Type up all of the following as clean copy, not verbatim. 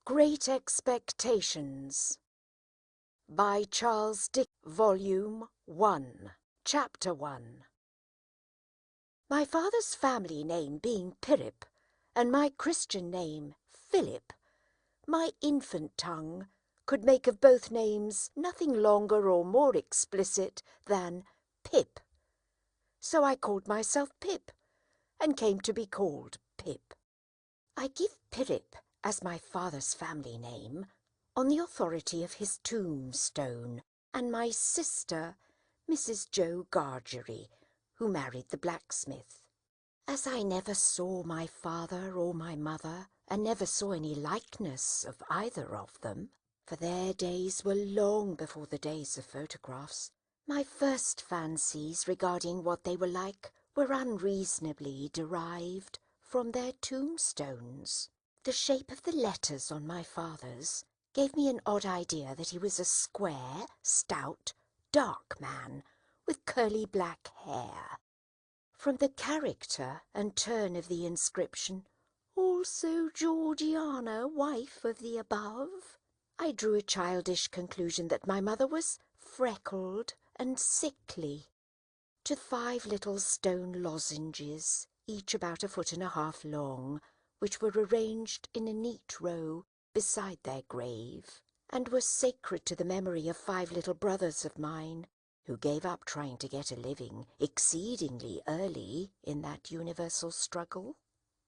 Great Expectations by Charles Dickens, Volume 1, Chapter 1. My father's family name being Pirrip, and my Christian name Philip, my infant tongue could make of both names nothing longer or more explicit than Pip. So I called myself Pip, and came to be called Pip. I give Pirrip as my father's family name on the authority of his tombstone and my sister, Mrs. Joe Gargery, who married the blacksmith. As I never saw my father or my mother, and never saw any likeness of either of them, for their days were long before the days of photographs, my first fancies regarding what they were like were unreasonably derived from their tombstones. The shape of the letters on my father's gave me an odd idea that he was a square, stout, dark man with curly black hair. From the character and turn of the inscription, "Also Georgiana, wife of the above," I drew a childish conclusion that my mother was freckled and sickly. To 5 little stone lozenges, each about 1.5 feet long, which were arranged in a neat row beside their grave, and were sacred to the memory of 5 little brothers of mine, who gave up trying to get a living exceedingly early in that universal struggle.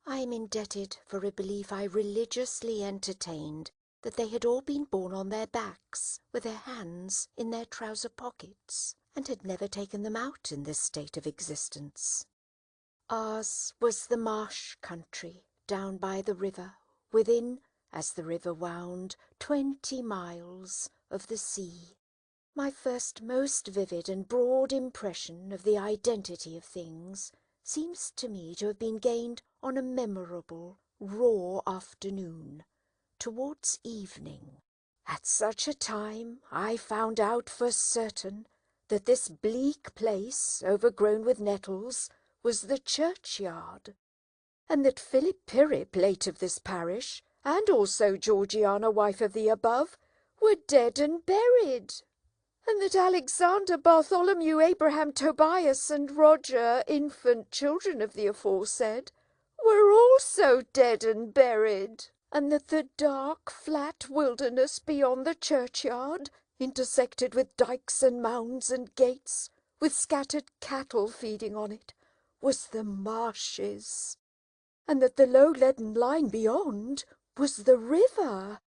I am indebted for a belief I religiously entertained that they had all been born on their backs, with their hands in their trouser pockets, and had never taken them out in this state of existence. Ours was the marsh country down by the river, within, as the river wound, 20 miles of the sea. My first most vivid and broad impression of the identity of things seems to me to have been gained on a memorable, raw afternoon, towards evening. At such a time I found out for certain that this bleak place, overgrown with nettles, was the churchyard, and that Philip Pirrip, late of this parish, and also Georgiana, wife of the above, were dead and buried, and that Alexander, Bartholomew, Abraham, Tobias, and Roger, infant children of the aforesaid, were also dead and buried, and that the dark, flat wilderness beyond the churchyard, intersected with dykes and mounds and gates, with scattered cattle feeding on it, was the marshes, and that the low leaden line beyond was the river,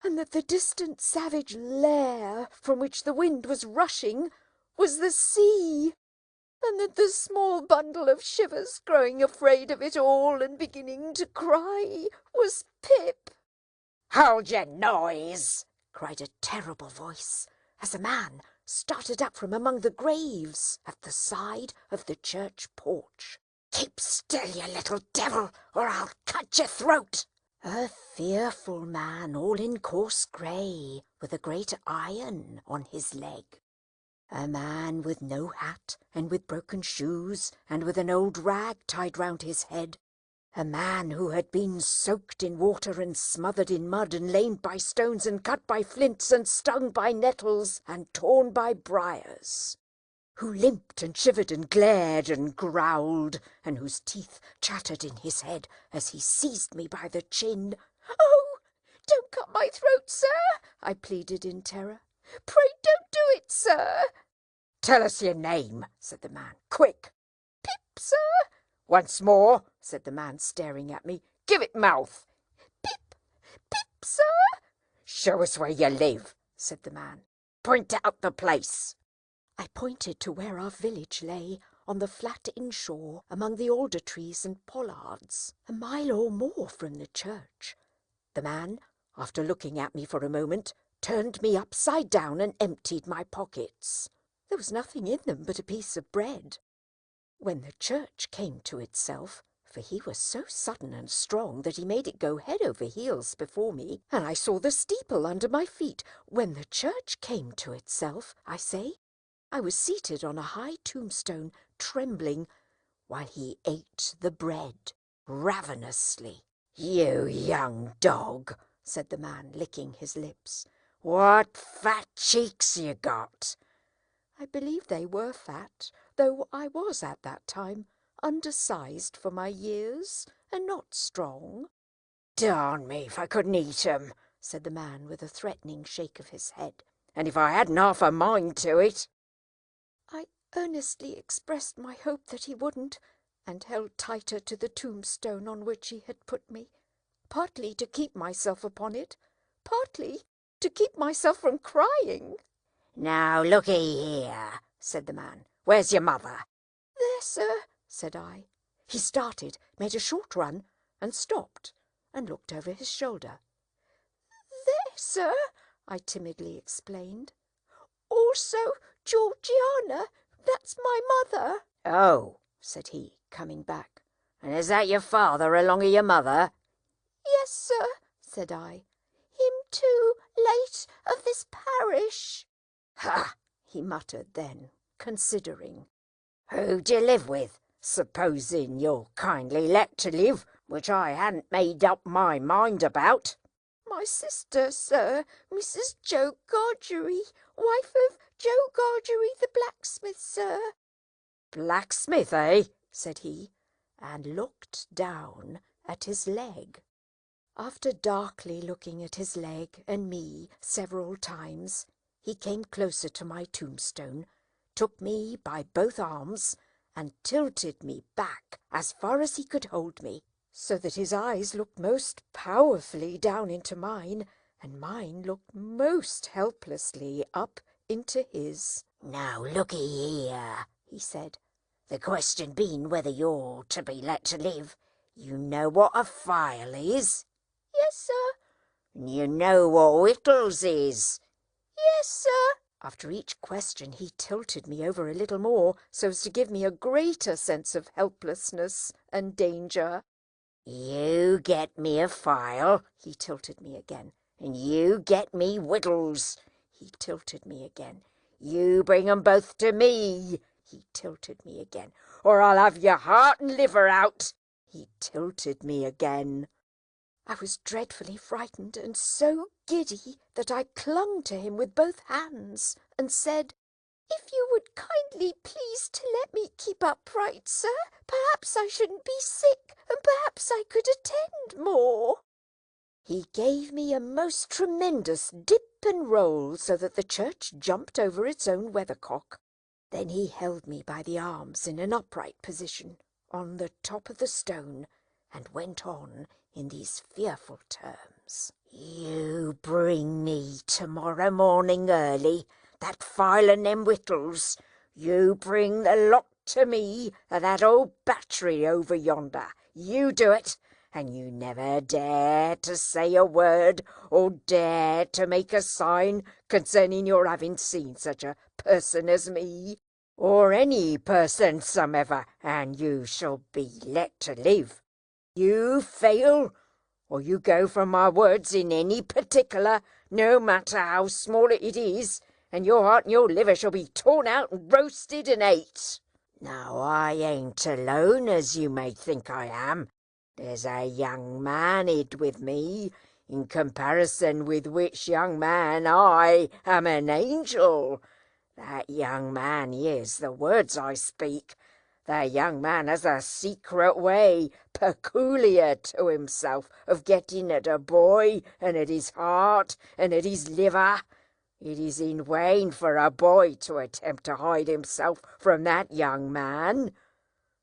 and that the distant savage lair from which the wind was rushing was the sea, and that the small bundle of shivers, growing afraid of it all and beginning to cry, was Pip. "Hold your noise!" cried a terrible voice, as a man started up from among the graves at the side of the church porch. "Keep still, you little devil, or I'll cut your throat!" A fearful man, all in coarse grey, with a great iron on his leg. A man with no hat, and with broken shoes, and with an old rag tied round his head. A man who had been soaked in water and smothered in mud and lamed by stones and cut by flints and stung by nettles and torn by briars, who limped and shivered and glared and growled, and whose teeth chattered in his head as he seized me by the chin. "Oh, don't cut my throat, sir," I pleaded in terror. "Pray don't do it, sir." "Tell us your name," said the man. "Quick." "Pip, sir." "Once more," said the man, staring at me. "Give it mouth." "Pip, Pip, sir." "Show us where you live," said the man. "Point out the place." I pointed to where our village lay, on the flat inshore, among the alder trees and pollards, 1 mile or more from the church. The man, after looking at me for a moment, turned me upside down and emptied my pockets. There was nothing in them but a piece of bread. When the church came to itself, for he was so sudden and strong that he made it go head over heels before me, and I saw the steeple under my feet. When the church came to itself, I say, I was seated on a high tombstone, trembling, while he ate the bread ravenously. "You young dog," said the man, licking his lips. "What fat cheeks you got!" I believe they were fat, though I was at that time undersized for my years and not strong. "Darn me if I couldn't eat 'em," said the man with a threatening shake of his head, "and if I hadn't half a mind to it." I earnestly expressed my hope that he wouldn't, and held tighter to the tombstone on which he had put me, partly to keep myself upon it, partly to keep myself from crying. "Now, look'ee here," said the man. "Where's your mother?" "There, sir," said I. He started, made a short run, and stopped, and looked over his shoulder. "There, sir," I timidly explained. "Also Georgiana, that's my mother." "Oh," said he, coming back. "And is that your father along of your mother?" "Yes, sir," said I. "Him too, late of this parish." "Ha!" he muttered then, considering. "Who d'ye live with, supposing you're kindly let to live, which I hadn't made up my mind about?" "My sister, sir, Mrs. Joe Gargery, wife of Joe Gargery the blacksmith, sir." "Blacksmith, eh?" said he, and looked down at his leg. After darkly looking at his leg and me several times, he came closer to my tombstone, took me by both arms, and tilted me back as far as he could hold me, so that his eyes looked most powerfully down into mine, and mine looked most helplessly up into his. "Now, look'ee here," he said. "The question being whether you're to be let to live, you know what a file is?" "Yes, sir." "And you know what whittles is?" "Yes, sir." After each question he tilted me over a little more, so as to give me a greater sense of helplessness and danger. "You get me a file," he tilted me again, "and you get me whittles." He tilted me again. "You bring 'em both to me." He tilted me again. "Or I'll have your heart and liver out." He tilted me again. I was dreadfully frightened and so giddy that I clung to him with both hands and said, "If you would kindly please to let me keep upright, sir, perhaps I shouldn't be sick, and perhaps I could attend more." He gave me a most tremendous dip and roll so that the church jumped over its own weathercock. Then he held me by the arms in an upright position on the top of the stone and went on in these fearful terms. "You bring me tomorrow morning early that file and them whittles. You bring the lot to me of that old battery over yonder. You do it, and you never dare to say a word or dare to make a sign concerning your having seen such a person as me, or any person somever, and you shall be let to live. You fail, or you go from my words in any particular, no matter how small it is, and your heart and your liver shall be torn out and roasted and ate. Now, I ain't alone, as you may think I am. There's a young man hid with me, in comparison with which young man I am an angel. That young man hears the words I speak. That young man has a secret way, peculiar to himself, of getting at a boy, and at his heart, and at his liver. It is in vain for a boy to attempt to hide himself from that young man.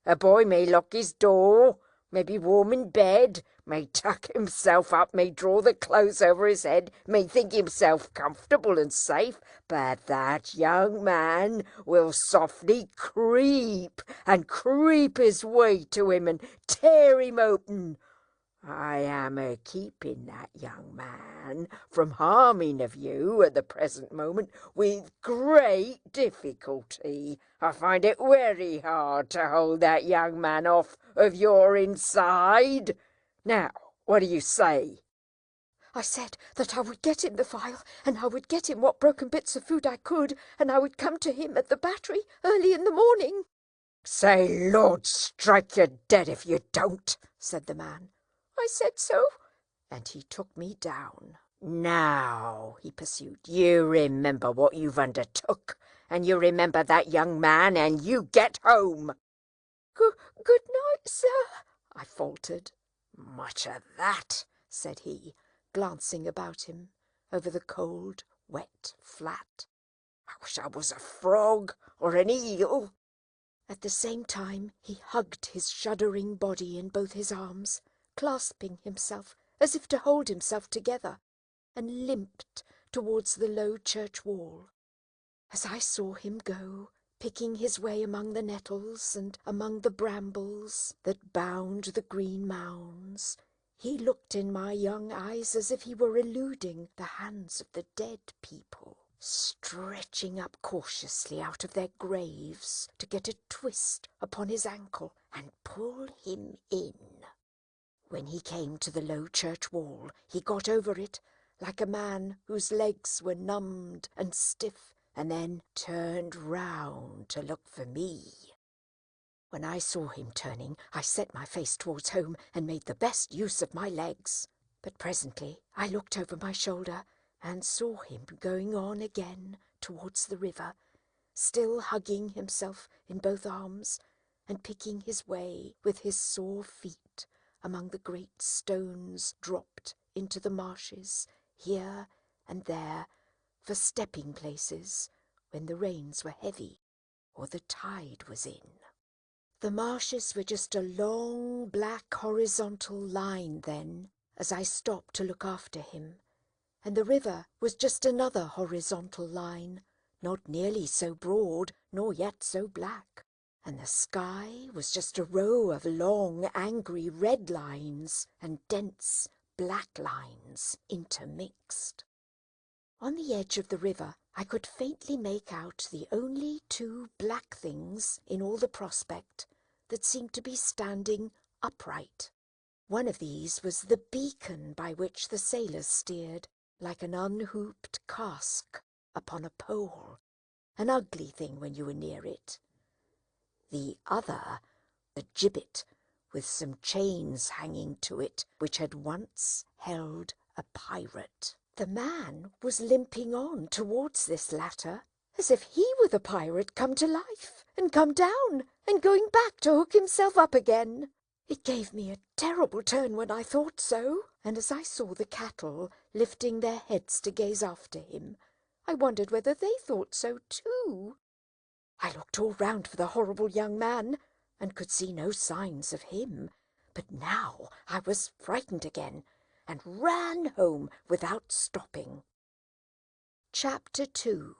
A boy may lock his door, may be warm in bed, may tuck himself up, may draw the clothes over his head, may think himself comfortable and safe, but that young man will softly creep his way to him and tear him open. I am a keeping that young man from harming of you at the present moment with great difficulty. I find it very hard to hold that young man off of your inside. Now, what do you say?" I said that I would get him the file, and I would get him what broken bits of food I could, and I would come to him at the battery early in the morning. "Say, Lord strike you dead if you don't," said the man. I said so, and he took me down. "Now," he pursued, "you remember what you've undertook, and you remember that young man, and you get home." Good night, sir," I faltered. "Much of that," said he, glancing about him over the cold, wet flat. "I wish I was a frog or an eel." At the same time he hugged his shuddering body in both his arms, clasping himself as if to hold himself together, and limped towards the low church wall. As I saw him go, picking his way among the nettles and among the brambles that bound the green mounds, he looked in my young eyes as if he were eluding the hands of the dead people, stretching up cautiously out of their graves to get a twist upon his ankle and pull him in. When he came to the low church wall, he got over it like a man whose legs were numbed and stiff, and then turned round to look for me. When I saw him turning, I set my face towards home and made the best use of my legs. But presently I looked over my shoulder and saw him going on again towards the river, still hugging himself in both arms and picking his way with his sore feet among the great stones dropped into the marshes here and there for stepping places when the rains were heavy or the tide was in. The marshes were just a long black horizontal line then, as I stopped to look after him, and the river was just another horizontal line, not nearly so broad nor yet so black, and the sky was just a row of long angry red lines and dense black lines intermixed. On the edge of the river I could faintly make out the only two black things in all the prospect that seemed to be standing upright. One of these was the beacon by which the sailors steered, like an unhooped cask upon a pole, an ugly thing when you were near it. The other, the gibbet, with some chains hanging to it, which had once held a pirate. The man was limping on towards this latter, as if he were the pirate come to life, and come down, and going back to hook himself up again. It gave me a terrible turn when I thought so, and as I saw the cattle lifting their heads to gaze after him, I wondered whether they thought so too. I looked all round for the horrible young man, and could see no signs of him, but now I was frightened again, and ran home without stopping. Chapter 2.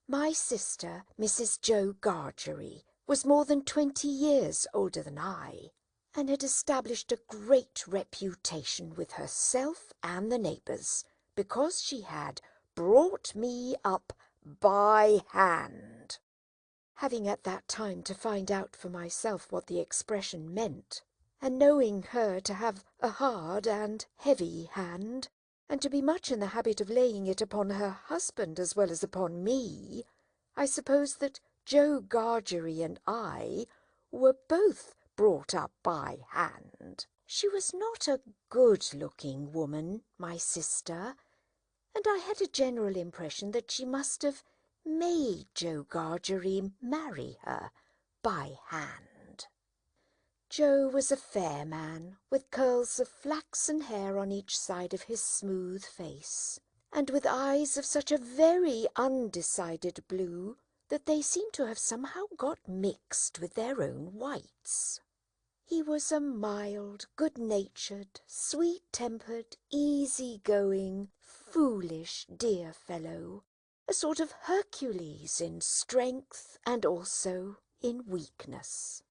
My sister, Mrs. Joe Gargery, was more than 20 years older than I, and had established a great reputation with herself and the neighbours, because she had brought me up by hand. Having at that time to find out for myself what the expression meant, and knowing her to have a hard and heavy hand, and to be much in the habit of laying it upon her husband as well as upon me, I suppose that Joe Gargery and I were both brought up by hand. She was not a good-looking woman, my sister, and I had a general impression that she must have made Joe Gargery marry her by hand. Joe was a fair man, with curls of flaxen hair on each side of his smooth face, and with eyes of such a very undecided blue that they seemed to have somehow got mixed with their own whites. He was a mild, good-natured, sweet-tempered, easy-going, foolish, dear fellow, a sort of Hercules in strength and also in weakness.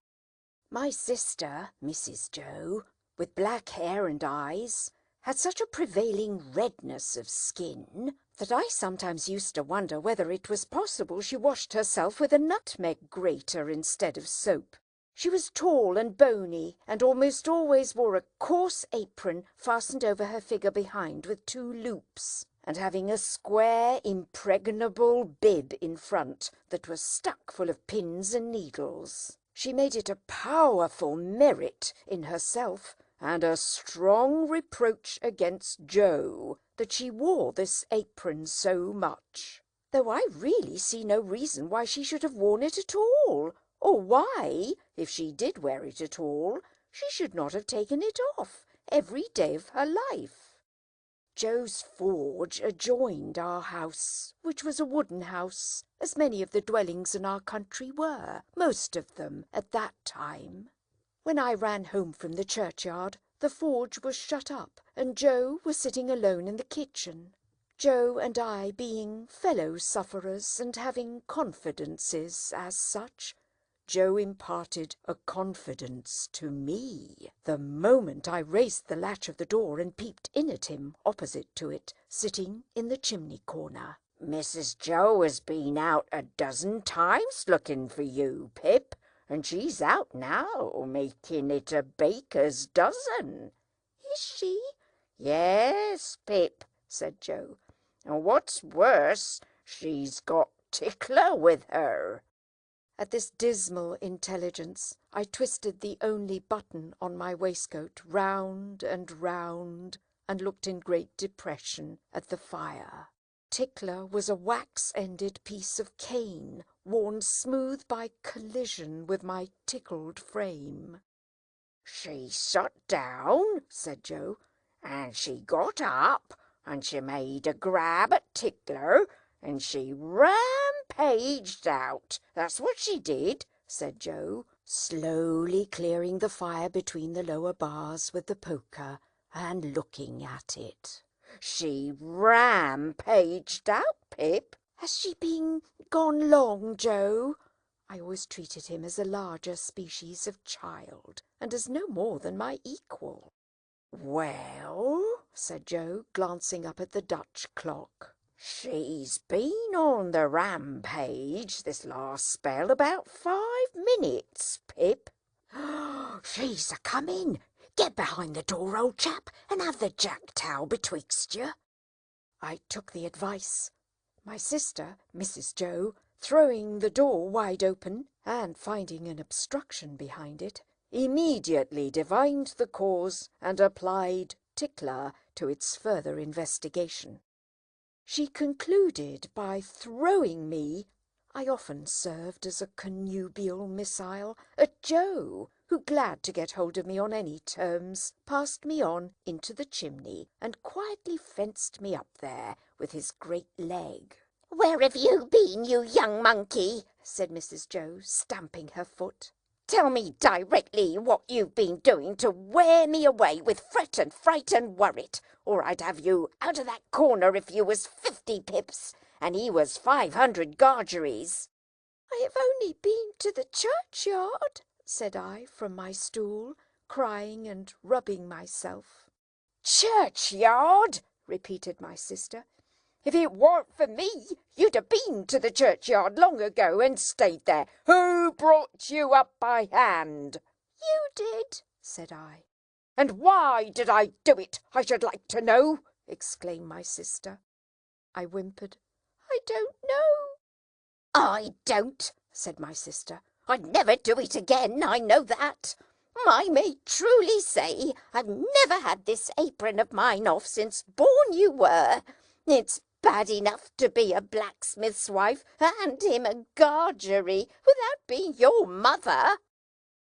My sister, Mrs. Joe, with black hair and eyes, had such a prevailing redness of skin that I sometimes used to wonder whether it was possible she washed herself with a nutmeg grater instead of soap. She was tall and bony, and almost always wore a coarse apron fastened over her figure behind with 2 loops, and having a square, impregnable bib in front that was stuck full of pins and needles. She made it a powerful merit in herself and a strong reproach against Joe that she wore this apron so much, though I really see no reason why she should have worn it at all, or why, if she did wear it at all, she should not have taken it off every day of her life. Joe's forge adjoined our house, which was a wooden house, as many of the dwellings in our country were, most of them at that time. When I ran home from the churchyard, the forge was shut up, and Joe was sitting alone in the kitchen. Joe and I being fellow sufferers and having confidences as such, Joe imparted a confidence to me the moment I raised the latch of the door and peeped in at him opposite to it, sitting in the chimney corner. "Mrs. Joe has been out a dozen times looking for you, Pip, and she's out now, making it a baker's dozen." "Is she?" "Yes, Pip," said Joe, "and what's worse, she's got Tickler with her." At this dismal intelligence, I twisted the only button on my waistcoat round and looked in great depression at the fire. Tickler was a wax-ended piece of cane, worn smooth by collision with my tickled frame. "She sat down," said Joe, "and she got up, and she made a grab at Tickler, and she rampaged out. That's what she did," said Joe, slowly clearing the fire between the lower bars with the poker and looking at it. "She rampaged out, Pip." "Has she been gone long, Joe?" I always treated him as a larger species of child, and as no more than my equal. "Well," said Joe, glancing up at the Dutch clock, "she's been on the rampage this last spell about 5 minutes, Pip." "She's a-coming. Get behind the door, old chap, and have the jack-towel betwixt you." I took the advice. My sister, Mrs. Joe, throwing the door wide open, and finding an obstruction behind it, immediately divined the cause and applied Tickler to its further investigation. She concluded by throwing me, I often served as a connubial missile, at Joe, who, glad to get hold of me on any terms, passed me on into the chimney and quietly fenced me up there with his great leg. "Where have you been, you young monkey?" said Mrs. Joe, stamping her foot. "Tell me directly what you've been doing to wear me away with fret and fright and worrit, or I'd have you out of that corner if you was 50 pips, and he was 500 gargeries." "I have only been to the churchyard," said I from my stool, crying and rubbing myself. "Churchyard!" repeated my sister. "If it weren't for me, you'd have been to the churchyard long ago and stayed there. Who brought you up by hand?" "You did," said I. "And why did I do it, I should like to know?" exclaimed my sister. I whimpered, "I don't know." "I don't," said my sister. "I'd never do it again, I know that. I may truly say I've never had this apron of mine off since born you were. It's bad enough to be a blacksmith's wife and him a gargery without being your mother."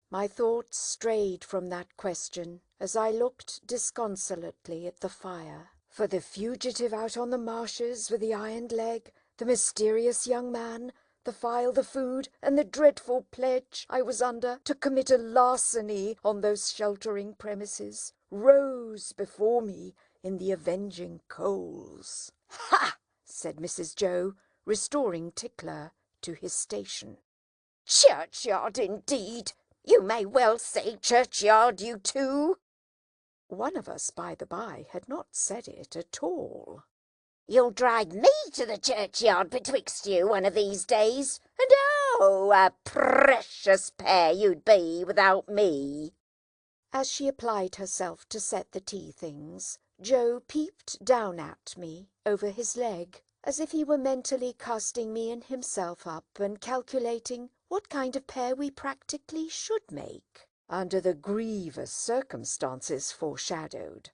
My thoughts strayed from that question as I looked disconsolately at the fire. For the fugitive out on the marshes with the iron leg, the mysterious young man, the file, the food, and the dreadful pledge I was under to commit a larceny on those sheltering premises, rose before me in the avenging coals. "Ha!" said Mrs. Joe, restoring Tickler to his station. "Churchyard, indeed! You may well say churchyard, you two." One of us, by the by, had not said it at all. "You'll drive me to the churchyard betwixt you one of these days, and oh, a precious pair you'd be without me." As she applied herself to set the tea things, Joe peeped down at me over his leg, as if he were mentally casting me and himself up and calculating what kind of pair we practically should make. under the grievous circumstances foreshadowed.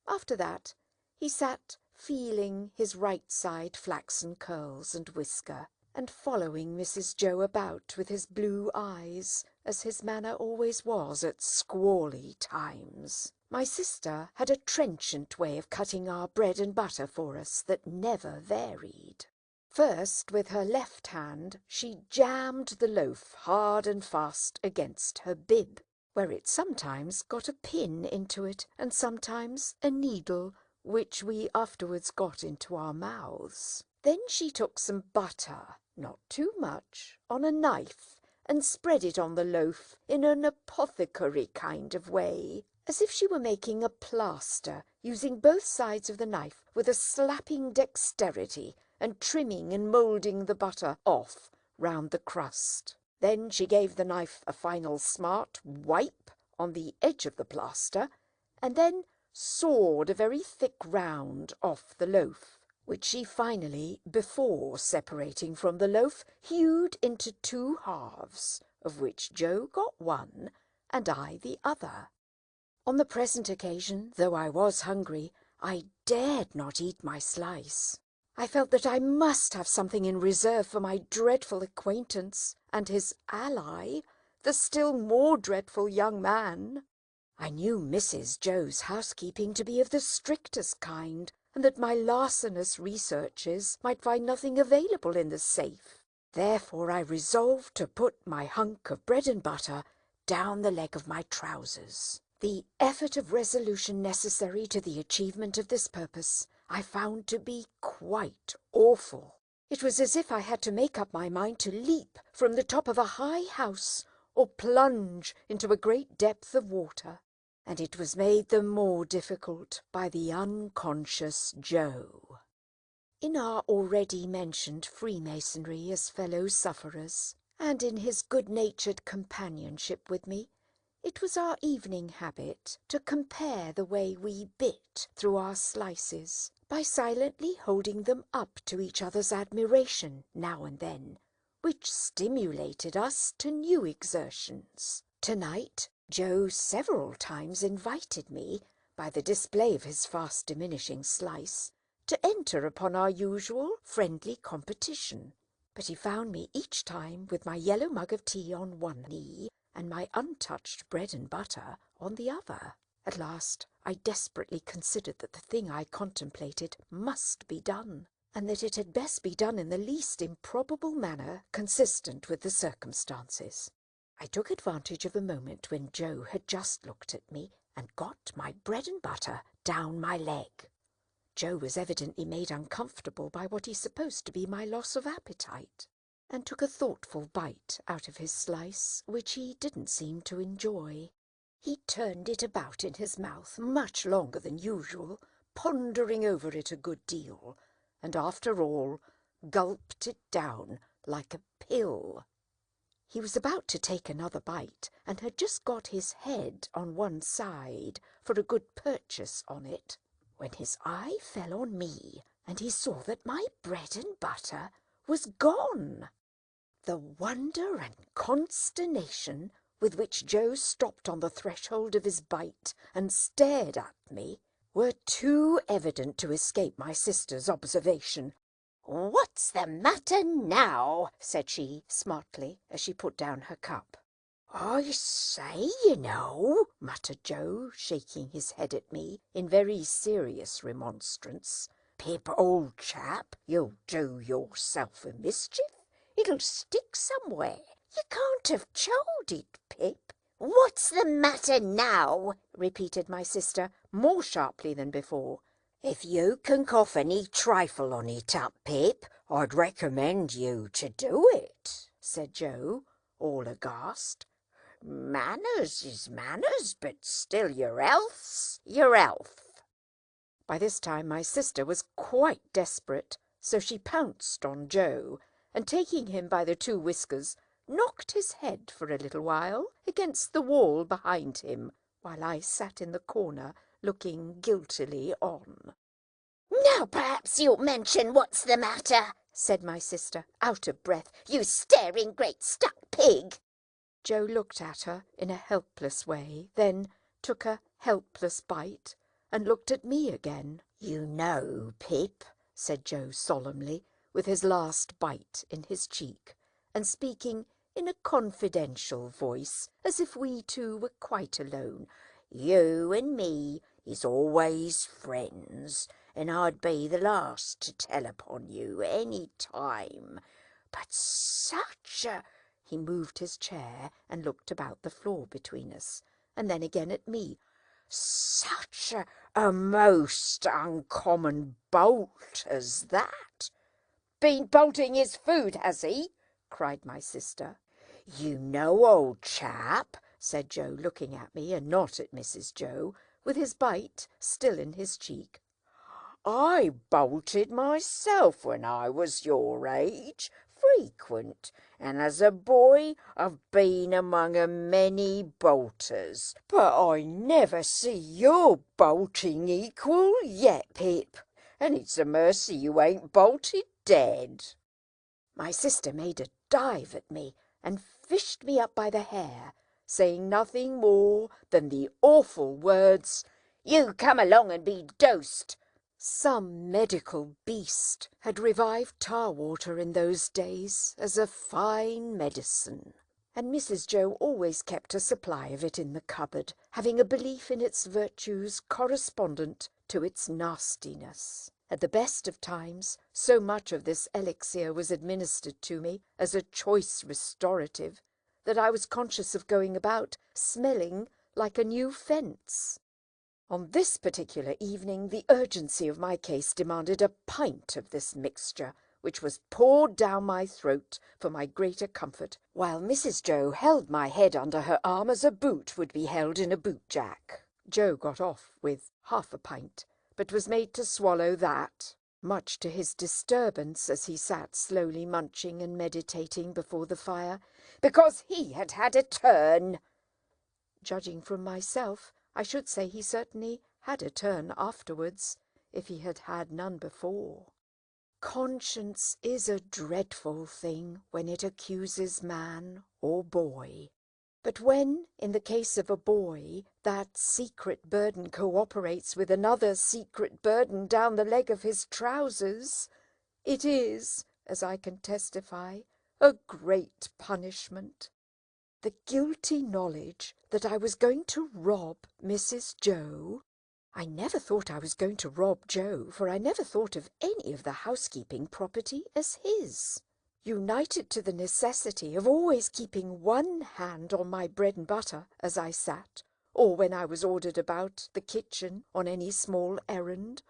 After that, he sat feeling his right side flaxen curls and whisker, and following Mrs. Joe about with his blue eyes, as his manner always was at squally times. My sister had a trenchant way of cutting our bread and butter for us that never varied. First, with her left hand, she jammed the loaf hard and fast against her bib, where it sometimes got a pin into it, and sometimes a needle, which we afterwards got into our mouths. Then she took some butter, not too much, on a knife, and spread it on the loaf in an apothecary kind of way, as if she were making a plaster, using both sides of the knife with a slapping dexterity, and trimming and moulding the butter off round the crust. Then she gave the knife a final smart wipe on the edge of the plaster, and then sawed a very thick round off the loaf, which she finally, before separating from the loaf, hewed into 2 halves, of which Joe got one and I the other. On the present occasion, though I was hungry, I dared not eat my slice. I felt that I must have something in reserve for my dreadful acquaintance and his ally, the still more dreadful young man. I knew Mrs. Joe's housekeeping to be of the strictest kind, and that my larcenous researches might find nothing available in the safe. Therefore I resolved to put my hunk of bread and butter down the leg of my trousers. The effort of resolution necessary to the achievement of this purpose I found to be quite awful. It was as if I had to make up my mind to leap from the top of a high house or plunge into a great depth of water, and it was made the more difficult by the unconscious Joe. In our already mentioned Freemasonry as fellow sufferers, and in his good-natured companionship with me, it was our evening habit to compare the way we bit through our slices by silently holding them up to each other's admiration now and then, which stimulated us to new exertions. Tonight, Joe several times invited me, by the display of his fast diminishing slice, to enter upon our usual friendly competition, but he found me each time with my yellow mug of tea on one knee and my untouched bread and butter on the other. At last I desperately considered that the thing I contemplated must be done, and that it had best be done in the least improbable manner consistent with the circumstances. I took advantage of a moment when Joe had just looked at me and got my bread and butter down my leg. Joe was evidently made uncomfortable by what he supposed to be my loss of appetite, and took a thoughtful bite out of his slice, which he didn't seem to enjoy. He turned it about in his mouth much longer than usual, pondering over it a good deal, and after all gulped it down like a pill. He was about to take another bite, and had just got his head on one side for a good purchase on it, when his eye fell on me, and he saw that my bread and butter was gone. The wonder and consternation with which Joe stopped on the threshold of his bite and stared at me were too evident to escape my sister's observation. "What's the matter now?" said she smartly, as she put down her cup. "I say, you know," muttered Joe, shaking his head at me in very serious remonstrance. "Pip, old chap, you'll do yourself a mischief. It'll stick somewhere. You can't have chowed it, Pip." "What's the matter now?" repeated my sister, more sharply than before. "If you can cough any trifle on it up, Pip, I'd recommend you to do it," said Joe, all aghast. "Manners is manners, but still your health's your health." By this time my sister was quite desperate, so she pounced on Joe, and taking him by the 2 whiskers, knocked his head for a little while against the wall behind him, while I sat in the corner looking guiltily on. "Now perhaps you'll mention what's the matter," said my sister, out of breath. "You staring great stuck pig!" Joe looked at her in a helpless way, then took a helpless bite and looked at me again. "You know, Pip," said Joe solemnly, with his last bite in his cheek, and speaking in a confidential voice, as if we two were quite alone, "you and me is always friends, and I'd be the last to tell upon you any time. But such a—" He moved his chair and looked about the floor between us, and then again at me. "Such a most uncommon bolt as that." "Been bolting his food, has he?" cried my sister. "You know, old chap," said Joe, looking at me and not at Mrs. Joe, with his bite still in his cheek, "I bolted myself when I was your age, frequent, and as a boy I've been among a many bolters, but I never see your bolting equal yet, Pip, and it's a mercy you ain't bolted dead." My sister made a dive at me and fished me up by the hair, saying nothing more than the awful words, "You come along and be dosed." Some medical beast had revived tar water in those days as a fine medicine, and Mrs. Joe always kept a supply of it in the cupboard, having a belief in its virtues correspondent to its nastiness. At the best of times, so much of this elixir was administered to me as a choice restorative that I was conscious of going about smelling like a new fence. On this particular evening, the urgency of my case demanded a pint of this mixture, which was poured down my throat for my greater comfort, while Mrs. Joe held my head under her arm as a boot would be held in a boot-jack. Joe got off with half a pint, but was made to swallow that, much to his disturbance as he sat slowly munching and meditating before the fire, because he had had a turn. Judging from myself, I should say he certainly had a turn afterwards, if he had had none before. Conscience is a dreadful thing when it accuses man or boy. But when, in the case of a boy, that secret burden cooperates with another secret burden down the leg of his trousers, it is, as I can testify, a great punishment. The guilty knowledge that I was going to rob Mrs. Joe— I never thought I was going to rob Joe, for I never thought of any of the housekeeping property as his— united to the necessity of always keeping one hand on my bread and butter as I sat, or when I was ordered about the kitchen on any small errand,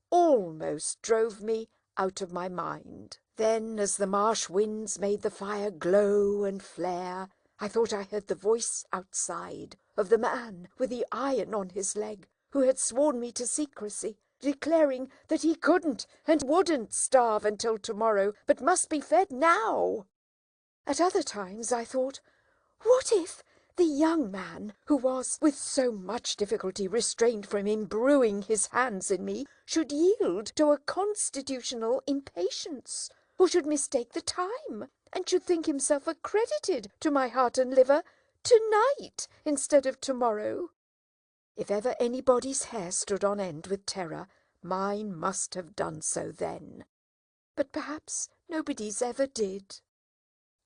almost drove me out of my mind. Then, as the marsh winds made the fire glow and flare, I thought I heard the voice outside of the man with the iron on his leg, who had sworn me to secrecy, declaring that he couldn't and wouldn't starve until tomorrow, but must be fed now. At other times I thought, what if the young man, who was with so much difficulty restrained from imbruing his hands in me, should yield to a constitutional impatience, or should mistake the time, and should think himself accredited to my heart and liver to-night instead of tomorrow? If ever anybody's hair stood on end with terror, mine must have done so then. But perhaps nobody's ever did.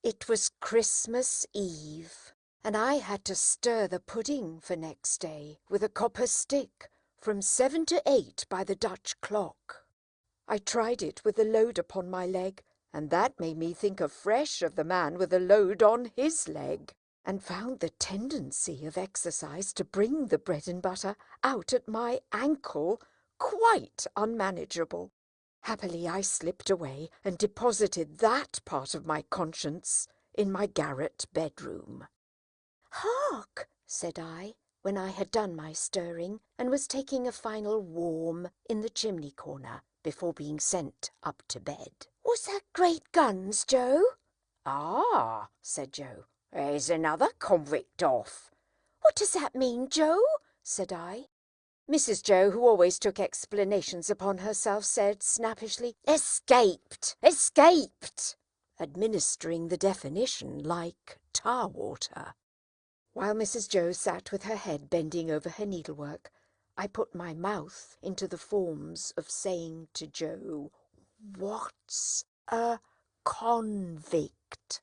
It was Christmas Eve, and I had to stir the pudding for next day with a copper stick from 7 to 8 by the Dutch clock. I tried it with the load upon my leg, and that made me think afresh of the man with the load on his leg, and found the tendency of exercise to bring the bread and butter out at my ankle quite unmanageable. Happily I slipped away and deposited that part of my conscience in my garret bedroom. "Hark!" said I, when I had done my stirring and was taking a final warm in the chimney corner before being sent up to bed. "Was that great guns, Joe?" "Ah," said Joe, "there's another convict off." "What does that mean, Joe?" said I. Mrs. Joe, who always took explanations upon herself, said snappishly, "Escaped! Escaped!" administering the definition like tar water. While Mrs. Joe sat with her head bending over her needlework, I put my mouth into the forms of saying to Joe, "What's a convict?"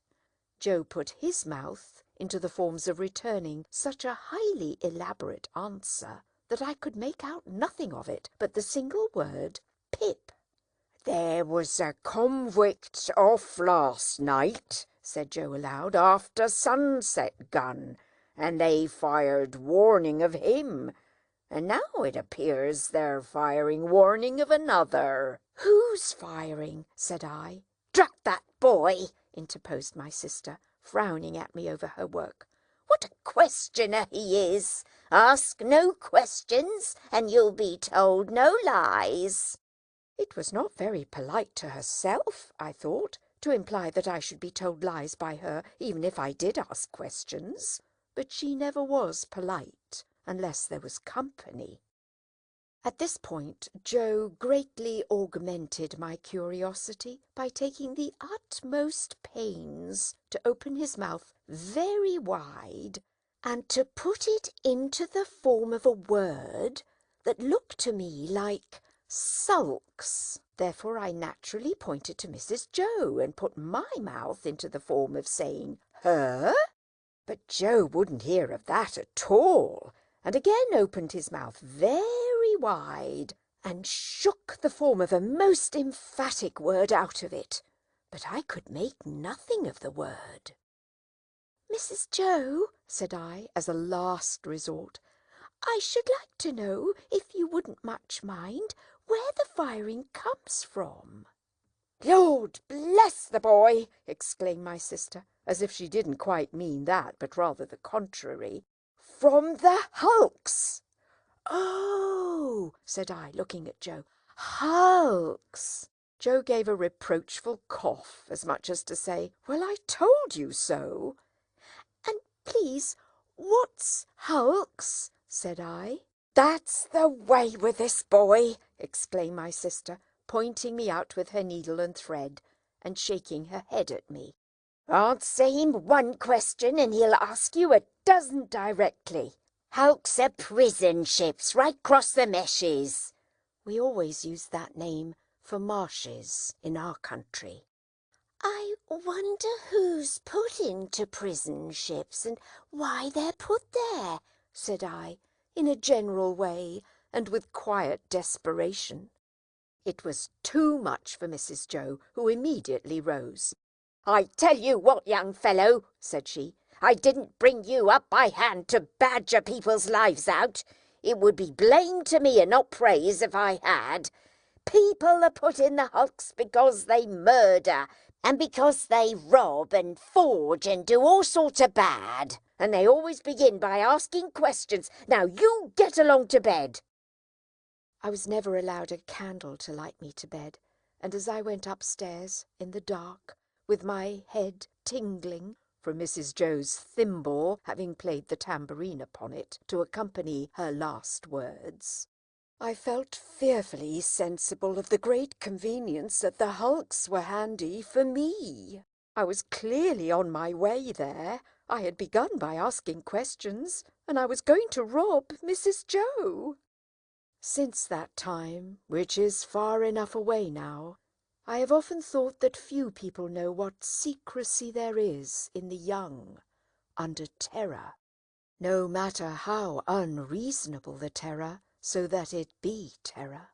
Joe put his mouth into the forms of returning such a highly elaborate answer that I could make out nothing of it but the single word Pip. "There was a convict off last night," said Joe aloud, "after sunset gun, and they fired warning of him, and now it appears they're firing warning of another." "Who's firing?" said I. Drat that boy, interposed my sister, frowning at me over her work. what a questioner he is. Ask no questions, and you'll be told no lies. It was not very polite to herself, I thought, to imply that I should be told lies by her even if I did ask questions. But she never was polite unless there was company. At this point, Joe greatly augmented my curiosity by taking the utmost pains to open his mouth very wide and to put it into the form of a word that looked to me like sulks. Therefore I naturally pointed to Mrs. Joe and put my mouth into the form of saying her. But Joe wouldn't hear of that at all, and again opened his mouth very wide and shook the form of a most emphatic word out of it. But I could make nothing of the word. "Mrs. Joe," said I, as a last resort, "I should like to know, if you wouldn't much mind, where the firing comes from." "Lord bless the boy!" exclaimed my sister, as if she didn't quite mean that, but rather the contrary. "From the hulks." "Oh," said I, looking at Joe. "Hulks." Joe gave a reproachful cough, as much as to say, "Well, I told you so." "And please, what's hulks?" said I. "That's the way with this boy," exclaimed my sister, pointing me out with her needle and thread, and shaking her head at me. Answer him one question, and he'll ask you a dozen directly. Hulks are prison ships right across the meshes. We always use that name for marshes in our country. I wonder who's put into prison ships and why they're put there, said I, in a general way and with quiet desperation. It was too much for Mrs. Joe, who immediately rose. "I tell you what, young fellow," said she, "I didn't bring you up by hand to badger people's lives out. It would be blame to me and not praise if I had. People are put in the hulks because they murder, and because they rob and forge and do all sorts of bad. And they always begin by asking questions. Now you get along to bed." I was never allowed a candle to light me to bed, and as I went upstairs in the dark, with my head tingling from Mrs. Joe's thimble having played the tambourine upon it to accompany her last words, I felt fearfully sensible of the great convenience that the hulks were handy for me. I was clearly on my way there. I had begun by asking questions, and I was going to rob Mrs. Joe. Since that time, which is far enough away now, I have often thought that few people know what secrecy there is in the young under terror, no matter how unreasonable the terror, so that it be terror.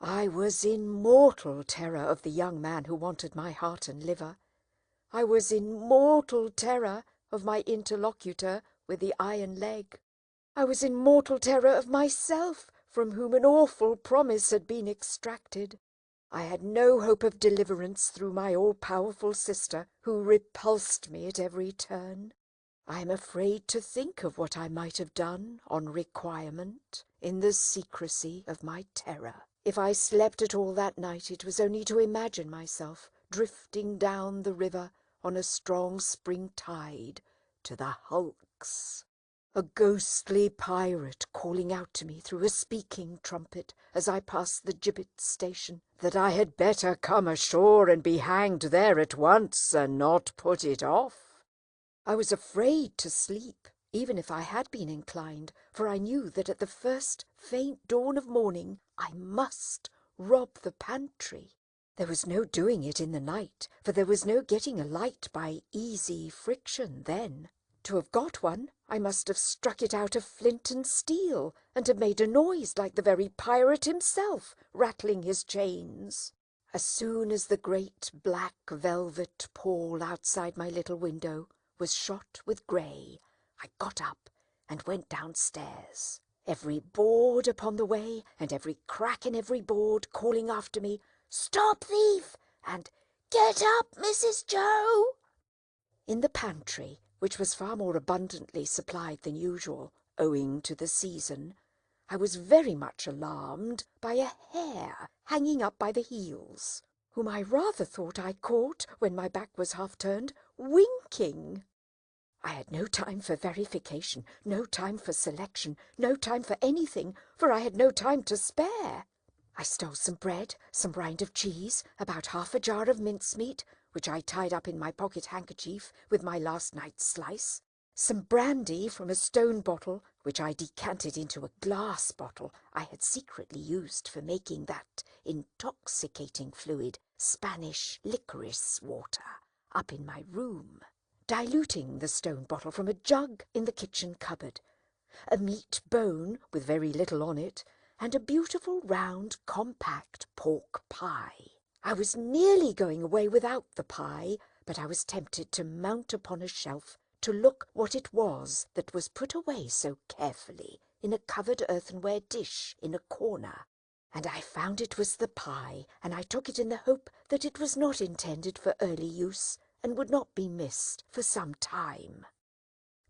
I was in mortal terror of the young man who wanted my heart and liver. I was in mortal terror of my interlocutor with the iron leg. I was in mortal terror of myself, from whom an awful promise had been extracted. I had no hope of deliverance through my all-powerful sister, who repulsed me at every turn. I am afraid to think of what I might have done on requirement, in the secrecy of my terror. If I slept at all that night, it was only to imagine myself drifting down the river on a strong spring tide to the hulks. A ghostly pirate calling out to me through a speaking trumpet as I passed the gibbet station that I had better come ashore and be hanged there at once and not put it off. I was afraid to sleep, even if I had been inclined, for I knew that at the first faint dawn of morning I must rob the pantry. There was no doing it in the night, for there was no getting a light by easy friction then. To have got one, I must have struck it out of flint and steel, and have made a noise like the very pirate himself, rattling his chains. As soon as the great black velvet pall outside my little window was shot with grey, I got up and went downstairs, every board upon the way, and every crack in every board calling after me, "Stop, thief!" and "Get up, Mrs. Joe!" In the pantry, which was far more abundantly supplied than usual, owing to the season, I was very much alarmed by a hare hanging up by the heels, whom I rather thought I caught, when my back was half turned, winking. I had no time for verification, no time for selection, no time for anything, for I had no time to spare. I stole some bread, some rind of cheese, about half a jar of mincemeat, which I tied up in my pocket handkerchief with my last night's slice, some brandy from a stone bottle, which I decanted into a glass bottle I had secretly used for making that intoxicating fluid, Spanish licorice water, up in my room, diluting the stone bottle from a jug in the kitchen cupboard, a meat bone with very little on it, and a beautiful round compact pork pie. I was nearly going away without the pie, but I was tempted to mount upon a shelf to look what it was that was put away so carefully in a covered earthenware dish in a corner, and I found it was the pie, and I took it in the hope that it was not intended for early use and would not be missed for some time.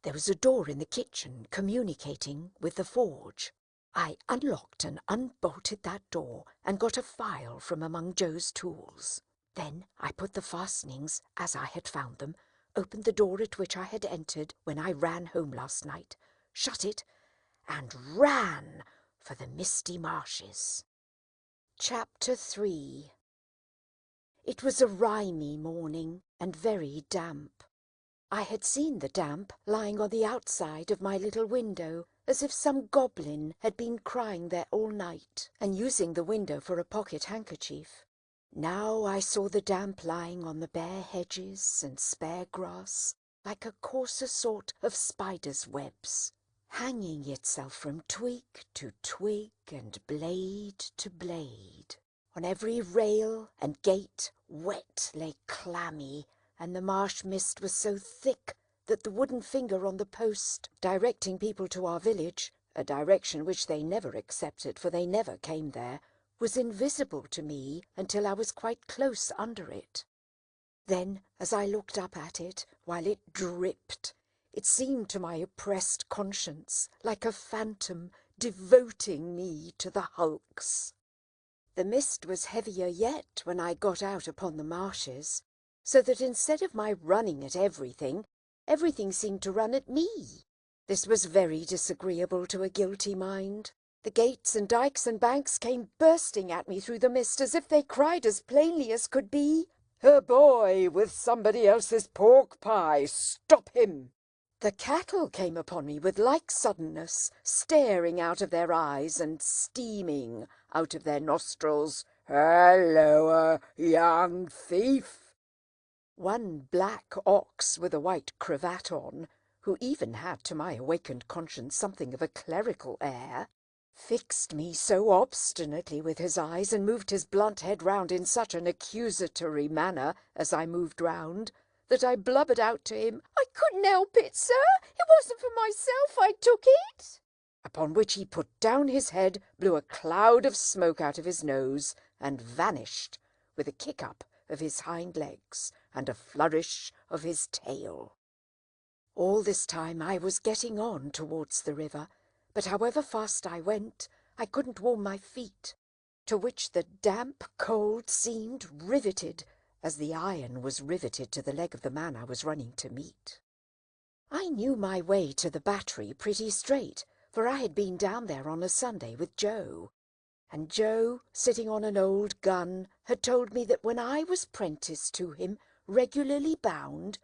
There was a door in the kitchen communicating with the forge. I unlocked and unbolted that door and got a file from among Joe's tools. Then I put the fastenings as I had found them, opened the door at which I had entered when I ran home last night, shut it, and ran for the misty marshes. Chapter 3. It was a rimy morning and very damp. I had seen the damp lying on the outside of my little window, as if some goblin had been crying there all night, and using the window for a pocket handkerchief. Now I saw the damp lying on the bare hedges and spare grass, like a coarser sort of spider's webs, hanging itself from twig to twig and blade to blade. On every rail and gate wet lay clammy, and the marsh mist was so thick that the wooden finger on the post directing people to our village, a direction which they never accepted, for they never came there, was invisible to me until I was quite close under it. Then, as I looked up at it, while it dripped, it seemed to my oppressed conscience like a phantom devoting me to the hulks. The mist was heavier yet when I got out upon the marshes, so that instead of my running at everything, everything seemed to run at me. This was very disagreeable to a guilty mind. The gates and dikes and banks came bursting at me through the mist, as if they cried as plainly as could be, "A boy with somebody else's pork pie! Stop him!" The cattle came upon me with like suddenness, staring out of their eyes and steaming out of their nostrils. "Halloa, young thief!" One black ox with a white cravat on, who even had to my awakened conscience something of a clerical air, fixed me so obstinately with his eyes and moved his blunt head round in such an accusatory manner as I moved round, that I blubbered out to him, "I couldn't help it, sir. It wasn't for myself I took it." Upon which he put down his head, blew a cloud of smoke out of his nose, and vanished with a kick-up of his hind legs and a flourish of his tail. All this time I was getting on towards the river, but however fast I went, I couldn't warm my feet, to which the damp cold seemed riveted, as the iron was riveted to the leg of the man I was running to meet. I knew my way to the battery pretty straight, for I had been down there on a Sunday with Joe, and Joe, sitting on an old gun, had told me that when I was prenticed to him, regularly bound,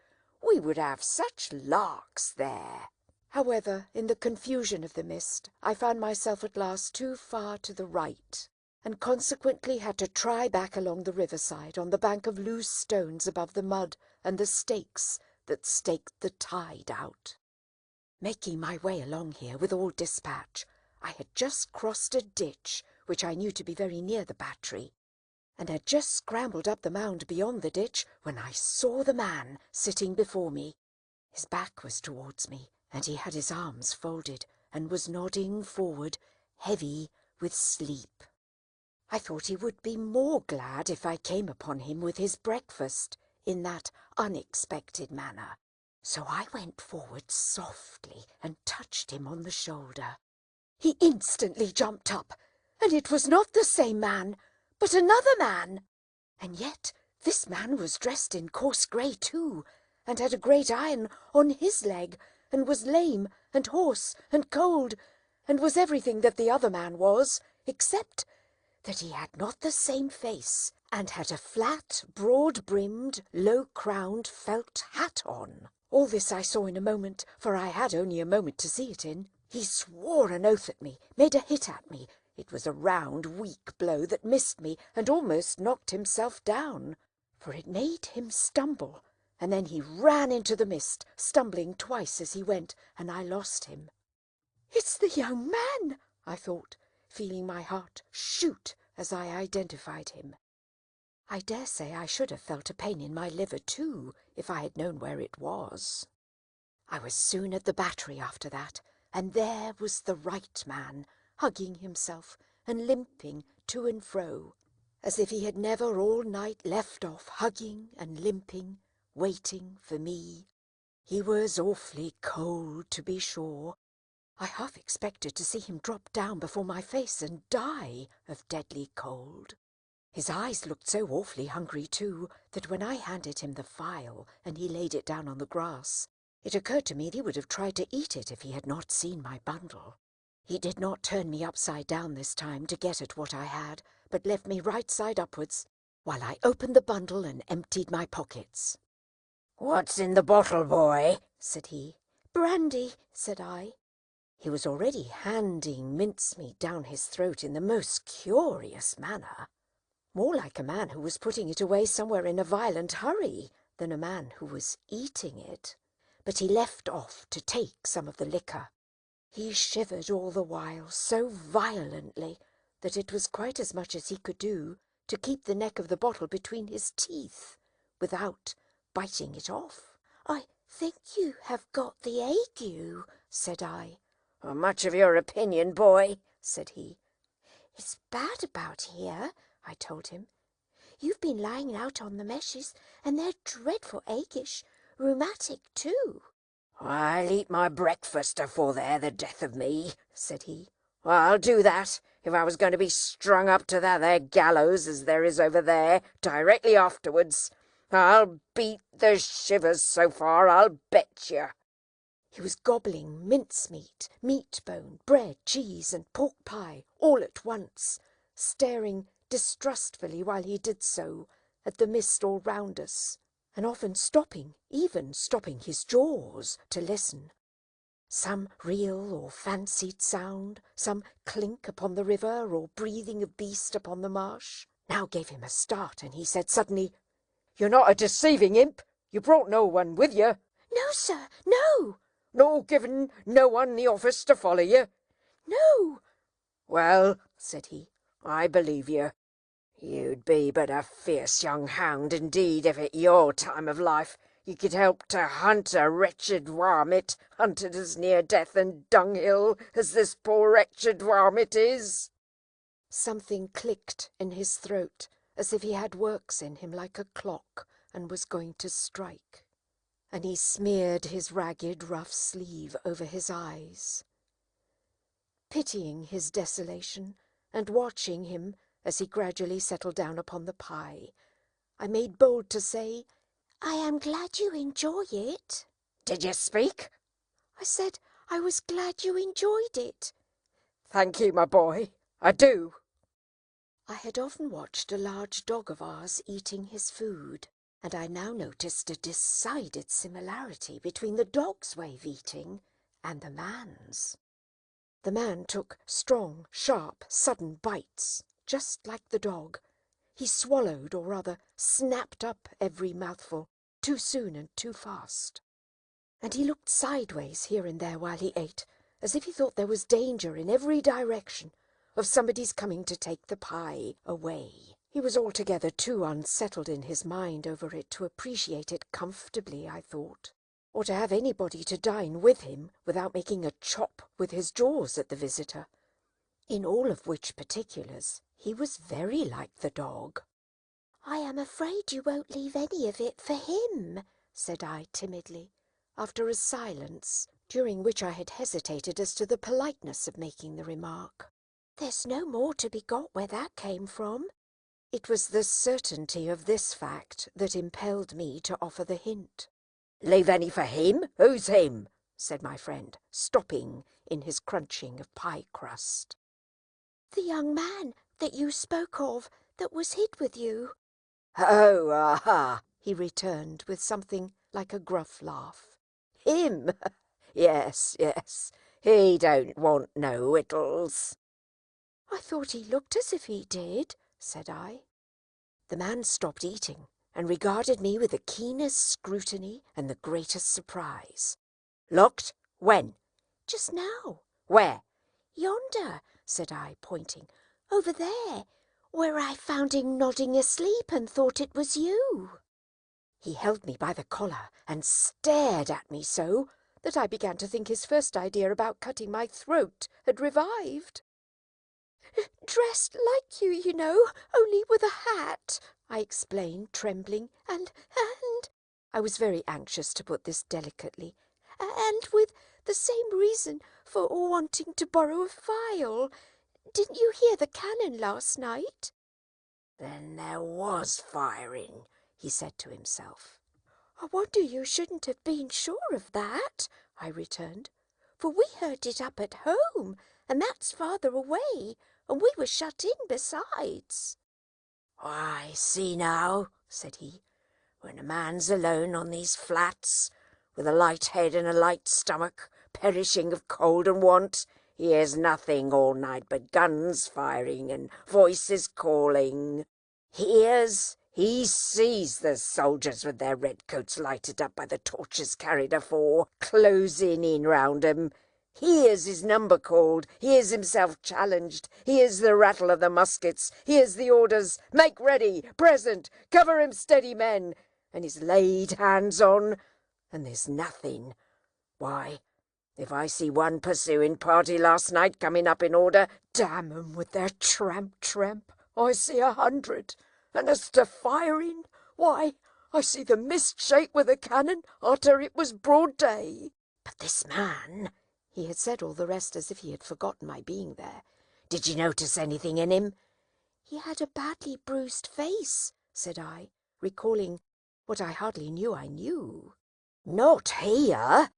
we would have such larks there. However, in the confusion of the mist, I found myself at last too far to the right, and consequently had to try back along the riverside on the bank of loose stones above the mud and the stakes that staked the tide out. Making my way along here with all dispatch, I had just crossed a ditch, which I knew to be very near the battery, and had just scrambled up the mound beyond the ditch when I saw the man sitting before me. His back was towards me, and he had his arms folded, and was nodding forward, heavy with sleep. I thought he would be more glad if I came upon him with his breakfast in that unexpected manner. So I went forward softly and touched him on the shoulder. He instantly jumped up, and it was not the same man, but another man. And yet this man was dressed in coarse grey too, and had a great iron on his leg, and was lame and hoarse and cold, and was everything that the other man was, except that he had not the same face, and had a flat, broad-brimmed, low-crowned felt hat on. All this I saw in a moment, for I had only a moment to see it in. He swore an oath at me, made a hit at me. It was a round, weak blow that missed me and almost knocked himself down, for it made him stumble, and then he ran into the mist, stumbling twice as he went, and I lost him. "It's the young man," I thought, feeling my heart shoot as I identified him. I dare say I should have felt a pain in my liver too, if I had known where it was. I was soon at the battery after that, and there was the right man, hugging himself and limping to and fro, as if he had never all night left off hugging and limping, waiting for me. He was awfully cold, to be sure. I half expected to see him drop down before my face and die of deadly cold. His eyes looked so awfully hungry too, that when I handed him the file and he laid it down on the grass, it occurred to me that he would have tried to eat it if he had not seen my bundle. He did not turn me upside down this time to get at what I had, but left me right side upwards, while I opened the bundle and emptied my pockets. "What's in the bottle, boy?" said he. "Brandy," said I. He was already handing mincemeat down his throat in the most curious manner, more like a man who was putting it away somewhere in a violent hurry than a man who was eating it. But he left off to take some of the liquor. He shivered all the while so violently that it was quite as much as he could do to keep the neck of the bottle between his teeth without biting it off. "I think you have got the ague," said I. "Much of your opinion, boy," said he. "It's bad about here," I told him. "You've been lying out on the meshes, and they're dreadful aguish, rheumatic too." "I'll eat my breakfast afore they're the death of me," said he. "I'll do that if I was going to be strung up to that there gallows as there is over there directly afterwards. I'll beat the shivers so far, I'll bet you." He was gobbling mincemeat, meat-bone, bread, cheese, and pork pie all at once, staring distrustfully while he did so at the mist all round us, and often stopping, even stopping his jaws to listen. Some real or fancied sound, some clink upon the river or breathing of beast upon the marsh, now gave him a start, and he said suddenly, "You're not a deceiving imp? You brought no one with you? "No, sir, no." Nor given no one the office to follow you?" "No." "Well," said he, "I believe you. You'd be but a fierce young hound indeed if at your time of life you could help to hunt a wretched varmint hunted as near death and dunghill as this poor wretched varmint is." Something clicked in his throat, as if he had works in him like a clock and was going to strike, and he smeared his ragged rough sleeve over his eyes. Pitying his desolation and watching him as he gradually settled down upon the pie, I made bold to say, "I am glad you enjoy it." "Did you speak?" I said I was glad you enjoyed it. "Thank you, my boy, I do." I had often watched a large dog of ours eating his food, and I now noticed a decided similarity between the dog's way of eating and the man's. The man took strong, sharp, sudden bites, just like the dog. He swallowed, or rather snapped up every mouthful, too soon and too fast. And he looked sideways here and there while he ate, as if he thought there was danger in every direction of somebody's coming to take the pie away. He was altogether too unsettled in his mind over it to appreciate it comfortably, I thought, or to have anybody to dine with him without making a chop with his jaws at the visitor. In all of which particulars he was very like the dog. "I am afraid you won't leave any of it for him," said I timidly, after a silence, during which I had hesitated as to the politeness of making the remark. "There's no more to be got where that came from." It was the certainty of this fact that impelled me to offer the hint. "Leave any for him? Who's him?" said my friend, stopping in his crunching of pie crust. "The young man that you spoke of, that was hid with you." "Oh, aha!" he returned with something like a gruff laugh. "Him? Yes, yes. He don't want no victuals." "I thought he looked as if he did," said I. The man stopped eating and regarded me with the keenest scrutiny and the greatest surprise. "Looked? When?" "Just now." "Where?" "Yonder," said I, pointing. "Over there, where I found him nodding asleep and thought it was you." He held me by the collar and stared at me so that I began to think his first idea about cutting my throat had revived. "Dressed like you, you know, only with a hat," I explained, trembling, and I was very anxious to put this delicately, "and with the same reason for wanting to borrow a file. Didn't you hear the cannon last night?" "Then there was firing," he said to himself. "I wonder you shouldn't have been sure of that," I returned, "for we heard it up at home, and that's farther away, and we were shut in besides." "I see now," said he. "When a man's alone on these flats, with a light head and a light stomach, perishing of cold and want, he hears nothing all night but guns firing and voices calling. He sees the soldiers with their red coats lighted up by the torches carried afore, closing in round 'em. Hears his number called, hears himself challenged, hears the rattle of the muskets, hears the orders, 'Make ready, present, cover him steady, men,' and is laid hands on, and there's nothing. Why, if I see one pursuing party last night coming up in order, damn 'em with their tramp, tramp, I see 100. And as to firing, why, I see the mist shake with the cannon arter it was broad day." But this man, he had said all the rest as if he had forgotten my being there. "Did you notice anything in him?" "He had a badly bruised face," said I, recalling what I hardly knew I knew. "Not here!"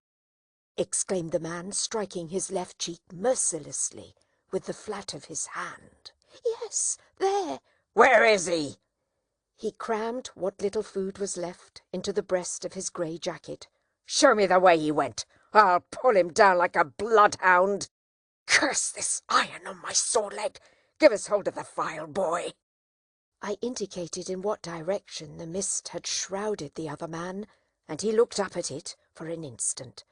exclaimed the man, striking his left cheek mercilessly with the flat of his hand. "Yes, there." "Where is he?" He crammed what little food was left into the breast of his grey jacket. "Show me the way he went. I'll pull him down like a bloodhound. Curse this iron on my sore leg. Give us hold of the file, boy." I indicated in what direction the mist had shrouded the other man, and he looked up at it for an instant.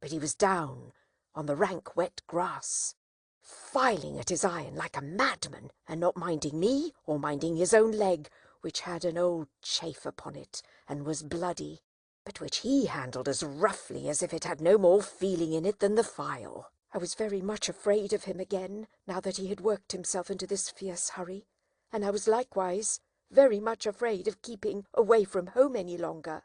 But he was down on the rank wet grass, filing at his iron like a madman, and not minding me or minding his own leg, which had an old chafe upon it and was bloody, but which he handled as roughly as if it had no more feeling in it than the file. I was very much afraid of him again, now that he had worked himself into this fierce hurry, and I was likewise very much afraid of keeping away from home any longer.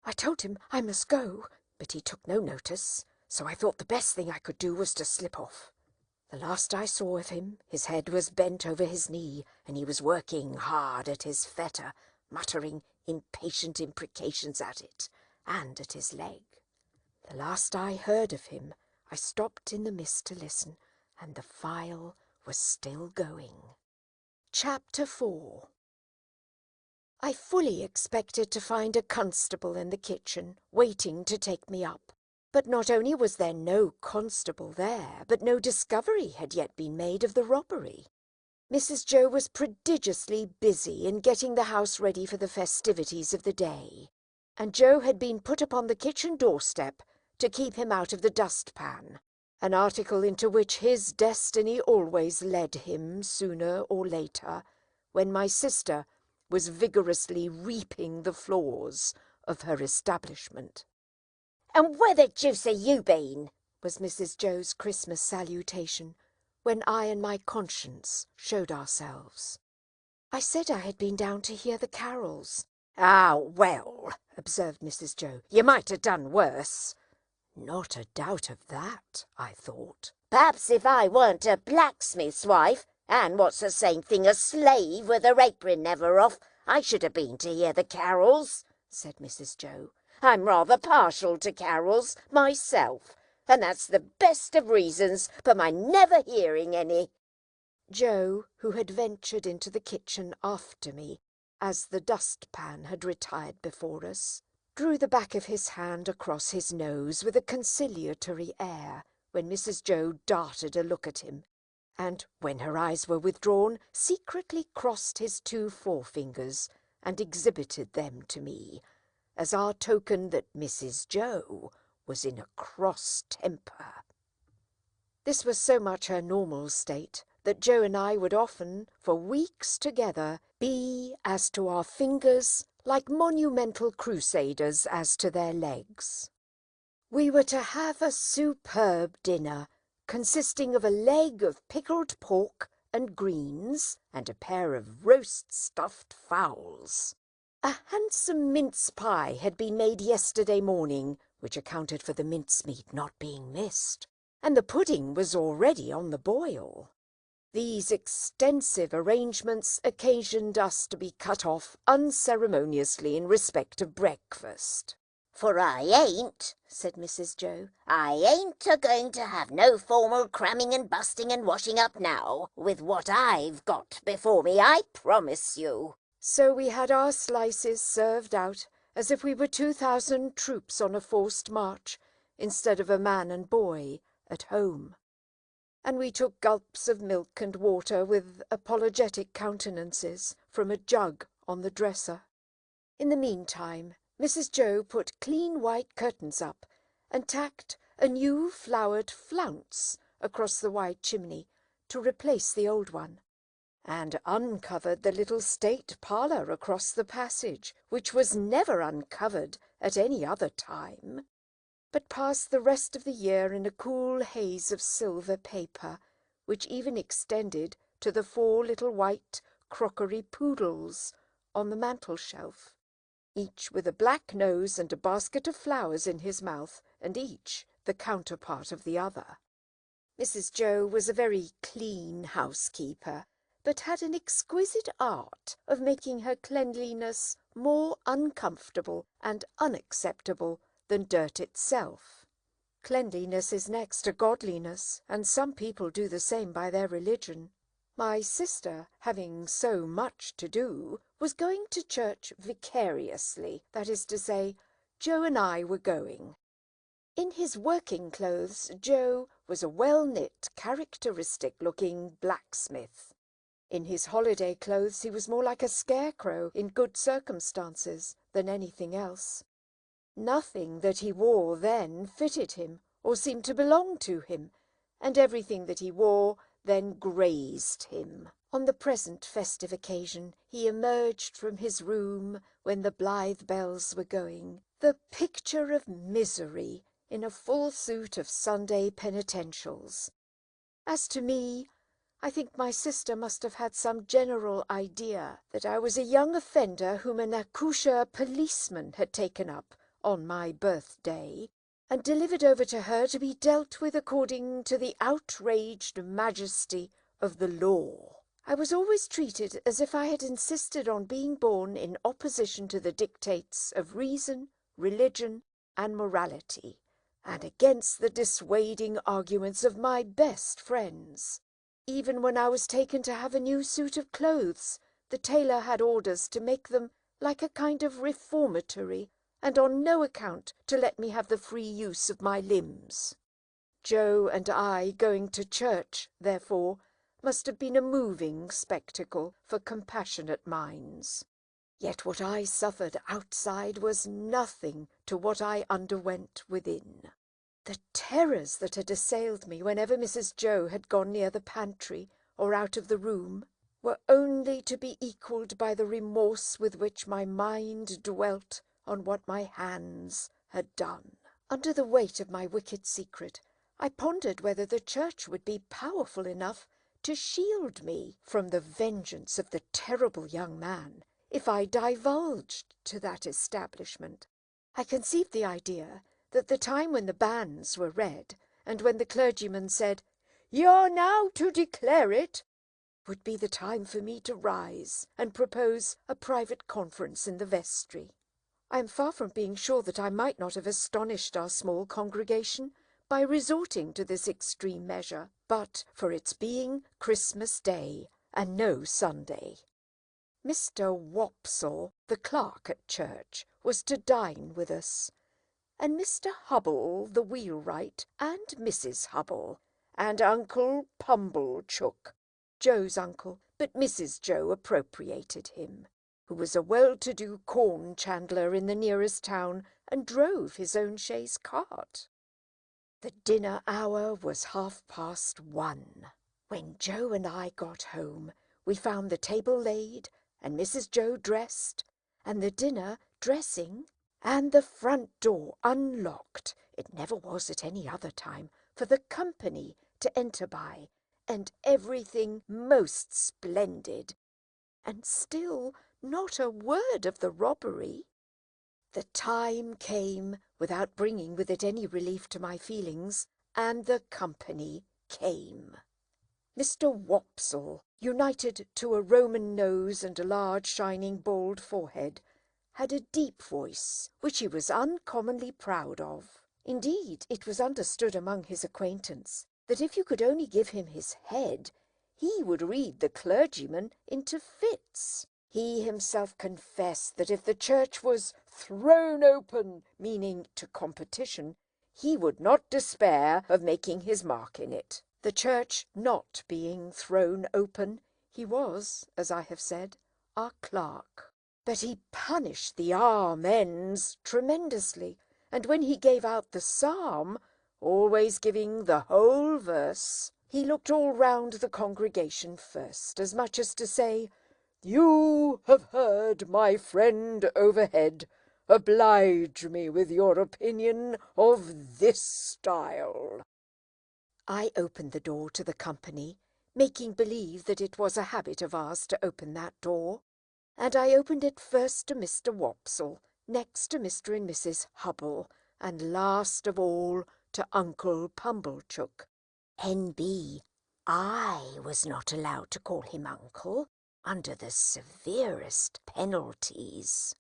I told him I must go, but he took no notice, so I thought the best thing I could do was to slip off. The last I saw of him, his head was bent over his knee, and he was working hard at his fetter, muttering impatient imprecations at it, and at his leg. The last I heard of him, I stopped in the mist to listen, and the file was still going. Chapter 4. I fully expected to find a constable in the kitchen, waiting to take me up, But not only was there no constable there, but no discovery had yet been made of the robbery. Mrs. Joe was prodigiously busy in getting the house ready for the festivities of the day, and Joe had been put upon the kitchen doorstep to keep him out of the dustpan, an article into which his destiny always led him sooner or later, when my sister was vigorously reaping the floors of her establishment. "And where the deuce have you been?" was Mrs. Joe's Christmas salutation, when I and my conscience showed ourselves. I said I had been down to hear the carols. "Ah, well," observed Mrs. Joe, "you might have done worse." Not a doubt of that, I thought. "Perhaps if I weren't a blacksmith's wife, and what's the same thing, a slave with her apron never off, I should have been to hear the carols," said Mrs. Joe. "I'm rather partial to carols myself, and that's the best of reasons for my never hearing any." Joe, who had ventured into the kitchen after me, as the dustpan had retired before us, drew the back of his hand across his nose with a conciliatory air when Mrs. Joe darted a look at him, and, when her eyes were withdrawn, secretly crossed his 2 forefingers and exhibited them to me, as our token that Mrs. Joe was in a cross temper. This was so much her normal state that Joe and I would often, for weeks together, be, as to our fingers, like monumental crusaders as to their legs. We were to have a superb dinner, consisting of a leg of pickled pork and greens, and a pair of roast stuffed fowls. A handsome mince pie had been made yesterday morning, which accounted for the mincemeat not being missed, and the pudding was already on the boil. These extensive arrangements occasioned us to be cut off unceremoniously in respect of breakfast. "For I ain't," said Mrs. Joe, "I ain't a-going to have no formal cramming and busting and washing up now, with what I've got before me, I promise you." So we had our slices served out as if we were 2,000 troops on a forced march, instead of a man and boy at home. And we took gulps of milk and water with apologetic countenances from a jug on the dresser. In the meantime, Mrs. Joe put clean white curtains up and tacked a new flowered flounce across the wide chimney to replace the old one, and uncovered the little state parlour across the passage, which was never uncovered at any other time, but passed the rest of the year in a cool haze of silver paper, which even extended to the 4 little white crockery poodles on the mantel-shelf, each with a black nose and a basket of flowers in his mouth, and each the counterpart of the other. Mrs. Joe was a very clean housekeeper, but had an exquisite art of making her cleanliness more uncomfortable and unacceptable than dirt itself. Cleanliness is next to godliness, and some people do the same by their religion. My sister, having so much to do, was going to church vicariously, that is to say, Joe and I were going. In his working clothes, Joe was a well-knit, characteristic-looking blacksmith. In his holiday clothes he was more like a scarecrow in good circumstances than anything else. Nothing that he wore then fitted him or seemed to belong to him, and everything that he wore then grazed him. On the present festive occasion he emerged from his room when the blithe bells were going, the picture of misery in a full suit of Sunday penitentials. As to me, I think my sister must have had some general idea that I was a young offender whom an accoucheur policeman had taken up on my birthday, and delivered over to her to be dealt with according to the outraged majesty of the law. I was always treated as if I had insisted on being born in opposition to the dictates of reason, religion, and morality, and against the dissuading arguments of my best friends. Even when I was taken to have a new suit of clothes, the tailor had orders to make them like a kind of reformatory, and on no account to let me have the free use of my limbs. Joe and I going to church, therefore, must have been a moving spectacle for compassionate minds. Yet what I suffered outside was nothing to what I underwent within. The terrors that had assailed me whenever Mrs. Joe had gone near the pantry or out of the room were only to be equalled by the remorse with which my mind dwelt on what my hands had done. Under the weight of my wicked secret, I pondered whether the church would be powerful enough to shield me from the vengeance of the terrible young man if I divulged to that establishment. I conceived the idea that the time when the banns were read, and when the clergyman said, "You're now to declare it," would be the time for me to rise and propose a private conference in the vestry. I am far from being sure that I might not have astonished our small congregation by resorting to this extreme measure, but for its being Christmas Day and no Sunday. Mr. Wopsle, the clerk at church, was to dine with us, and Mr. Hubble, the wheelwright, and Mrs. Hubble, and Uncle Pumblechook, Joe's uncle, but Mrs. Joe appropriated him, who was a well-to-do corn chandler in the nearest town and drove his own chaise cart. The dinner hour was 1:30. When Joe and I got home, we found the table laid, and Mrs. Joe dressed, and the dinner dressing, and the front door unlocked. It never was at any other time for the company to enter by, and everything most splendid, and still not a word of the robbery. The time came without bringing with it any relief to my feelings, and the company came. Mr. Wopsle, united to a Roman nose and a large shining bald forehead, had a deep voice, which he was uncommonly proud of. Indeed, it was understood among his acquaintance that if you could only give him his head, he would read the clergyman into fits. He himself confessed that if the church was thrown open, meaning to competition, he would not despair of making his mark in it. The church not being thrown open, he was, as I have said, our clerk. But he punished the amens tremendously, and when he gave out the psalm, always giving the whole verse, he looked all round the congregation first, as much as to say, "You have heard my friend overhead. Oblige me with your opinion of this style." I opened the door to the company, making believe that it was a habit of ours to open that door, and I opened it first to Mr. Wopsle, next to Mr. and Mrs. Hubble, and last of all to Uncle Pumblechook. N.B. I was not allowed to call him uncle, under the severest penalties.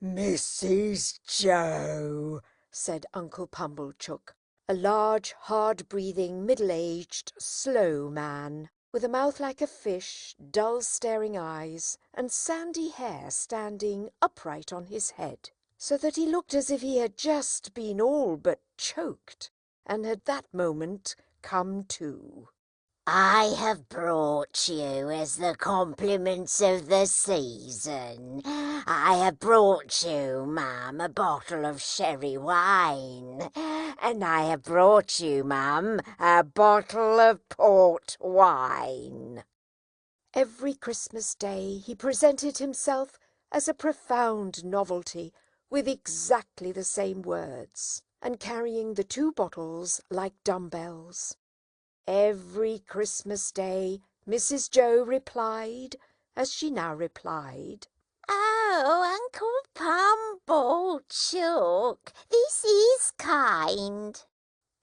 "Mrs. Joe," said Uncle Pumblechook, a large, hard-breathing, middle-aged, slow man, with a mouth like a fish, dull staring eyes, and sandy hair standing upright on his head, so that he looked as if he had just been all but choked, and had that moment come to. "I have brought you as the compliments of the season. I have brought you, ma'am, a bottle of sherry wine, and I have brought you, ma'am, a bottle of port wine." Every Christmas Day he presented himself as a profound novelty, with exactly the same words, and carrying the 2 bottles like dumbbells. Every Christmas Day Mrs. Joe replied, as she now replied, "Oh, Uncle Pumblechook, this is kind."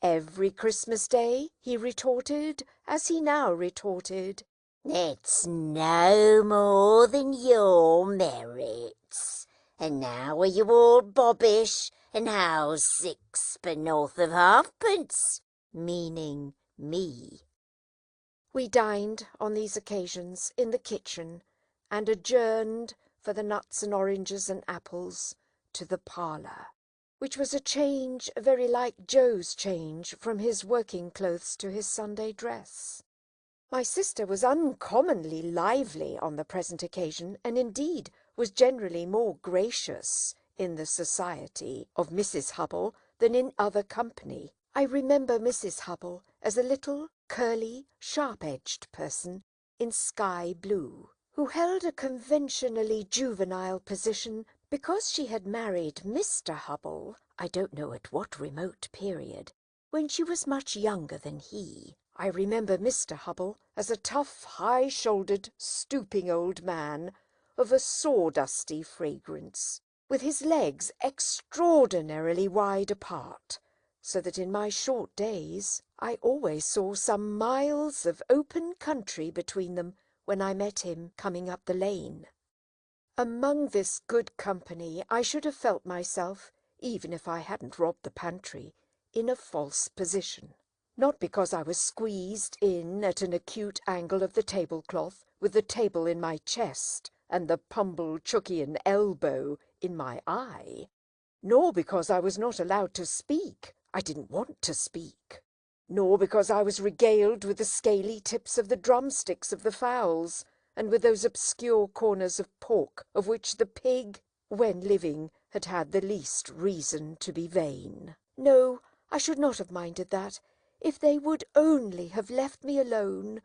Every Christmas Day he retorted, as he now retorted, "It's no more than your merits. And now are you all bobbish, and how's 6 of halfpence?" meaning me. We dined on these occasions in the kitchen, and adjourned for the nuts and oranges and apples to the parlour, which was a change very like Joe's change from his working clothes to his Sunday dress. My sister was uncommonly lively on the present occasion, and indeed was generally more gracious in the society of Mrs. Hubble than in other company. I remember Mrs. Hubble as a little, curly, sharp-edged person in sky blue, who held a conventionally juvenile position because she had married Mr. Hubble, I don't know at what remote period, when she was much younger than he. I remember Mr. Hubble as a tough, high-shouldered, stooping old man of a sawdusty fragrance, with his legs extraordinarily wide apart, so that in my short days I always saw some miles of open country between them when I met him coming up the lane. Among this good company I should have felt myself, even if I hadn't robbed the pantry, in a false position. Not because I was squeezed in at an acute angle of the tablecloth, with the table in my chest and the Pumblechuckian elbow in my eye, nor because I was not allowed to speak, I didn't want to speak, nor because I was regaled with the scaly tips of the drumsticks of the fowls, and with those obscure corners of pork of which the pig, when living, had had the least reason to be vain. No, I should not have minded that, if they would only have left me alone.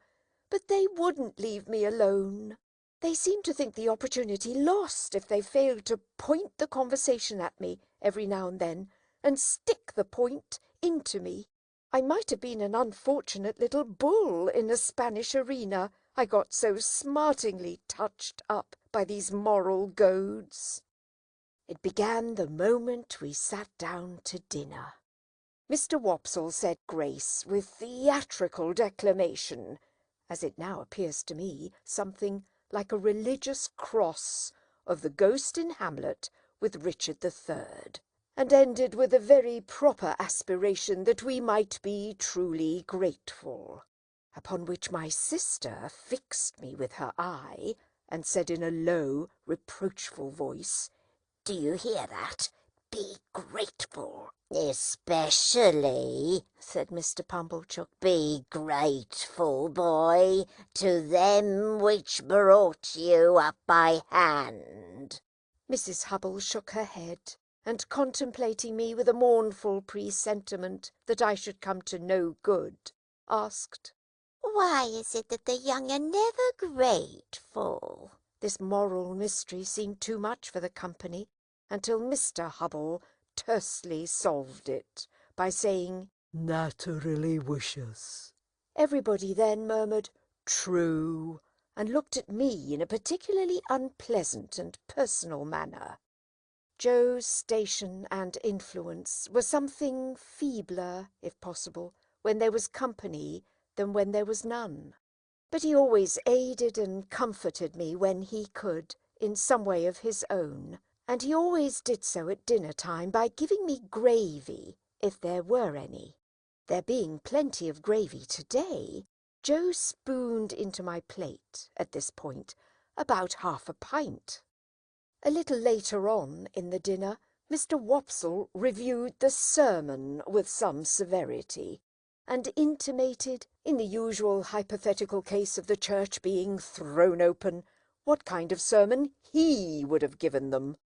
But they wouldn't leave me alone. They seemed to think the opportunity lost if they failed to point the conversation at me every now and then, and stick the point into me. I might have been an unfortunate little bull in a Spanish arena, I got so smartingly touched up by these moral goads. It began the moment we sat down to dinner. Mr. Wopsle said grace with theatrical declamation, as it now appears to me something like a religious cross of the Ghost in Hamlet with Richard III, and ended with a very proper aspiration that we might be truly grateful, upon which my sister fixed me with her eye, and said in a low, reproachful voice, "Do you hear that? Be grateful." "Especially," said Mr. Pumblechook, "be grateful, boy, to them which brought you up by hand." Mrs. Hubble shook her head, and contemplating me with a mournful presentiment that I should come to no good, asked, "Why is it that the young are never grateful?" This moral mystery seemed too much for the company, until Mr. Hubble tersely solved it by saying, "Naturally wishes." Everybody then murmured, "True," and looked at me in a particularly unpleasant and personal manner. Joe's station and influence were something feebler, if possible, when there was company than when there was none. But he always aided and comforted me when he could, in some way of his own, and he always did so at dinner-time by giving me gravy, if there were any. There being plenty of gravy to-day, Joe spooned into my plate, at this point, about half a pint. A little later on in the dinner, Mr. Wopsle reviewed the sermon with some severity, and intimated, in the usual hypothetical case of the church being thrown open, what kind of sermon he would have given them.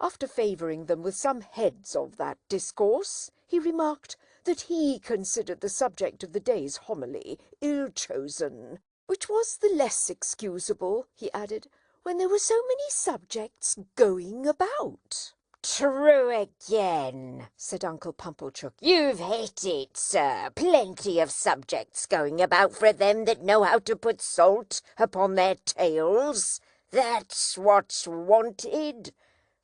After favouring them with some heads of that discourse, he remarked that he considered the subject of the day's homily ill-chosen, which was the less excusable, he added, when there were so many subjects going about. "True again," said Uncle Pumblechook. "You've hit it, sir. Plenty of subjects going about for them that know how to put salt upon their tails. That's what's wanted.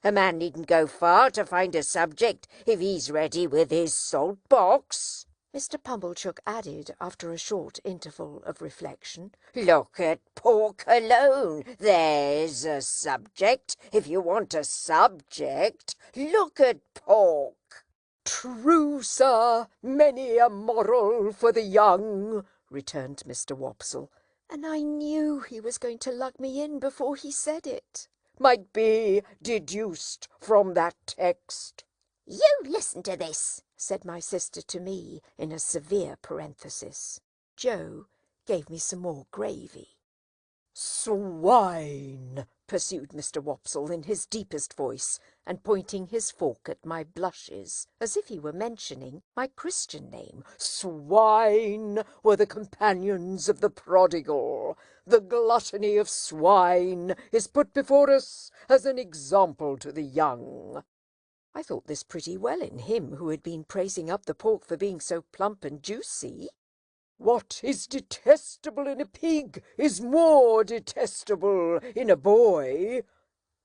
A man needn't go far to find a subject if he's ready with his salt-box." Mr. Pumblechook added, after a short interval of reflection, "Look at pork alone. There's a subject. If you want a subject, look at pork." "True, sir, many a moral for the young," returned Mr. Wopsle, and I knew he was going to lug me in before he said it. might be deduced from that text. You listen to this, said my sister to me in a severe parenthesis. Joe gave me some more gravy. Swine, pursued Mr. Wopsle in his deepest voice, and pointing his fork at my blushes, as if he were mentioning my Christian name. swine were the companions of the prodigal. The gluttony of swine is put before us as an example to the young. I thought this pretty well in him who had been praising up the pork for being so plump and juicy. What is detestable in a pig is more detestable in a boy.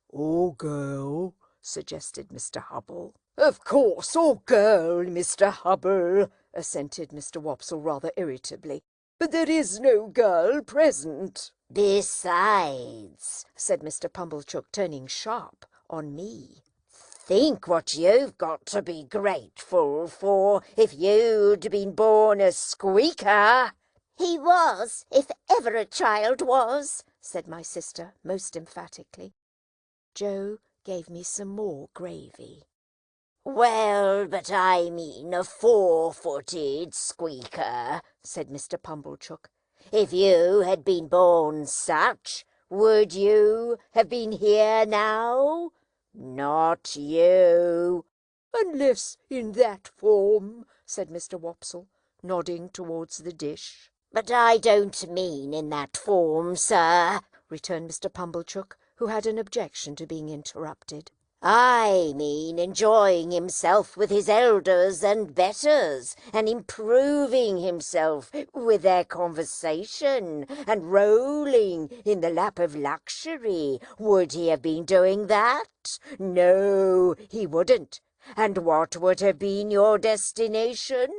Or girl, suggested Mr. Hubble. Of course, or girl, Mr. Hubble, assented Mr. Wopsle rather irritably. But there is no girl present. Besides, said Mr. Pumblechook, turning sharp on me, think what you've got to be grateful for if you'd been born a squeaker. He was, if ever a child was, said my sister most emphatically. Joe gave me some more gravy. Well, but I mean a 4-footed squeaker, said Mr. Pumblechook. If you had been born such, would you have been here now? Not you. Unless in that form, said Mr. Wopsle, nodding towards the dish. But I don't mean in that form, sir, returned Mr. Pumblechook, who had an objection to being interrupted. I mean enjoying himself with his elders and betters, and improving himself with their conversation, and rolling in the lap of luxury. Would he have been doing that? No, he wouldn't. And what would have been your destination?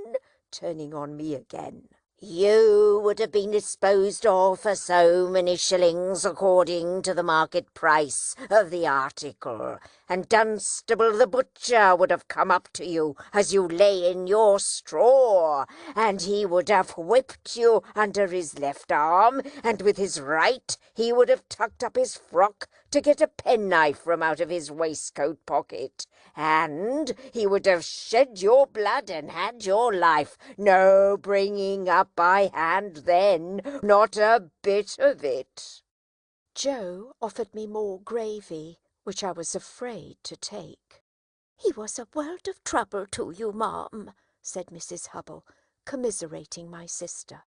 Turning on me again. You would have been disposed of for so many shillings according to the market price of the article, and Dunstable the butcher would have come up to you as you lay in your straw, and he would have whipped you under his left arm, and with his right he would have tucked up his frock to get a penknife from out of his waistcoat pocket, and he would have shed your blood and had your life. No bringing up by hand then, not a bit of it. Joe offered me more gravy, which I was afraid to take. He was a world of trouble to you, ma'am, said Mrs. Hubble, commiserating my sister.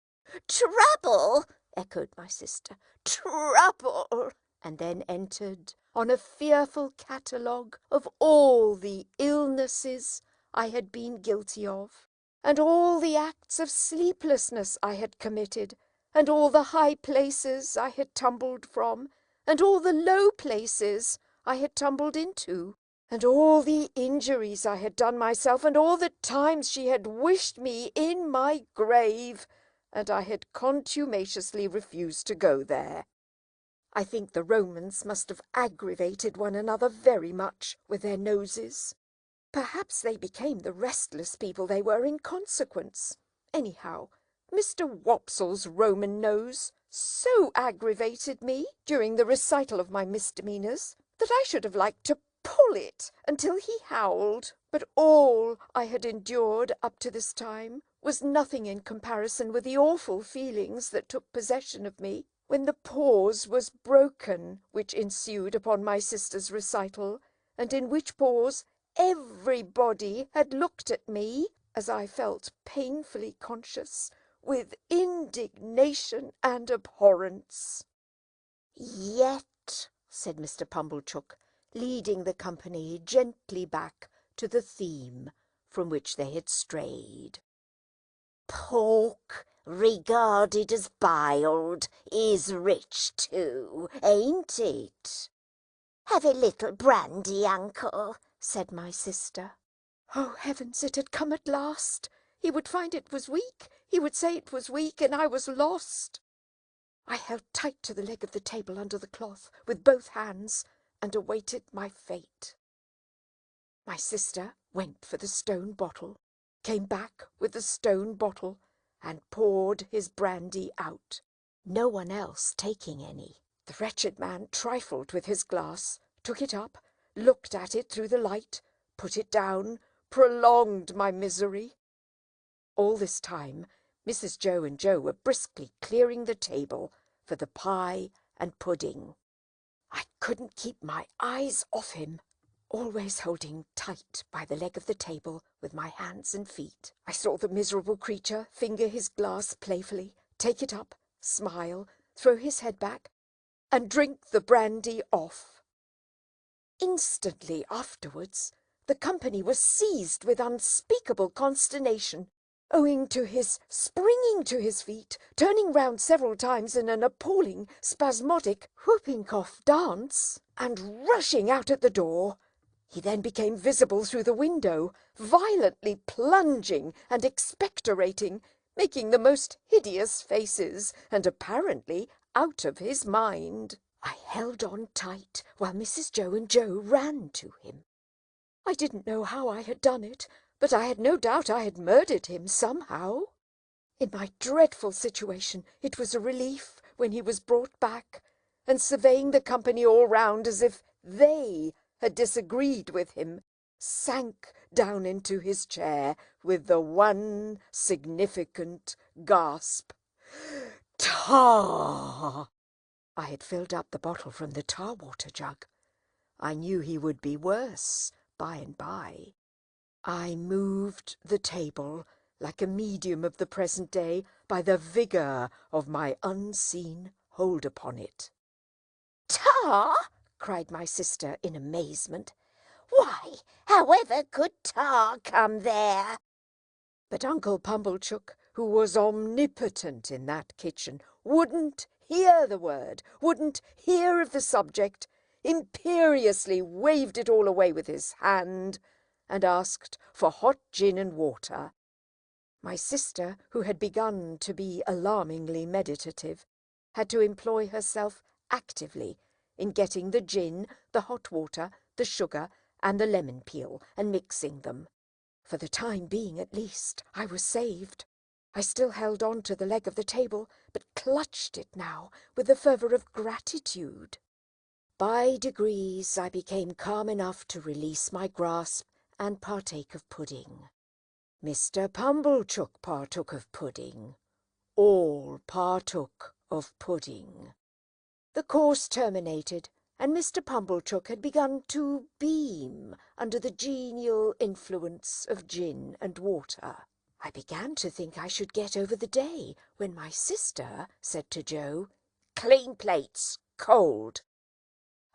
Trouble? echoed my sister. Trouble! And then entered on a fearful catalogue of all the illnesses I had been guilty of, and all the acts of sleeplessness I had committed, and all the high places I had tumbled from, and all the low places I had tumbled into, and all the injuries I had done myself, and all the times she had wished me in my grave, and I had contumaciously refused to go there. I think the Romans must have aggravated one another very much with their noses. Perhaps they became the restless people they were in consequence. Anyhow, Mr. Wopsle's Roman nose so aggravated me during the recital of my misdemeanours that I should have liked to pull it until he howled. But all I had endured up to this time was nothing in comparison with the awful feelings that took possession of me when the pause was broken which ensued upon my sister's recital, and in which pause everybody had looked at me, as I felt painfully conscious, with indignation and abhorrence. Yet, said Mr. Pumblechook, leading the company gently back to the theme from which they had strayed. pork, regarded as biled, is rich too, ain't it? Have a little brandy, uncle, said my sister. Oh, heavens, it had come at last! He would find it was weak, he would say it was weak, and I was lost. I held tight to the leg of the table under the cloth with both hands, and awaited my fate. My sister went for the stone bottle, came back with the stone bottle, and poured his brandy out, no one else taking any. The wretched man trifled with his glass, took it up, looked at it through the light, put it down, prolonged my misery. All this time, Mrs. Joe and Joe were briskly clearing the table for the pie and pudding. I couldn't keep my eyes off him, always holding tight by the leg of the table with my hands and feet. I saw the miserable creature finger his glass playfully, take it up, smile, throw his head back, and drink the brandy off. Instantly afterwards, the company was seized with unspeakable consternation, owing to his springing to his feet, turning round several times in an appalling, spasmodic, whooping cough dance, and rushing out at the door. He then became visible through the window, violently plunging and expectorating, making the most hideous faces, and apparently out of his mind. I held on tight while Mrs. Joe and Joe ran to him. I didn't know how I had done it, but I had no doubt I had murdered him somehow. In my dreadful situation, it was a relief when he was brought back, and surveying the company all round as if they had disagreed with him, sank down into his chair with the one significant gasp, "Tar!" I had filled up the bottle from the tar-water jug. I knew he would be worse by and by. I moved the table like a medium of the present day by the vigour of my unseen hold upon it. "Tar!" cried my sister in amazement. "Why, however could tar come there?" But Uncle Pumblechook, who was omnipotent in that kitchen, wouldn't hear the word, wouldn't hear of the subject, imperiously waved it all away with his hand, and asked for hot gin and water. My sister, who had begun to be alarmingly meditative, had to employ herself actively in getting the gin, the hot water, the sugar, and the lemon peel, and mixing them. For the time being, at least, I was saved. I still held on to the leg of the table, but clutched it now with the fervour of gratitude. By degrees I became calm enough to release my grasp and partake of pudding. Mr. Pumblechook partook of pudding. All partook of pudding. The course terminated, and Mr. Pumblechook had begun to beam under the genial influence of gin and water. I began to think I should get over the day, when my sister said to Joe, "Clean plates, cold."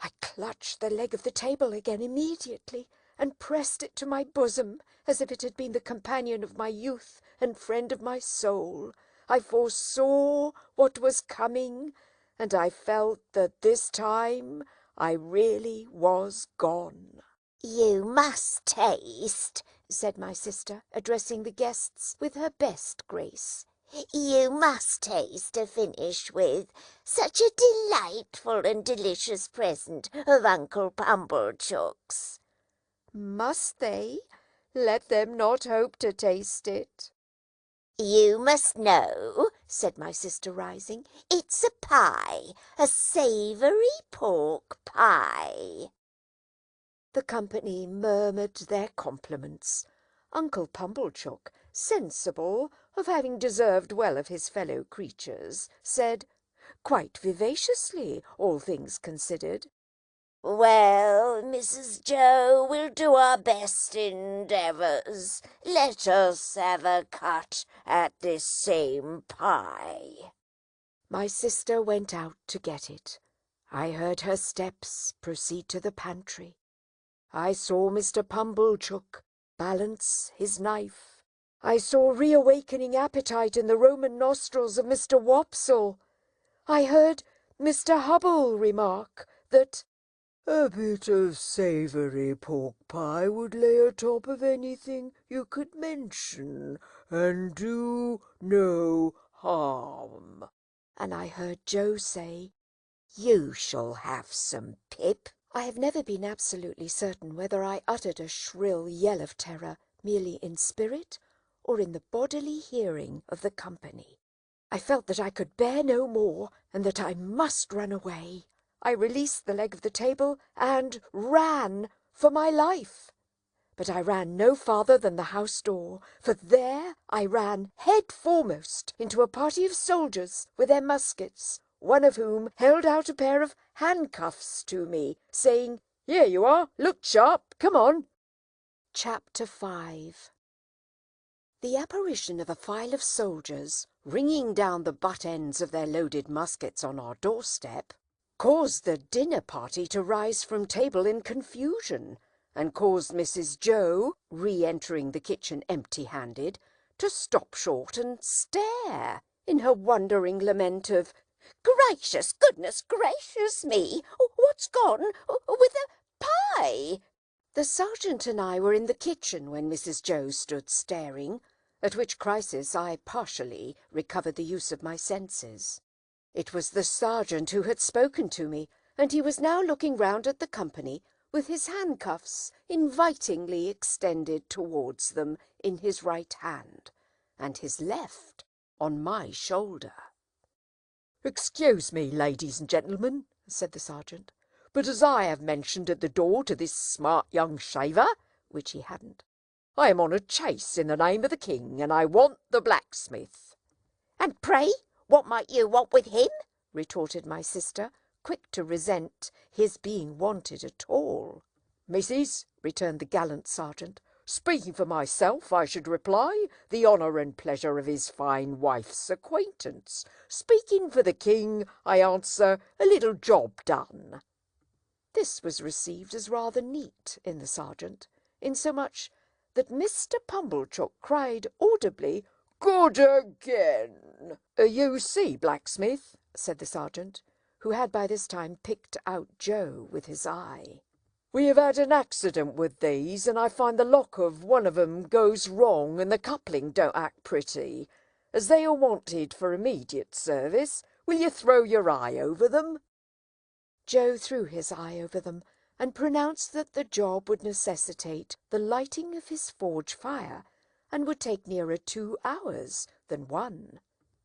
I clutched the leg of the table again immediately, and pressed it to my bosom, as if it had been the companion of my youth and friend of my soul. I foresaw what was coming, and I felt that this time I really was gone. "You must taste," said my sister, addressing the guests with her best grace. "You must taste to finish with. Such a delightful and delicious present of Uncle Pumblechook's." Must they? Let them not hope to taste it. "You must know," said my sister, rising. "It's a pie, a savoury pork pie." The company murmured their compliments. Uncle Pumblechook, sensible of having deserved well of his fellow creatures, said, quite vivaciously, all things considered, "Well, Mrs. Joe, we'll do our best endeavours. Let us have a cut at this same pie." My sister went out to get it. I heard her steps proceed to the pantry. I saw Mr. Pumblechook balance his knife. I saw reawakening appetite in the Roman nostrils of Mr. Wopsle. I heard Mr. Hubble remark that a bit of savoury pork pie would lay atop of anything you could mention and do no harm. And I heard Joe say, "You shall have some, Pip." I have never been absolutely certain whether I uttered a shrill yell of terror merely in spirit or in the bodily hearing of the company. I felt that I could bear no more, and that I must run away. I released the leg of the table and ran for my life. But I ran no farther than the house door, for there I ran head foremost into a party of soldiers with their muskets, one of whom held out a pair of handcuffs to me, saying, "Here you are, look sharp, come on." Chapter 5. The apparition of a file of soldiers, ringing down the butt ends of their loaded muskets on our doorstep, caused the dinner party to rise from table in confusion, and caused Mrs. Joe, re-entering the kitchen empty-handed, to stop short and stare, in her wondering lament of, Gracious goodness gracious me! What's gone with the pie? The sergeant and I were in the kitchen when Mrs. Joe stood staring, at which crisis I partially recovered the use of my senses. It was the sergeant who had spoken to me, and he was now looking round at the company with his handcuffs invitingly extended towards them in his right hand, and his left on my shoulder. "Excuse me, ladies and gentlemen," said the sergeant, "but as I have mentioned at the door to this smart young shaver," which he hadn't, "I am on a chase in the name of the king, and I want the blacksmith." And pray, what might you want with him? retorted my sister, quick to resent his being wanted at all. "Missus," returned the gallant sergeant, "speaking for myself, I should reply, the honour and pleasure of his fine wife's acquaintance. Speaking for the king, I answer, a little job done." This was received as rather neat in the sergeant, insomuch that Mr. Pumblechook cried audibly, "Good again!" "You see, blacksmith," said the sergeant, who had by this time picked out Joe with his eye, "we have had an accident with these, and I find the lock of one of 'em goes wrong and the coupling don't act pretty. As they are wanted for immediate service, will you throw your eye over them?" Joe threw his eye over them, and pronounced that the job would necessitate the lighting of his forge fire, and would take nearer 2 hours than 1.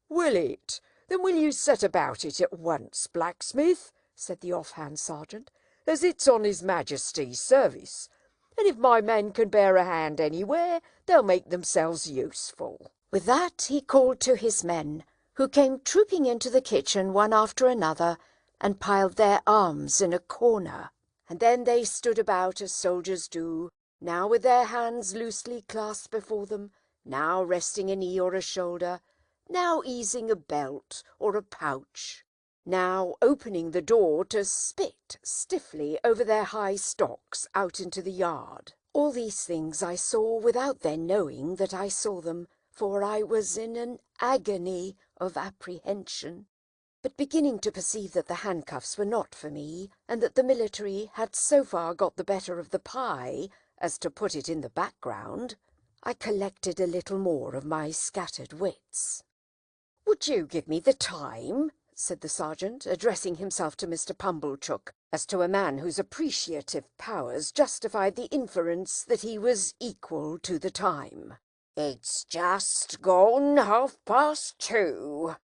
"Will it? Then will you set about it at once, blacksmith," said the offhand sergeant, "as it's on his Majesty's service, and if my men can bear a hand anywhere, they'll make themselves useful." With that he called to his men, who came trooping into the kitchen one after another, and piled their arms in a corner, and then they stood about as soldiers do, now with their hands loosely clasped before them, now resting a knee or a shoulder, now easing a belt or a pouch, now opening the door to spit stiffly over their high stocks out into the yard. All these things I saw without their knowing that I saw them, for I was in an agony of apprehension, but beginning to perceive that the handcuffs were not for me, and that the military had so far got the better of the pie as to put it in the background, I collected a little more of my scattered wits. "Would you give me the time?" said the sergeant, addressing himself to Mr. Pumblechook, as to a man whose appreciative powers justified the inference that he was equal to the time. It's just gone 2:30.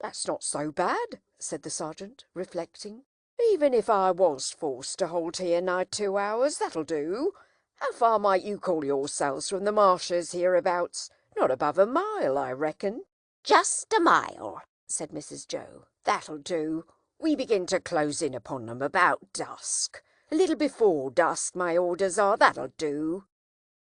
"That's not so bad," said the sergeant, reflecting. "Even if I was forced to halt here nigh 2 hours, that'll do. How far might you call yourselves from the marshes hereabouts? Not above a mile, I reckon." Just a mile, said Mrs. Joe. "That'll do. We begin to close in upon them about dusk. A little before dusk, my orders are. That'll do."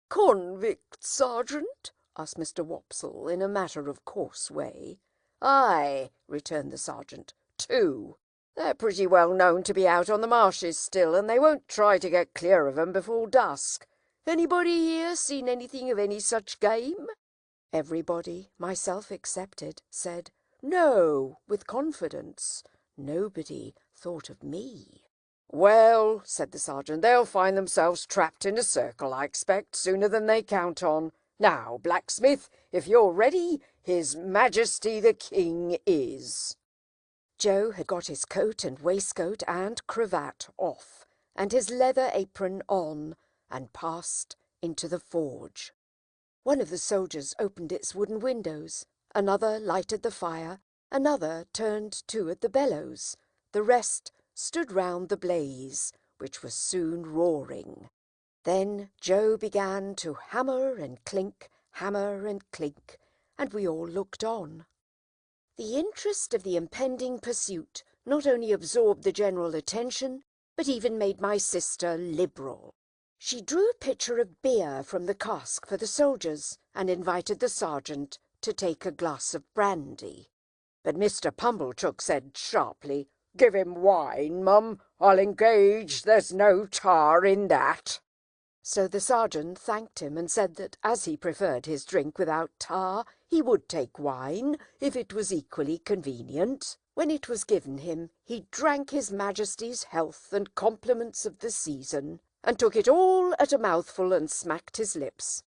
"Convict, sergeant?" asked Mr. Wopsle, in a matter-of-course way. "Aye," returned the sergeant, "2. They're pretty well known to be out on the marshes still, and they won't try to get clear of 'em before dusk. Anybody here seen anything of any such game?" Everybody, myself excepted, said no with confidence. Nobody thought of me. "Well," said the sergeant, "they'll find themselves trapped in a circle, I expect, sooner than they count on. Now, blacksmith, if you're ready, His Majesty the King is." Joe had got his coat and waistcoat and cravat off, and his leather apron on, and passed into the forge. One of the soldiers opened its wooden windows, another lighted the fire, Another turned to at the bellows. The rest stood round the blaze, which was soon roaring. Then Joe began to hammer and clink, and we all looked on. The interest of the impending pursuit not only absorbed the general attention, but even made my sister liberal. She drew a pitcher of beer from the cask for the soldiers, and invited the sergeant to take a glass of brandy. But Mr. Pumblechook said sharply, "Give him wine, mum. I'll engage there's no tar in that." So the sergeant thanked him and said that as he preferred his drink without tar, he would take wine, if it was equally convenient. When it was given him, he drank his Majesty's health and compliments of the season, and took it all at a mouthful and smacked his lips.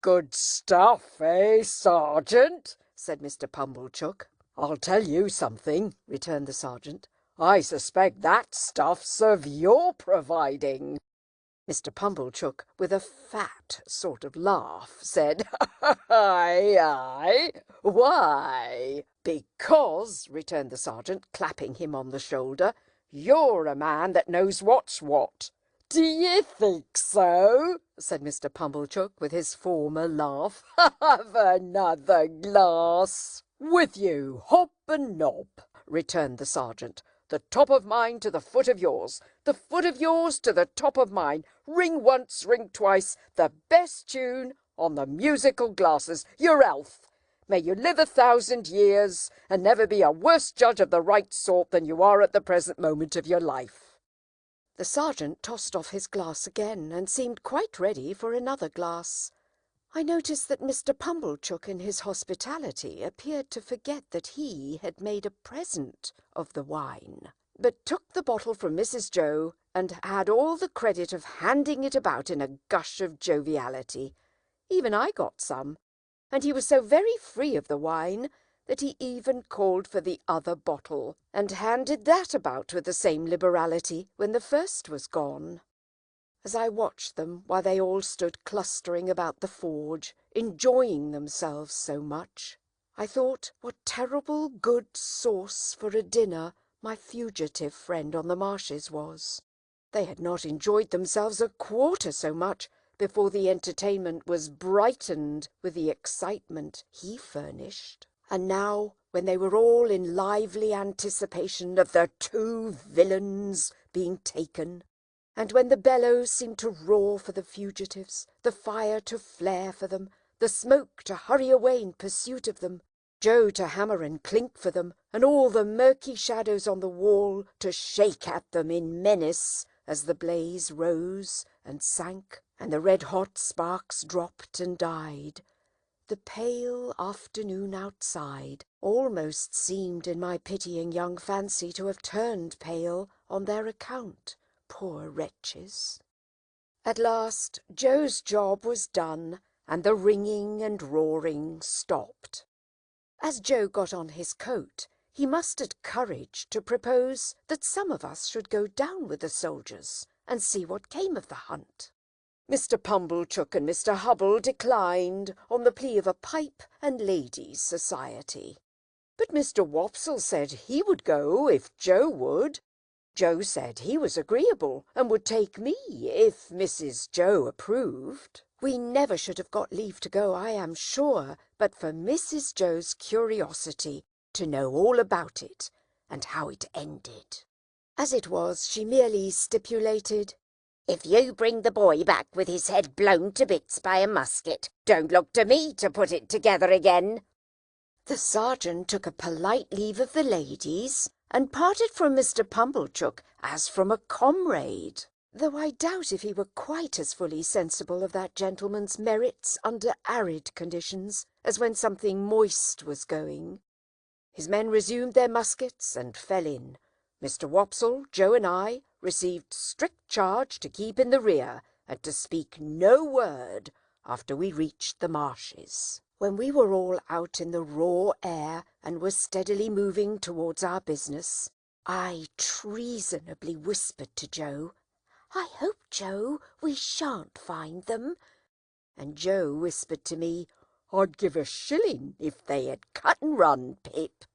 "Good stuff, eh, sergeant?" said Mr. Pumblechook. "I'll tell you something," returned the sergeant. "I suspect that stuff's of your providing." Mr. Pumblechook, with a fat sort of laugh, said, "Aye, why?" "Because," returned the sergeant, clapping him on the shoulder, "you're a man that knows what's what." "D'ye think so?" said Mr. Pumblechook, with his former laugh. "Have another glass." "With you, hop and nob," returned the sergeant. "The top of mine to the foot of yours, the foot of yours to the top of mine. Ring once, ring twice, the best tune on the musical glasses. Your health. May you live 1,000 years, and never be a worse judge of the right sort than you are at the present moment of your life." The sergeant tossed off his glass again, and seemed quite ready for another glass. I noticed that Mr. Pumblechook in his hospitality appeared to forget that he had made a present of the wine, but took the bottle from Mrs. Joe and had all the credit of handing it about in a gush of joviality. Even I got some, and he was so very free of the wine that he even called for the other bottle, and handed that about with the same liberality when the first was gone. As I watched them while they all stood clustering about the forge, enjoying themselves so much, I thought what terrible good sauce for a dinner my fugitive friend on the marshes was. They had not enjoyed themselves a quarter so much before the entertainment was brightened with the excitement he furnished. And now, when they were all in lively anticipation of the two villains being taken, and when the bellows seemed to roar for the fugitives, the fire to flare for them, the smoke to hurry away in pursuit of them, Joe to hammer and clink for them, and all the murky shadows on the wall to shake at them in menace as the blaze rose and sank, and the red-hot sparks dropped and died, the pale afternoon outside almost seemed in my pitying young fancy to have turned pale on their account. Poor wretches! At last Joe's job was done, and the ringing and roaring stopped. As Joe got on his coat, he mustered courage to propose that some of us should go down with the soldiers and see what came of the hunt. Mr. Pumblechook and Mr. Hubble declined on the plea of a pipe and ladies' society. But Mr. Wopsle said he would go if Joe would. Joe said he was agreeable and would take me if Mrs. Joe approved. We never should have got leave to go, I am sure, but for Mrs. Joe's curiosity to know all about it and how it ended. As it was, she merely stipulated, "If you bring the boy back with his head blown to bits by a musket, don't look to me to put it together again." The sergeant took a polite leave of the ladies, and parted from Mr. Pumblechook as from a comrade, though I doubt if he were quite as fully sensible of that gentleman's merits under arid conditions as when something moist was going. His men resumed their muskets and fell in. Mr. Wopsle, Joe, and I received strict charge to keep in the rear and to speak no word after we reached the marshes. When we were all out in the raw air and were steadily moving towards our business, I treasonably whispered to Joe, "I hope, Joe, we shan't find them." And Joe whispered to me, "I'd give a shilling if they had cut and run, Pip."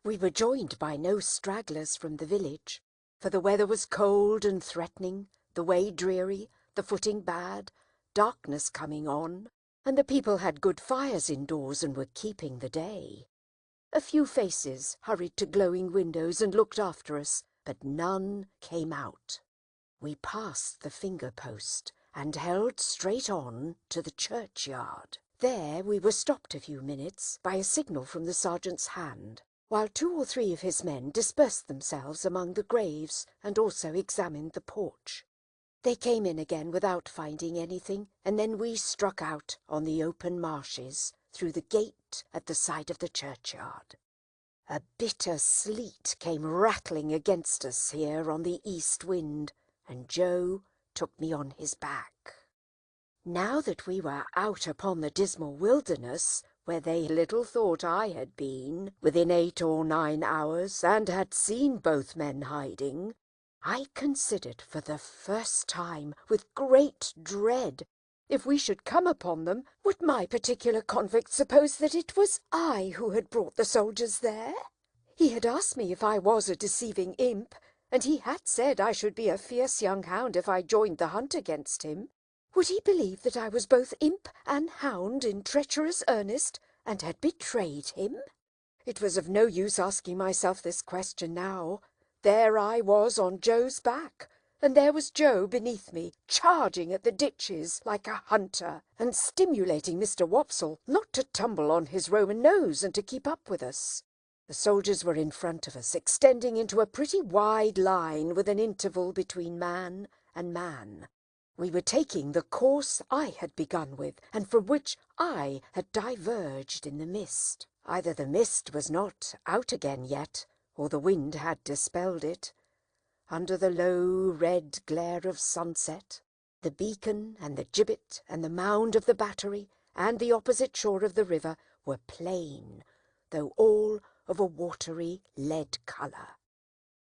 We were joined by no stragglers from the village, for the weather was cold and threatening, the way dreary, the footing bad, darkness coming on, and the people had good fires indoors and were keeping the day. A few faces hurried to glowing windows and looked after us, but none came out. We passed the finger post and held straight on to the churchyard. There we were stopped a few minutes by a signal from the sergeant's hand, while 2 or 3 of his men dispersed themselves among the graves and also examined the porch. They came in again without finding anything, and then we struck out on the open marshes through the gate at the side of the churchyard. A bitter sleet came rattling against us here on the east wind, and Joe took me on his back. Now that we were out upon the dismal wilderness, where they little thought I had been, within 8 or 9 hours, and had seen both men hiding, I considered for the first time with great dread, if we should come upon them, would my particular convict suppose that it was I who had brought the soldiers there? He had asked me if I was a deceiving imp, and he had said I should be a fierce young hound if I joined the hunt against him. Would he believe that I was both imp and hound in treacherous earnest, and had betrayed him? It was of no use asking myself this question now. There I was on Joe's back, and there was Joe beneath me, charging at the ditches like a hunter, and stimulating Mr. Wopsle not to tumble on his Roman nose and to keep up with us. The soldiers were in front of us, extending into a pretty wide line with an interval between man and man. We were taking the course I had begun with, and from which I had diverged in the mist. Either the mist was not out again yet, or the wind had dispelled it. Under the low red glare of sunset, the beacon and the gibbet and the mound of the battery and the opposite shore of the river were plain, though all of a watery lead colour.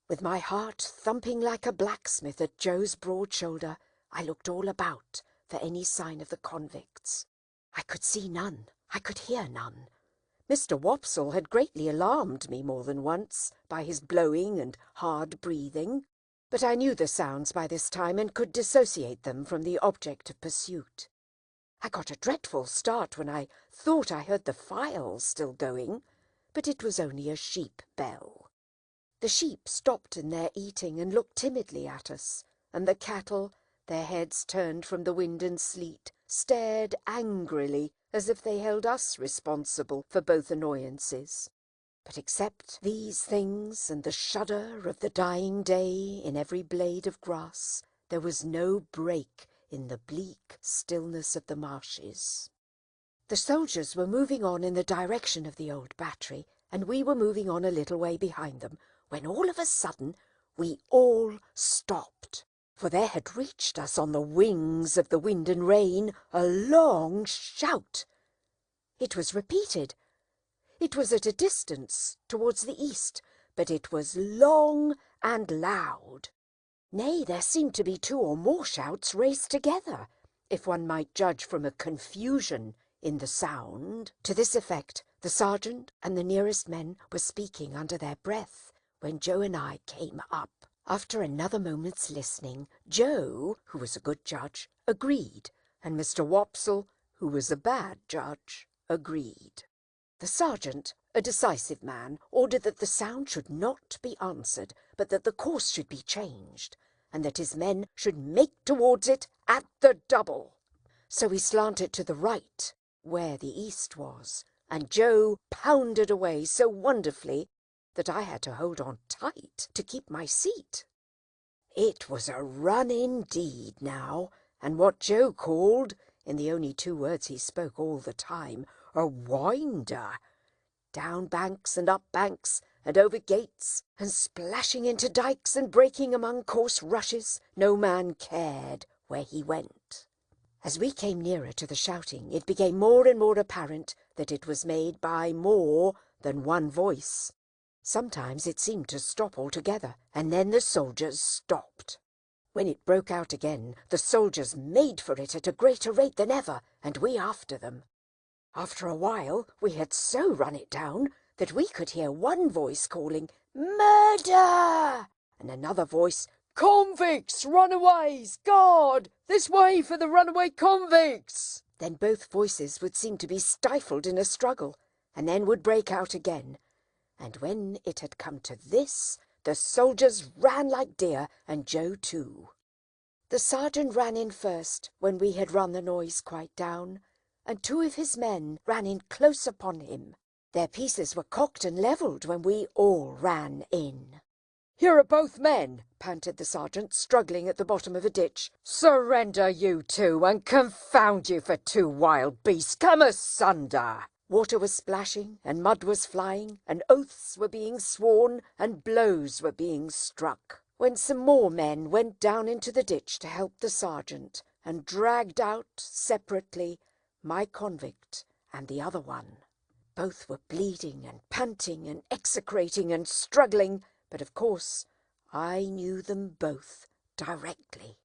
With my heart thumping like a blacksmith at Joe's broad shoulder, I looked all about for any sign of the convicts. I could see none, I could hear none. Mr. Wopsle had greatly alarmed me more than once by his blowing and hard breathing, but I knew the sounds by this time and could dissociate them from the object of pursuit. I got a dreadful start when I thought I heard the files still going, but it was only a sheep bell. The sheep stopped in their eating and looked timidly at us, and the cattle, their heads turned from the wind and sleet, stared angrily as if they held us responsible for both annoyances. But except these things and the shudder of the dying day in every blade of grass, there was no break in the bleak stillness of the marshes. The soldiers were moving on in the direction of the old battery, and we were moving on a little way behind them, when all of a sudden we all stopped. For there had reached us on the wings of the wind and rain a long shout. It was repeated. It was at a distance, towards the east, but it was long and loud. Nay, there seemed to be 2 or more shouts raised together, if one might judge from a confusion in the sound. To this effect, the sergeant and the nearest men were speaking under their breath when Joe and I came up. After another moment's listening, Joe, who was a good judge, agreed, and Mr. Wopsle, who was a bad judge, agreed. The sergeant, a decisive man, ordered that the sound should not be answered, but that the course should be changed, and that his men should make towards it at the double. So we slanted to the right, where the east was, and Joe pounded away so wonderfully that I had to hold on tight to keep my seat. It was a run indeed now, and what Joe called, in the only 2 words he spoke all the time, a winder. Down banks and up banks, and over gates, and splashing into dikes and breaking among coarse rushes, no man cared where he went. As we came nearer to the shouting, it became more and more apparent that it was made by more than one voice. Sometimes it seemed to stop altogether, and then the soldiers stopped. When it broke out again, the soldiers made for it at a greater rate than ever, and we after them. After a while, we had so run it down that we could hear one voice calling, "Murder!" and another voice, "Convicts! Runaways! Guard! This way for the runaway convicts!" Then both voices would seem to be stifled in a struggle, and then would break out again. And when it had come to this, the soldiers ran like deer, and Joe too. The sergeant ran in first, when we had run the noise quite down, and 2 of his men ran in close upon him. Their pieces were cocked and levelled when we all ran in. "Here are both men," panted the sergeant, struggling at the bottom of a ditch. "Surrender, you 2, and confound you for 2 wild beasts! Come asunder!" Water was splashing, and mud was flying, and oaths were being sworn, and blows were being struck, when some more men went down into the ditch to help the sergeant, and dragged out, separately, my convict and the other one. Both were bleeding and panting and execrating and struggling, but of course I knew them both directly.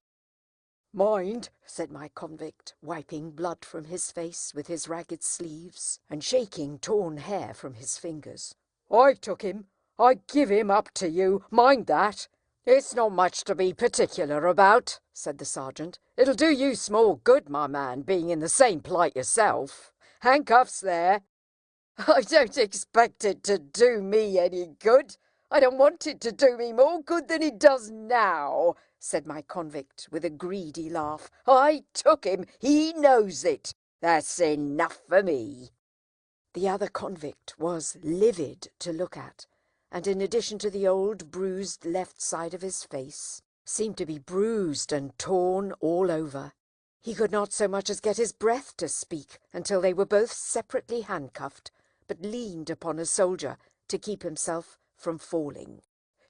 "Mind," said my convict, wiping blood from his face with his ragged sleeves, and shaking torn hair from his fingers. "I took him. I give him up to you. Mind that." "It's not much to be particular about," said the sergeant. "It'll do you small good, my man, being in the same plight yourself. Handcuffs there." "I don't expect it to do me any good. I don't want it to do me more good than it does now," said my convict with a greedy laugh. "I took him. He knows it. That's enough for me." The other convict was livid to look at, and in addition to the old bruised left side of his face, seemed to be bruised and torn all over. He could not so much as get his breath to speak until they were both separately handcuffed, but leaned upon a soldier to keep himself from falling.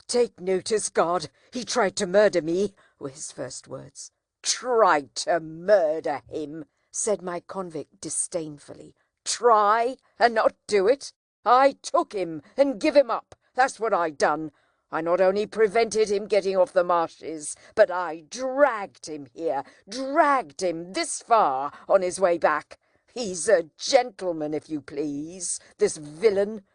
"Take notice, guard, he tried to murder me," were his first words. "Tried to murder him," said my convict disdainfully. "Try and not do it? I took him and give him up. That's what I done. I not only prevented him getting off the marshes, but I dragged him here, dragged him this far on his way back. He's a gentleman, if you please, this villain.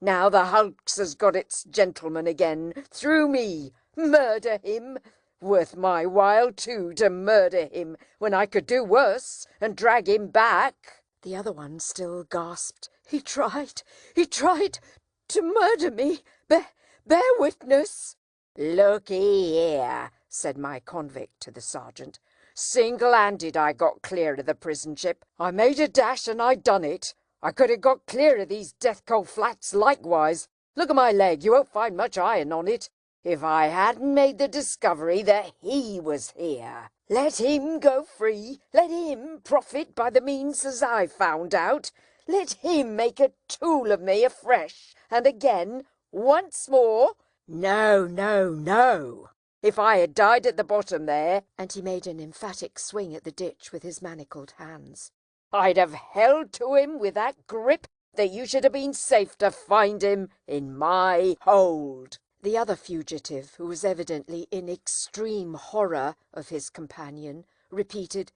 Now the hulks has got its gentleman again, through me. Murder him? Worth my while, too, to murder him, when I could do worse and drag him back." The other one still gasped. He tried to murder me. Bear witness." "Looky here," said my convict to the sergeant. "Single-handed I got clear of the prison ship. I made a dash and I done it. I could have got clear of these death-cold flats likewise. Look at my leg, you won't find much iron on it. If I hadn't made the discovery that he was here. Let him go free. Let him profit by the means as I found out. Let him make a tool of me afresh and again, once more. No, no, no. If I had died at the bottom there," and he made an emphatic swing at the ditch with his manacled hands, "I'd have held to him with that grip that you should have been safe to find him in my hold." The other fugitive, who was evidently in extreme horror of his companion, repeated,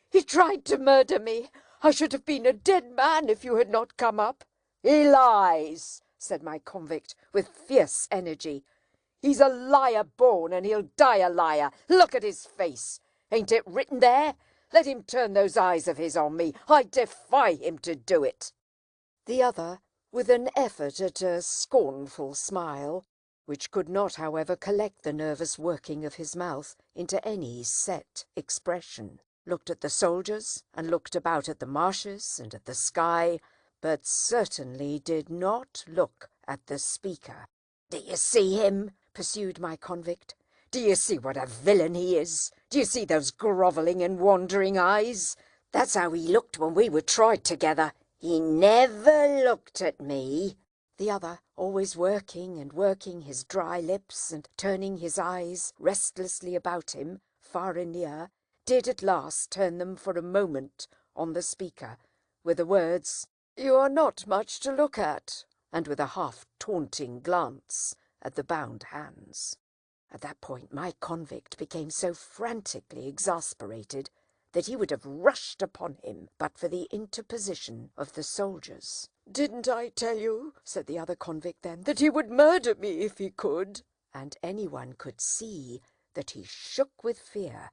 "He tried to murder me. I should have been a dead man if you had not come up." "He lies," said my convict with fierce energy. "He's a liar born, and he'll die a liar. Look at his face. Ain't it written there? Let him turn those eyes of his on me. I defy him to do it." The other, with an effort at a scornful smile, which could not, however, collect the nervous working of his mouth into any set expression, looked at the soldiers and looked about at the marshes and at the sky, but certainly did not look at the speaker. "Do you see him?" pursued my convict. "Do you see what a villain he is? Do you see those grovelling and wandering eyes? That's how he looked when we were tried together. He never looked at me." The other, always working and working his dry lips and turning his eyes restlessly about him, far and near, did at last turn them for a moment on the speaker, with the words, "You are not much to look at," and with a half-taunting glance at the bound hands. At that point my convict became so frantically exasperated that he would have rushed upon him but for the interposition of the soldiers. "Didn't I tell you," said the other convict then, "that he would murder me if he could?" And anyone could see that he shook with fear,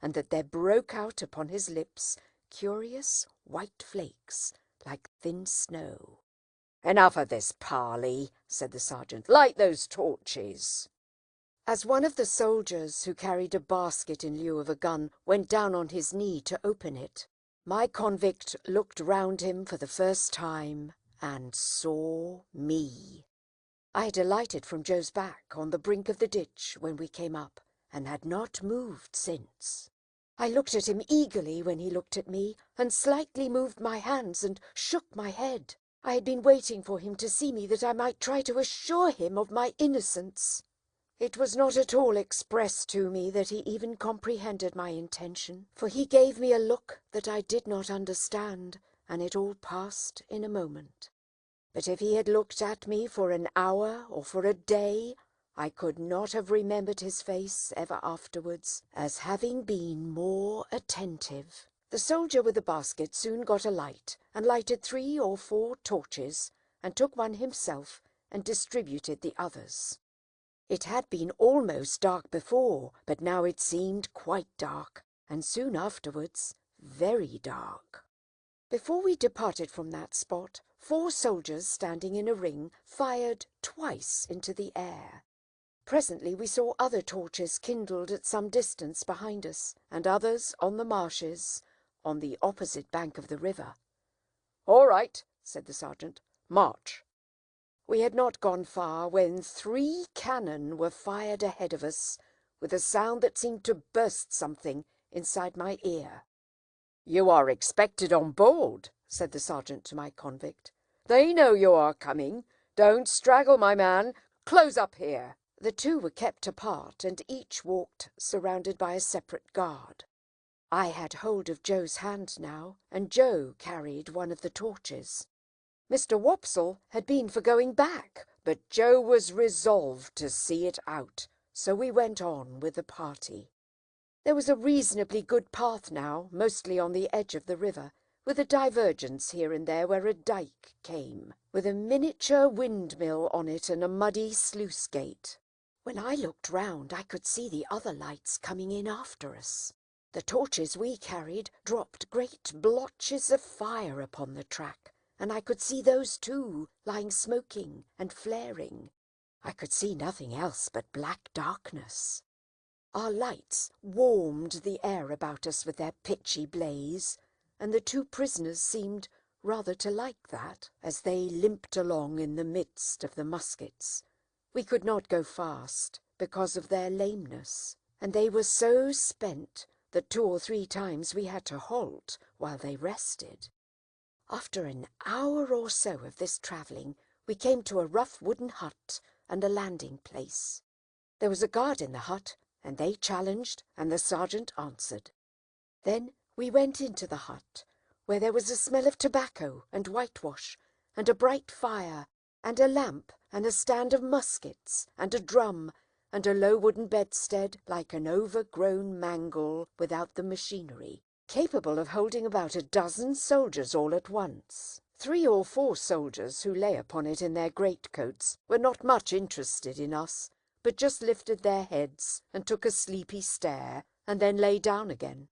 and that there broke out upon his lips curious white flakes like thin snow. "Enough of this parley," said the sergeant. "Light those torches." As one of the soldiers who carried a basket in lieu of a gun went down on his knee to open it, my convict looked round him for the first time and saw me. I had alighted from Joe's back on the brink of the ditch when we came up, and had not moved since. I looked at him eagerly when he looked at me, and slightly moved my hands and shook my head. I had been waiting for him to see me that I might try to assure him of my innocence. It was not at all expressed to me that he even comprehended my intention, for he gave me a look that I did not understand, and it all passed in a moment. But if he had looked at me for an hour or for a day, I could not have remembered his face ever afterwards as having been more attentive. The soldier with the basket soon got a light, and lighted 3 or 4 torches, and took one himself, and distributed the others. It had been almost dark before, but now it seemed quite dark, and soon afterwards very dark. Before we departed from that spot, 4 soldiers standing in a ring fired twice into the air. Presently we saw other torches kindled at some distance behind us, and others on the marshes, on the opposite bank of the river. "All right," said the sergeant. "March." We had not gone far when 3 cannon were fired ahead of us, with a sound that seemed to burst something inside my ear. "You are expected on board," said the sergeant to my convict. "They know you are coming. Don't straggle, my man. Close up here." The 2 were kept apart, and each walked surrounded by a separate guard. I had hold of Joe's hand now, and Joe carried one of the torches. Mr. Wopsle had been for going back, but Joe was resolved to see it out, so we went on with the party. There was a reasonably good path now, mostly on the edge of the river, with a divergence here and there where a dike came, with a miniature windmill on it and a muddy sluice gate. When I looked round, I could see the other lights coming in after us. The torches we carried dropped great blotches of fire upon the track, and I could see those too, lying smoking and flaring. I could see nothing else but black darkness. Our lights warmed the air about us with their pitchy blaze, and the 2 prisoners seemed rather to like that, as they limped along in the midst of the muskets. We could not go fast, because of their lameness, and they were so spent that 2 or 3 times we had to halt while they rested. After an hour or so of this travelling, we came to a rough wooden hut and a landing place. There was a guard in the hut, and they challenged, and the sergeant answered. Then we went into the hut, where there was a smell of tobacco and whitewash, and a bright fire, and a lamp, and a stand of muskets, and a drum, and a low wooden bedstead like an overgrown mangle without the machinery, capable of holding about 12 soldiers all at once. 3 or 4 soldiers who lay upon it in their greatcoats were not much interested in us, but just lifted their heads and took a sleepy stare, and then lay down again.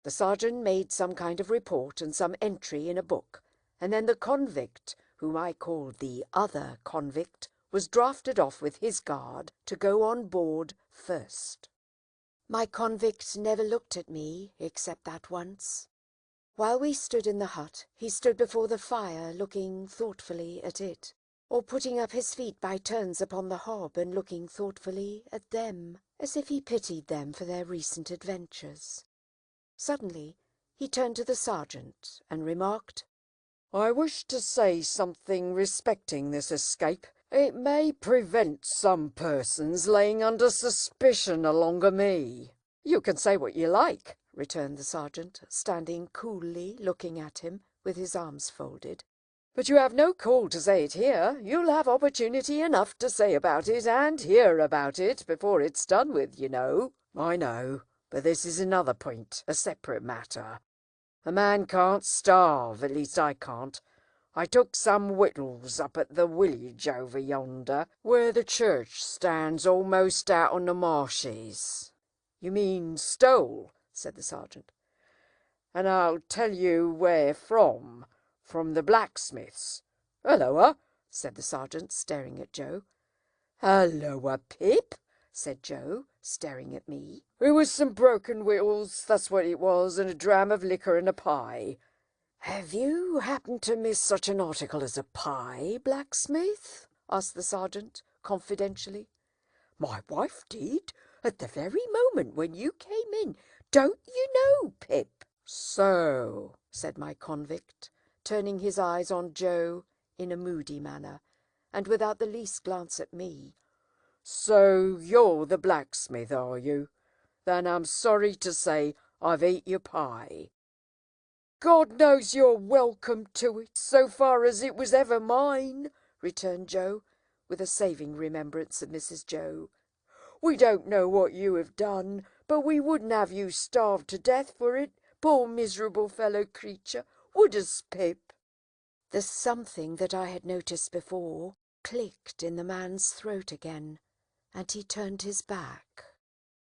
The sergeant made some kind of report and some entry in a book, and then the convict, whom I called the other convict, was drafted off with his guard to go on board first. My convict never looked at me except that once. While we stood in the hut, he stood before the fire looking thoughtfully at it, or putting up his feet by turns upon the hob and looking thoughtfully at them, as if he pitied them for their recent adventures. Suddenly he turned to the sergeant and remarked, "I wish to say something respecting this escape. It may prevent some persons laying under suspicion along o' me." "You can say what you like," returned the sergeant, standing coolly looking at him with his arms folded. "But you have no call to say it here. You'll have opportunity enough to say about it and hear about it before it's done with, you know." "I know, but this is another point, a separate matter. A man can't starve, at least I can't. I took some whittles up at the village over yonder, where the church stands almost out on the marshes." "You mean stole?" said the sergeant. "And I'll tell you where from the blacksmith's." "Hulloa!" said the sergeant, staring at Joe. "Hulloa, Pip!" said Joe, staring at me. "It was some broken whittles, that's what it was, and a dram of liquor and a pie." "Have you happened to miss such an article as a pie, blacksmith?" asked the sergeant, confidentially. "My wife did, at the very moment when you came in. Don't you know, Pip?" "So," said my convict, turning his eyes on Joe in a moody manner, and without the least glance at me. "So you're the blacksmith, are you? Then I'm sorry to say I've ate your pie." "God knows you're welcome to it, so far as it was ever mine," returned Joe, with a saving remembrance of Mrs. Joe. "We don't know what you have done, but we wouldn't have you starved to death for it, poor miserable fellow creature, would us, Pip?" The something that I had noticed before clicked in the man's throat again, and he turned his back.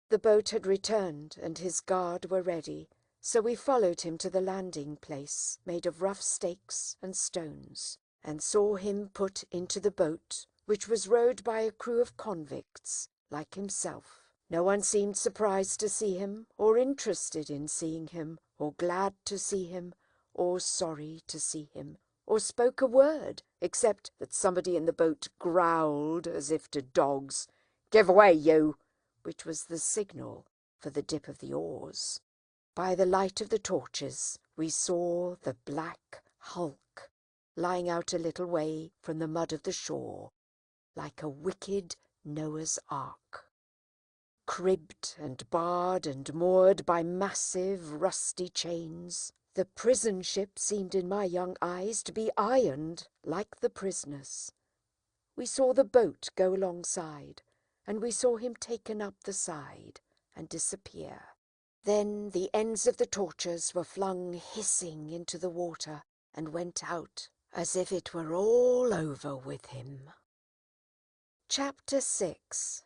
The boat had returned, and his guard were ready, so we followed him to the landing place, made of rough stakes and stones, and saw him put into the boat, which was rowed by a crew of convicts, like himself. No one seemed surprised to see him, or interested in seeing him, or glad to see him, or sorry to see him, or spoke a word, except that somebody in the boat growled as if to dogs, "Give way, you!" which was the signal for the dip of the oars. By the light of the torches we saw the black hulk lying out a little way from the mud of the shore, like a wicked Noah's Ark, cribbed and barred and moored by massive rusty chains. The prison ship seemed in my young eyes to be ironed like the prisoners. We saw the boat go alongside, and we saw him taken up the side and disappear. Then the ends of the torches were flung hissing into the water and went out as if it were all over with him. Chapter 6.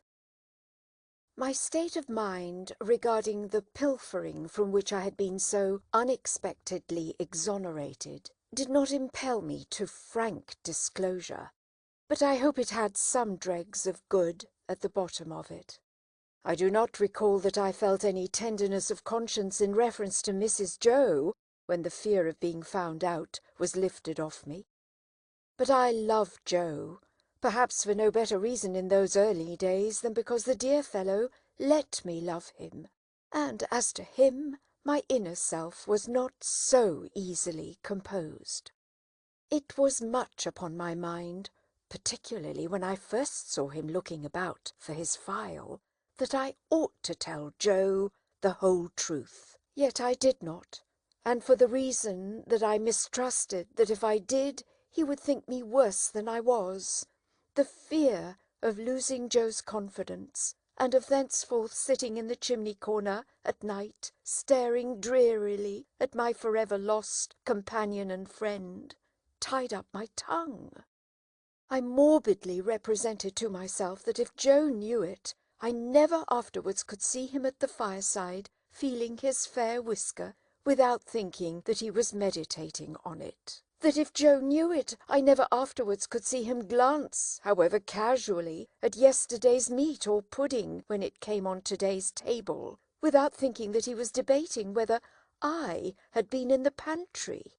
My state of mind regarding the pilfering from which I had been so unexpectedly exonerated did not impel me to frank disclosure, but I hope it had some dregs of good at the bottom of it. I do not recall that I felt any tenderness of conscience in reference to Mrs. Joe when the fear of being found out was lifted off me. But I loved Joe, perhaps for no better reason in those early days than because the dear fellow let me love him, and as to him, my inner self was not so easily composed. It was much upon my mind, particularly when I first saw him looking about for his file, that I ought to tell Joe the whole truth. Yet I did not, and for the reason that I mistrusted that if I did, he would think me worse than I was. The fear of losing Joe's confidence, and of thenceforth sitting in the chimney-corner at night, staring drearily at my forever lost companion and friend, tied up my tongue. I morbidly represented to myself that if Joe knew it, I never afterwards could see him at the fireside, feeling his fair whisker, without thinking that he was meditating on it. That if Joe knew it, I never afterwards could see him glance, however casually, at yesterday's meat or pudding when it came on today's table, without thinking that he was debating whether I had been in the pantry.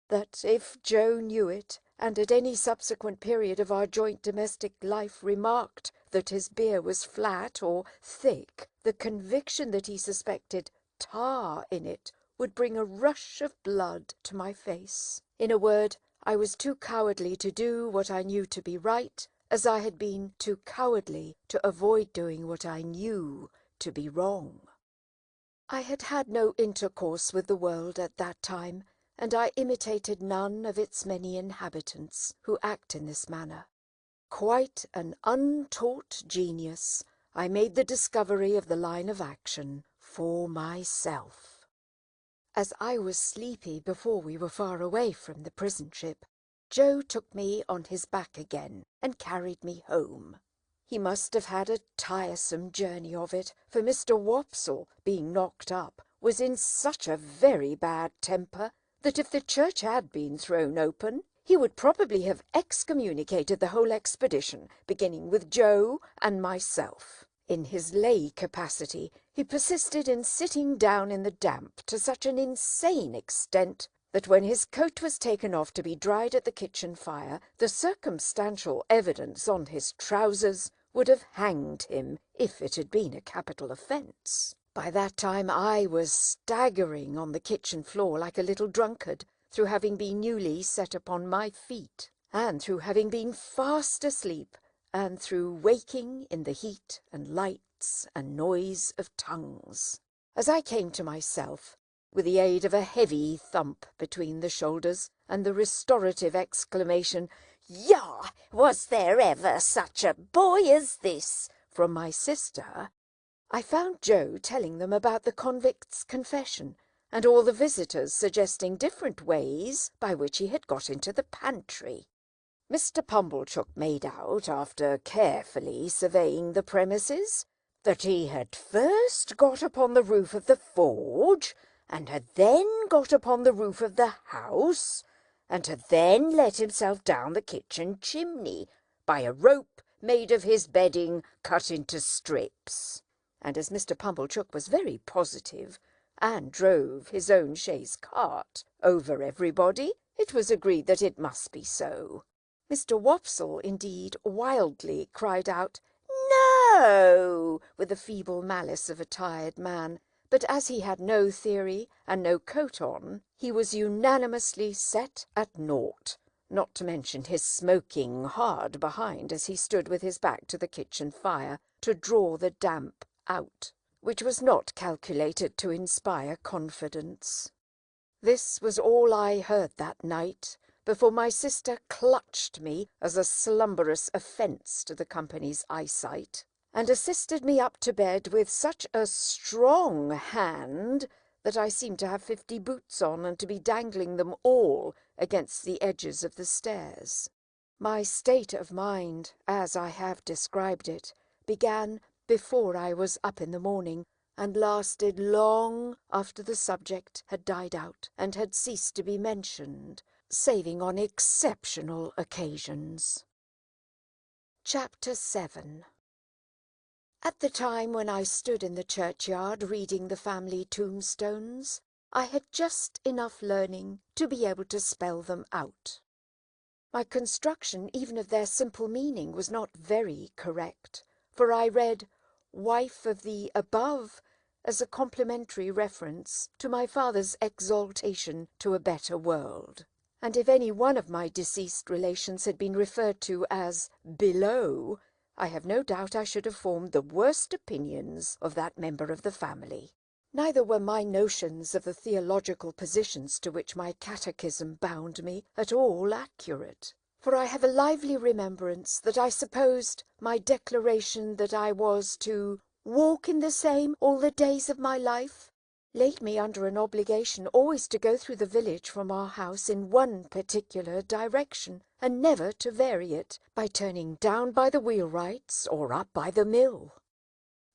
That if Joe knew it, and at any subsequent period of our joint domestic life remarked that his beer was flat or thick, the conviction that he suspected tar in it would bring a rush of blood to my face. In a word, I was too cowardly to do what I knew to be right, as I had been too cowardly to avoid doing what I knew to be wrong. I had had no intercourse with the world at that time, and I imitated none of its many inhabitants who act in this manner. Quite an untaught genius, I made the discovery of the line of action for myself. As I was sleepy before we were far away from the prison ship, Joe took me on his back again and carried me home. He must have had a tiresome journey of it, for Mr. Wopsle, being knocked up, was in such a very bad temper that if the church had been thrown open, he would probably have excommunicated the whole expedition, beginning with Joe and myself. In his lay capacity, he persisted in sitting down in the damp to such an insane extent that when his coat was taken off to be dried at the kitchen fire, the circumstantial evidence on his trousers would have hanged him if it had been a capital offence. By that time I was staggering on the kitchen floor like a little drunkard, through having been newly set upon my feet, and through having been fast asleep, and through waking in the heat and lights and noise of tongues. As I came to myself, with the aid of a heavy thump between the shoulders and the restorative exclamation, "Yah! Was there ever such a boy as this?" from my sister, I found Joe telling them about the convict's confession, and all the visitors suggesting different ways by which he had got into the pantry. Mr. Pumblechook made out, after carefully surveying the premises, that he had first got upon the roof of the forge, and had then got upon the roof of the house, and had then let himself down the kitchen chimney by a rope made of his bedding cut into strips. And as Mr. Pumblechook was very positive, and drove his own chaise cart over everybody, it was agreed that it must be so. Mr. Wopsle, indeed, wildly cried out, "No!" with the feeble malice of a tired man, but as he had no theory and no coat on, he was unanimously set at naught, not to mention his smoking hard behind as he stood with his back to the kitchen fire to draw the damp out, which was not calculated to inspire confidence. This was all I heard that night, before my sister clutched me as a slumberous offence to the company's eyesight, and assisted me up to bed with such a strong hand that I seemed to have 50 boots on and to be dangling them all against the edges of the stairs. My state of mind, as I have described it, began before I was up in the morning, and lasted long after the subject had died out and had ceased to be mentioned, saving on exceptional occasions. Chapter 7. At the time when I stood in the churchyard reading the family tombstones, I had just enough learning to be able to spell them out. My construction even of their simple meaning was not very correct, for I read "wife of the above" as a complimentary reference to my father's exaltation to a better world. And if any one of my deceased relations had been referred to as below, I have no doubt I should have formed the worst opinions of that member of the family. Neither were my notions of the theological positions to which my catechism bound me at all accurate, for I have a lively remembrance that I supposed my declaration that I was to walk in the same all the days of my life laid me under an obligation always to go through the village from our house in one particular direction, and never to vary it by turning down by the wheelwrights or up by the mill.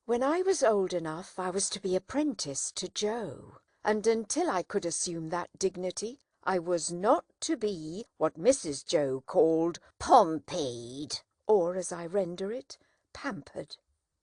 When I was old enough, I was to be apprenticed to Joe, and until I could assume that dignity, I was not to be what Mrs. Joe called Pompeyed, or, as I render it, pampered.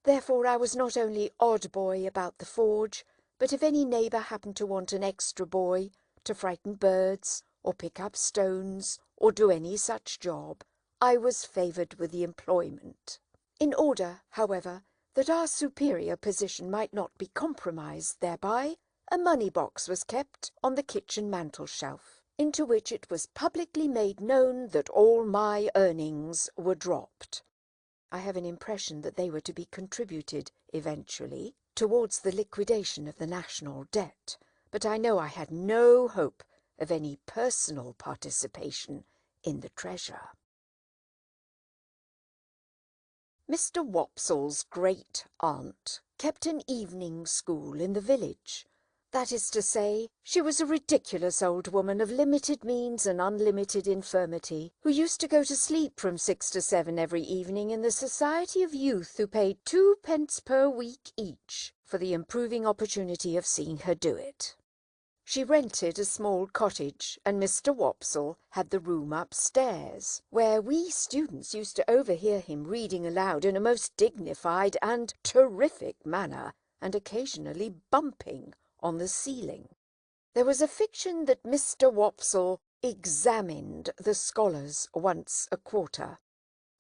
Therefore I was not only odd boy about the forge, but if any neighbour happened to want an extra boy to frighten birds, or pick up stones, or do any such job, I was favoured with the employment. In order, however, that our superior position might not be compromised thereby, a money-box was kept on the kitchen mantel-shelf, into which it was publicly made known that all my earnings were dropped. I have an impression that they were to be contributed eventually towards the liquidation of the national debt, but I know I had no hope of any personal participation in the treasure. Mr. Wopsle's great-aunt kept an evening school in the village. That is to say, she was a ridiculous old woman of limited means and unlimited infirmity, who used to go to sleep from 6 to 7 every evening in the society of youth who paid 2 pence per week each for the improving opportunity of seeing her do it. She rented a small cottage, and Mr. Wopsle had the room upstairs, where we students used to overhear him reading aloud in a most dignified and terrific manner, and occasionally bumping on the ceiling. There was a fiction that Mr. Wopsle examined the scholars once a quarter.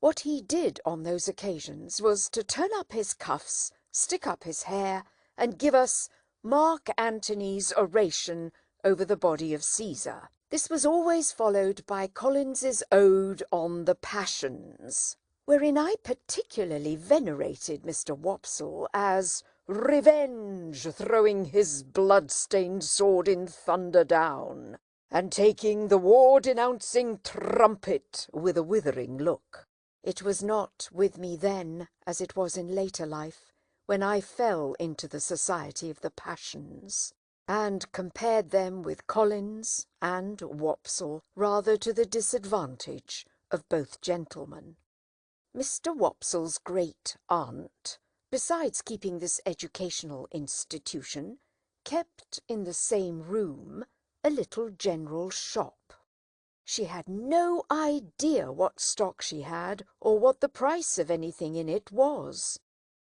What he did on those occasions was to turn up his cuffs, stick up his hair, and give us Mark Antony's oration over the body of Caesar. This was always followed by Collins's Ode on the Passions, wherein I particularly venerated Mr. Wopsle as Revenge, throwing his blood-stained sword in thunder down, and taking the war-denouncing trumpet with a withering look. It was not with me then, as it was in later life, when I fell into the society of the passions, and compared them with Collins and Wopsle, rather to the disadvantage of both gentlemen. Mr. Wopsle's great-aunt, besides keeping this educational institution, kept in the same room a little general shop. She had no idea what stock she had, or what the price of anything in it was.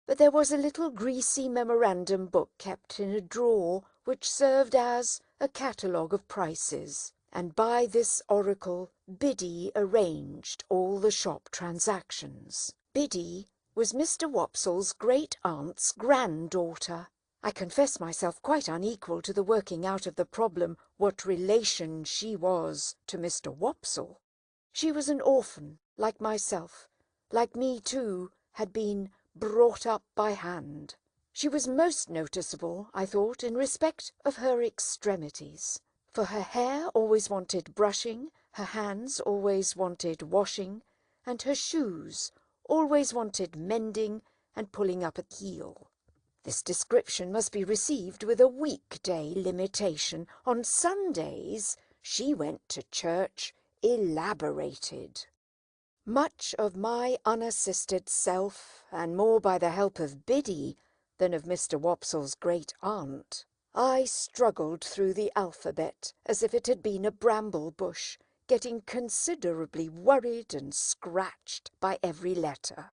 But there was a little greasy memorandum book kept in a drawer, which served as a catalogue of prices, and by this oracle Biddy arranged all the shop transactions. Biddy was Mr. Wopsle's great-aunt's granddaughter. I confess myself quite unequal to the working out of the problem what relation she was to Mr. Wopsle. She was an orphan, like myself. Like me, too, had been brought up by hand. She was most noticeable, I thought, in respect of her extremities, for her hair always wanted brushing, her hands always wanted washing, and her shoes always wanted mending and pulling up at heel. This description must be received with a weekday limitation. On Sundays she went to church elaborated. Much of my unassisted self, and more by the help of Biddy than of Mr. Wopsle's great-aunt, I struggled through the alphabet as if it had been a bramble bush, getting considerably worried and scratched by every letter.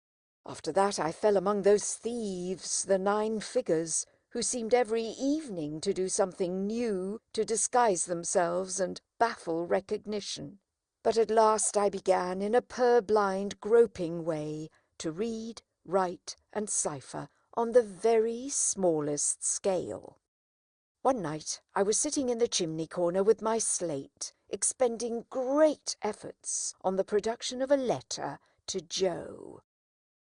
After that I fell among those thieves, the 9 figures, who seemed every evening to do something new to disguise themselves and baffle recognition. But at last I began, in a purblind, groping way, to read, write, and cipher on the very smallest scale. One night I was sitting in the chimney corner with my slate, expending great efforts on the production of a letter to Joe.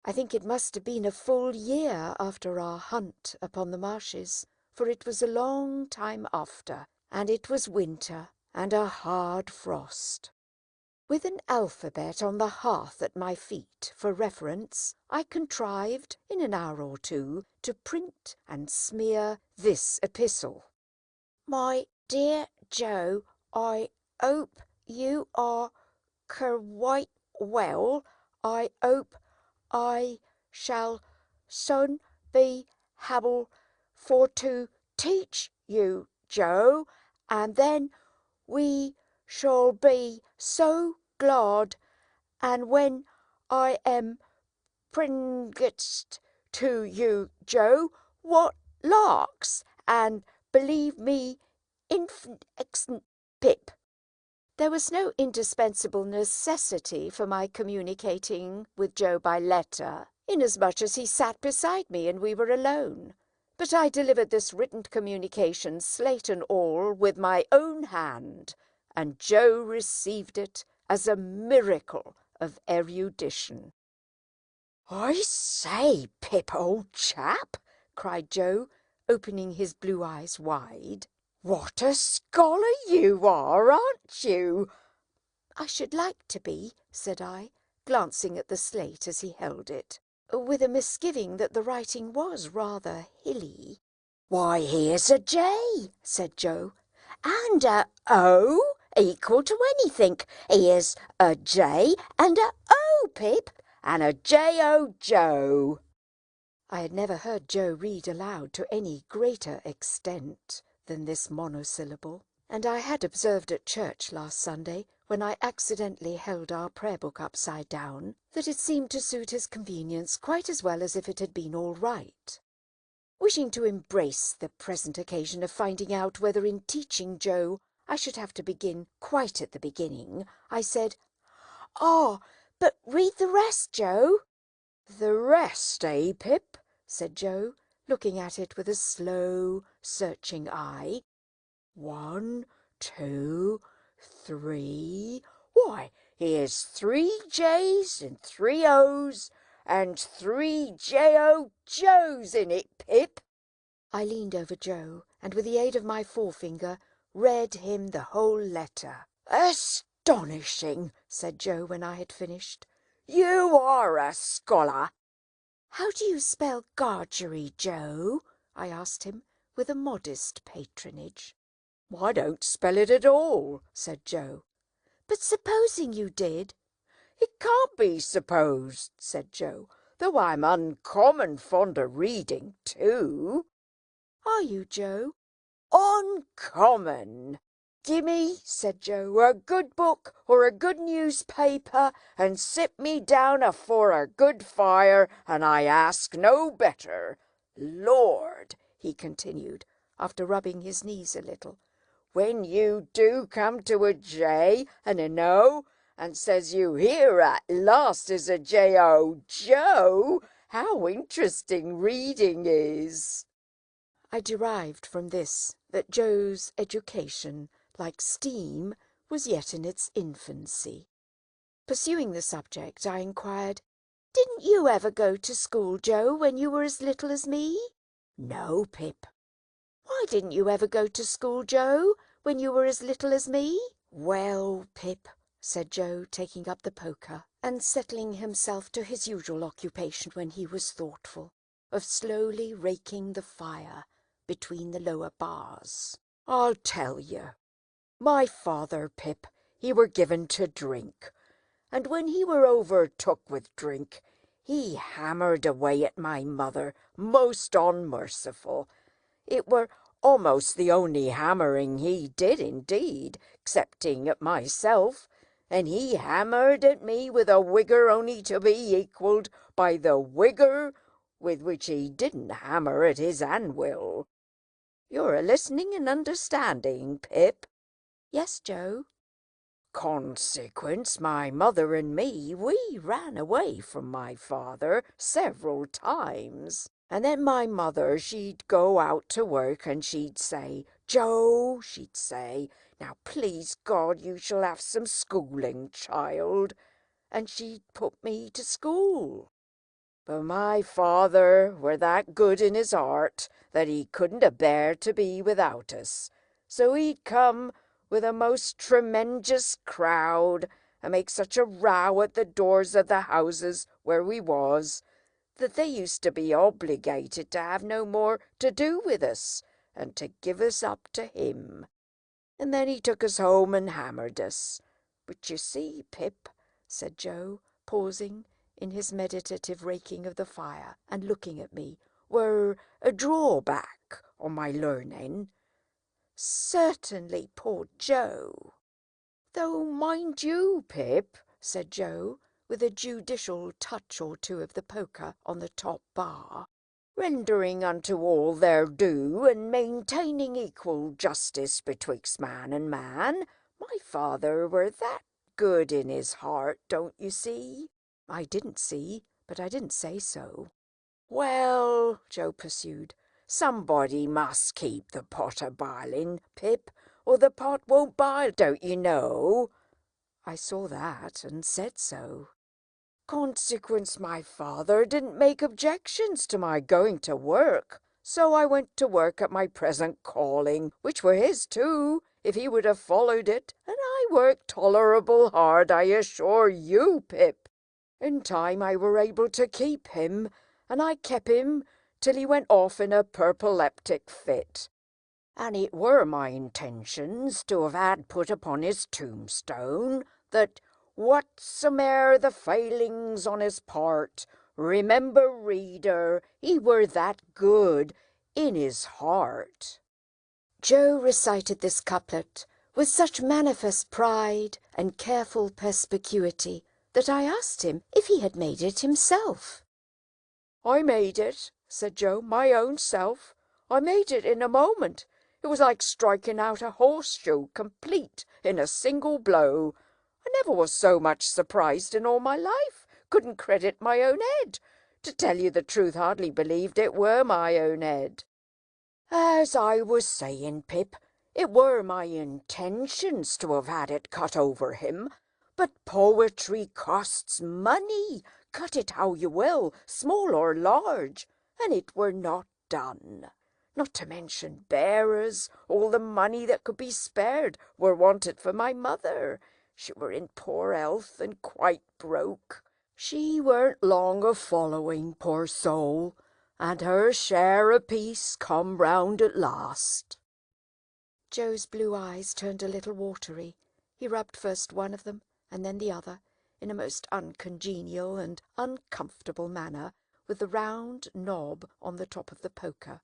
I think it must have been a full year after our hunt upon the marshes, for it was a long time after, and it was winter and a hard frost. With an alphabet on the hearth at my feet for reference, I contrived, in an hour or two, to print and smear this epistle. My dear Joe, I hope you are quite well. I hope I shall soon be able for to teach you, Joe, and then we shall be so glad, and when I am pringest to you, Joe, what larks, and believe me, excellent Pip. There was no indispensable necessity for my communicating with Joe by letter, inasmuch as he sat beside me and we were alone. But I delivered this written communication, slate and all, with my own hand, and Joe received it as a miracle of erudition. "I say, Pip, old chap," cried Joe, opening his blue eyes wide, "what a scholar you are, aren't you?" "I should like to be," said I, glancing at the slate as he held it, with a misgiving that the writing was rather hilly. "Why, here's a J," said Joe, "and a O equal to anything. Here's a J and a O, Pip, and a J-O, Joe." I had never heard Joe read aloud to any greater extent than this monosyllable, and I had observed at church last Sunday, when I accidentally held our prayer book upside down, that it seemed to suit his convenience quite as well as if it had been all right. Wishing to embrace the present occasion of finding out whether in teaching Joe I should have to begin quite at the beginning, I said, "Ah, but read the rest, Joe." "The rest, eh, Pip?" said Joe, looking at it with a slow, searching eye. 1, 2, 3. Why, here's 3 J's and 3 O's and 3 J-O Joes in it, Pip." I leaned over Joe, and with the aid of my forefinger read him the whole letter. "Astonishing," said Joe when I had finished. "You are a scholar." "How do you spell Gargery, Joe?" I asked him, with a modest patronage. "I don't spell it at all," said Joe. "But supposing you did?" "It can't be supposed," said Joe, "though I'm uncommon fond of reading too." "Are you, Joe?" "Uncommon. Gimme," said Joe, "a good book or a good newspaper, and sit me down afore a good fire, and I ask no better. Lord," he continued, after rubbing his knees a little, "when you do come to a J and an O, and says you, here at last is a J-O, Joe, how interesting reading is." I derived from this that Joe's education, like steam, was yet in its infancy. Pursuing the subject, I inquired, "Didn't you ever go to school, Joe, when you were as little as me?" "No, Pip." "Why didn't you ever go to school, Joe, when you were as little as me?" "Well, Pip," said Joe, taking up the poker, and settling himself to his usual occupation when he was thoughtful, of slowly raking the fire between the lower bars. "I'll tell you. My father, Pip, he were given to drink, and when he were overtook with drink, he hammered away at my mother most unmerciful. It were almost the only hammering he did indeed, excepting at myself, and he hammered at me with a wigger only to be equalled by the wigger with which he didn't hammer at his anvil. You're a listening and understanding, Pip?" "Yes, Joe." "Consequence, my mother and me, we ran away from my father several times. And then my mother, she'd go out to work, and she'd say, 'Joe,' she'd say, 'now please God you shall have some schooling, child,' and she'd put me to school. But my father were that good in his heart that he couldn't a bear to be without us, so he'd come with a most tremendous crowd, and make such a row at the doors of the houses where we was, that they used to be obligated to have no more to do with us, and to give us up to him. And then he took us home and hammered us. But you see, Pip," said Joe, pausing in his meditative raking of the fire, and looking at me, "were a drawback on my learning." "Certainly, poor Joe." "Though, mind you, Pip," said Joe, with a judicial touch or two of the poker on the top bar, "rendering unto all their due, and maintaining equal justice betwixt man and man, my father were that good in his heart, don't you see?" I didn't see, but I didn't say so. "Well," Joe pursued, "somebody must keep the pot a-biling, Pip, or the pot won't bile, don't you know?" I saw that, and said so. Consequence, my father didn't make objections to my going to work, so I went to work at my present calling, which were his too, if he would have followed it, and I worked tolerable hard, I assure you, Pip. In time I were able to keep him, and I kept him till he went off in a purpleptic fit. And it were my intentions to have had put upon his tombstone that whatsome'er the failings on his part, remember, reader, he were that good in his heart. Joe recited this couplet with such manifest pride and careful perspicuity that I asked him if he had made it himself. "I made it," said Joe, "my own self. I made it in a moment. It was like striking out a horseshoe complete in a single blow. I never was so much surprised in all my life. Couldn't credit my own head. To tell you the truth, hardly believed it were my own head. As I was saying, Pip, it were my intentions to have had it cut over him, but poetry costs money, cut it how you will, small or large, and it were not done. Not to mention bearers, all the money that could be spared were wanted for my mother. She were in poor health and quite broke. She weren't long of following, poor soul, and her share apiece come round at last." Joe's blue eyes turned a little watery. He rubbed first one of them and then the other, in a most uncongenial and uncomfortable manner, with the round knob on the top of the poker.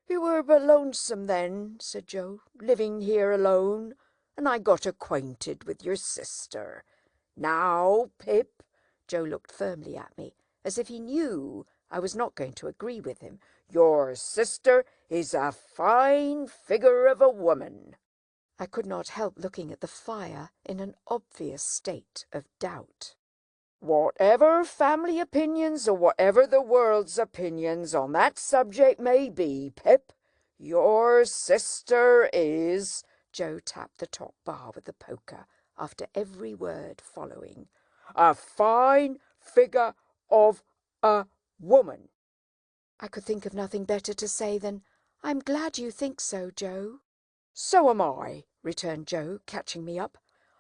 "You were but lonesome then," said Joe, "living here alone, and I got acquainted with your sister. Now, Pip," Joe looked firmly at me, as if he knew I was not going to agree with him, "your sister is a fine figure of a woman." I could not help looking at the fire in an obvious state of doubt. "Whatever family opinions or whatever the world's opinions on that subject may be, Pip, your sister is—" Joe tapped the top bar with the poker, after every word following, "a fine figure of a woman." I could think of nothing better to say than, "I'm glad you think so, Joe." "So am I," returned Joe, catching me up.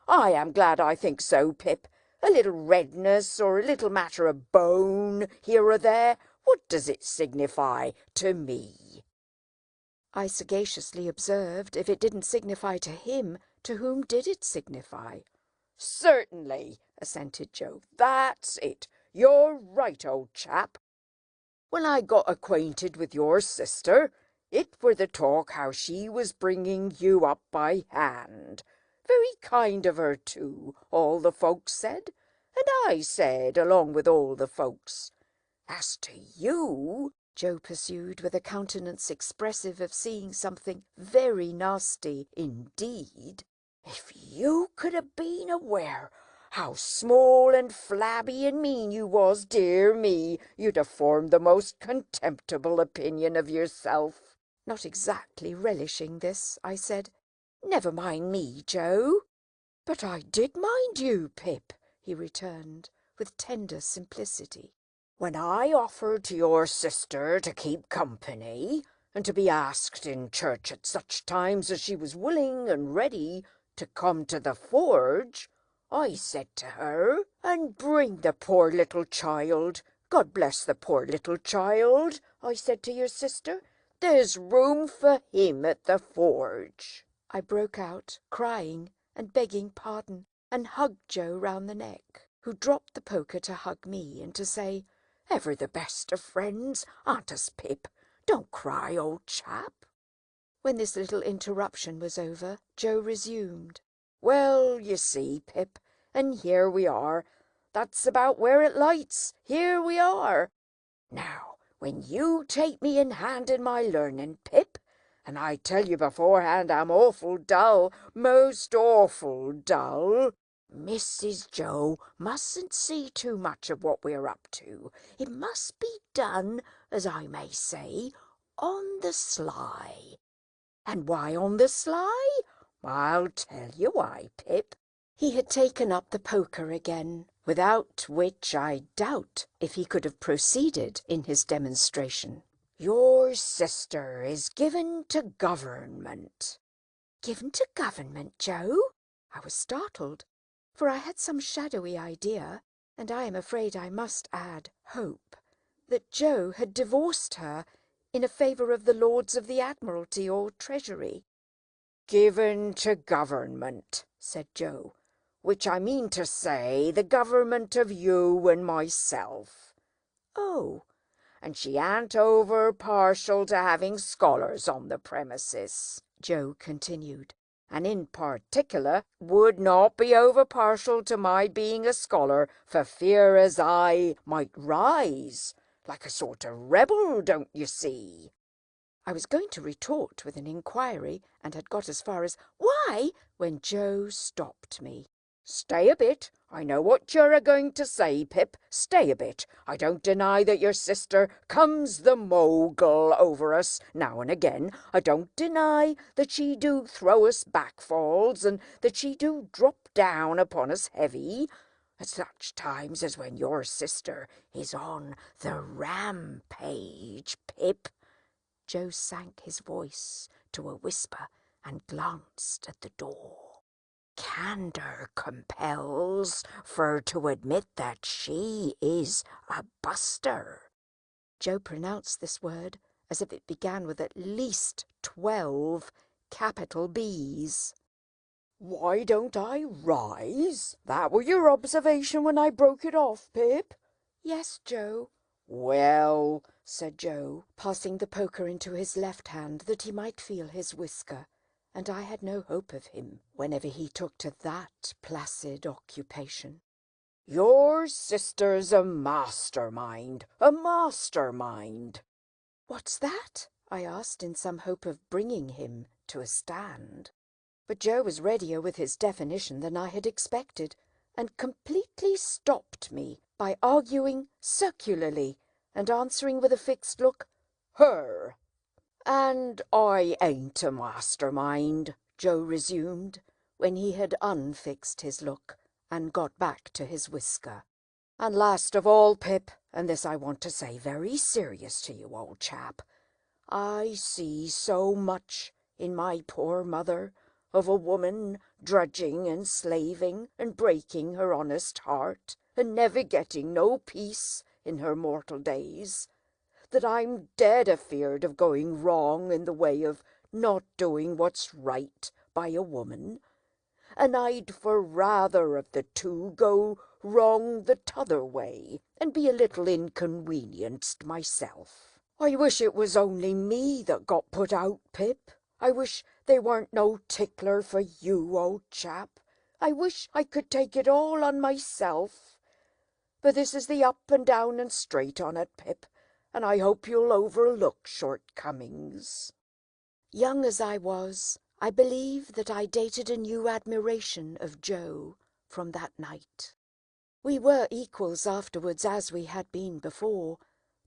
"I am glad I think so, Pip. A little redness or a little matter of bone here or there, what does it signify to me?" I sagaciously observed, if it didn't signify to him, to whom did it signify? "Certainly," assented Joe. "That's it. You're right, old chap. When I got acquainted with your sister, it were the talk how she was bringing you up by hand. Very kind of her, too, all the folks said, and I said, along with all the folks. As to you," Joe pursued, with a countenance expressive of seeing something very nasty indeed, "if you could have been aware how small and flabby and mean you was, dear me, you'd have formed the most contemptible opinion of yourself." Not exactly relishing this, I said, "Never mind me, Joe." "But I did mind you, Pip," he returned, with tender simplicity. "When I offered to your sister to keep company, and to be asked in church at such times as she was willing and ready to come to the forge, I said to her, 'And bring the poor little child. God bless the poor little child,' I said to your sister. 'There's room for him at the forge.'" I broke out, crying and begging pardon, and hugged Joe round the neck, who dropped the poker to hug me and to say, "Ever the best of friends, aren't us, Pip? Don't cry, old chap." When this little interruption was over, Joe resumed. "Well, you see, Pip, and here we are. That's about where it lights. Here we are. Now, when you take me in hand in my learning, Pip, and I tell you beforehand I'm awful dull, most awful dull, Mrs. Joe mustn't see too much of what we're up to. It must be done, as I may say, on the sly. And why on the sly? I'll tell you why, Pip." He had taken up the poker again, without which I doubt if he could have proceeded in his demonstration. "Your sister is given to government." "Given to government, Joe?" I was startled, for I had some shadowy idea, and I am afraid I must add hope, that Joe had divorced her in a favour of the Lords of the Admiralty or Treasury. "Given to government," said Joe, "which I mean to say the government of you and myself." Oh, "And she ain't over partial to having scholars on the premises," Joe continued, "and in particular would not be over partial to my being a scholar for fear as I might rise, like a sort of rebel, don't you see?" I was going to retort with an inquiry, and had got as far as "Why?" when Joe stopped me. "Stay a bit. I know what you're a-going to say, Pip. Stay a bit. I don't deny that your sister comes the mogul over us now and again. I don't deny that she do throw us backfalls, and that she do drop down upon us heavy, at such times as when your sister is on the rampage, Pip." Joe sank his voice to a whisper and glanced at the door. "Candour compels for to admit that she is a buster." Joe pronounced this word as if it began with at least 12 capital B's. "Why don't I rise? That were your observation when I broke it off, Pip?" "Yes, Joe." "Well," said Joe, passing the poker into his left hand that he might feel his whisker, and I had no hope of him whenever he took to that placid occupation. "your sister's a mastermind, a mastermind." "What's that?" I asked, in some hope of bringing him to a stand. But Joe was readier with his definition than I had expected, and completely stopped me by arguing circularly and answering with a fixed look, "Her." "And I ain't a mastermind," Joe resumed, when he had unfixed his look and got back to his whisker. "And last of all, Pip, and this I want to say very serious to you, old chap, I see so much in my poor mother of a woman drudging and slaving and breaking her honest heart and never getting no peace in her mortal days, that I'm dead afeard of going wrong in the way of not doing what's right by a woman, and I'd for rather of the two go wrong the t'other way and be a little inconvenienced myself. I wish it was only me that got put out, Pip. I wish they weren't no tickler for you, old chap. I wish I could take it all on myself. But this is the up and down and straight on it, Pip, and I hope you'll overlook shortcomings." Young as I was, I believe that I dated a new admiration of Joe from that night. We were equals afterwards, as we had been before,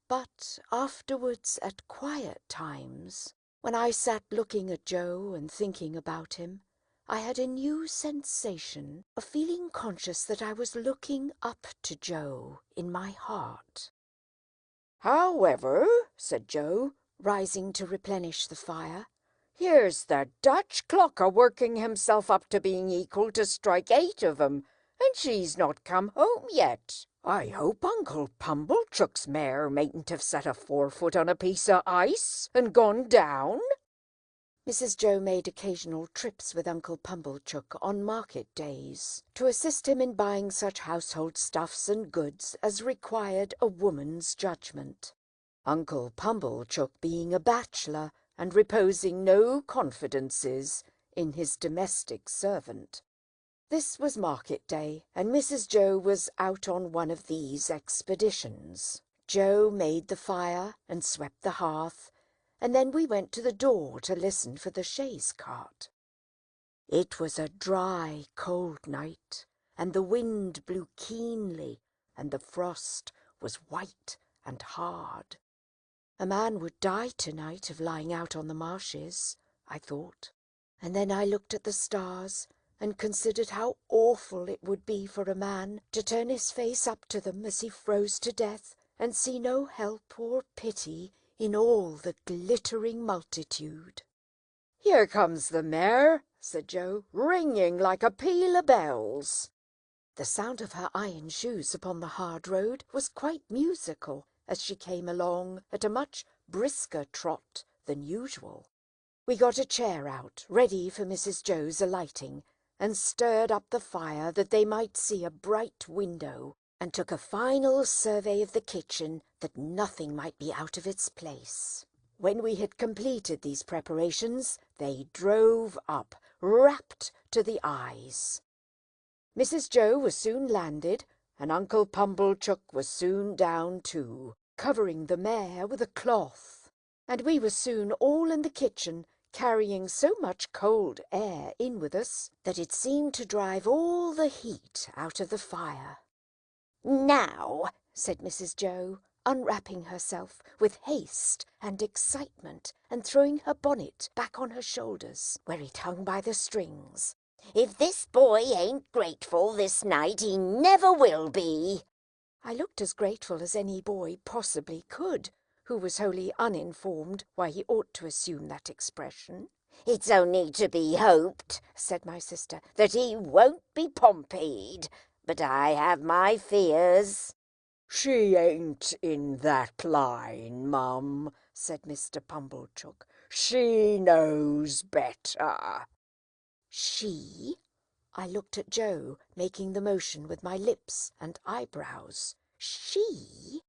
but afterwards at quiet times, when I sat looking at Joe and thinking about him, I had a new sensation of feeling conscious that I was looking up to Joe in my heart. "However," said Joe, rising to replenish the fire, "here's the Dutch clock a-working himself up to being equal to strike 8 of 'em, and she's not come home yet. I hope Uncle Pumblechook's mare mayn't have set a forefoot on a piece of ice and gone down." Mrs. Joe made occasional trips with Uncle Pumblechook on market days to assist him in buying such household stuffs and goods as required a woman's judgment, Uncle Pumblechook being a bachelor and reposing no confidences in his domestic servant. This was market day, and Mrs. Joe was out on one of these expeditions. Joe made the fire and swept the hearth, and then we went to the door to listen for the chaise cart. It was a dry, cold night, and the wind blew keenly, and the frost was white and hard. A man would die tonight of lying out on the marshes, I thought, and then I looked at the stars and considered how awful it would be for a man to turn his face up to them as he froze to death and see no help or pity in all the glittering multitude. "Here comes the mare," said Joe, "ringing like a peal of bells." The sound of her iron shoes upon the hard road was quite musical, as she came along at a much brisker trot than usual. We got a chair out, ready for Mrs. Joe's alighting, and stirred up the fire that they might see a bright window, and took a final survey of the kitchen that nothing might be out of its place. When we had completed these preparations, they drove up, wrapped to the eyes. Mrs. Joe was soon landed, and Uncle Pumblechook was soon down too, covering the mare with a cloth, and we were soon all in the kitchen, carrying so much cold air in with us that it seemed to drive all the heat out of the fire. "Now," said Mrs. Joe, unwrapping herself with haste and excitement and throwing her bonnet back on her shoulders, where it hung by the strings, "if this boy ain't grateful this night, he never will be." I looked as grateful as any boy possibly could, who was wholly uninformed why he ought to assume that expression. "It's only to be hoped," said my sister, "that he won't be Pompeyed, but I have my fears." "She ain't in that line, Mum," said Mr. Pumblechook. "She knows better." She? I looked at Joe, making the motion with my lips and eyebrows. She?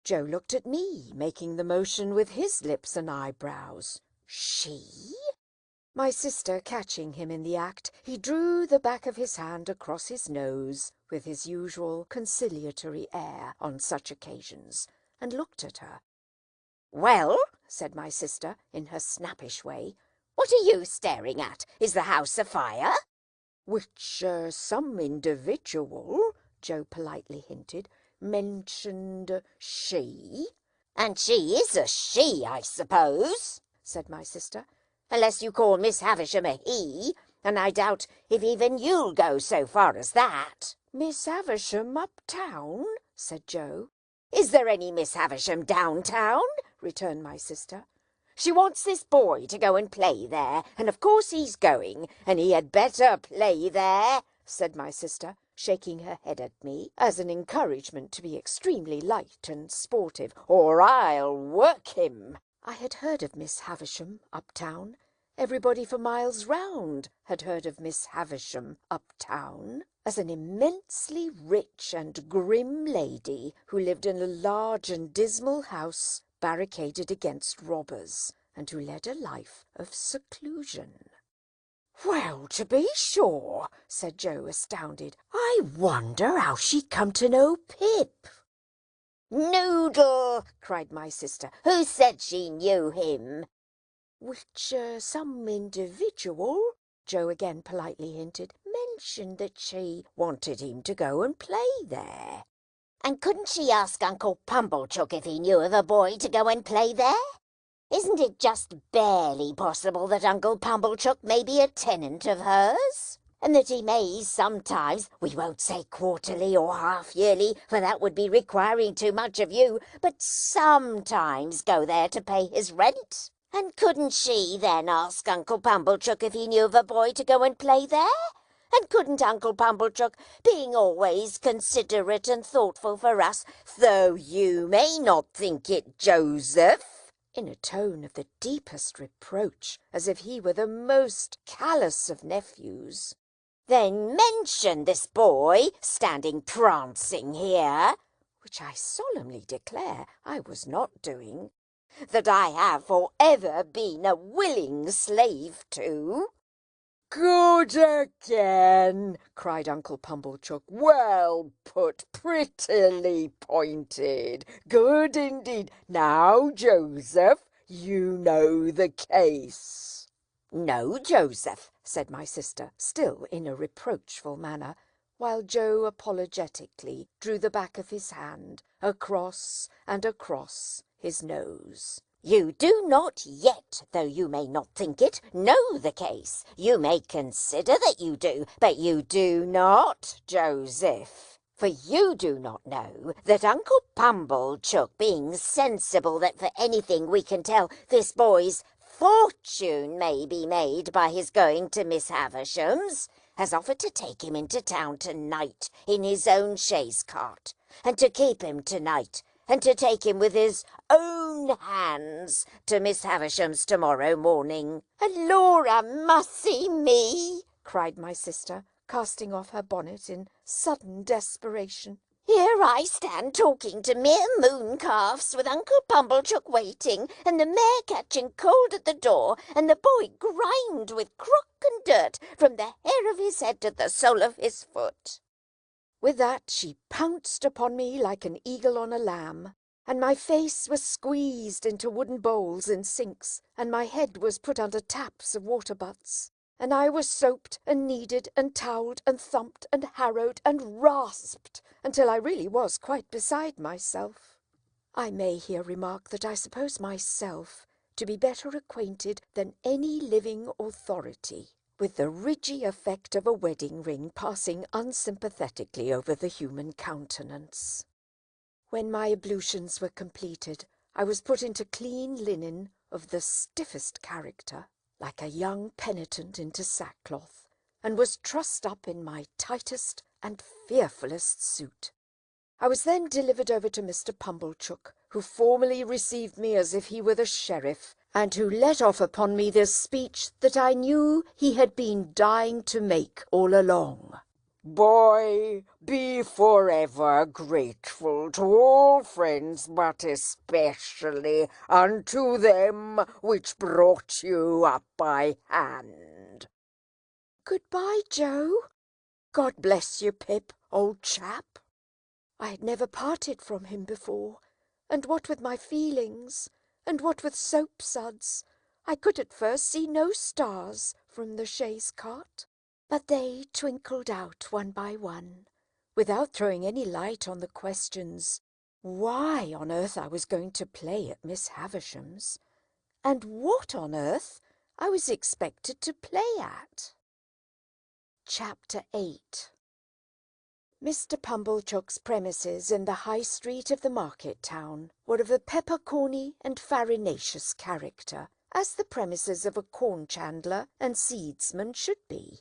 Joe looked at me, making the motion with his lips and eyebrows. She? My sister catching him in the act, he drew the back of his hand across his nose, with his usual conciliatory air on such occasions, and looked at her. "Well," said my sister, in her snappish way, "what are you staring at? Is the house afire?" "Which some individual," Joe politely hinted, "mentioned she." "And she is a she, I suppose," said my sister. "unless you call Miss Havisham a he, and I doubt if even you'll go so far as that." "Miss Havisham uptown?" said Joe. "Is there any Miss Havisham downtown?" returned my sister. "She wants this boy to go and play there, and of course he's going, and he had better play there," said my sister, shaking her head at me as an encouragement to be extremely light and sportive, "or I'll work him." I had heard of Miss Havisham uptown. Everybody for miles round had heard of Miss Havisham uptown as an immensely rich and grim lady who lived in a large and dismal house barricaded against robbers, and who led a life of seclusion. "Well, to be sure," said Joe, astounded. "I wonder how she come to know Pip." "Noodle!" cried my sister. "Who said she knew him?" "Which some individual," Joe again politely hinted, "mentioned that she wanted him to go and play there." "And couldn't she ask Uncle Pumblechook if he knew of a boy to go and play there? Isn't it just barely possible that Uncle Pumblechook may be a tenant of hers? And that he may sometimes, we won't say quarterly or half-yearly, for that would be requiring too much of you, but sometimes go there to pay his rent? And couldn't she then ask Uncle Pumblechook if he knew of a boy to go and play there? And couldn't Uncle Pumblechook, being always considerate and thoughtful for us, though you may not think it, Joseph," in a tone of the deepest reproach, as if he were the most callous of nephews, "then mention this boy standing prancing here," which I solemnly declare I was not doing, "that I have for ever been a willing slave to." "Good again!" cried Uncle Pumblechook. "Well put, prettily pointed. Good indeed. Now, Joseph, you know the case." "No, Joseph," said my sister, still in a reproachful manner, while Joe apologetically drew the back of his hand across and across his nose. "You do not yet, though you may not think it, know the case. You may consider that you do, but you do not, Joseph. For you do not know that Uncle Pumblechook, being sensible that for anything we can tell, this boy's fortune may be made by his going to Miss Havisham's, has offered to take him into town tonight in his own chaise cart, and to keep him tonight and to take him with his own hands to Miss Havisham's tomorrow morning. And Laura, mussy me, cried my sister, casting off her bonnet in sudden desperation. Here I stand talking to mere mooncalves with Uncle Pumblechook waiting, and the mare catching cold at the door, and the boy grimed with crook and dirt from the hair of his head to the sole of his foot. With that she pounced upon me like an eagle on a lamb, and my face was squeezed into wooden bowls in sinks, and my head was put under taps of water butts, and I was soaped and kneaded and towelled and thumped and harrowed and rasped until I really was quite beside myself. I may here remark that I suppose myself to be better acquainted than any living authority with the ridgy effect of a wedding ring passing unsympathetically over the human countenance. When my ablutions were completed, I was put into clean linen of the stiffest character, like a young penitent into sackcloth, and was trussed up in my tightest and fearfullest suit. I was then delivered over to Mr. Pumblechook, who formally received me as if he were the sheriff, and who let off upon me this speech that I knew he had been dying to make all along. Boy, be forever grateful to all friends, but especially unto them which brought you up by hand. Goodbye, Joe. God bless you, Pip, old chap. I had never parted from him before, and what with my feelings, and what with soap suds, I could at first see no stars from the chaise cart, but they twinkled out one by one, without throwing any light on the questions why on earth I was going to play at Miss Havisham's, and what on earth I was expected to play at. Chapter 8. Mr. Pumblechook's premises in the High Street of the market town were of a peppercorny and farinaceous character, as the premises of a corn chandler and seedsman should be.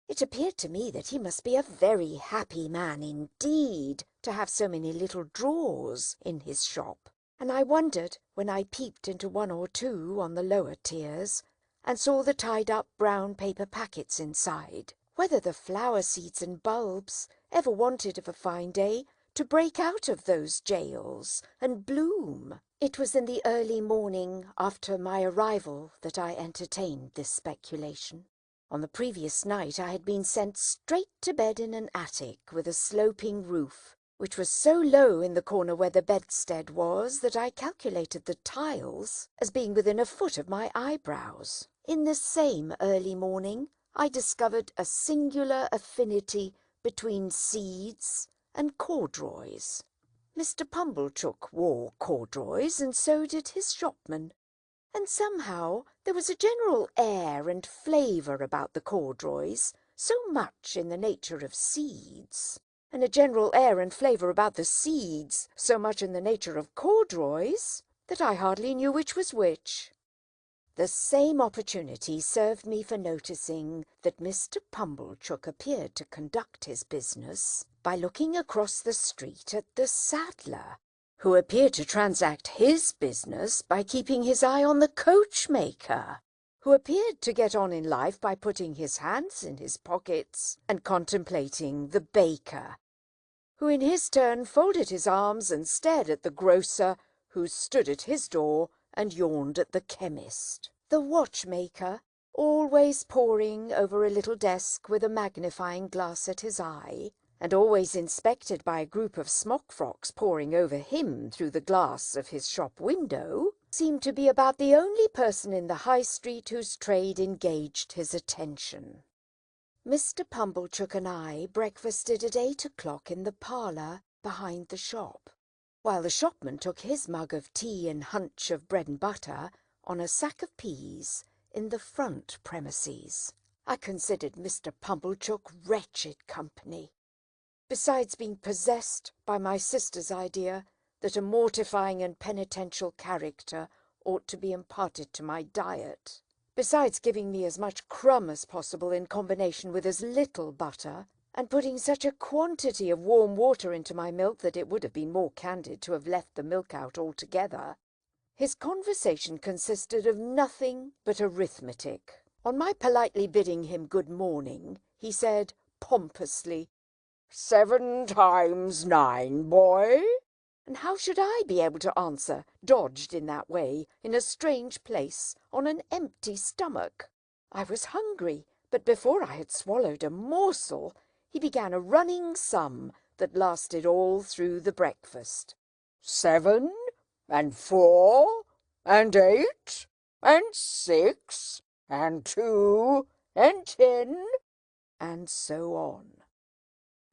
It appeared to me that he must be a very happy man indeed to have so many little drawers in his shop, and I wondered, when I peeped into one or two on the lower tiers, and saw the tied-up brown paper packets inside, whether the flower seeds and bulbs ever wanted of a fine day to break out of those jails and bloom. It was in the early morning after my arrival that I entertained this speculation. On the previous night I had been sent straight to bed in an attic with a sloping roof, which was so low in the corner where the bedstead was that I calculated the tiles as being within a foot of my eyebrows. In the same early morning I discovered a singular affinity between seeds and corduroys. Mr. Pumblechook wore corduroys, and so did his shopman, and somehow there was a general air and flavour about the corduroys, so much in the nature of seeds, and a general air and flavour about the seeds, so much in the nature of corduroys, that I hardly knew which was which. The same opportunity served me for noticing that Mr. Pumblechook appeared to conduct his business by looking across the street at the saddler, who appeared to transact his business by keeping his eye on the coachmaker, who appeared to get on in life by putting his hands in his pockets and contemplating the baker, who in his turn folded his arms and stared at the grocer, who stood at his door and yawned at the chemist. The watchmaker, always poring over a little desk with a magnifying glass at his eye, and always inspected by a group of smock-frocks poring over him through the glass of his shop window, seemed to be about the only person in the High Street whose trade engaged his attention. Mr. Pumblechook and I breakfasted at 8 o'clock in the parlour behind the shop, while the shopman took his mug of tea and hunch of bread and butter on a sack of peas in the front premises. I considered Mr. Pumblechook wretched company, besides being possessed by my sister's idea that a mortifying and penitential character ought to be imparted to my diet, besides giving me as much crumb as possible in combination with as little butter, and putting such a quantity of warm water into my milk that it would have been more candid to have left the milk out altogether. His conversation consisted of nothing but arithmetic. On my politely bidding him good morning, he said pompously, 7 times 9, boy. and how should I be able to answer, dodged in that way, in a strange place, on an empty stomach? I was hungry, but before I had swallowed a morsel, he began a running sum that lasted all through the breakfast. 7 and 4 and 8 and 6 and 2 and 10, and so on.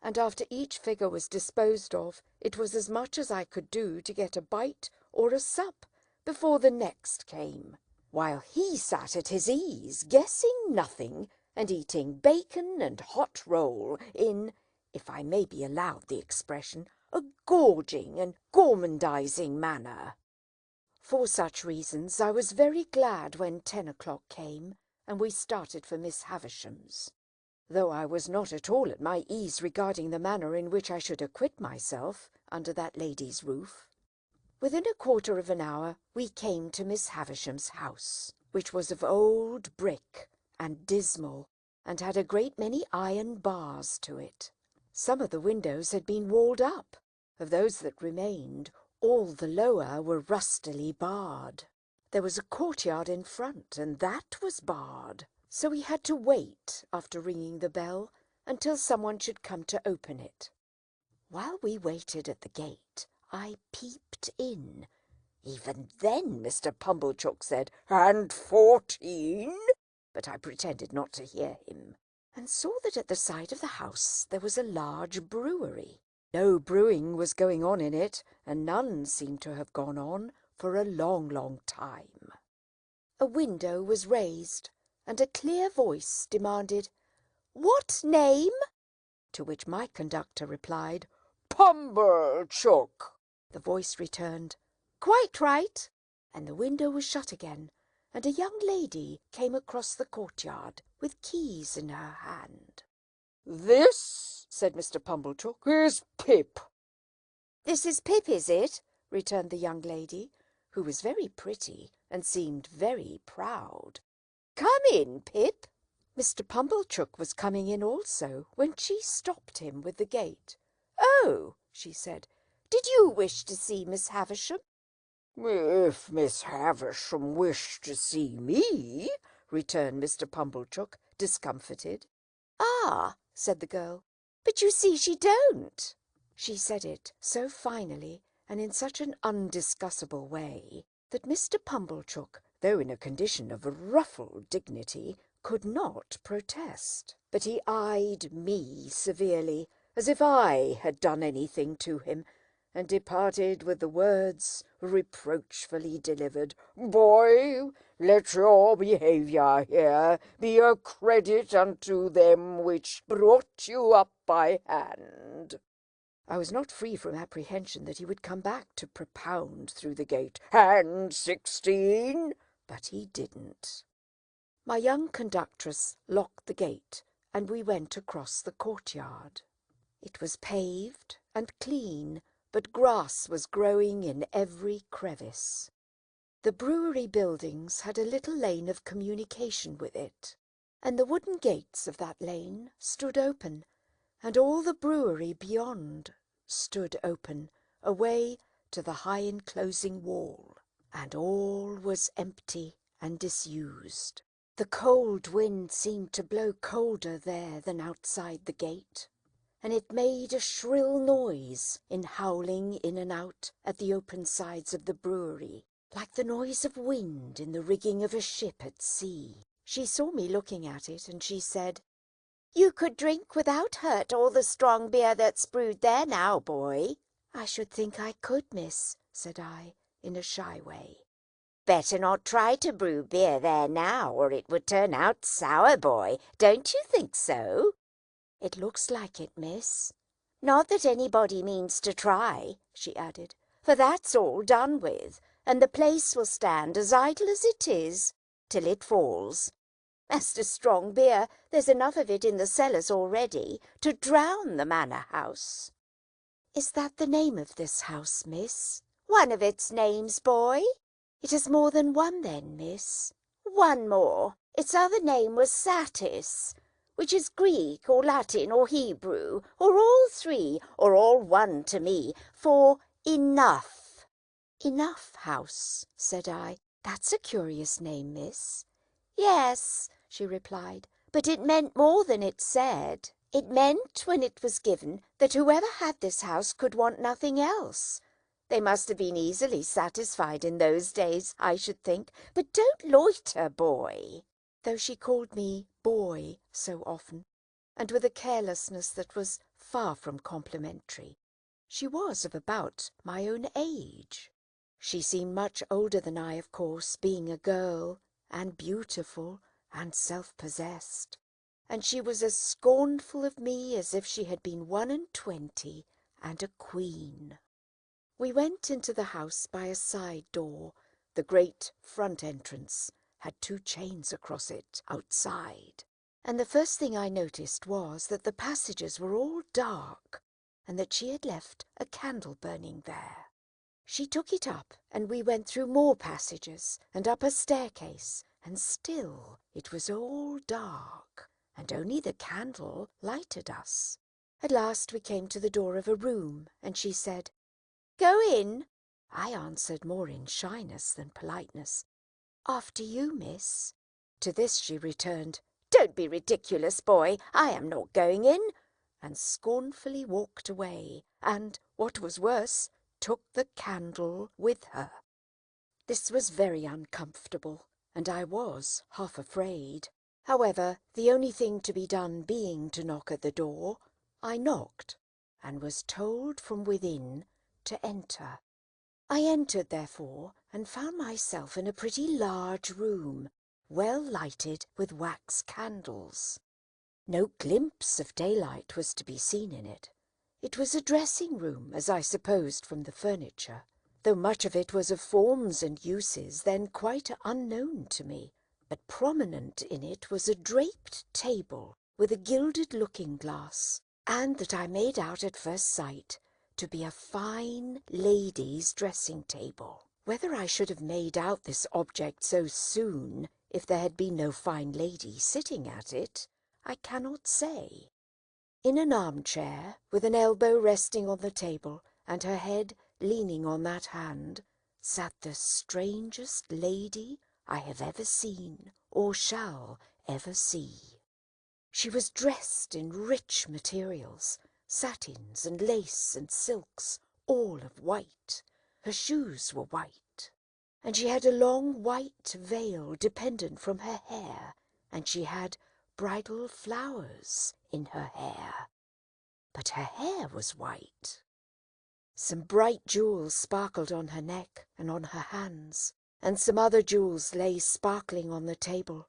And after each figure was disposed of, it was as much as I could do to get a bite or a sup before the next came, while he sat at his ease, guessing nothing, and eating bacon and hot roll in, if I may be allowed the expression, a gorging and gormandizing manner. For such reasons I was very glad when 10 o'clock came, and we started for Miss Havisham's, though I was not at all at my ease regarding the manner in which I should acquit myself under that lady's roof. Within a quarter of an hour we came to Miss Havisham's house, which was of old brick and dismal, and had a great many iron bars to it. Some of the windows had been walled up. Of those that remained, all the lower were rustily barred. There was a courtyard in front, and that was barred, so we had to wait, after ringing the bell, until someone should come to open it. While we waited at the gate, I peeped in. Even then Mr. Pumblechook said, and 14, but I pretended not to hear him, and saw that at the side of the house there was a large brewery. No brewing was going on in it, and none seemed to have gone on for a long, long time. A window was raised, and a clear voice demanded, "What name?" To which my conductor replied, Pumblechook. The voice returned, "Quite right," and the window was shut again, and a young lady came across the courtyard with keys in her hand. This, said Mr. Pumblechook, is Pip. "This is Pip, is it?" returned the young lady, who was very pretty and seemed very proud. "Come in, Pip." Mr. Pumblechook was coming in also, when she stopped him with the gate. "Oh," she said, "did you wish to see Miss Havisham?" If Miss Havisham wished to see me, returned Mr. Pumblechook, discomfited. "Ah," said the girl, "but you see she don't." She said it so finally and in such an undiscussable way that Mr. Pumblechook, though in a condition of ruffled dignity, could not protest. But he eyed me severely, as if I had done anything to him, and departed with the words, reproachfully delivered, Boy, let your behaviour here be a credit unto them which brought you up by hand. I was not free from apprehension that he would come back to propound through the gate, and 16, but he didn't. My young conductress locked the gate, and we went across the courtyard. It was paved and clean, but grass was growing in every crevice. The brewery buildings had a little lane of communication with it, and the wooden gates of that lane stood open, and all the brewery beyond stood open, away to the high enclosing wall, and all was empty and disused. The cold wind seemed to blow colder there than outside the gate, and it made a shrill noise in howling in and out at the open sides of the brewery, like the noise of wind in the rigging of a ship at sea. She saw me looking at it, and she said, "You could drink without hurt all the strong beer that's brewed there now, boy." "I should think I could, miss," said I, in a shy way. Better not try to brew beer there now, or it would turn out sour, boy. Don't you think so? "It looks like it, miss." Not that anybody means to try, she added, for that's all done with, and the place will stand as idle as it is till it falls. Master Strong beer, there's enough of it in the cellars already to drown the manor house. Is that the name of this house, miss? One of its names, boy. It has more than one then, miss. One more. Its other name was Satis, which is Greek or Latin or Hebrew, or all three, or all one to me, for enough. Enough house, said I. That's a curious name, miss. Yes, she replied, but it meant more than it said. It meant, when it was given, that whoever had this house could want nothing else. They must have been easily satisfied in those days, I should think. But don't loiter, boy. Though she called me boy so often, and with a carelessness that was far from complimentary, she was of about my own age. She seemed much older than I, of course, being a girl, and beautiful, and self-possessed. And she was as scornful of me as if she had been 21 and a queen. We went into the house by a side door. The great front entrance had 2 chains across it outside, and the first thing I noticed was that the passages were all dark, and that she had left a candle burning there. She took it up, and we went through more passages and up a staircase, and still it was all dark, and only the candle lighted us. At last we came to the door of a room, and she said, "Go in." I answered more in shyness than politeness, "After you, miss." To this she returned, "Don't be ridiculous, boy. I am not going in," and scornfully walked away, and, what was worse, took the candle with her. This was very uncomfortable, and I was half afraid. However, the only thing to be done being to knock at the door, I knocked, and was told from within to enter. I entered, therefore, and found myself in a pretty large room, well lighted with wax candles. No glimpse of daylight was to be seen in it. It was a dressing-room, as I supposed from the furniture, though much of it was of forms and uses then quite unknown to me. But prominent in it was a draped table with a gilded looking-glass, and that I made out at first sight to be a fine lady's dressing-table. Whether I should have made out this object so soon if there had been no fine lady sitting at it, I cannot say. In an armchair, with an elbow resting on the table and her head leaning on that hand, sat the strangest lady I have ever seen or shall ever see. She was dressed in rich materials, satins and lace and silks, all of white. Her shoes were white, and she had a long white veil dependent from her hair, and she had bridal flowers in her hair. But her hair was white. Some bright jewels sparkled on her neck and on her hands, and some other jewels lay sparkling on the table.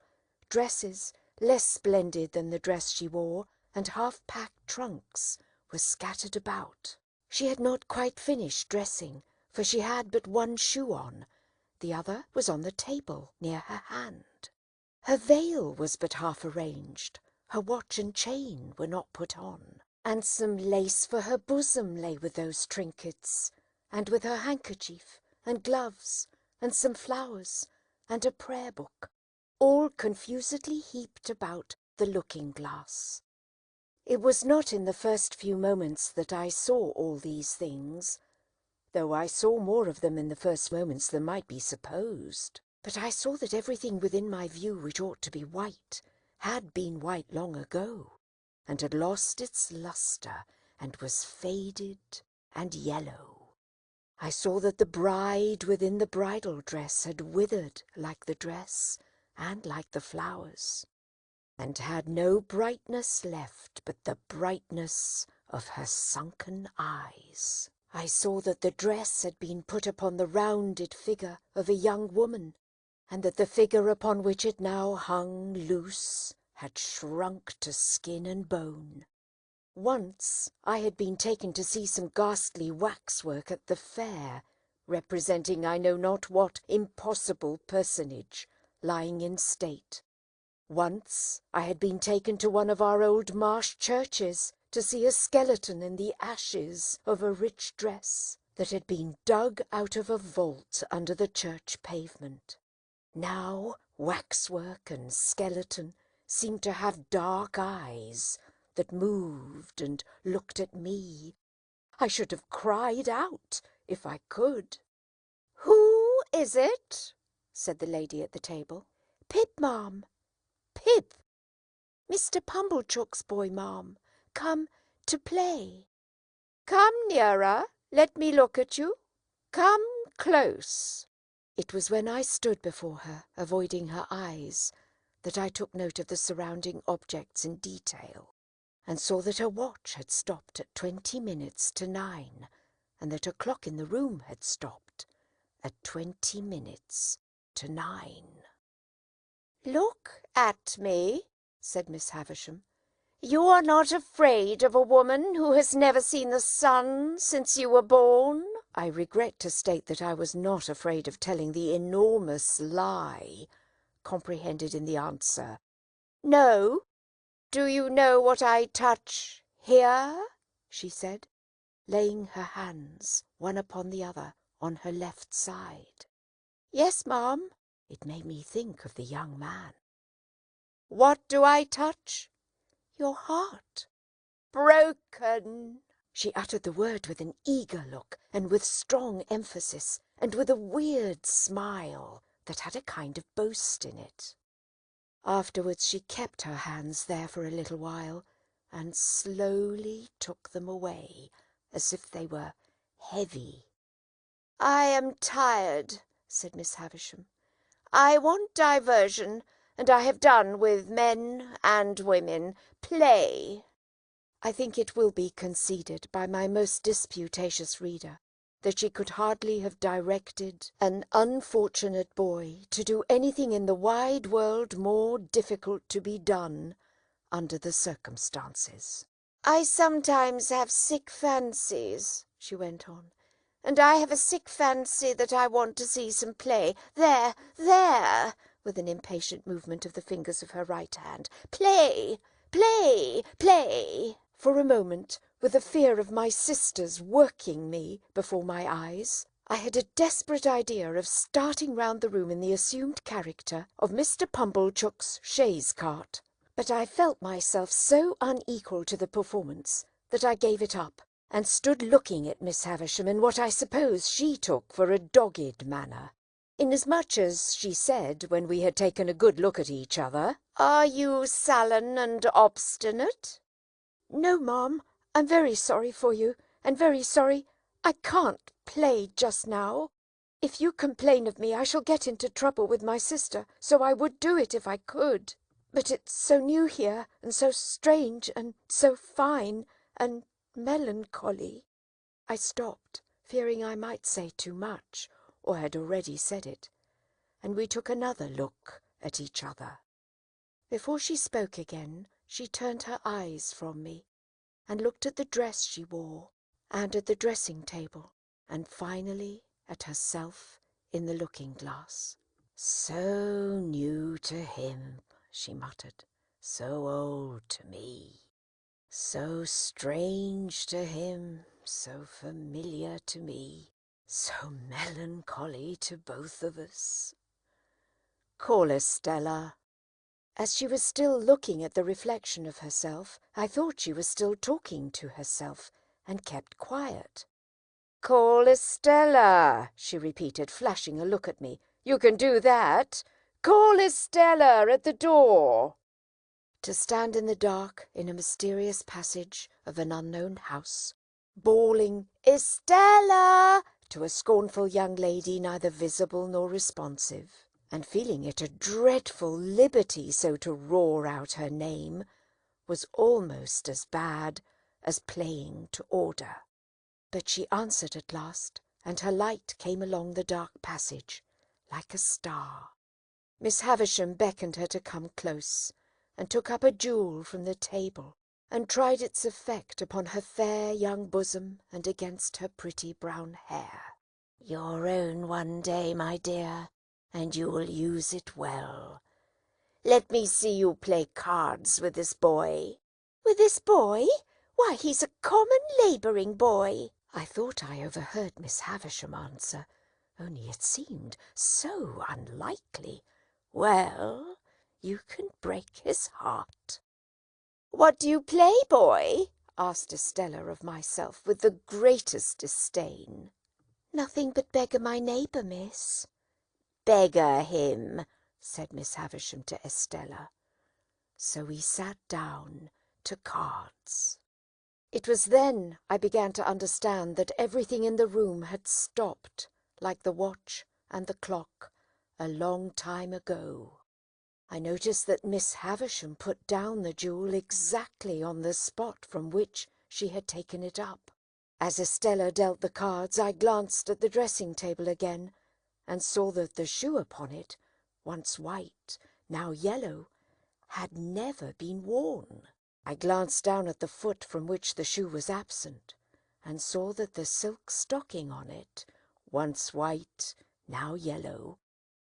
Dresses, less splendid than the dress she wore, and half-packed trunks were scattered about. She had not quite finished dressing, for she had but one shoe on. The other was on the table near her hand. Her veil was but half arranged. Her watch and chain were not put on, and some lace for her bosom lay with those trinkets, and with her handkerchief, and gloves, and some flowers, and a prayer-book, all confusedly heaped about the looking-glass. It was not in the first few moments that I saw all these things, though I saw more of them in the first moments than might be supposed. But I saw that everything within my view which ought to be white had been white long ago, and had lost its lustre, and was faded and yellow. I saw that the bride within the bridal dress had withered like the dress, and like the flowers, and had no brightness left but the brightness of her sunken eyes. I saw that the dress had been put upon the rounded figure of a young woman, and that the figure upon which it now hung loose had shrunk to skin and bone. Once I had been taken to see some ghastly waxwork at the fair, representing I know not what impossible personage lying in state. Once I had been taken to one of our old marsh churches to see a skeleton in the ashes of a rich dress that had been dug out of a vault under the church pavement. Now waxwork and skeleton seemed to have dark eyes that moved and looked at me. I should have cried out if I could. "Who is it?" said the lady at the table. Pip, ma'am. "Pip? Mr. Pumblechook's boy, ma'am. Come to play." Come nearer. Let me look at you. Come close." It was when I stood before her, avoiding her eyes, that I took note of the surrounding objects in detail, and saw that her watch had stopped at 20 minutes to 9, and that a clock in the room had stopped at 20 minutes to 9. "Look at me," said Miss Havisham. "You are not afraid of a woman who has never seen the sun since you were born?" I regret to state that I was not afraid of telling the enormous lie comprehended in the answer. "No. Do you know what I touch here?" she said, laying her hands one upon the other on her left side. Yes, ma'am. It made me think of the young man. "What do I touch?" Your heart. "Broken." She uttered the word with an eager look, and with strong emphasis, and with a weird smile that had a kind of boast in it. Afterwards she kept her hands there for a little while, and slowly took them away, as if they were heavy. "I am tired," said Miss Havisham. "I want diversion, and I have done with men and women. Play." I think it will be conceded by my most disputatious reader that she could hardly have directed an unfortunate boy to do anything in the wide world more difficult to be done under the circumstances. "I sometimes have sick fancies," she went on, "and I have a sick fancy that I want to see some play. There, there," with an impatient movement of the fingers of her right hand. "Play, play, play." For a moment, with the fear of my sisters working me before my eyes, I had a desperate idea of starting round the room in the assumed character of Mr. Pumblechook's chaise cart. But I felt myself so unequal to the performance that I gave it up, and stood looking at Miss Havisham in what I suppose she took for a dogged manner, inasmuch as she said, when we had taken a good look at each other, "Are you sullen and obstinate?" No, ma'am. I'm very sorry for you, and very sorry I can't play just now. If you complain of me, I shall get into trouble with my sister, so I would do it if I could. But it's so new here, and so strange, and so fine, and melancholy." I stopped, fearing I might say too much, or had already said it, and we took another look at each other. Before she spoke again, she turned her eyes from me, and looked at the dress she wore, and at the dressing-table, and finally at herself in the looking-glass. "So new to him," she muttered, "so old to me. So strange to him, so familiar to me, so melancholy to both of us. Call Estella." As she was still looking at the reflection of herself, I thought she was still talking to herself, and kept quiet. "Call Estella," she repeated, flashing a look at me. "You can do that. Call Estella at the door." To stand in the dark in a mysterious passage of an unknown house, bawling "Estella" to a scornful young lady neither visible nor responsive, and feeling it a dreadful liberty so to roar out her name, was almost as bad as playing to order. But she answered at last, and her light came along the dark passage like a star. Miss Havisham beckoned her to come close, and took up a jewel from the table, and tried its effect upon her fair young bosom and against her pretty brown hair. "Your own one day, my dear, and you will use it well. Let me see you play cards with this boy." "With this boy? Why, he's a common labouring boy." I thought I overheard Miss Havisham answer, only it seemed so unlikely. "Well, you can break his heart." "What do you play, boy?" asked Estella of myself with the greatest disdain. "Nothing but beggar my neighbour, miss." "Beggar him," said Miss Havisham to Estella. So we sat down to cards. It was then I began to understand that everything in the room had stopped, like the watch and the clock, a long time ago. I noticed that Miss Havisham put down the jewel exactly on the spot from which she had taken it up. As Estella dealt the cards, I glanced at the dressing table again, and saw that the shoe upon it, once white, now yellow, had never been worn. I glanced down at the foot from which the shoe was absent, and saw that the silk stocking on it, once white, now yellow,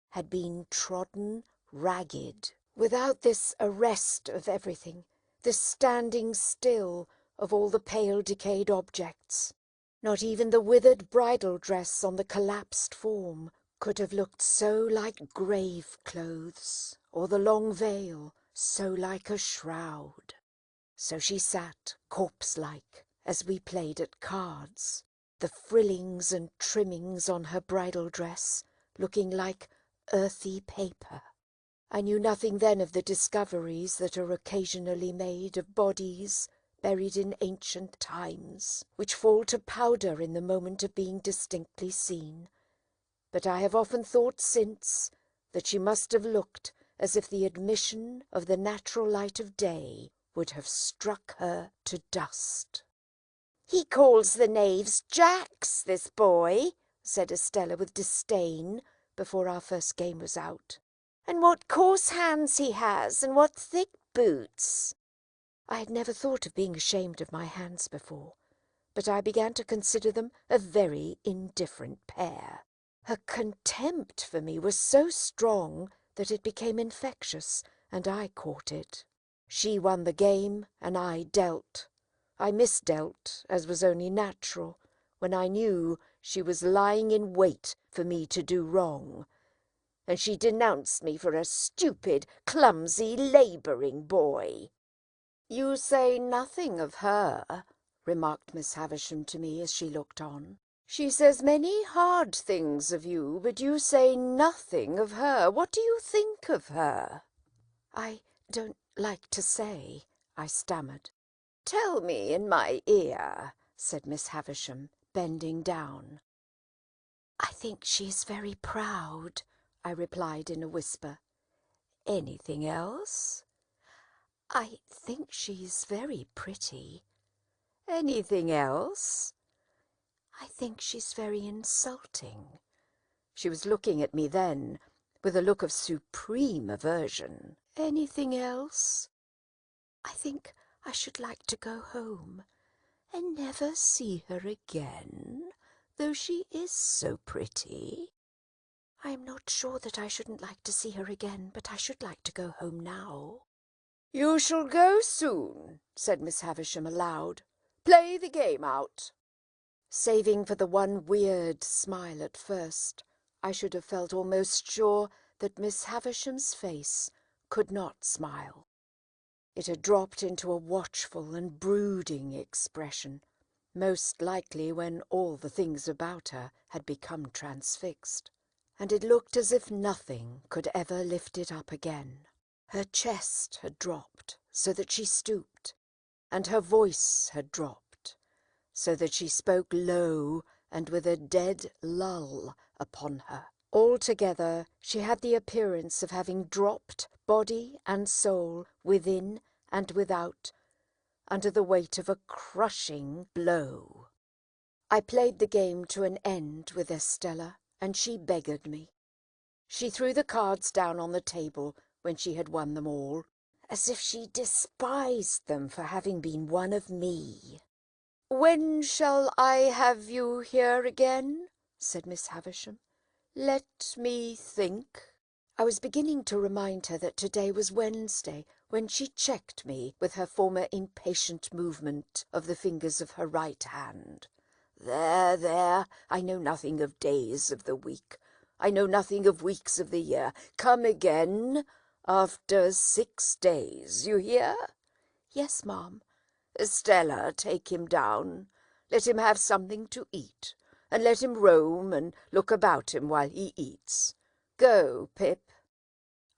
had been trodden ragged. Without this arrest of everything, this standing still of all the pale decayed objects, not even the withered bridal dress on the collapsed form could have looked so like grave clothes, or the long veil so like a shroud. So she sat, corpse-like, as we played at cards, the frillings and trimmings on her bridal dress looking like earthy paper. I knew nothing then of the discoveries that are occasionally made of bodies buried in ancient times, which fall to powder in the moment of being distinctly seen. But I have often thought since that she must have looked as if the admission of the natural light of day would have struck her to dust. "He calls the knaves jacks, this boy," said Estella with disdain before our first game was out. "And what coarse hands he has, and what thick boots." I had never thought of being ashamed of my hands before, but I began to consider them a very indifferent pair. Her contempt for me was so strong that it became infectious, and I caught it. She won the game, and I dealt. I misdealt, as was only natural, when I knew she was lying in wait for me to do wrong, and she denounced me for a stupid, clumsy, labouring boy. "You say nothing of her," remarked Miss Havisham to me as she looked on. "She says many hard things of you, but you say nothing of her. What do you think of her?" "I don't like to say," I stammered. "Tell me in my ear," said Miss Havisham, bending down. "I think she is very proud," I replied in a whisper. "Anything else?" "I think she's very pretty." "Anything else?" "I think she's very insulting." She was looking at me then with a look of supreme aversion. "Anything else?" "I think I should like to go home and never see her again, though she is so pretty." "I am not sure that I shouldn't like to see her again, but I should like to go home now." "You shall go soon," said Miss Havisham aloud. "Play the game out." Saving for the one weird smile at first, I should have felt almost sure that Miss Havisham's face could not smile. It had dropped into a watchful and brooding expression, most likely when all the things about her had become transfixed, and it looked as if nothing could ever lift it up again. Her chest had dropped so that she stooped, and her voice had dropped so that she spoke low and with a dead lull upon her. Altogether she had the appearance of having dropped body and soul within and without, under the weight of a crushing blow. I played the game to an end with Estella, and she beggared me. She threw the cards down on the table when she had won them all, as if she despised them for having been one of me. "When shall I have you here again?" said Miss Havisham. "Let me think." I was beginning to remind her that today was Wednesday when she checked me with her former impatient movement of the fingers of her right hand. "There, there, I know nothing of days of the week. I know nothing of weeks of the year. Come again after 6 days, you hear?" "Yes, ma'am." "Estella, take him down. Let him have something to eat, and let him roam and look about him while he eats. Go, Pip."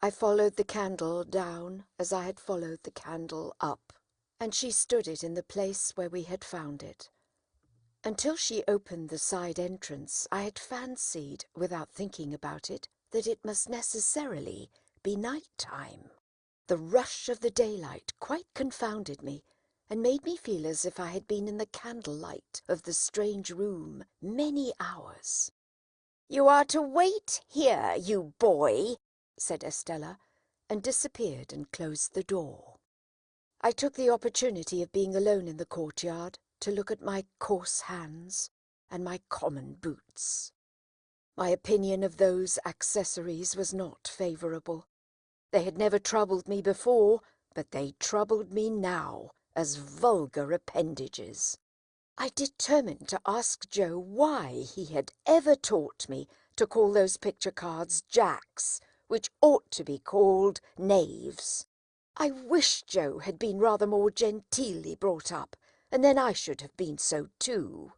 I followed the candle down as I had followed the candle up, and she stood it in the place where we had found it. Until she opened the side entrance, I had fancied, without thinking about it, that it must necessarily be night-time. The rush of the daylight quite confounded me, and made me feel as if I had been in the candlelight of the strange room many hours. "You are to wait here, you boy," said Estella, and disappeared and closed the door. I took the opportunity of being alone in the courtyard to look at my coarse hands and my common boots. My opinion of those accessories was not favourable. They had never troubled me before, but they troubled me now as vulgar appendages. I determined to ask Joe why he had ever taught me to call those picture cards jacks, which ought to be called knaves. I wish Joe had been rather more genteelly brought up, and then I should have been so too.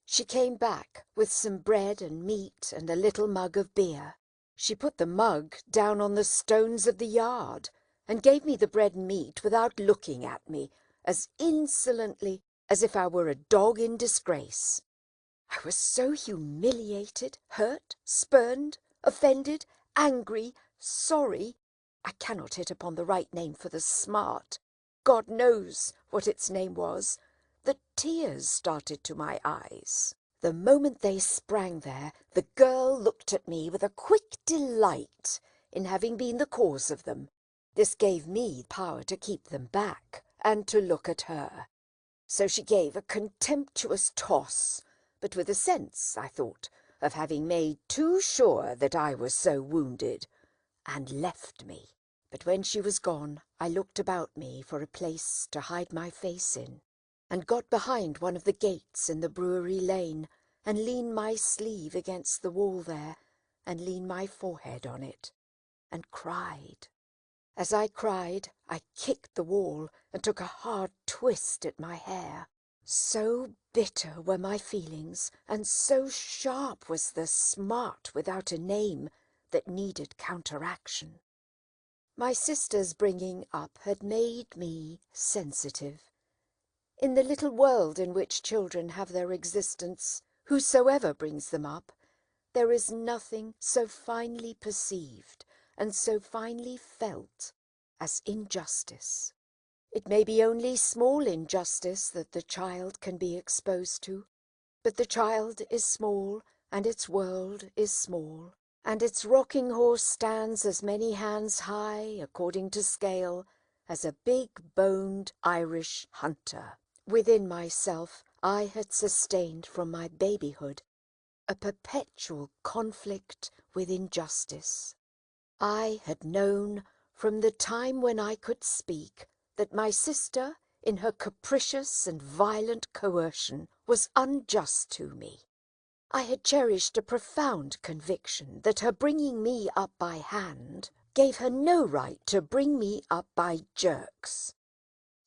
She came back with some bread and meat and a little mug of beer. She put the mug down on the stones of the yard, and gave me the bread and meat without looking at me, as insolently as if I were a dog in disgrace. I was so humiliated, hurt, spurned, offended, angry, sorry. I cannot hit upon the right name for the smart. God knows what its name was. The tears started to my eyes. The moment they sprang there, the girl looked at me with a quick delight in having been the cause of them. This gave me power to keep them back, and to look at her. So she gave a contemptuous toss, but with a sense, I thought, of having made too sure that I was so wounded, and left me. But when she was gone, I looked about me for a place to hide my face in, and got behind one of the gates in the brewery lane, and leaned my sleeve against the wall there, and leaned my forehead on it, and cried. As I cried, I kicked the wall and took a hard twist at my hair. So bitter were my feelings, and so sharp was the smart without a name that needed counteraction. My sister's bringing up had made me sensitive. In the little world in which children have their existence, whosoever brings them up, there is nothing so finely perceived and so finely felt as injustice. It may be only small injustice that the child can be exposed to, but the child is small, and its world is small, and its rocking horse stands as many hands high, according to scale, as a big-boned Irish hunter. Within myself I had sustained from my babyhood a perpetual conflict with injustice. I had known from the time when I could speak that my sister, in her capricious and violent coercion, was unjust to me. I had cherished a profound conviction that her bringing me up by hand gave her no right to bring me up by jerks.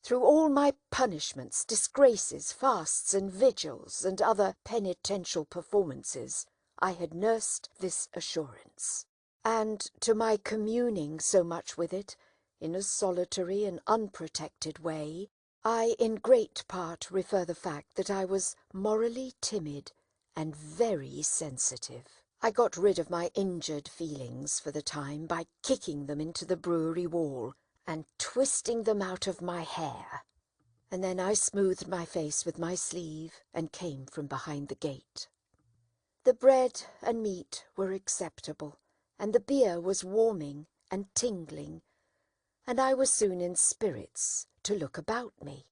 Through all my punishments, disgraces, fasts and vigils, and other penitential performances, I had nursed this assurance. And to my communing so much with it, in a solitary and unprotected way, I in great part refer the fact that I was morally timid and very sensitive. I got rid of my injured feelings for the time by kicking them into the brewery wall and twisting them out of my hair. And then I smoothed my face with my sleeve and came from behind the gate. The bread and meat were acceptable, and the beer was warming and tingling, and I was soon in spirits to look about me.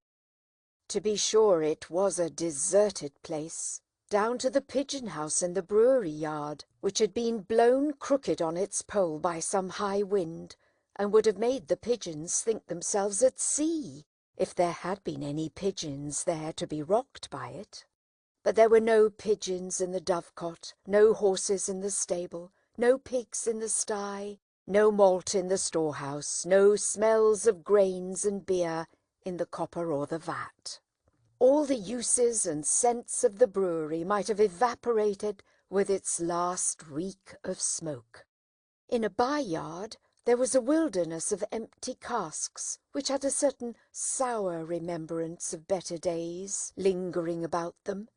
To be sure, it was a deserted place, down to the pigeon house in the brewery yard, which had been blown crooked on its pole by some high wind, and would have made the pigeons think themselves at sea, if there had been any pigeons there to be rocked by it. But there were no pigeons in the dovecot, no horses in the stable, no pigs in the sty, no malt in the storehouse, no smells of grains and beer in the copper or the vat. All the uses and scents of the brewery might have evaporated with its last reek of smoke. In a by-yard there was a wilderness of empty casks, which had a certain sour remembrance of better days lingering about them.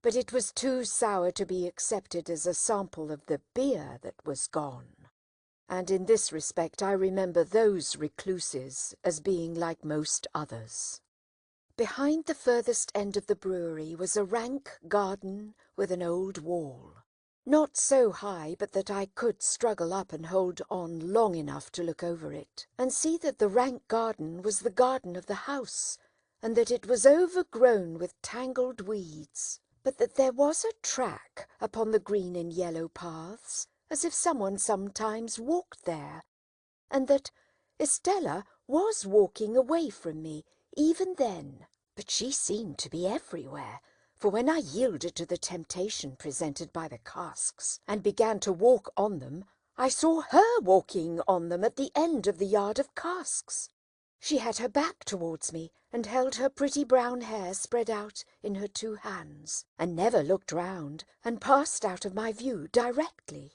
But it was too sour to be accepted as a sample of the beer that was gone. And in this respect I remember those recluses as being like most others. Behind the furthest end of the brewery was a rank garden with an old wall. Not so high but that I could struggle up and hold on long enough to look over it, and see that the rank garden was the garden of the house, and that it was overgrown with tangled weeds, but that there was a track upon the green and yellow paths, as if someone sometimes walked there, and that Estella was walking away from me even then. But she seemed to be everywhere, for when I yielded to the temptation presented by the casks, and began to walk on them, I saw her walking on them at the end of the yard of casks. She had her back towards me, and held her pretty brown hair spread out in her two hands, and never looked round, and passed out of my view directly.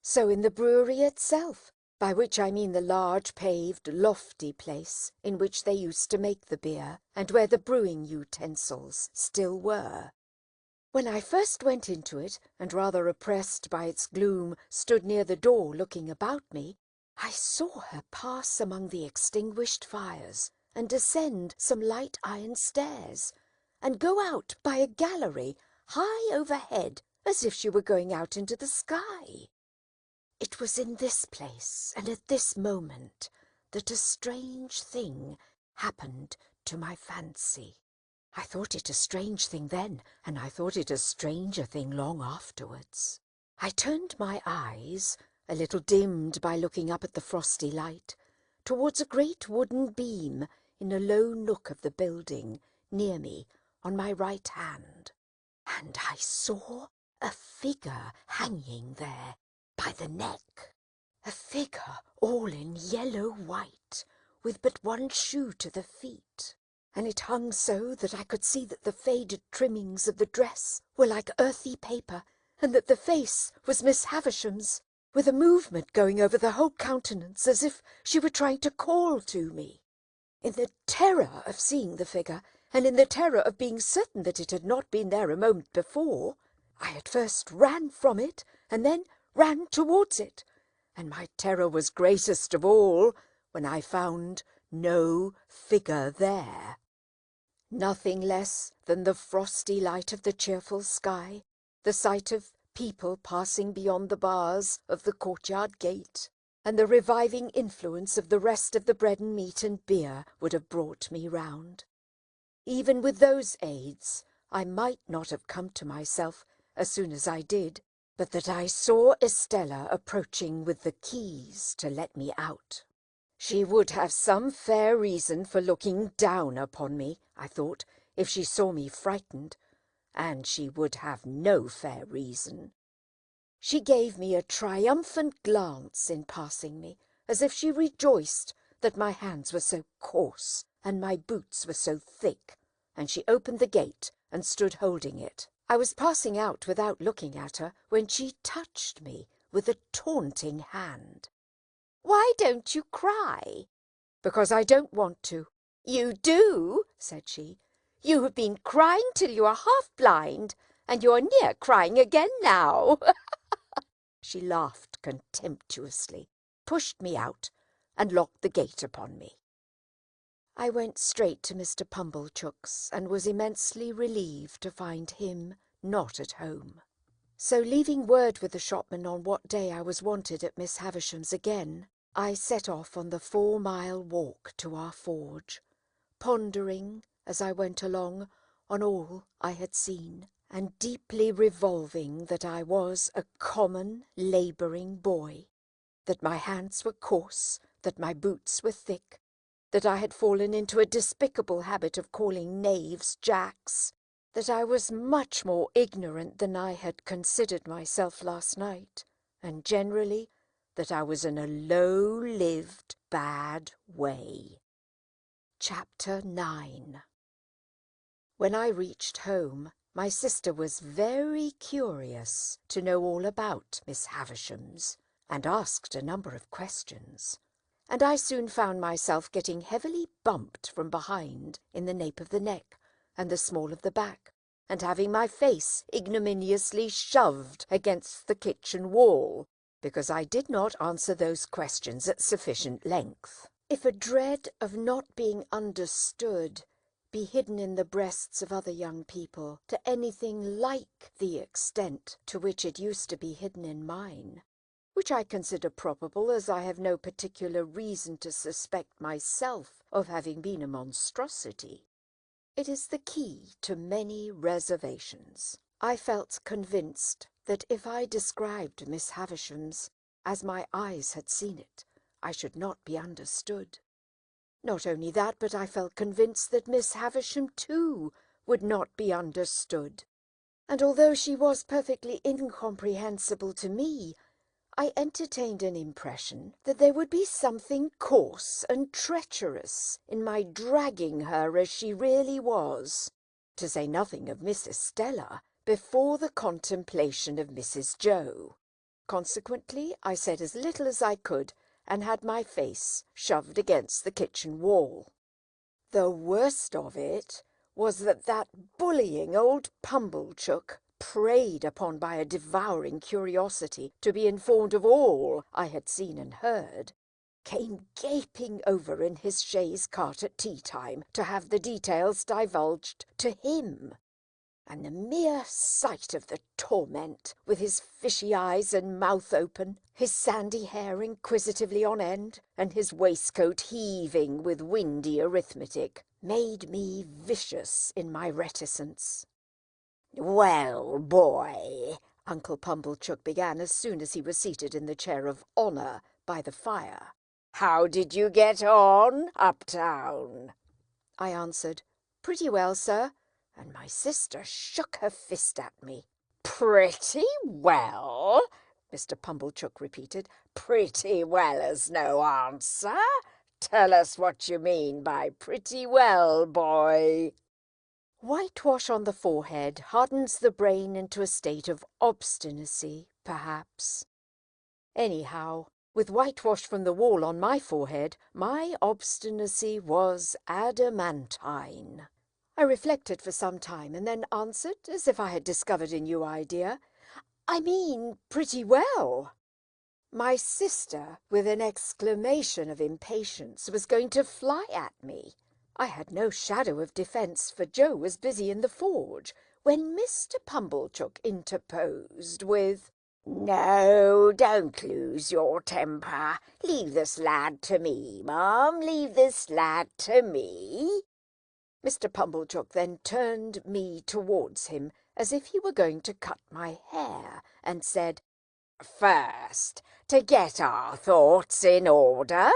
So in the brewery itself, by which I mean the large paved, lofty place in which they used to make the beer, and where the brewing utensils still were. When I first went into it, and rather oppressed by its gloom, stood near the door looking about me, I saw her pass among the extinguished fires, and descend some light iron stairs, and go out by a gallery high overhead, as if she were going out into the sky. It was in this place, and at this moment, that a strange thing happened to my fancy. I thought it a strange thing then, and I thought it a stranger thing long afterwards. I turned my eyes, a little dimmed by looking up at the frosty light, towards a great wooden beam in a low nook of the building, near me, on my right hand, and I saw a figure hanging there, by the neck, a figure all in yellow white, with but one shoe to the feet, and it hung so that I could see that the faded trimmings of the dress were like earthy paper, and that the face was Miss Havisham's, with a movement going over the whole countenance as if she were trying to call to me. In the terror of seeing the figure, and in the terror of being certain that it had not been there a moment before, I at first ran from it, and then ran towards it, and my terror was greatest of all when I found no figure there. Nothing less than the frosty light of the cheerful sky, the sight of people passing beyond the bars of the courtyard gate, and the reviving influence of the rest of the bread and meat and beer would have brought me round. Even with those aids, I might not have come to myself as soon as I did, but that I saw Estella approaching with the keys to let me out. She would have some fair reason for looking down upon me, I thought, if she saw me frightened, and she would have no fair reason. She gave me a triumphant glance in passing me, as if she rejoiced that my hands were so coarse and my boots were so thick, and she opened the gate and stood holding it. I was passing out without looking at her when she touched me with a taunting hand. Why don't you cry? Because I don't want to. You do, said she. You have been crying till you are half blind, and you're near crying again now. She laughed contemptuously, pushed me out, and locked the gate upon me. I went straight to Mr. Pumblechook's, and was immensely relieved to find him not at home. So, leaving word with the shopman on what day I was wanted at Miss Havisham's again, I set off on the 4-mile walk to our forge, pondering, as I went along, on all I had seen and deeply revolving that I was a common labouring boy, that my hands were coarse, that my boots were thick, that I had fallen into a despicable habit of calling knaves jacks, that I was much more ignorant than I had considered myself last night, and generally that I was in a low-lived, bad way. Chapter 9. When I reached home, my sister was very curious to know all about Miss Havisham's, and asked a number of questions, and I soon found myself getting heavily bumped from behind in the nape of the neck and the small of the back, and having my face ignominiously shoved against the kitchen wall, because I did not answer those questions at sufficient length. If a dread of not being understood be hidden in the breasts of other young people to anything like the extent to which it used to be hidden in mine, which I consider probable, as I have no particular reason to suspect myself of having been a monstrosity, it is the key to many reservations. I felt convinced that if I described Miss Havisham's as my eyes had seen it, I should not be understood. Not only that, but I felt convinced that Miss Havisham, too, would not be understood. And although she was perfectly incomprehensible to me, I entertained an impression that there would be something coarse and treacherous in my dragging her as she really was, to say nothing of Miss Estella, before the contemplation of Mrs. Joe. Consequently, I said as little as I could, and had my face shoved against the kitchen wall. The worst of it was that bullying old Pumblechook, preyed upon by a devouring curiosity to be informed of all I had seen and heard, came gaping over in his chaise cart at tea-time to have the details divulged to him. And the mere sight of the torment, with his fishy eyes and mouth open, his sandy hair inquisitively on end, and his waistcoat heaving with windy arithmetic, made me vicious in my reticence. "Well, boy," Uncle Pumblechook began as soon as he was seated in the chair of honour by the fire, "how did you get on uptown?" I answered, "Pretty well, sir," and my sister shook her fist at me. "Pretty well?" Mr. Pumblechook repeated. "Pretty well is no answer. Tell us what you mean by pretty well, boy." Whitewash on the forehead hardens the brain into a state of obstinacy, perhaps. Anyhow, with whitewash from the wall on my forehead, my obstinacy was adamantine. I reflected for some time and then answered, as if I had discovered a new idea, "I mean pretty well." My sister, with an exclamation of impatience, was going to fly at me. I had no shadow of defence, for Joe was busy in the forge, when Mr. Pumblechook interposed with, "No, don't lose your temper. Leave this lad to me, ma'am. Leave this lad to me." Mr. Pumblechook then turned me towards him as if he were going to cut my hair, and said, "First, to get our thoughts in order,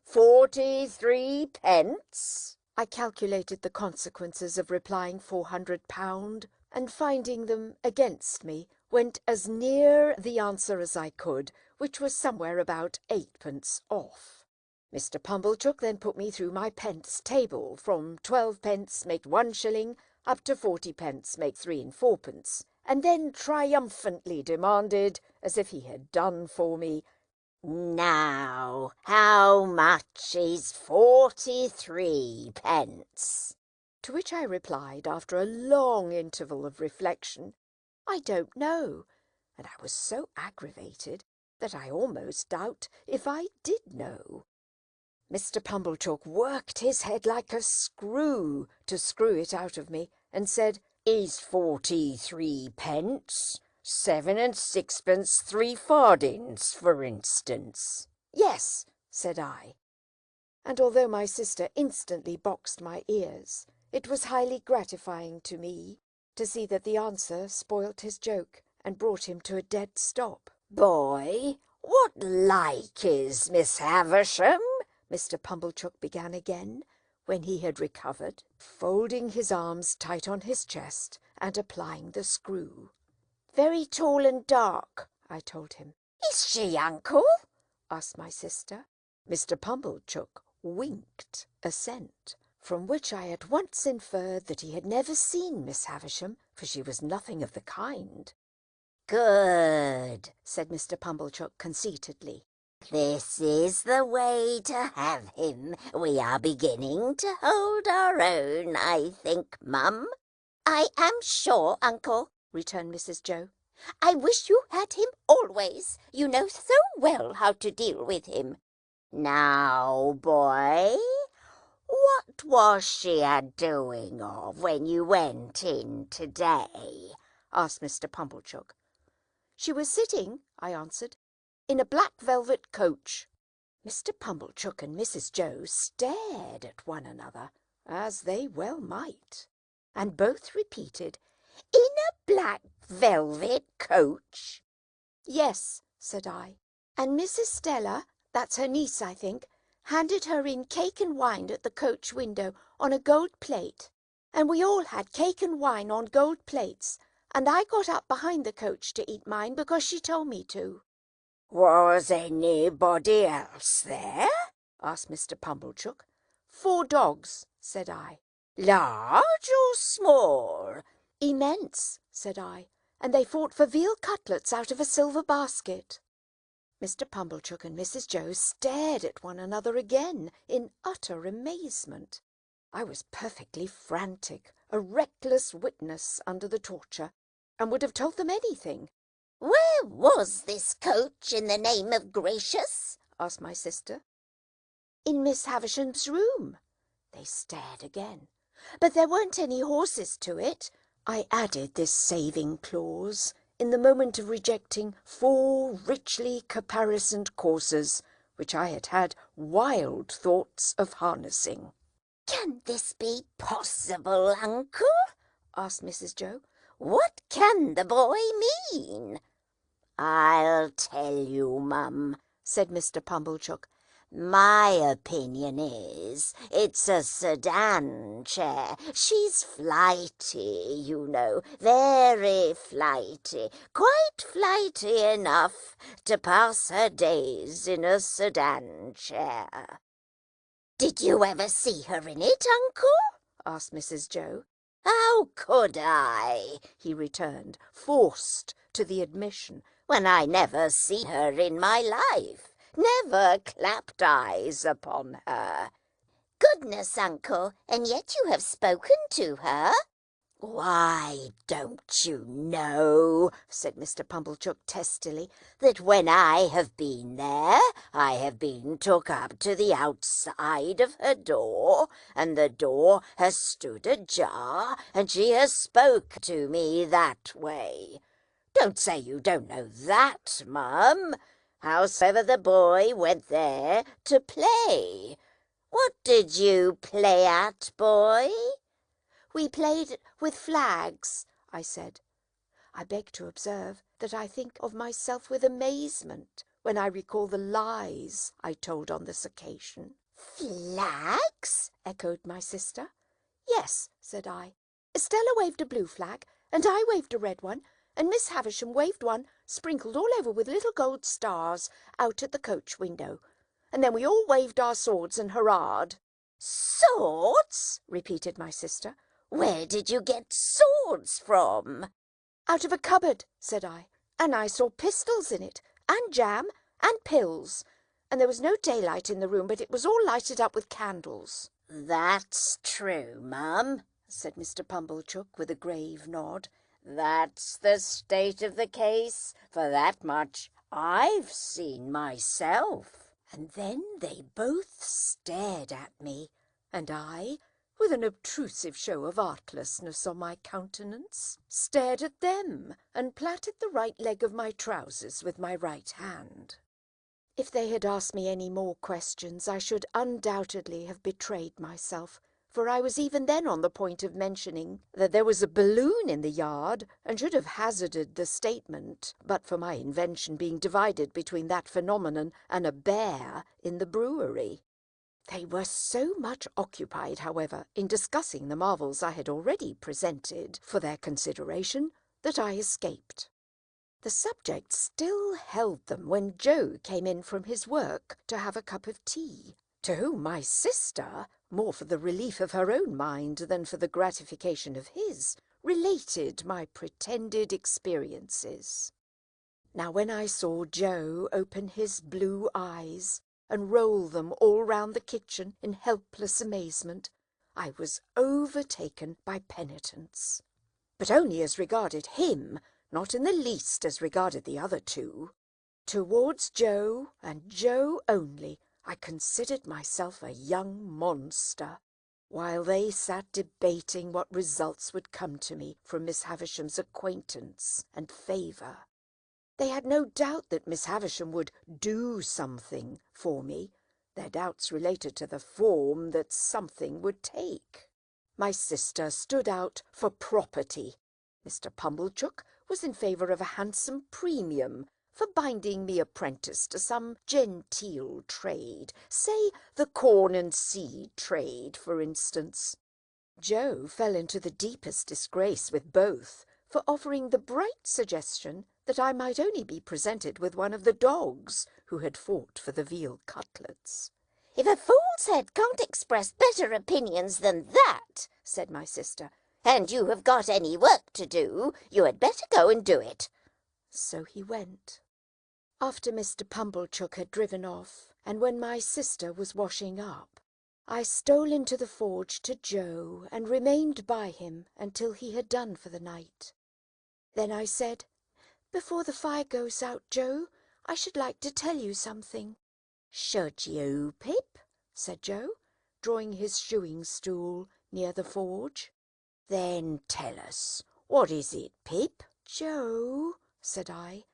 43 pence." I calculated the consequences of replying £400, and finding them against me, went as near the answer as I could, which was somewhere about 8 pence off. Mr. Pumblechook then put me through my pence table, from 12 pence make 1 shilling, up to 40 pence make 3 and 4 pence, and then triumphantly demanded, as if he had done for me, "Now, how much is 43 pence?" To which I replied, after a long interval of reflection, "I don't know," and I was so aggravated that I almost doubt if I did know. Mr. Pumblechook worked his head like a screw to screw it out of me, and said, "Is 43 pence 7 and 6 3 fardings, for instance?" "Yes," said I. And although my sister instantly boxed my ears, it was highly gratifying to me to see that the answer spoilt his joke and brought him to a dead stop. "Boy, what like is Miss Havisham?" Mr. Pumblechook began again, when he had recovered, folding his arms tight on his chest and applying the screw. "Very tall and dark," I told him. "Is she, uncle?" asked my sister. Mr. Pumblechook winked assent, from which I at once inferred that he had never seen Miss Havisham, for she was nothing of the kind. "Good," said Mr. Pumblechook conceitedly. "This is the way to have him. We are beginning to hold our own, I think, Mum." "I am sure, uncle," returned Mrs. Joe. "I wish you had him always. You know so well how to deal with him." "Now, boy, what was she a-doing of when you went in today?" asked Mr. Pumblechook. She was sitting, I answered, in a black velvet coach. Mr. Pumblechook and Mrs. Joe stared at one another, as they well might, and both repeated, "In a black velvet coach?" "Yes," said I, "and Miss Estella, that's her niece, I think, handed her in cake and wine at the coach window on a gold plate, and we all had cake and wine on gold plates, and I got up behind the coach to eat mine because she told me to." "Was anybody else there?" asked Mr. Pumblechook. "4 dogs," said I. "Large or small?" "Immense," said I, "and they fought for veal cutlets out of a silver basket." Mr. Pumblechook and Mrs. Joe stared at one another again in utter amazement. I was perfectly frantic, a reckless witness under the torture, and would have told them anything. "Where was this coach, in the name of gracious?" asked my sister. "In Miss Havisham's room." They stared again. "But there weren't any horses to it." I added this saving clause in the moment of rejecting 4 richly caparisoned coursers, which I had had wild thoughts of harnessing. "Can this be possible, uncle?" asked Mrs. Joe. "What can the boy mean?" "I'll tell you, Mum," said Mr. Pumblechook. "My opinion is it's a sedan chair. She's flighty, you know, very flighty, quite flighty enough to pass her days in a sedan chair." "Did you ever see her in it, uncle?" asked Mrs. Joe. "How could I," he returned, forced to the admission, "when I never seen her in my life? Never clapped eyes upon her." "Goodness, uncle, and yet you have spoken to her." "Why, don't you know," said Mr. Pumblechook testily, "that when I have been there, I have been took up to the outside of her door, and the door has stood ajar, and she has spoke to me that way. Don't say you don't know that, Mum. Howsoever, the boy went there to play. What did you play at, boy?" "We played with flags," I said. I beg to observe that I think of myself with amazement when I recall the lies I told on this occasion. "Flags?" echoed my sister. "Yes," said I. "Estella waved a blue flag, and I waved a red one, and Miss Havisham waved one, sprinkled all over with little gold stars, out at the coach window. And then we all waved our swords and hurrahed." "Swords?" repeated my sister. "Where did you get swords from?" "Out of a cupboard," said I, "and I saw pistols in it, and jam, and pills, and there was no daylight in the room, but it was all lighted up with candles." "That's true, Mum," said Mr. Pumblechook with a grave nod. "That's the state of the case. For that much I've seen myself." And then they both stared at me, and I, with an obtrusive show of artlessness on my countenance, stared at them and plaited the right leg of my trousers with my right hand. If they had asked me any more questions, I should undoubtedly have betrayed myself, for I was even then on the point of mentioning that there was a balloon in the yard, and should have hazarded the statement, but for my invention being divided between that phenomenon and a bear in the brewery. They were so much occupied, however, in discussing the marvels I had already presented for their consideration, that I escaped. The subject still held them when Joe came in from his work to have a cup of tea, to whom my sister, more for the relief of her own mind than for the gratification of his, related my pretended experiences. Now when I saw Joe open his blue eyes and roll them all round the kitchen in helpless amazement, I was overtaken by penitence. But only as regarded him, not in the least as regarded the other two. Towards Joe, and Joe only, I considered myself a young monster, while they sat debating what results would come to me from Miss Havisham's acquaintance and favour. They had no doubt that Miss Havisham would do something for me. Their doubts related to the form that something would take. My sister stood out for property. Mr. Pumblechook was in favour of a handsome premium for binding me apprentice to some genteel trade, say the corn and seed trade, for instance. Joe fell into the deepest disgrace with both for offering the bright suggestion that I might only be presented with one of the dogs who had fought for the veal cutlets. "If a fool's head can't express better opinions than that," said my sister, "and you have got any work to do, you had better go and do it." So he went. After Mr. Pumblechook had driven off, and when my sister was washing up, I stole into the forge to Joe and remained by him until he had done for the night. Then I said, "Before the fire goes out, Joe, I should like to tell you something." "Should you, Pip?" said Joe, drawing his shoeing-stool near the forge. "Then tell us. What is it, Pip?" "Joe," said I,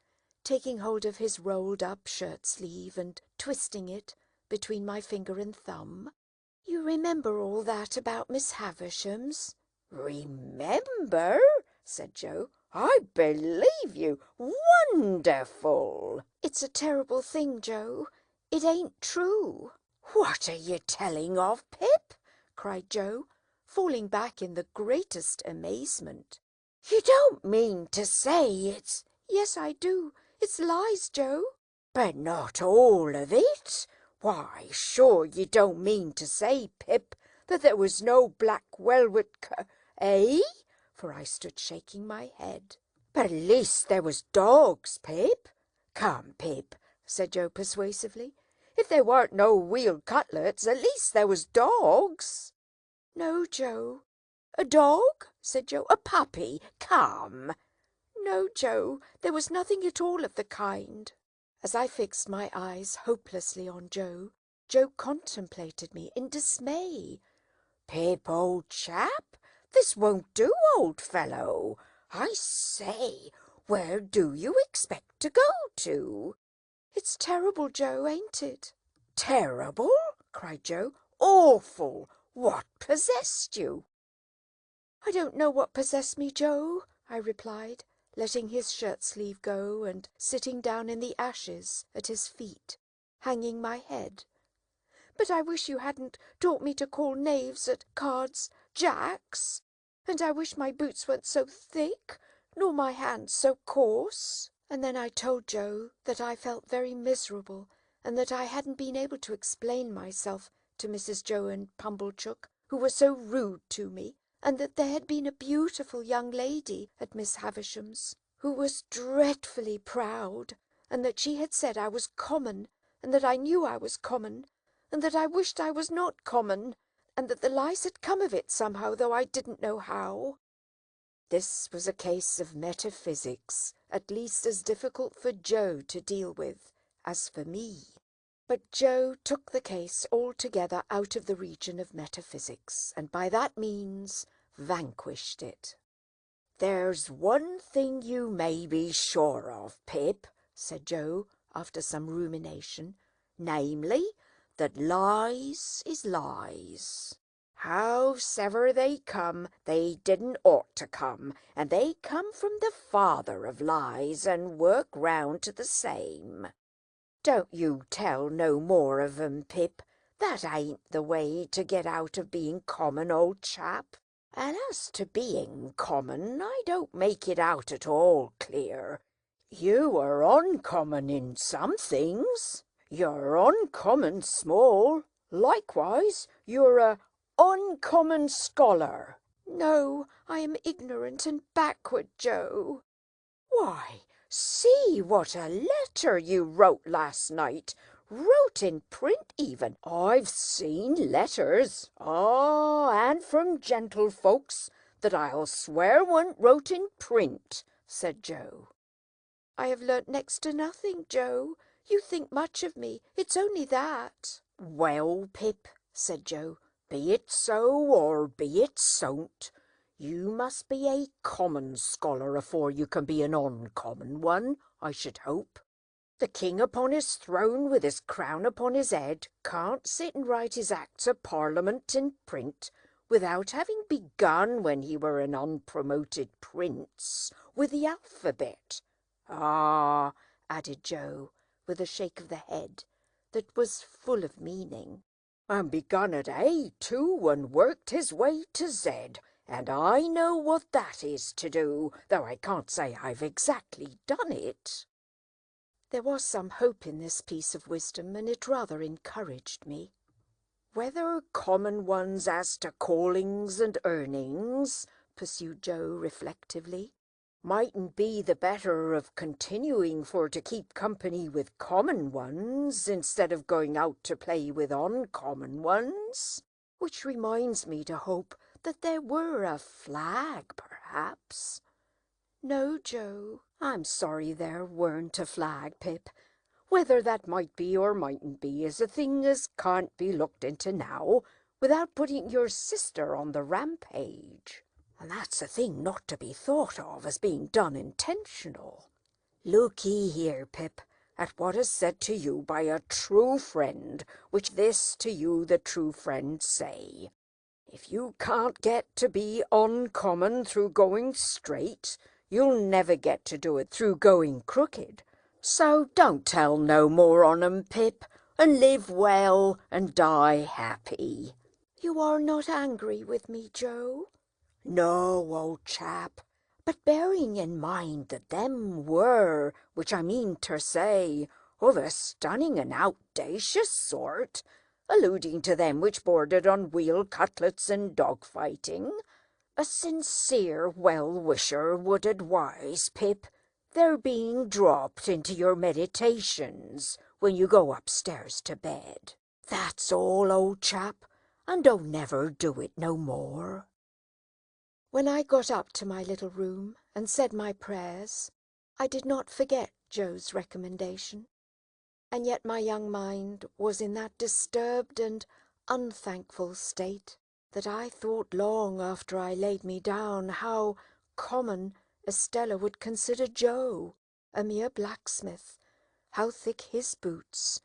taking hold of his rolled-up shirt-sleeve and twisting it between my finger and thumb, "you remember all that about Miss Havisham's?" "Remember?" said Joe. "I believe you. Wonderful!" "It's a terrible thing, Joe. It ain't true." "What are you telling of, Pip?" cried Joe, falling back in the greatest amazement. "You don't mean to say it's—" "Yes, I do. It's lies, Joe." "But not all of it? Why, sure you don't mean to say, Pip, that there was no black velvet eh?" For I stood shaking my head. "But at least there was dogs, Pip." "Come, Pip," said Joe persuasively. "If there weren't no veal cutlets, at least there was dogs." "No, Joe." "A dog?" said Joe. "A puppy? Come." "No, Joe, there was nothing at all of the kind." As I fixed my eyes hopelessly on Joe, Joe contemplated me in dismay. "Pip, old chap, this won't do, old fellow. I say, where do you expect to go to?" "It's terrible, Joe, ain't it?" "Terrible?" cried Joe. "Awful! What possessed you?" "I don't know what possessed me, Joe," I replied, letting his shirt-sleeve go and sitting down in the ashes at his feet, hanging my head. "But I wish you hadn't taught me to call knaves at cards jacks, and I wish my boots weren't so thick, nor my hands so coarse." And then I told Joe that I felt very miserable, and that I hadn't been able to explain myself to Mrs. Joe and Pumblechook, who were so rude to me, and that there had been a beautiful young lady at Miss Havisham's, who was dreadfully proud, and that she had said I was common, and that I knew I was common, and that I wished I was not common, and that the lice had come of it somehow, though I didn't know how. This was a case of metaphysics, at least as difficult for Joe to deal with as for me. But Joe took the case altogether out of the region of metaphysics, and by that means vanquished it. "There's one thing you may be sure of, Pip," said Joe, after some rumination, "namely, that lies is lies." Howsever they come, they didn't ought to come, and they come from the father of lies and work round to the same. Don't you tell no more of 'em, Pip. That ain't the way to get out of being common, old chap. And as to being common, I don't make it out at all clear. You are uncommon in some things. You're uncommon small. Likewise, you're a uncommon scholar. No, I am ignorant and backward, Joe. Why, see what a letter you wrote last night. Wrote in print even. I've seen letters, and from gentlefolks that I'll swear weren't wrote in print, said Joe. I have learnt next to nothing, Joe. You think much of me. It's only that. Well, Pip, said Joe, be it so or be it so't, you must be a common scholar afore you can be an uncommon one, I should hope. The king upon his throne with his crown upon his head can't sit and write his acts of parliament in print without having begun when he were an unpromoted prince with the alphabet. Ah, added Joe, with a shake of the head that was full of meaning, and begun at A too, and worked his way to Z, and I know what that is to do, though I can't say I've exactly done it. There was some hope in this piece of wisdom, and it rather encouraged me. Whether common ones as to callings and earnings, pursued Joe reflectively, mightn't be the better of continuing for to keep company with common ones instead of going out to play with uncommon ones, which reminds me to hope that there were a flag, perhaps. No, Joe. I'm sorry there weren't a flag, Pip. Whether that might be or mightn't be is a thing as can't be looked into now without putting your sister on the rampage. And that's a thing not to be thought of as being done intentional. Look ye here, Pip, at what is said to you by a true friend, which this to you the true friend say. If you can't get to be uncommon through going straight, you'll never get to do it through going crooked. So don't tell no more on 'em, Pip, and live well and die happy. You are not angry with me, Joe? No, old chap, but bearing in mind that them were, which I mean ter say, of a stunning and outdacious sort, alluding to them which bordered on weal cutlets and dog-fighting, a sincere well-wisher would advise, Pip, their being dropped into your meditations when you go upstairs to bed. That's all, old chap, and don't never do it no more. When I got up to my little room and said my prayers, I did not forget Joe's recommendation, and yet my young mind was in that disturbed and unthankful state that I thought long after I laid me down how common Estella would consider Joe, a mere blacksmith, how thick his boots,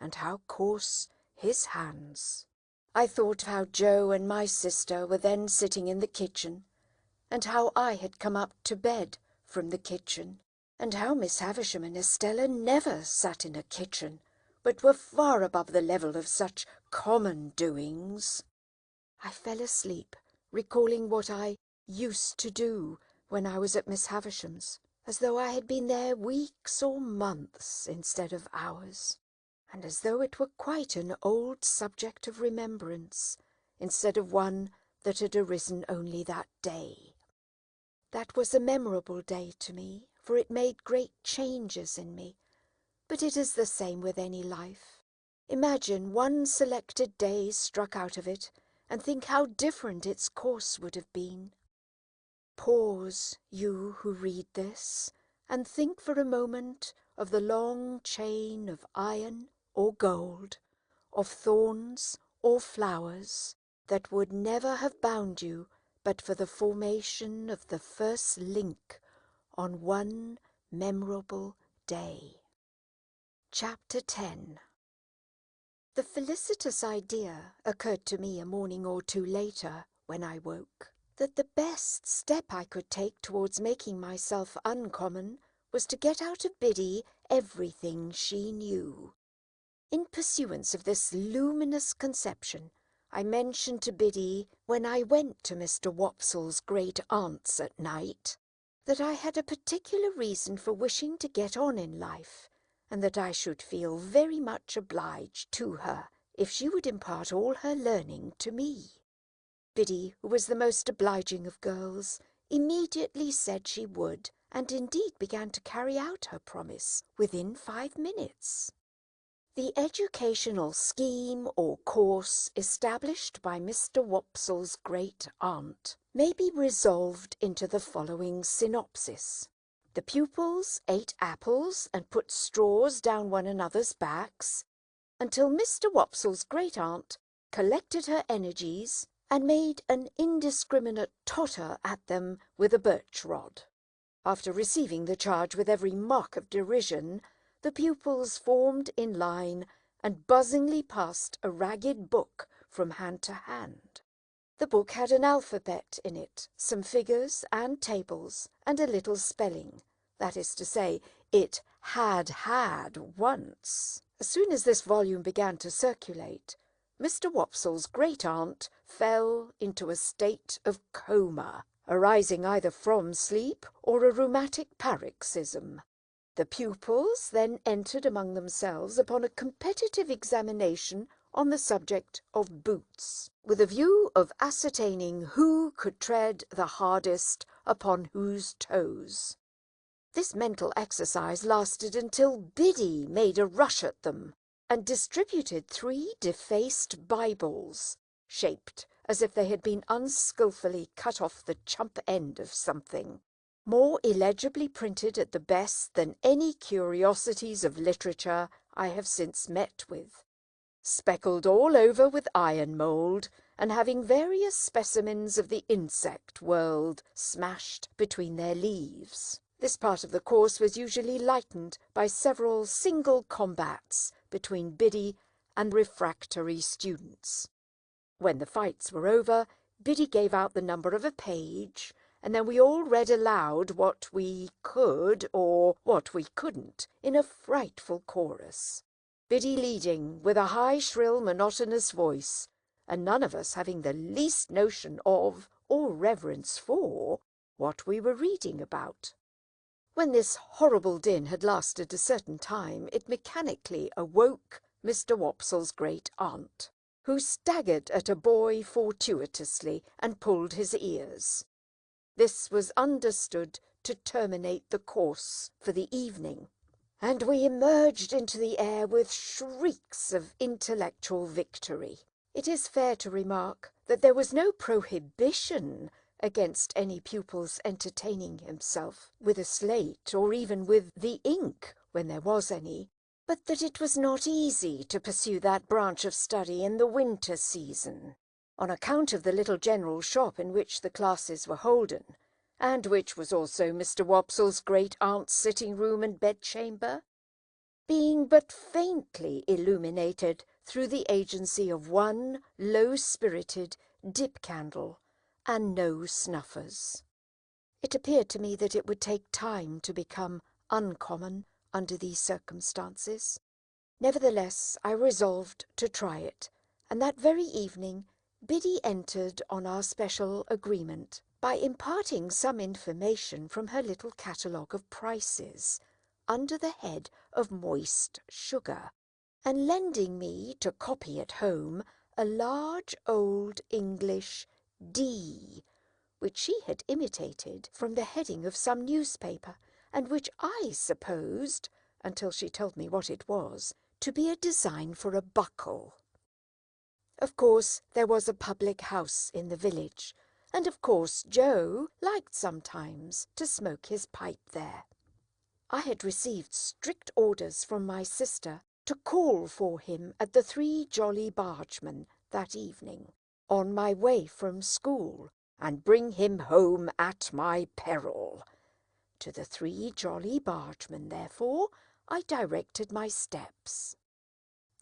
and how coarse his hands. I thought how Joe and my sister were then sitting in the kitchen, and how I had come up to bed from the kitchen, and how Miss Havisham and Estella never sat in a kitchen, but were far above the level of such common doings. I fell asleep, recalling what I used to do when I was at Miss Havisham's, as though I had been there weeks or months instead of hours, and as though it were quite an old subject of remembrance, instead of one that had arisen only that day. That was a memorable day to me, for it made great changes in me, but it is the same with any life. Imagine one selected day struck out of it, and think how different its course would have been. Pause, you who read this, and think for a moment of the long chain of iron or gold, of thorns or flowers, that would never have bound you but for the formation of the first link on one memorable day. Chapter 10. The felicitous idea occurred to me a morning or two later, when I woke, that the best step I could take towards making myself uncommon was to get out of Biddy everything she knew. In pursuance of this luminous conception, I mentioned to Biddy, when I went to Mr. Wopsle's great-aunt's at night, that I had a particular reason for wishing to get on in life, and that I should feel very much obliged to her if she would impart all her learning to me. Biddy, who was the most obliging of girls, immediately said she would, and indeed began to carry out her promise within 5 minutes. The educational scheme or course established by Mr. Wopsle's great-aunt may be resolved into the following synopsis. The pupils ate apples and put straws down one another's backs until Mr. Wopsle's great-aunt collected her energies and made an indiscriminate totter at them with a birch rod. After receiving the charge with every mark of derision, the pupils formed in line and buzzingly passed a ragged book from hand to hand. The book had an alphabet in it, some figures and tables, and a little spelling. That is to say, it had once. As soon as this volume began to circulate, Mr. Wopsle's great-aunt fell into a state of coma, arising either from sleep or a rheumatic paroxysm. The pupils then entered among themselves upon a competitive examination on the subject of boots, with a view of ascertaining who could tread the hardest upon whose toes. This mental exercise lasted until Biddy made a rush at them and distributed 3 defaced Bibles, shaped as if they had been unskilfully cut off the chump end of something, more illegibly printed at the best than any curiosities of literature I have since met with, speckled all over with iron mould, and having various specimens of the insect world smashed between their leaves. This part of the course was usually lightened by several single combats between Biddy and refractory students. When the fights were over, Biddy gave out the number of a page, and then we all read aloud what we could or what we couldn't in a frightful chorus, Biddy leading with a high, shrill, monotonous voice, and none of us having the least notion of, or reverence for, what we were reading about. When this horrible din had lasted a certain time, it mechanically awoke Mr. Wopsle's great-aunt, who staggered at a boy fortuitously and pulled his ears. This was understood to terminate the course for the evening, and we emerged into the air with shrieks of intellectual victory. It is fair to remark that there was no prohibition against any pupil's entertaining himself with a slate or even with the ink when there was any, but that it was not easy to pursue that branch of study in the winter season, on account of the little general shop in which the classes were holden, and which was also Mr. Wopsle's great-aunt's sitting-room and bedchamber, being but faintly illuminated through the agency of one low-spirited dip-candle and no snuffers. It appeared to me that it would take time to become uncommon under these circumstances. Nevertheless, I resolved to try it, and that very evening Biddy entered on our special agreement by imparting some information from her little catalogue of prices under the head of moist sugar, and lending me to copy at home a large old English D, which she had imitated from the heading of some newspaper, and which I supposed, until she told me what it was, to be a design for a buckle. Of course, there was a public house in the village, and of course Joe liked sometimes to smoke his pipe there. I had received strict orders from my sister to call for him at the Three Jolly Bargemen that evening, on my way from school, and bring him home at my peril. To the Three Jolly Bargemen, therefore, I directed my steps.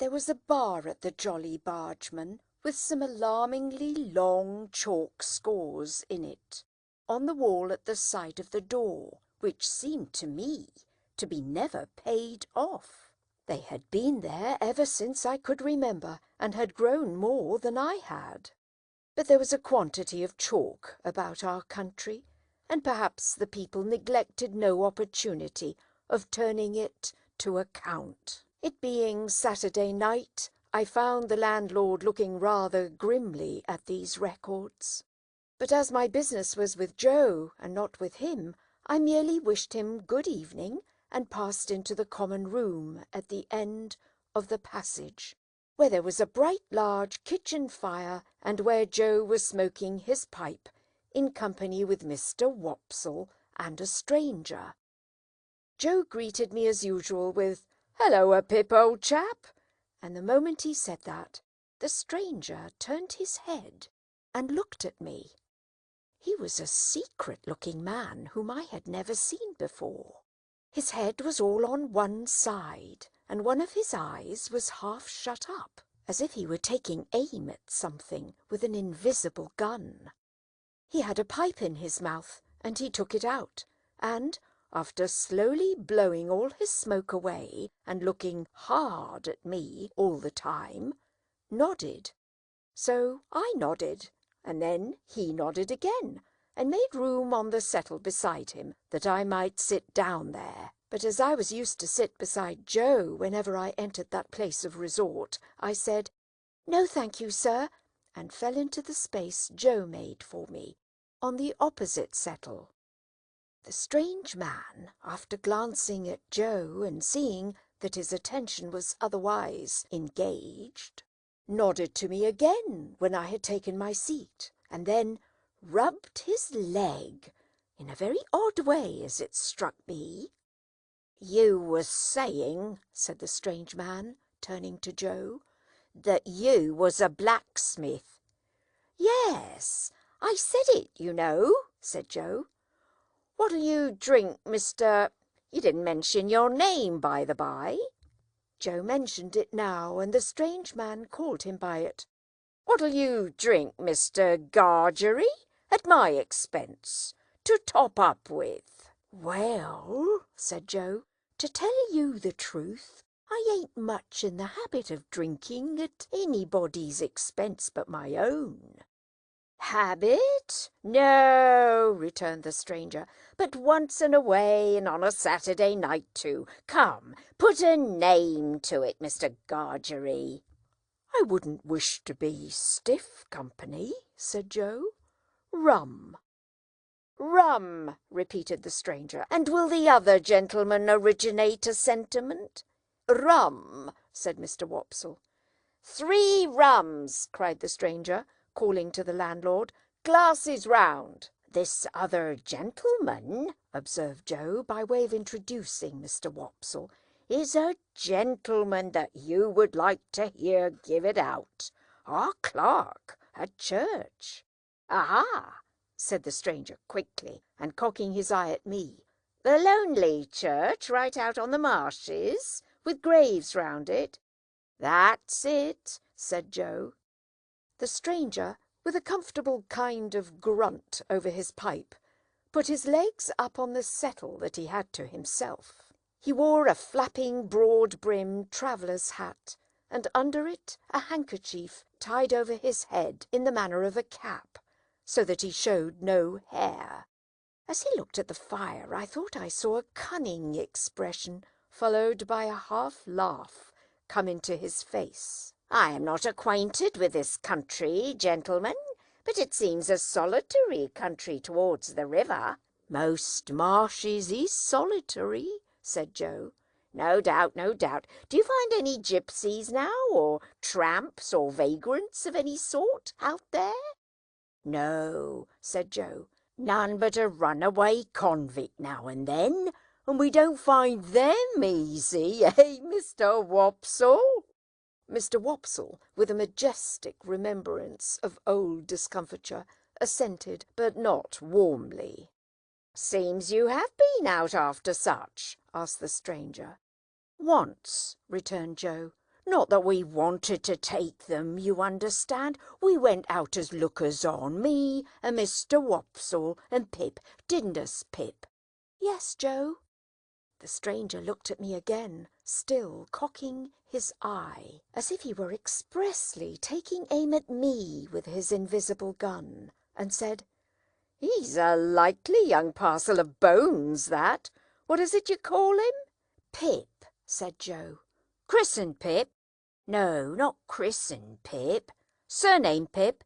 There was a bar at the Jolly Bargeman, with some alarmingly long chalk scores in it, on the wall at the side of the door, which seemed to me to be never paid off. They had been there ever since I could remember, and had grown more than I had. But there was a quantity of chalk about our country, and perhaps the people neglected no opportunity of turning it to account. It being Saturday night, I found the landlord looking rather grimly at these records. But as my business was with Joe and not with him, I merely wished him good evening and passed into the common room at the end of the passage, where there was a bright large kitchen fire and where Joe was smoking his pipe in company with Mr. Wopsle and a stranger. Joe greeted me as usual with, "Hello, Pip, old chap," and the moment he said that, the stranger turned his head and looked at me. He was a secret-looking man whom I had never seen before. His head was all on one side, and one of his eyes was half shut up, as if he were taking aim at something with an invisible gun. He had a pipe in his mouth, and he took it out, and, after slowly blowing all his smoke away and looking hard at me all the time, nodded. So I nodded, and then he nodded again, and made room on the settle beside him, that I might sit down there. But as I was used to sit beside Joe whenever I entered that place of resort, I said, "No, thank you, sir," and fell into the space Joe made for me, on the opposite settle. The strange man, after glancing at Joe and seeing that his attention was otherwise engaged, nodded to me again when I had taken my seat, and then rubbed his leg in a very odd way, as it struck me. "You was saying," said the strange man, turning to Joe, "that you was a blacksmith." "Yes, I said it, you know," said Joe. "What'll you drink, Mr.—" You didn't mention your name, by the by." Joe mentioned it now, and the strange man called him by it. "What'll you drink, Mr. Gargery, at my expense, to top up with?" "Well," said Joe, "to tell you the truth, I ain't much in the habit of drinking at anybody's expense but my own." "Habit? No," returned the stranger, "but once in a way, and on a Saturday night too. Come, put a name to it, Mr. Gargery." "I wouldn't wish to be stiff company," said Joe. "Rum." "Rum," repeated the stranger. "And will the other gentleman originate a sentiment?" "Rum," said Mr. Wopsle. "3 rums," cried the stranger, calling to the landlord. "Glasses round." "This other gentleman," observed Joe, by way of introducing Mr. Wopsle, "is a gentleman that you would like to hear give it out. Our clerk at church." "Aha!" said the stranger quickly, and cocking his eye at me. "The lonely church right out on the marshes, with graves round it?" "That's it," said Joe. The stranger, with a comfortable kind of grunt over his pipe, put his legs up on the settle that he had to himself. He wore a flapping, broad-brimmed traveller's hat, and under it a handkerchief tied over his head in the manner of a cap, so that he showed no hair. As he looked at the fire, I thought I saw a cunning expression, followed by a half-laugh, come into his face. "I am not acquainted with this country, gentlemen, but it seems a solitary country towards the river." "Most marshes is solitary," said Joe. "No doubt, no doubt. Do you find any gypsies now, or tramps, or vagrants of any sort out there?" "No," said Joe. "None but a runaway convict now and then, and we don't find them easy, eh, Mr. Wopsle?" Mr. Wopsle, with a majestic remembrance of old discomfiture, assented, but not warmly. "Seems you have been out after such?" asked the stranger. "Once," returned Joe. Not that we wanted to take them, you understand. We went out as lookers-on, me and Mr. Wopsle and Pip, didn't us, Pip?" "Yes, Joe." The stranger looked at me again, still cocking his eye, as if he were expressly taking aim at me with his invisible gun, and said, "He's a likely young parcel of bones, that. What is it you call him?" "Pip," said Joe. "Christened Pip?" "No, not christened, Pip." "Surname Pip?"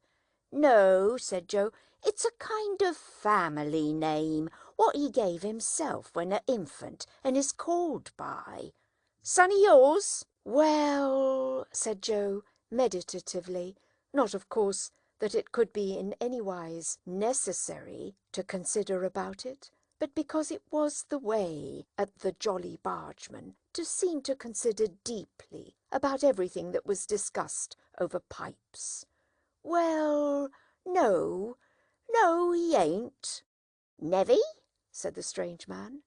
"No," said Joe. "It's a kind of family name, what he gave himself when a infant and is called by." "Son of yours?" "Well," said Joe, meditatively, not, of course, that it could be in any wise necessary to consider about it, but because it was the way at the Jolly Bargeman to seem to consider deeply about everything that was discussed over pipes. "Well, no, he ain't." "Nevy?" said the strange man.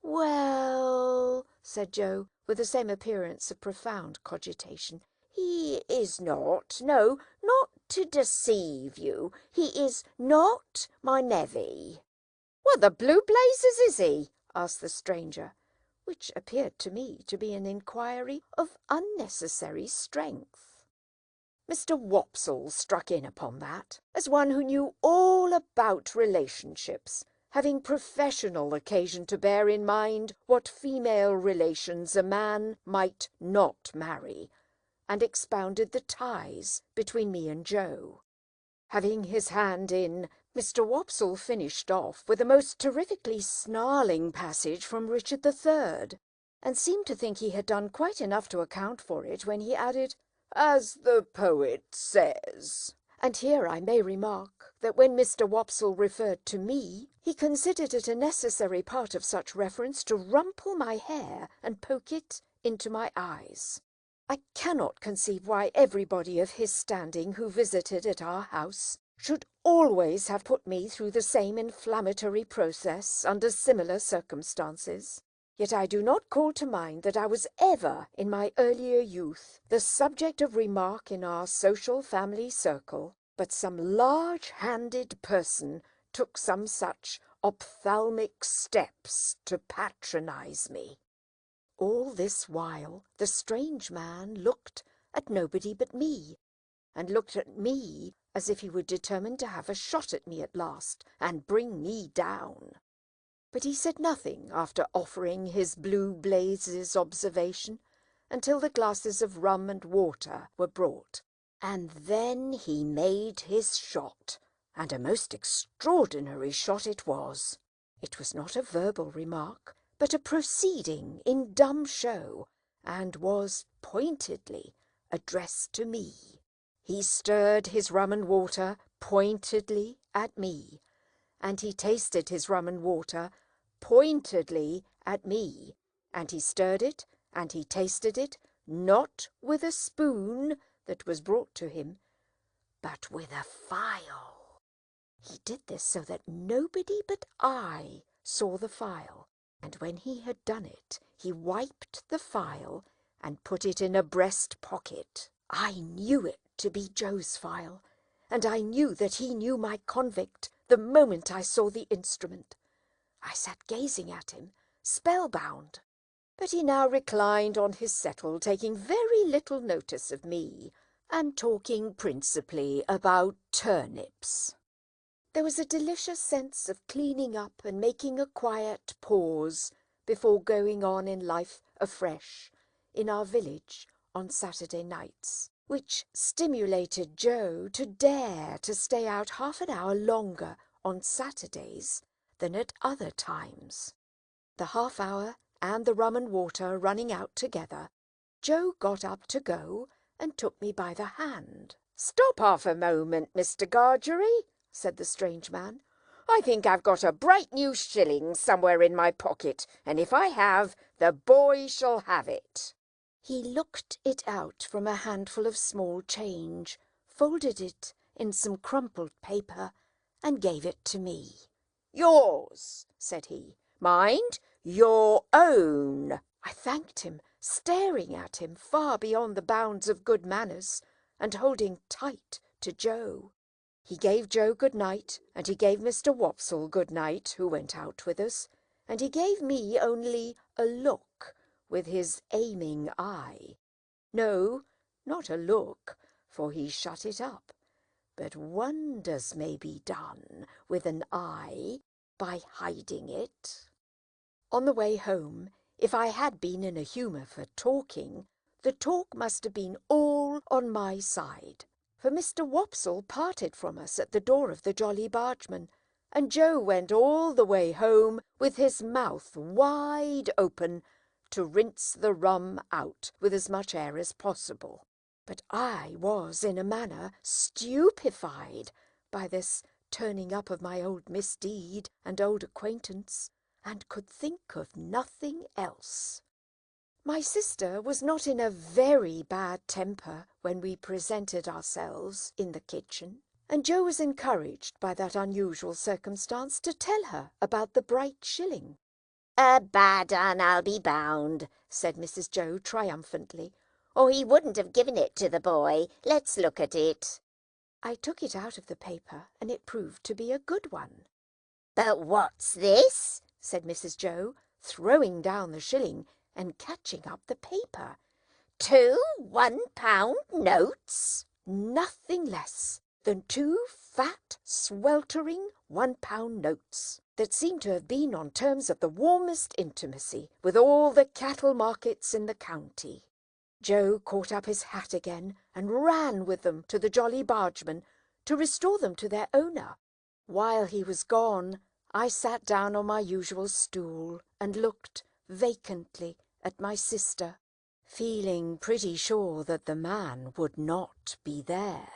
"Well," said Joe, with the same appearance of profound cogitation, "He is not, no, not to deceive you, he is not my nevy." "What the blue blazes is he?" asked the stranger, which appeared to me to be an inquiry of unnecessary strength. Mr. Wopsle struck in upon that, as one who knew all about relationships, having professional occasion to bear in mind what female relations a man might not marry, and expounded the ties between me and Joe. Having his hand in, Mr. Wopsle finished off with a most terrifically snarling passage from Richard III, and seemed to think he had done quite enough to account for it when he added, "As the poet says." And here I may remark that when Mr. Wopsle referred to me, he considered it a necessary part of such reference to rumple my hair and poke it into my eyes. I cannot conceive why everybody of his standing who visited at our house should always have put me through the same inflammatory process under similar circumstances. Yet I do not call to mind that I was ever, in my earlier youth, the subject of remark in our social family circle, but some large-handed person took some such ophthalmic steps to patronize me. All this while the strange man looked at nobody but me, and looked at me as if he were determined to have a shot at me at last and bring me down. But he said nothing after offering his blue blazes observation until the glasses of rum and water were brought, and then he made his shot, and a most extraordinary shot it was. It was not a verbal remark, but a proceeding in dumb show, and was pointedly addressed to me. He stirred his rum and water pointedly at me, and he tasted his rum and water pointedly at me, and he stirred it, and he tasted it, not with a spoon that was brought to him, but with a file. He did this so that nobody but I saw the file, and when he had done it, he wiped the file and put it in a breast pocket. I knew it to be Joe's file, and I knew that he knew my convict the moment I saw the instrument. I sat gazing at him, spellbound, but he now reclined on his settle, taking very little notice of me, and talking principally about turnips. There was a delicious sense of cleaning up and making a quiet pause before going on in life afresh in our village on Saturday nights, which stimulated Joe to dare to stay out half an hour longer on Saturdays than at other times. The half hour and the rum and water running out together, Joe got up to go and took me by the hand. "Stop half a moment, Mr. Gargery," said the strange man. "I think I've got a bright new shilling somewhere in my pocket, and if I have, the boy shall have it." He looked it out from a handful of small change, folded it in some crumpled paper, and gave it to me. "Yours," said he. "Mind, your own." I thanked him staring at him far beyond the bounds of good manners, and holding tight to Joe. He gave Joe good night, and he gave Mr. Wopsle good night, who went out with us, and he gave me only a look with his aiming eye. No, not a look, for he shut it up, but wonders may be done with an eye by hiding it. On the way home, if I had been in a humour for talking, the talk must have been all on my side, for Mr. Wopsle parted from us at the door of the Jolly Bargeman, and Joe went all the way home with his mouth wide open to rinse the rum out with as much air as possible. But I was in a manner stupefied by this turning up of my old misdeed and old acquaintance, and could think of nothing else. My sister was not in a very bad temper when we presented ourselves in the kitchen, and Joe was encouraged by that unusual circumstance to tell her about the bright shilling. "A bad un, I'll be bound," said Mrs. Joe triumphantly, "or he wouldn't have given it to the boy. Let's look at it." I took it out of the paper, and it proved to be a good one. "But what's this?" said Mrs. Joe, throwing down the shilling and catching up the paper. "2 £1 notes?" Nothing less than 2 fat, sweltering £1 notes that seemed to have been on terms of the warmest intimacy with all the cattle markets in the county. Joe caught up his hat again and ran with them to the Jolly Bargeman to restore them to their owner. While he was gone, I sat down on my usual stool and looked vacantly at my sister, feeling pretty sure that the man would not be there.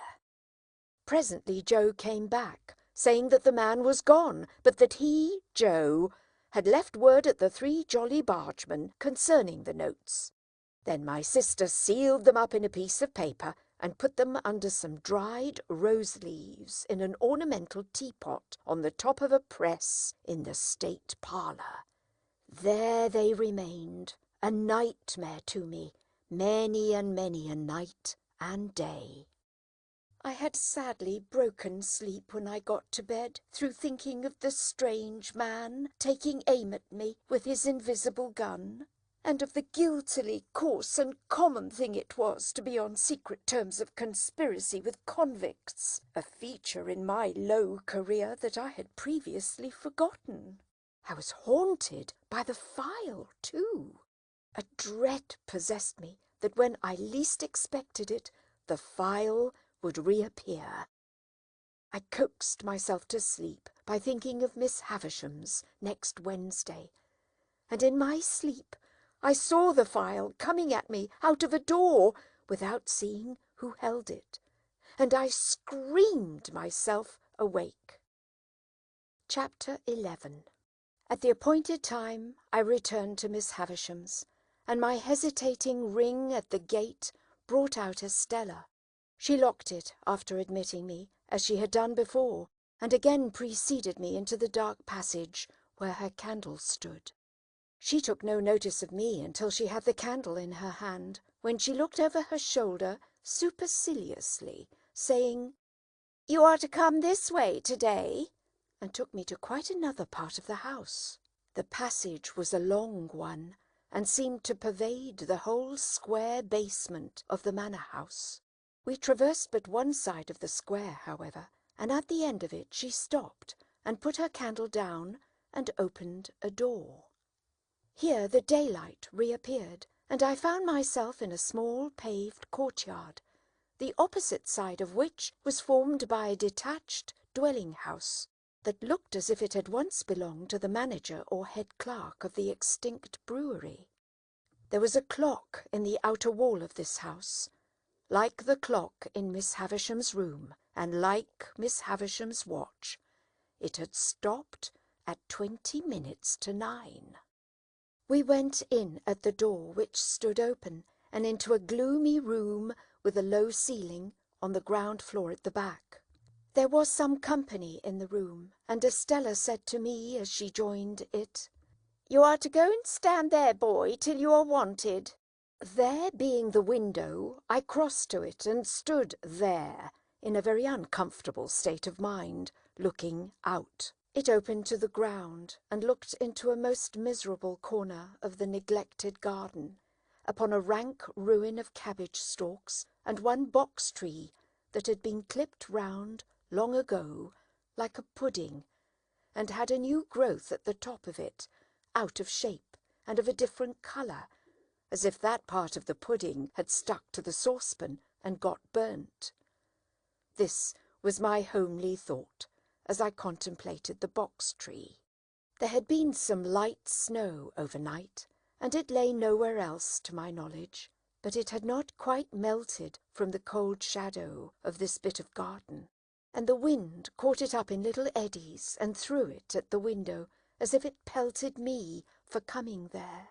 Presently Joe came back, saying that the man was gone, but that he, Joe, had left word at the 3 Jolly Bargemen concerning the notes. Then my sister sealed them up in a piece of paper and put them under some dried rose leaves in an ornamental teapot on the top of a press in the state parlour. There they remained, a nightmare to me, many and many a night and day. I had sadly broken sleep when I got to bed, through thinking of the strange man taking aim at me with his invisible gun, and of the guiltily coarse and common thing it was to be on secret terms of conspiracy with convicts, a feature in my low career that I had previously forgotten. I was haunted by the file, too. A dread possessed me that when I least expected it, the file would reappear. I coaxed myself to sleep by thinking of Miss Havisham's next Wednesday, and in my sleep I saw the file coming at me out of a door without seeing who held it, and I screamed myself awake. Chapter 11. At the appointed time I returned to Miss Havisham's, and my hesitating ring at the gate brought out Estella. She locked it after admitting me, as she had done before, and again preceded me into the dark passage where her candle stood. She took no notice of me until she had the candle in her hand, when she looked over her shoulder superciliously, saying, "You are to come this way to-day," and took me to quite another part of the house. The passage was a long one, and seemed to pervade the whole square basement of the manor house. We traversed but one side of the square, however, and at the end of it she stopped and put her candle down and opened a door. Here the daylight reappeared, and I found myself in a small paved courtyard, the opposite side of which was formed by a detached dwelling-house that looked as if it had once belonged to the manager or head clerk of the extinct brewery. There was a clock in the outer wall of this house, like the clock in Miss Havisham's room, and like Miss Havisham's watch. It had stopped at 20 minutes to 9. We went in at the door, which stood open, and into a gloomy room with a low ceiling on the ground floor at the back. There was some company in the room, and Estella said to me as she joined it, "You are to go and stand there, boy, till you are wanted." There being the window, I crossed to it and stood there, in a very uncomfortable state of mind, looking out. It opened to the ground, and looked into a most miserable corner of the neglected garden, upon a rank ruin of cabbage stalks, and one box tree that had been clipped round long ago, like a pudding, and had a new growth at the top of it, out of shape and of a different colour, as if that part of the pudding had stuck to the saucepan and got burnt. This was my homely thought, as I contemplated the box tree. There had been some light snow overnight, and it lay nowhere else to my knowledge, but it had not quite melted from the cold shadow of this bit of garden, and the wind caught it up in little eddies and threw it at the window as if it pelted me for coming there.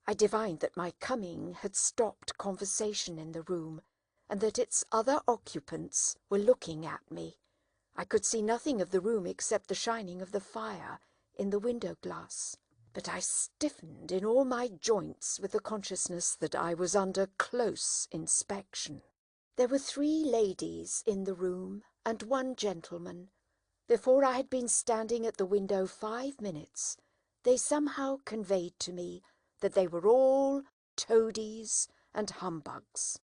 I divined that my coming had stopped conversation in the room, and that its other occupants were looking at me. I could see nothing of the room except the shining of the fire in the window glass, but I stiffened in all my joints with the consciousness that I was under close inspection. There were 3 ladies in the room and 1 gentleman. Before I had been standing at the window 5 minutes, they somehow conveyed to me that they were all toadies and humbugs,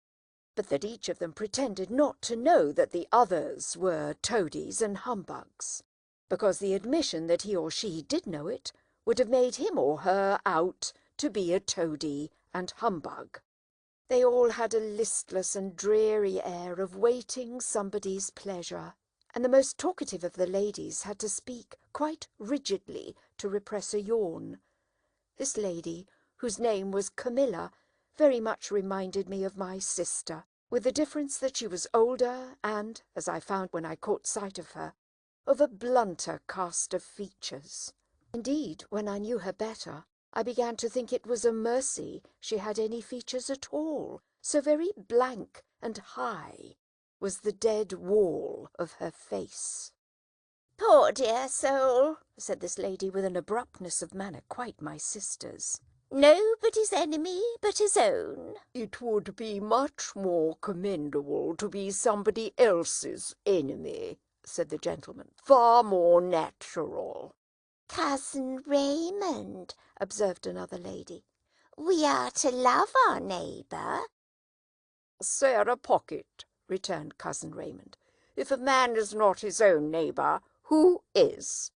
but that each of them pretended not to know that the others were toadies and humbugs, because the admission that he or she did know it would have made him or her out to be a toady and humbug. They all had a listless and dreary air of waiting somebody's pleasure, and the most talkative of the ladies had to speak quite rigidly to repress a yawn. This lady, whose name was Camilla, very much reminded me of my sister, with the difference that she was older and, as I found when I caught sight of her, of a blunter cast of features. Indeed, when I knew her better, I began to think it was a mercy she had any features at all, so very blank and high was the dead wall of her face. "Poor dear soul," said this lady with an abruptness of manner quite my sister's. "Nobody's enemy but his own." It would be much more commendable to be somebody else's enemy, said the gentleman. Far more natural. "Cousin Raymond," observed another lady, "we are to love our neighbour." Sarah Pocket, returned Cousin Raymond. If a man is not his own neighbour, who is?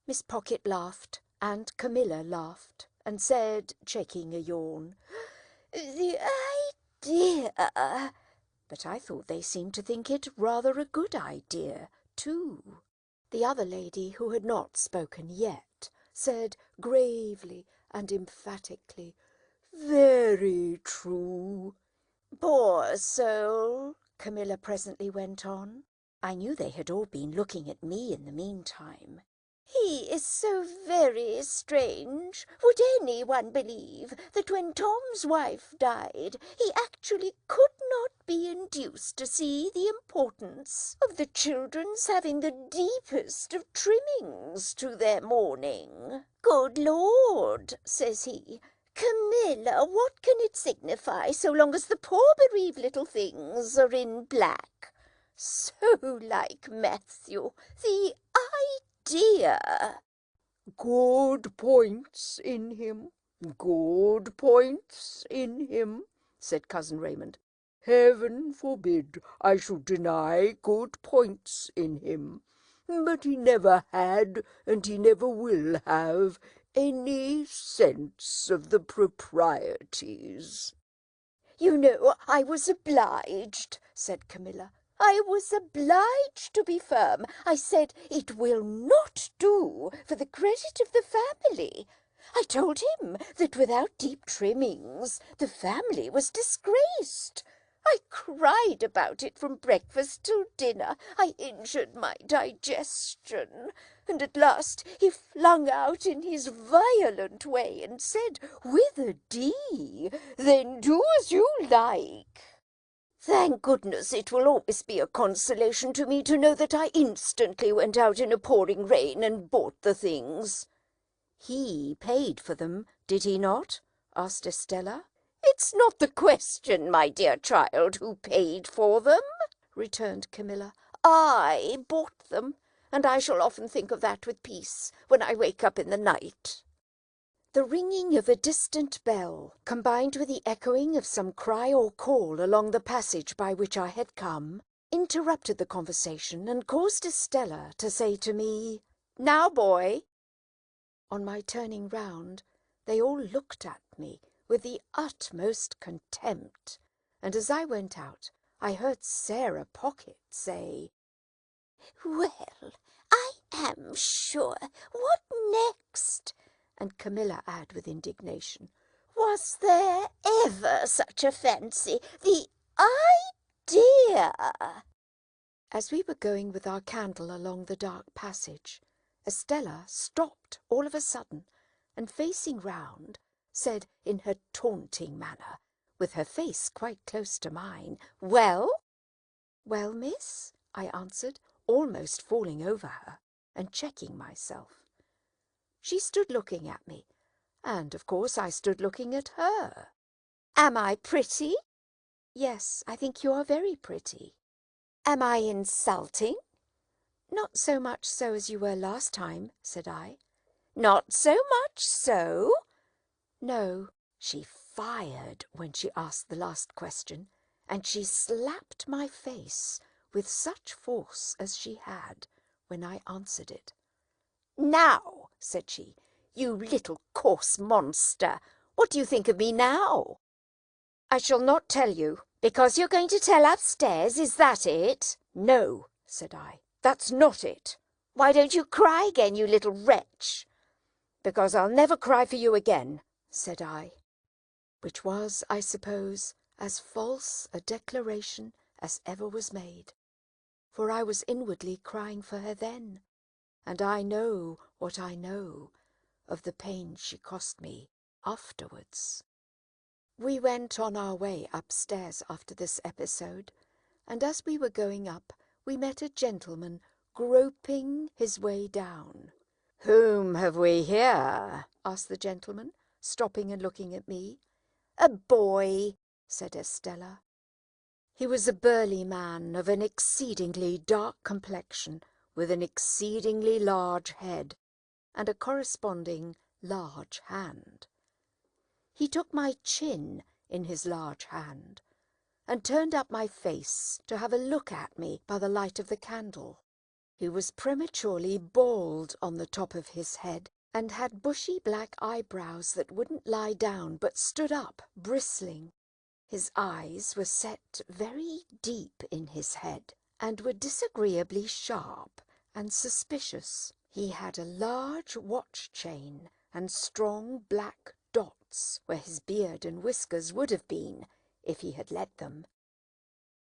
Miss Pocket laughed, and Camilla laughed, and said, shaking a yawn, "The idea!" but I thought they seemed to think it rather a good idea, too. The other lady, who had not spoken yet, said gravely and emphatically, "Very true." "Poor soul," Camilla presently went on. I knew they had all been looking at me in the meantime. "he is so very strange. Would anyone believe that when Tom's wife died, he actually could not be induced to see the importance of the children's having the deepest of trimmings to their mourning? 'Good Lord,' says he, 'Camilla, what can it signify so long as the poor bereaved little things are in black?' So like Matthew. The idea!" Good points in him, good points in him, said Cousin Raymond. Heaven forbid I should deny good points in him. But he never had, and he never will have, any sense of the proprieties. "You know, I was obliged," said Camilla. "I was obliged to be firm. I said it will not do for the credit of the family. I told him that without deep trimmings the family was disgraced. I cried about it from breakfast till dinner. I injured my digestion. And at last he flung out in his violent way and said, with a D, 'Then do as you like.' Thank goodness it will always be a consolation to me to know that I instantly went out in a pouring rain and bought the things." "He paid for them, did he not?" asked Estella. It's not the question, my dear child, who paid for them, returned Camilla. I bought them, and I shall often think of that with peace when I wake up in the night. The ringing of a distant bell, combined with the echoing of some cry or call along the passage by which I had come, interrupted the conversation and caused Estella to say to me, "Now, boy." On my turning round, they all looked at me with the utmost contempt, and as I went out, I heard Sarah Pocket say, "Well, I am sure. What next?" and Camilla add with indignation, "Was there ever such a fancy? The idea!" As we were going with our candle along the dark passage, Estella stopped all of a sudden, and facing round, said in her taunting manner, with her face quite close to mine, "Well?" "Well, miss?" I answered, almost falling over her, and checking myself. She stood looking at me, and of course I stood looking at her. Am I pretty? "Yes, I think you are very pretty." Am I insulting? "Not so much so as you were last time," said I. Not so much so? "No." She fired when she asked the last question, and she slapped my face with such force as she had when I answered it. "Now," said she, "you little coarse monster, what do you think of me now?" "I shall not tell you." "Because you're going to tell upstairs, is that it?" "No," said I, "that's not it." "Why don't you cry again, you little wretch?" "Because I'll never cry for you again," said I, which was, I suppose, as false a declaration as ever was made, for I was inwardly crying for her then, and I know what I know of the pain she cost me afterwards. We went on our way upstairs after this episode, and as we were going up, we met a gentleman groping his way down. "Whom have we here?" asked the gentleman, stopping and looking at me. "A boy," said Estella. He was a burly man of an exceedingly dark complexion, with an exceedingly large head, and a corresponding large hand. He took my chin in his large hand, and turned up my face to have a look at me by the light of the candle. He was prematurely bald on the top of his head, and had bushy black eyebrows that wouldn't lie down but stood up, bristling. His eyes were set very deep in his head, and were disagreeably sharp and suspicious. He had a large watch chain and strong black dots where his beard and whiskers would have been if he had let them.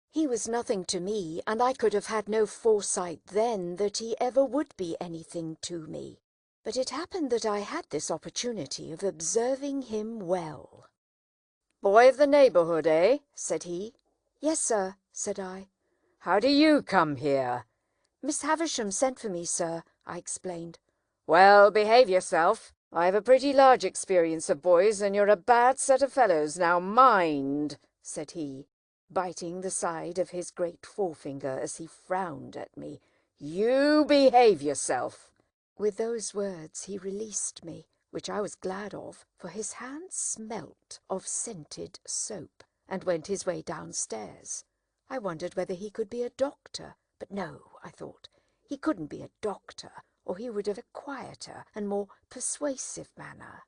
He was nothing to me, and I could have had no foresight then that he ever would be anything to me. But it happened that I had this opportunity of observing him well. "Boy of the neighbourhood, eh?" said he. "Yes, sir," said I. "How do you come here?" "Miss Havisham sent for me, sir," I explained. "Well, behave yourself. I've a pretty large experience of boys, and you're a bad set of fellows. Now mind," said he, biting the side of his great forefinger as he frowned at me. "You behave yourself." With those words he released me, which I was glad of, for his hands smelt of scented soap, and went his way downstairs. I wondered whether he could be a doctor, but no, I thought, he couldn't be a doctor, or he would have a quieter and more persuasive manner.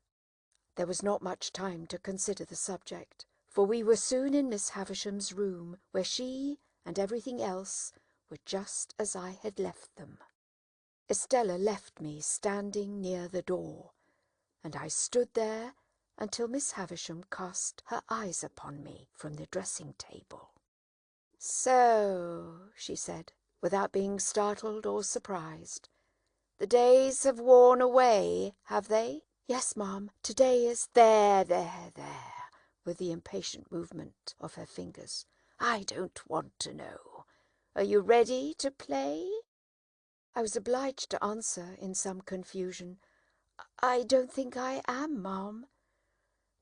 There was not much time to consider the subject, for we were soon in Miss Havisham's room, where she and everything else were just as I had left them. Estella left me standing near the door, and I stood there until Miss Havisham cast her eyes upon me from the dressing-table. "So," she said, without being startled or surprised, "the days have worn away, have they?" "Yes, ma'am, today is—" "There, with the impatient movement of her fingers. "I don't want to know. Are you ready to play?" I was obliged to answer in some confusion, "I don't think I am, ma'am."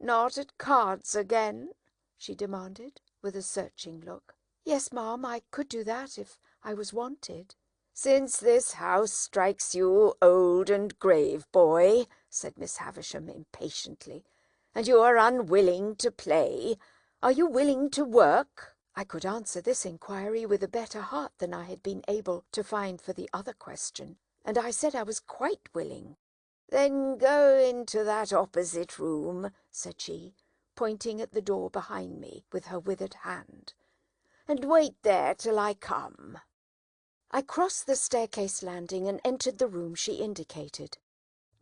Not at cards again?" she demanded, with a searching look. "Yes, ma'am, I could do that if I was wanted." "Since this house strikes you old and grave, boy," said Miss Havisham impatiently, "and you are unwilling to play, are you willing to work?" I could answer this inquiry with a better heart than I had been able to find for the other question, and I said I was quite willing. "Then go into that opposite room," said she, pointing at the door behind me with her withered hand, "and wait there till I come." I crossed the staircase landing and entered the room she indicated.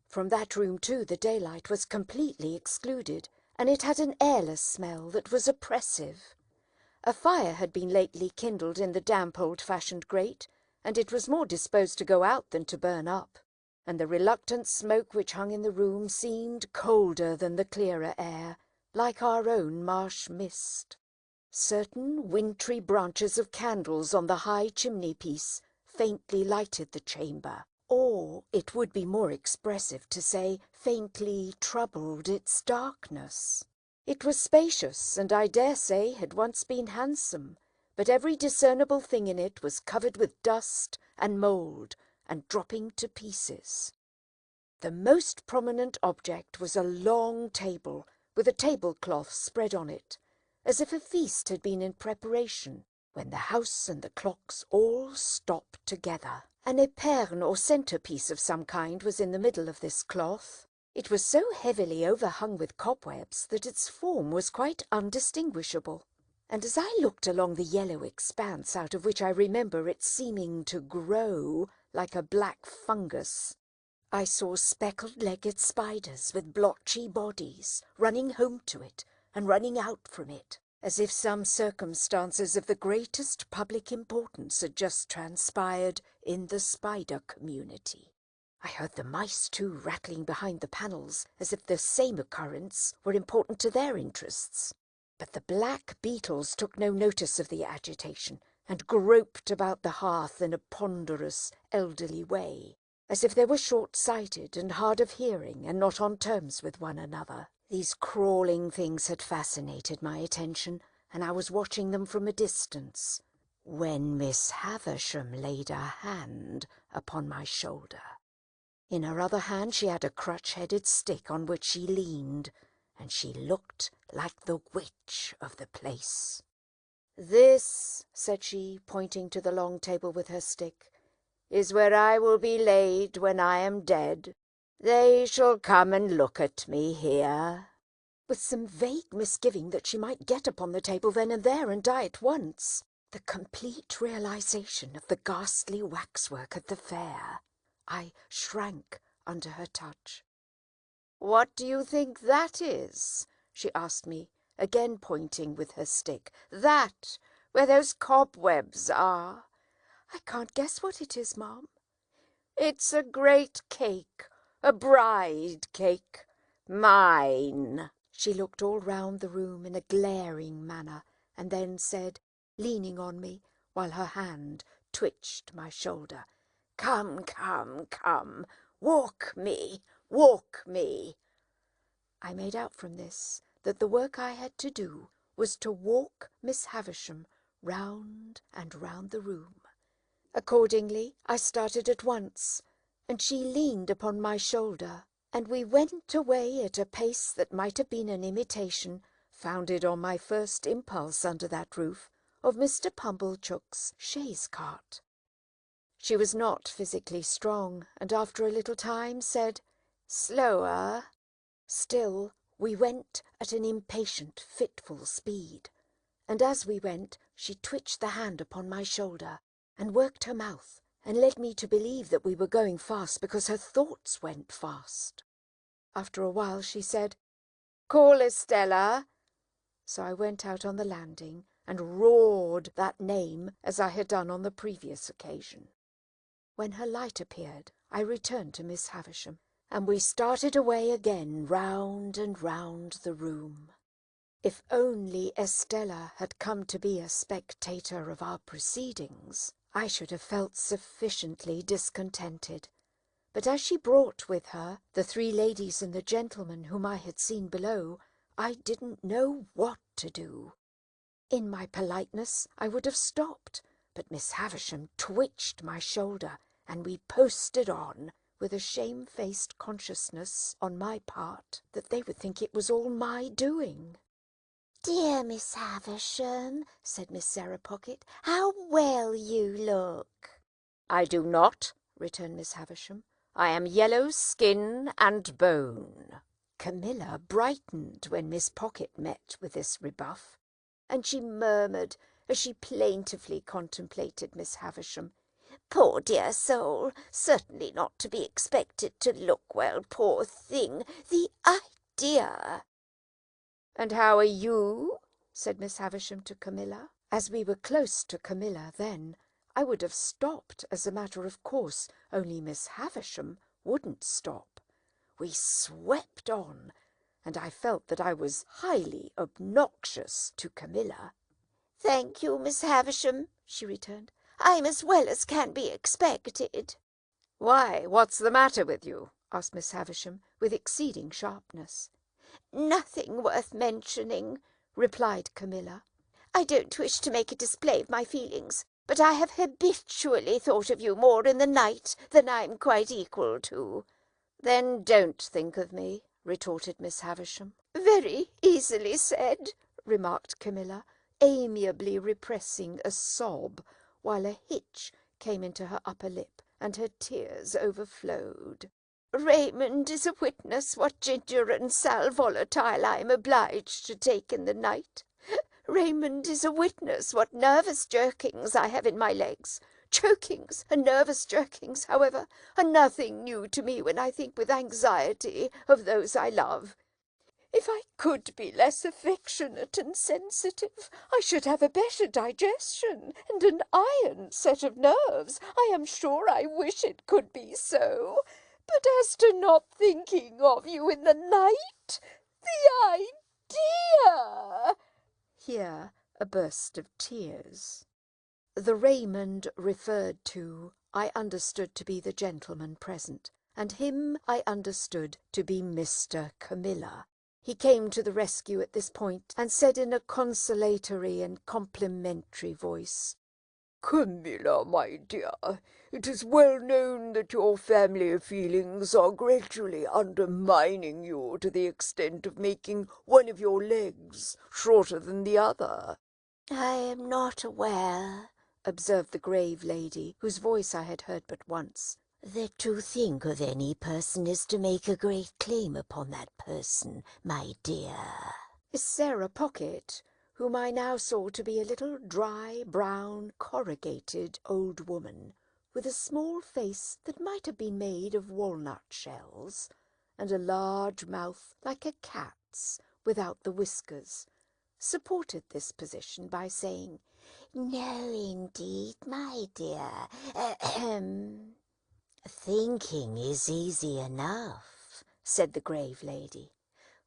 From that room, too, the daylight was completely excluded, and it had an airless smell that was oppressive. A fire had been lately kindled in the damp old-fashioned grate, and it was more disposed to go out than to burn up, and the reluctant smoke which hung in the room seemed colder than the clearer air, like our own marsh mist. Certain wintry branches of candles on the high chimney-piece faintly lighted the chamber, or it would be more expressive to say faintly troubled its darkness. It was spacious, and I dare say had once been handsome, but every discernible thing in it was covered with dust and mould, and dropping to pieces. The most prominent object was a long table, with a tablecloth spread on it, as if a feast had been in preparation, when the house and the clocks all stopped together. An épergne or centre-piece of some kind was in the middle of this cloth. It was so heavily overhung with cobwebs that its form was quite undistinguishable, and as I looked along the yellow expanse out of which I remember it seeming to grow like a black fungus, I saw speckled-legged spiders with blotchy bodies running home to it and running out from it, as if some circumstances of the greatest public importance had just transpired in the spider community. I heard the mice, too, rattling behind the panels, as if the same occurrence were important to their interests. But the black beetles took no notice of the agitation, and groped about the hearth in a ponderous, elderly way, as if they were short-sighted and hard of hearing and not on terms with one another. These crawling things had fascinated my attention, and I was watching them from a distance, when Miss Havisham laid a hand upon my shoulder. In her other hand she had a crutch-headed stick on which she leaned, and she looked like the witch of the place. "This," said she, pointing to the long table with her stick, "is where I will be laid when I am dead. They shall come and look at me here," with some vague misgiving that she might get upon the table then and there and die at once. The complete realization of the ghastly waxwork at the fair. I shrank under her touch. "What do you think that is?" she asked me, again pointing with her stick. "That, where those cobwebs are." "I can't guess what it is, ma'am." "It's a great cake, a bride cake. Mine." She looked all round the room in a glaring manner, and then said, leaning on me, while her hand twitched my shoulder, "Come, come, come, walk me, walk me." I made out from this that the work I had to do was to walk Miss Havisham round and round the room. Accordingly, I started at once, and she leaned upon my shoulder, and we went away at a pace that might have been an imitation, founded on my first impulse under that roof, of Mr. Pumblechook's chaise-cart. She was not physically strong, and after a little time said, "Slower." Still, we went at an impatient, fitful speed, and as we went she twitched the hand upon my shoulder, and worked her mouth, and led me to believe that we were going fast because her thoughts went fast. After a while she said, "Call Estella." So I went out on the landing and roared that name as I had done on the previous occasion. When her light appeared, I returned to Miss Havisham, and we started away again round and round the room. If only Estella had come to be a spectator of our proceedings, I should have felt sufficiently discontented. But as she brought with her the 3 ladies and the gentleman whom I had seen below, I didn't know what to do. In my politeness I would have stopped, but Miss Havisham twitched my shoulder, and we posted on, with a shamefaced consciousness on my part that they would think it was all my doing. "Dear Miss Havisham," said Miss Sarah Pocket, "how well you look." "I do not," returned Miss Havisham. "I am yellow skin and bone." Camilla brightened when Miss Pocket met with this rebuff, and she murmured, as she plaintively contemplated Miss Havisham, "Poor dear soul, certainly not to be expected to look well, poor thing. The idea!" "And how are you?" said Miss Havisham to Camilla. As we were close to Camilla then, I would have stopped as a matter of course, only Miss Havisham wouldn't stop. We swept on, and I felt that I was highly obnoxious to Camilla. "Thank you, Miss Havisham," she returned. "I'm as well as can be expected." "Why, what's the matter with you?" asked Miss Havisham, with exceeding sharpness. "Nothing worth mentioning," replied Camilla. "I don't wish to make a display of my feelings, but I have habitually thought of you more in the night than I'm quite equal to." "Then don't think of me," retorted Miss Havisham. "Very easily said," remarked Camilla, amiably repressing a sob, while a hitch came into her upper lip, and her tears overflowed. "Raymond is a witness what ginger and sal volatile I am obliged to take in the night. Raymond is a witness what nervous jerkings I have in my legs. Chokings and nervous jerkings, however, are nothing new to me when I think with anxiety of those I love. If I could be less affectionate and sensitive, I should have a better digestion and an iron set of nerves. I am sure I wish it could be so. But as to not thinking of you in the night, the idea!" Here a burst of tears. The Raymond referred to I understood to be the gentleman present, and him I understood to be Mr. Camilla. He came to the rescue at this point, and said in a consolatory and complimentary voice, "Camilla, my dear, it is well known that your family feelings are gradually undermining you to the extent of making one of your legs shorter than the other." "I am not aware," observed the grave lady, whose voice I had heard but once, "that to think of any person is to make a great claim upon that person, my dear." Miss Sarah Pocket, whom I now saw to be a little dry, brown, corrugated old woman, with a small face that might have been made of walnut shells, and a large mouth like a cat's without the whiskers, supported this position by saying, "No, indeed, my dear. Ahem. Thinking is easy enough," said the grave lady.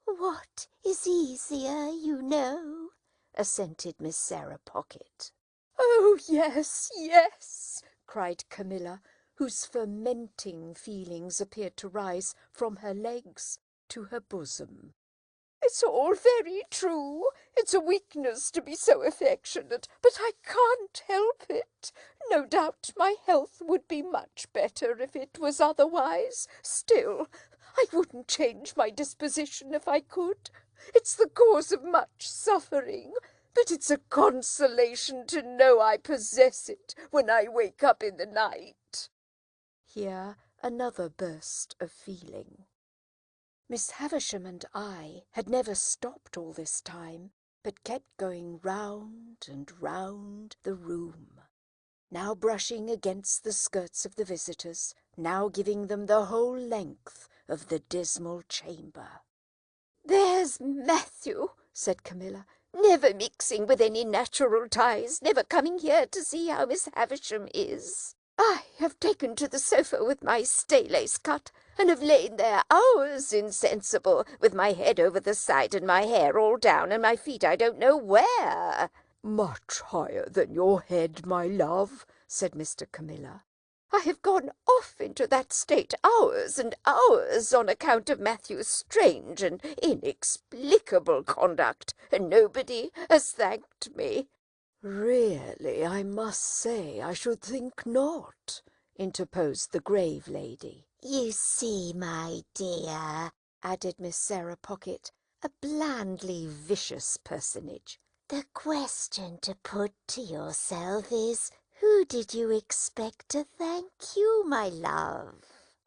"What is easier, you know?" assented Miss Sarah Pocket. "Oh, yes, yes!" cried Camilla, whose fermenting feelings appeared to rise from her legs to her bosom. "It's all very true. It's a weakness to be so affectionate, but I can't help it. No doubt my health would be much better if it was otherwise. Still, I wouldn't change my disposition if I could. It's the cause of much suffering, but it's a consolation to know I possess it when I wake up in the night." Here another burst of feeling. Miss Havisham and I had never stopped all this time, but kept going round and round the room, now brushing against the skirts of the visitors, now giving them the whole length of the dismal chamber. "There's Matthew," said Camilla, "never mixing with any natural ties, never coming here to see how Miss Havisham is. I have taken to the sofa with my stay-lace cut, and have lain there hours insensible, with my head over the side and my hair all down, and my feet I don't know where." "Much higher than your head, my love," said Mr. Camilla. I have gone off into that state hours and hours on account of Matthew's strange and inexplicable conduct, and nobody has thanked me." "Really, I must say I should think not," interposed the grave lady. "You see, my dear," added Miss Sarah Pocket, a blandly vicious personage, "the question to put to yourself is, who did you expect to thank you, my love?"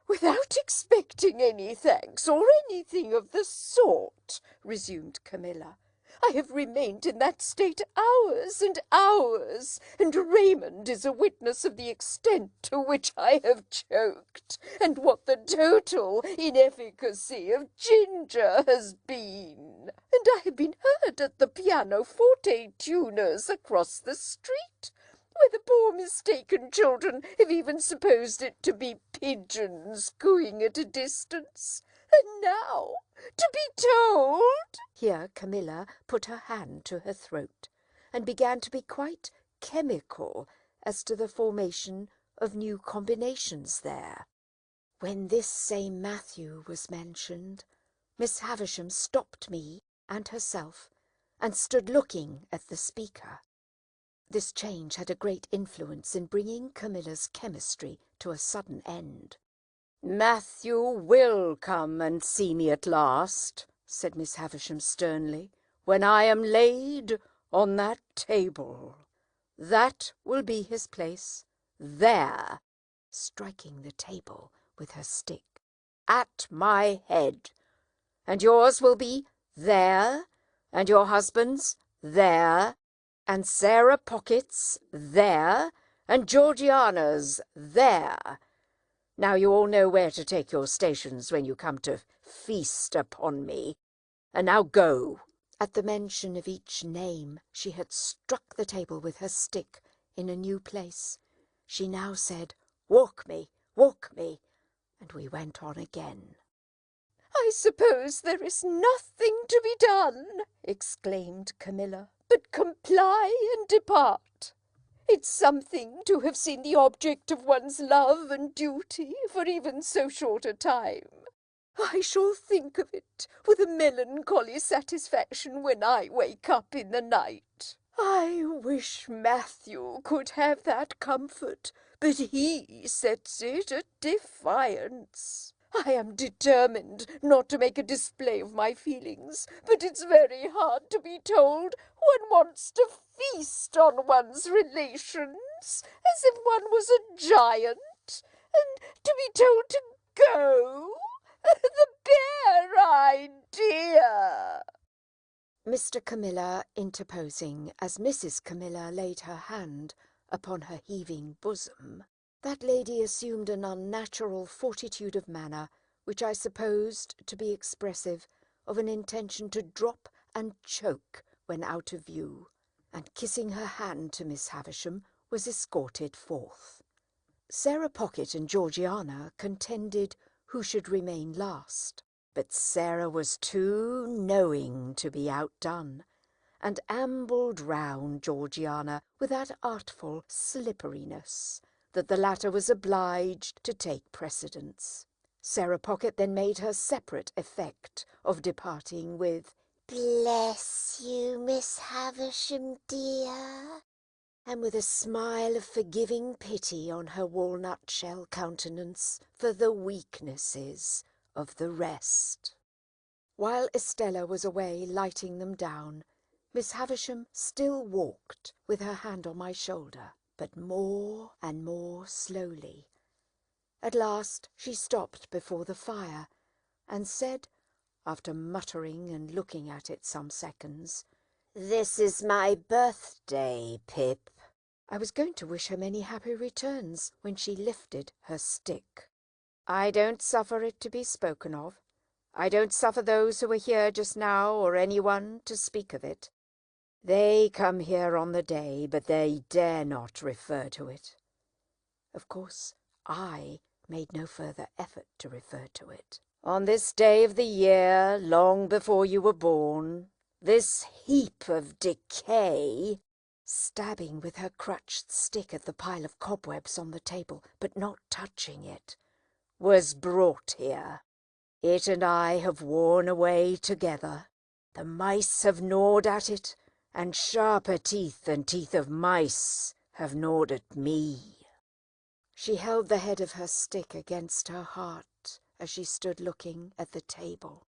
"Without expecting any thanks or anything of the sort," resumed Camilla, "I have remained in that state hours and hours, and Raymond is a witness of the extent to which I have choked, and what the total inefficacy of ginger has been. And I have been heard at the pianoforte tuners across the street, where the poor mistaken children have even supposed it to be pigeons cooing at a distance. And now to be told—" Here Camilla put her hand to her throat and began to be quite chemical as to the formation of new combinations there. When this same Matthew was mentioned, Miss Havisham stopped me and herself and stood looking at the speaker. This change had a great influence in bringing Camilla's chemistry to a sudden end. "Matthew will come and see me at last," said Miss Havisham sternly, "when I am laid on that table. That will be his place, there," striking the table with her stick, "at my head. And yours will be there, and your husband's there, and Sarah Pocket's there, and Georgiana's there. Now you all know where to take your stations when you come to feast upon me. And now go." At the mention of each name, she had struck the table with her stick in a new place. She now said, walk me, and we went on again. "I suppose there is nothing to be done," exclaimed Camilla, "but comply and depart. It's something to have seen the object of one's love and duty for even so short a time. I shall think of it with a melancholy satisfaction when I wake up in the night. I wish Matthew could have that comfort, but he sets it at defiance. I am determined not to make a display of my feelings, but it's very hard to be told one wants to feast on one's relations, as if one was a giant, and to be told to go. The bare idea!" Mr. Camilla interposing as Mrs. Camilla laid her hand upon her heaving bosom, that lady assumed an unnatural fortitude of manner which I supposed to be expressive of an intention to drop and choke when out of view, and kissing her hand to Miss Havisham was escorted forth. Sarah Pocket and Georgiana contended who should remain last, but Sarah was too knowing to be outdone, and ambled round Georgiana with that artful slipperiness that the latter was obliged to take precedence. Sarah Pocket then made her separate effect of departing with, "Bless you, Miss Havisham, dear," and with a smile of forgiving pity on her walnut-shell countenance for the weaknesses of the rest. While Estella was away lighting them down, Miss Havisham still walked with her hand on my shoulder, but more and more slowly. At last she stopped before the fire, and said, after muttering and looking at it some seconds, "This is my birthday, Pip." I was going to wish her many happy returns when she lifted her stick. "I don't suffer it to be spoken of. I don't suffer those who were here just now or anyone to speak of it. They come here on the day, but they dare not refer to it." Of course, I made no further effort to refer to it. "On this day of the year, long before you were born, this heap of decay stabbing with her crutched stick at the pile of cobwebs on the table, but not touching it, was brought here. It and I have worn away together. The mice have gnawed at it, and sharper teeth than teeth of mice have gnawed at me." She held the head of her stick against her heart as she stood looking at the table.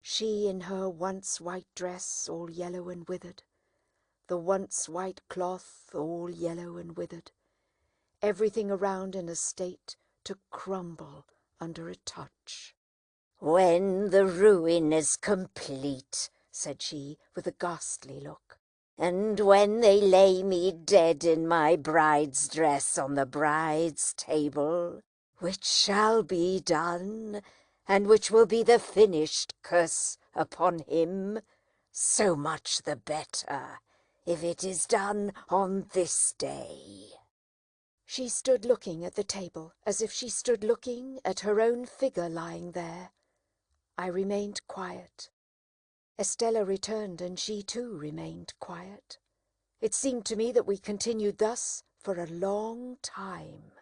She in her once white dress all yellow and withered, the once white cloth all yellow and withered, everything around in a state to crumble under a touch. "When the ruin is complete," said she, with a ghastly look, "and when they lay me dead in my bride's dress on the bride's table, which shall be done, and which will be the finished curse upon him, so much the better, if it is done on this day." She stood looking at the table as if she stood looking at her own figure lying there. I remained quiet. Estella returned, and she too remained quiet. It seemed to me that we continued thus for a long time.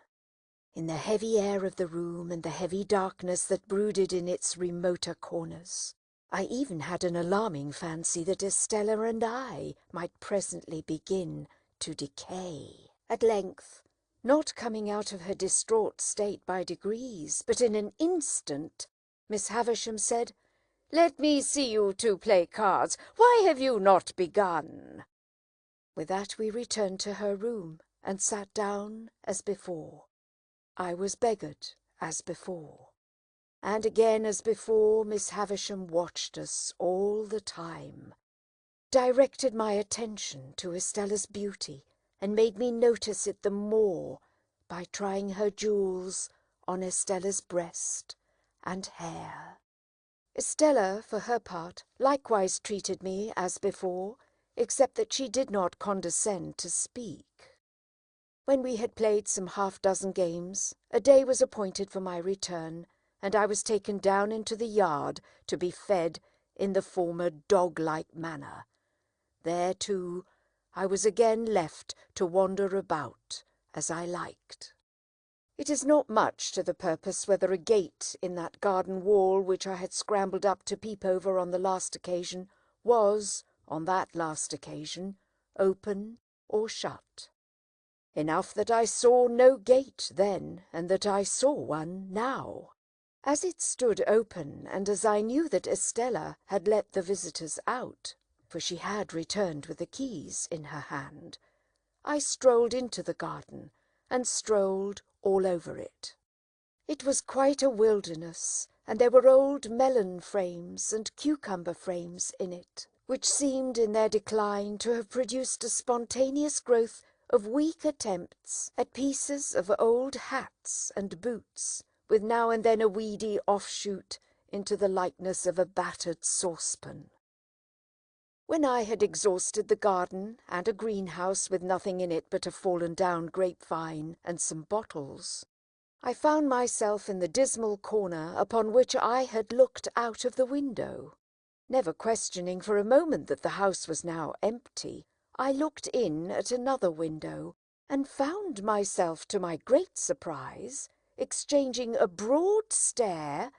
In the heavy air of the room and the heavy darkness that brooded in its remoter corners, I even had an alarming fancy that Estella and I might presently begin to decay. At length, not coming out of her distraught state by degrees, but in an instant, Miss Havisham said, "Let me see you two play cards. Why have you not begun?" With that we returned to her room and sat down as before. I was beggared as before. And again as before, Miss Havisham watched us all the time, directed my attention to Estella's beauty, and made me notice it the more by trying her jewels on Estella's breast and hair. Estella, for her part, likewise treated me as before, except that she did not condescend to speak. When we had played some half-dozen games, a day was appointed for my return, and I was taken down into the yard to be fed in the former dog-like manner. There, too, I was again left to wander about as I liked. It is not much to the purpose whether a gate in that garden wall which I had scrambled up to peep over on the last occasion was, on that last occasion, open or shut. Enough that I saw no gate then, and that I saw one now. As it stood open, and as I knew that Estella had let the visitors out, for she had returned with the keys in her hand, I strolled into the garden, and strolled all over it. It was quite a wilderness, and there were old melon frames and cucumber frames in it, which seemed in their decline to have produced a spontaneous growth of weak attempts at pieces of old hats and boots, with now and then a weedy offshoot into the likeness of a battered saucepan. When I had exhausted the garden and a greenhouse with nothing in it but a fallen-down grapevine and some bottles, I found myself in the dismal corner upon which I had looked out of the window. Never questioning for a moment that the house was now empty, I looked in at another window, and found myself, to my great surprise, exchanging a broad stare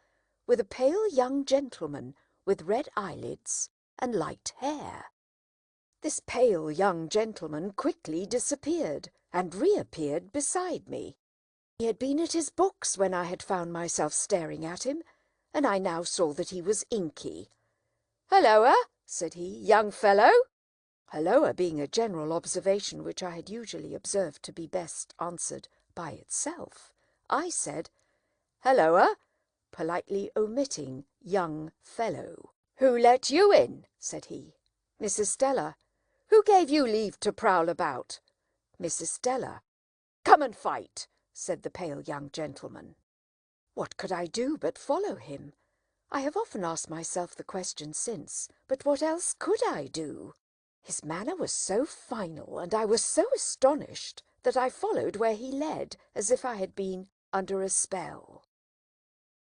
with a pale young gentleman with red eyelids and light hair. This pale young gentleman quickly disappeared, and reappeared beside me. He had been at his books when I had found myself staring at him, and I now saw that he was inky. "Halloa," said he, "young fellow." Halloa being a general observation which I had usually observed to be best answered by itself, I said, "Halloa," politely omitting young fellow. "Who let you in?" said he. "Miss Estella." "Who gave you leave to prowl about?" "Miss Estella." "Come and fight," said the pale young gentleman. What could I do but follow him? I have often asked myself the question since, but what else could I do? His manner was so final, and I was so astonished, that I followed where he led, as if I had been under a spell.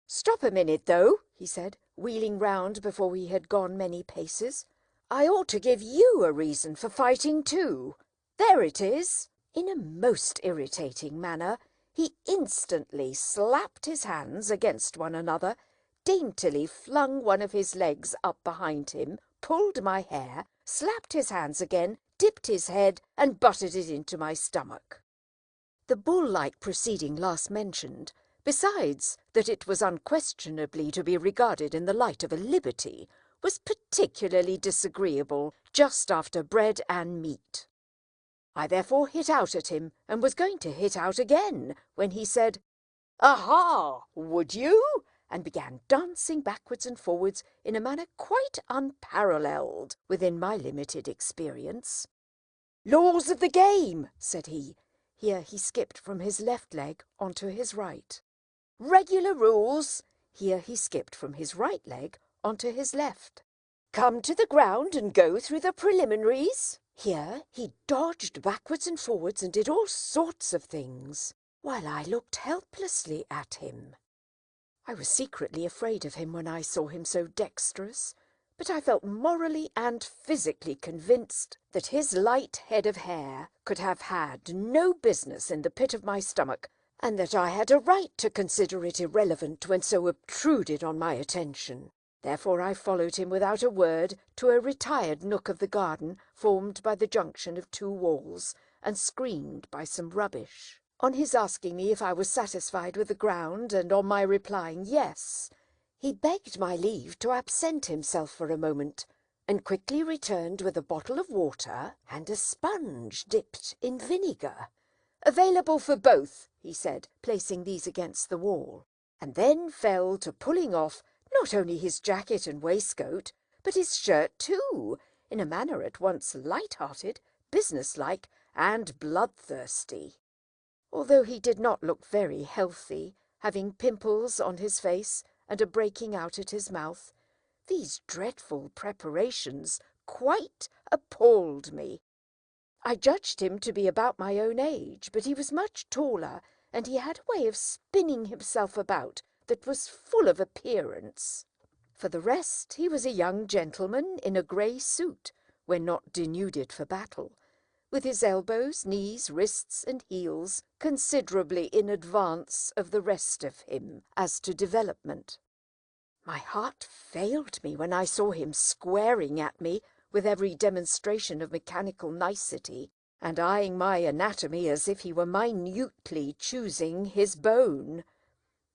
"Stop a minute, though," he said, wheeling round before we had gone many paces. "I ought to give you a reason for fighting too." There it is!" In a most irritating manner, he instantly slapped his hands against one another, daintily flung one of his legs up behind him, pulled my hair, slapped his hands again, dipped his head, and butted it into my stomach. The bull-like proceeding last mentioned, besides that it was unquestionably to be regarded in the light of a liberty, was particularly disagreeable just after bread and meat. I therefore hit out at him, and was going to hit out again, when he said, "Aha! Would you?" and began dancing backwards and forwards in a manner quite unparalleled within my limited experience. "Laws of the game," said he. Here he skipped from his left leg onto his right. "Regular rules." Here he skipped from his right leg onto his left. "Come to the ground and go through the preliminaries." Here he dodged backwards and forwards and did all sorts of things, while I looked helplessly at him. I was secretly afraid of him when I saw him so dexterous, but I felt morally and physically convinced that his light head of hair could have had no business in the pit of my stomach, and that I had a right to consider it irrelevant when so obtruded on my attention. Therefore I followed him without a word to a retired nook of the garden formed by the junction of two walls and screened by some rubbish. On his asking me if I was satisfied with the ground, and on my replying yes, he begged my leave to absent himself for a moment, and quickly returned with a bottle of water and a sponge dipped in vinegar. "Available for both," he said, placing these against the wall, and then fell to pulling off not only his jacket and waistcoat, but his shirt too, in a manner at once light-hearted, business-like, and bloodthirsty. Although he did not look very healthy, having pimples on his face and a breaking out at his mouth, these dreadful preparations quite appalled me. I judged him to be about my own age, but he was much taller, and he had a way of spinning himself about that was full of appearance. For the rest, he was a young gentleman in a grey suit, when not denuded for battle, with his elbows, knees, wrists, and heels considerably in advance of the rest of him as to development. My heart failed me when I saw him squaring at me with every demonstration of mechanical nicety, and eyeing my anatomy as if he were minutely choosing his bone.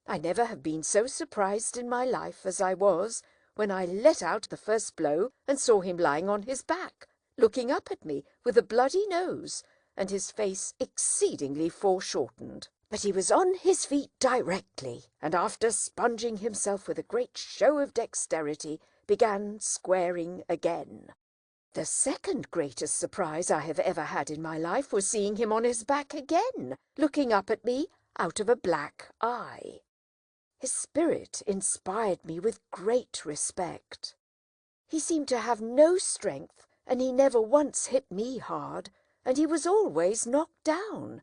I never have been so surprised in my life as I was when I let out the first blow and saw him lying on his back, looking up at me with a bloody nose, and his face exceedingly foreshortened. But he was on his feet directly, and after sponging himself with a great show of dexterity, began squaring again. The second greatest surprise I have ever had in my life was seeing him on his back again, looking up at me out of a black eye. His spirit inspired me with great respect. He seemed to have no strength, and he never once hit me hard, and he was always knocked down.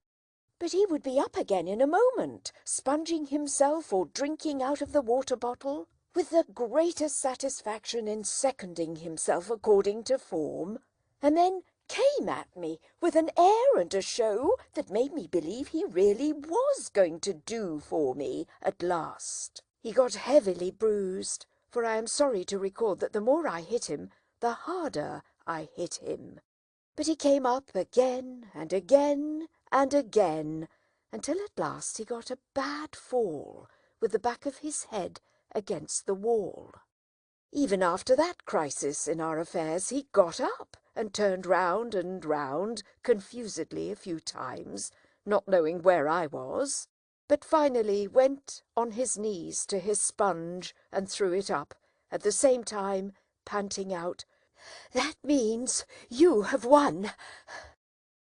But he would be up again in a moment, sponging himself or drinking out of the water bottle, with the greatest satisfaction in seconding himself according to form, and then came at me with an air and a show that made me believe he really was going to do for me at last. He got heavily bruised, for I am sorry to record that the more I hit him, the harder I hit him. But he came up again and again and again, until at last he got a bad fall with the back of his head against the wall. Even after that crisis in our affairs, he got up and turned round and round confusedly a few times, not knowing where I was, but finally went on his knees to his sponge and threw it up, at the same time panting out, "That means you have won."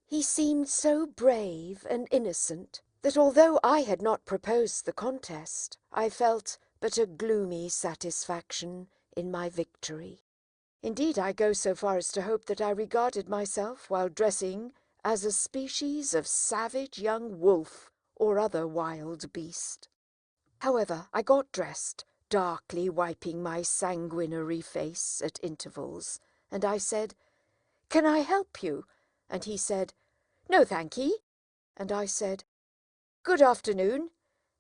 He seemed so brave and innocent that although I had not proposed the contest, I felt but a gloomy satisfaction in my victory. Indeed, I go so far as to hope that I regarded myself while dressing as a species of savage young wolf or other wild beast. However, I got dressed, darkly wiping my sanguinary face at intervals, and I said, "Can I help you?" and he said, "No, thank ye," and I said, "Good afternoon,"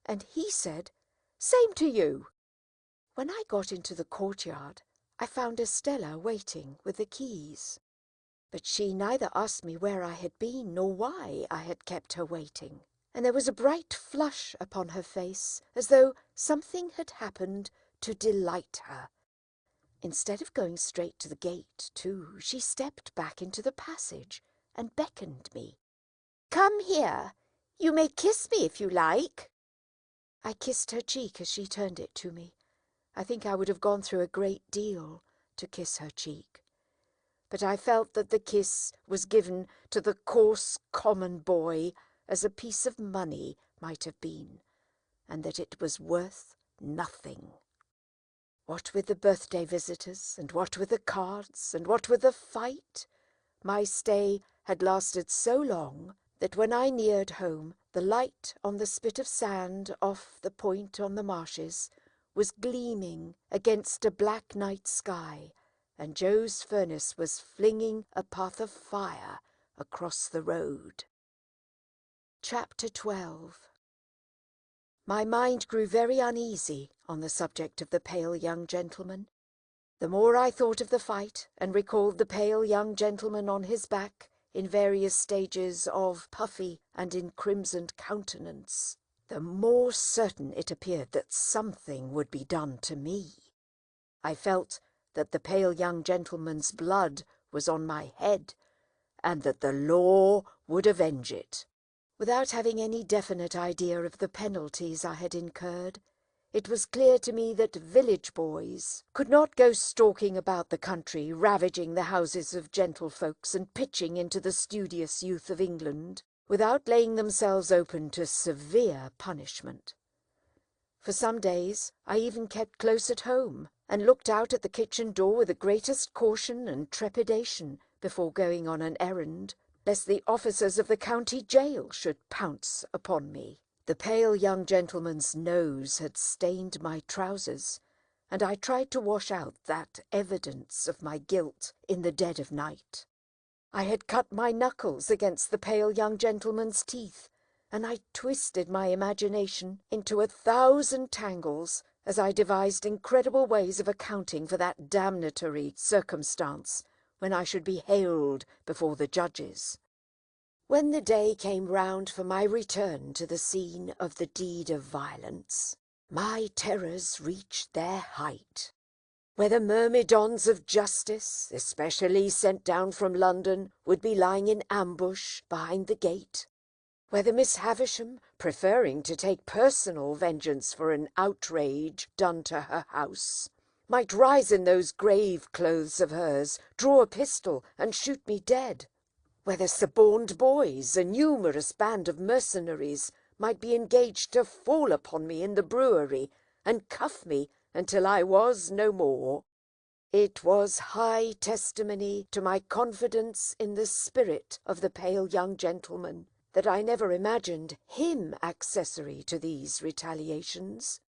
and he said, "Same to you." When I got into the courtyard, I found Estella waiting with the keys. But she neither asked me where I had been nor why I had kept her waiting, and there was a bright flush upon her face, as though something had happened to delight her. Instead of going straight to the gate, too, she stepped back into the passage and beckoned me. "Come here. You may kiss me if you like." I kissed her cheek as she turned it to me. I think I would have gone through a great deal to kiss her cheek. But I felt that the kiss was given to the coarse, common boy as a piece of money might have been, and that it was worth nothing. What with the birthday visitors, and what with the cards, and what with the fight, my stay had lasted so long that when I neared home, the light on the spit of sand off the point on the marshes was gleaming against a black night sky, and Joe's furnace was flinging a path of fire across the road. Chapter 12. My mind grew very uneasy on the subject of the pale young gentleman. The more I thought of the fight, and recalled the pale young gentleman on his back, in various stages of puffy and encrimsoned countenance, the more certain it appeared that something would be done to me. I felt that the pale young gentleman's blood was on my head, and that the law would avenge it. Without having any definite idea of the penalties I had incurred, it was clear to me that village boys could not go stalking about the country, ravaging the houses of gentlefolks and pitching into the studious youth of England, without laying themselves open to severe punishment. For some days I even kept close at home, and looked out at the kitchen door with the greatest caution and trepidation before going on an errand, lest the officers of the county jail should pounce upon me. The pale young gentleman's nose had stained my trousers, and I tried to wash out that evidence of my guilt in the dead of night. I had cut my knuckles against the pale young gentleman's teeth, and I twisted my imagination into 1,000 tangles as I devised incredible ways of accounting for that damnatory circumstance when I should be haled before the judges. When the day came round for my return to the scene of the deed of violence, my terrors reached their height. Whether myrmidons of justice, especially sent down from London, would be lying in ambush behind the gate, whether Miss Havisham, preferring to take personal vengeance for an outrage done to her house, might rise in those grave clothes of hers, draw a pistol, and shoot me dead, whether suborned boys, a numerous band of mercenaries, might be engaged to fall upon me in the brewery and cuff me until I was no more. It was high testimony to my confidence in the spirit of the pale young gentleman that I never imagined him accessory to these retaliations.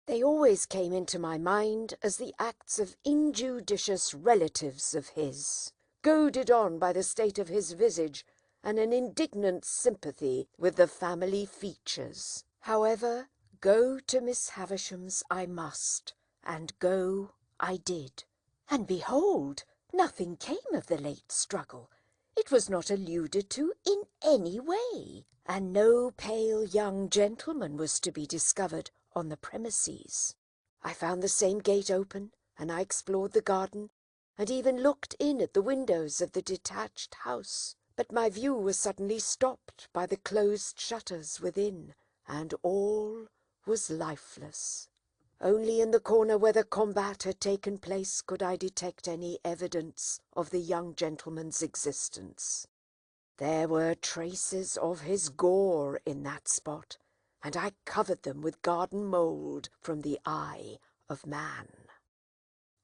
They always came into my mind as the acts of injudicious relatives of his, goaded on by the state of his visage and an indignant sympathy with the family features. However, go to Miss Havisham's I must, and go I did. And behold, nothing came of the late struggle. It was not alluded to in any way, and no pale young gentleman was to be discovered on the premises. I found the same gate open, and I explored the garden, and even looked in at the windows of the detached house. But my view was suddenly stopped by the closed shutters within, and all was lifeless. Only in the corner where the combat had taken place could I detect any evidence of the young gentleman's existence. There were traces of his gore in that spot, and I covered them with garden mould from the eye of man.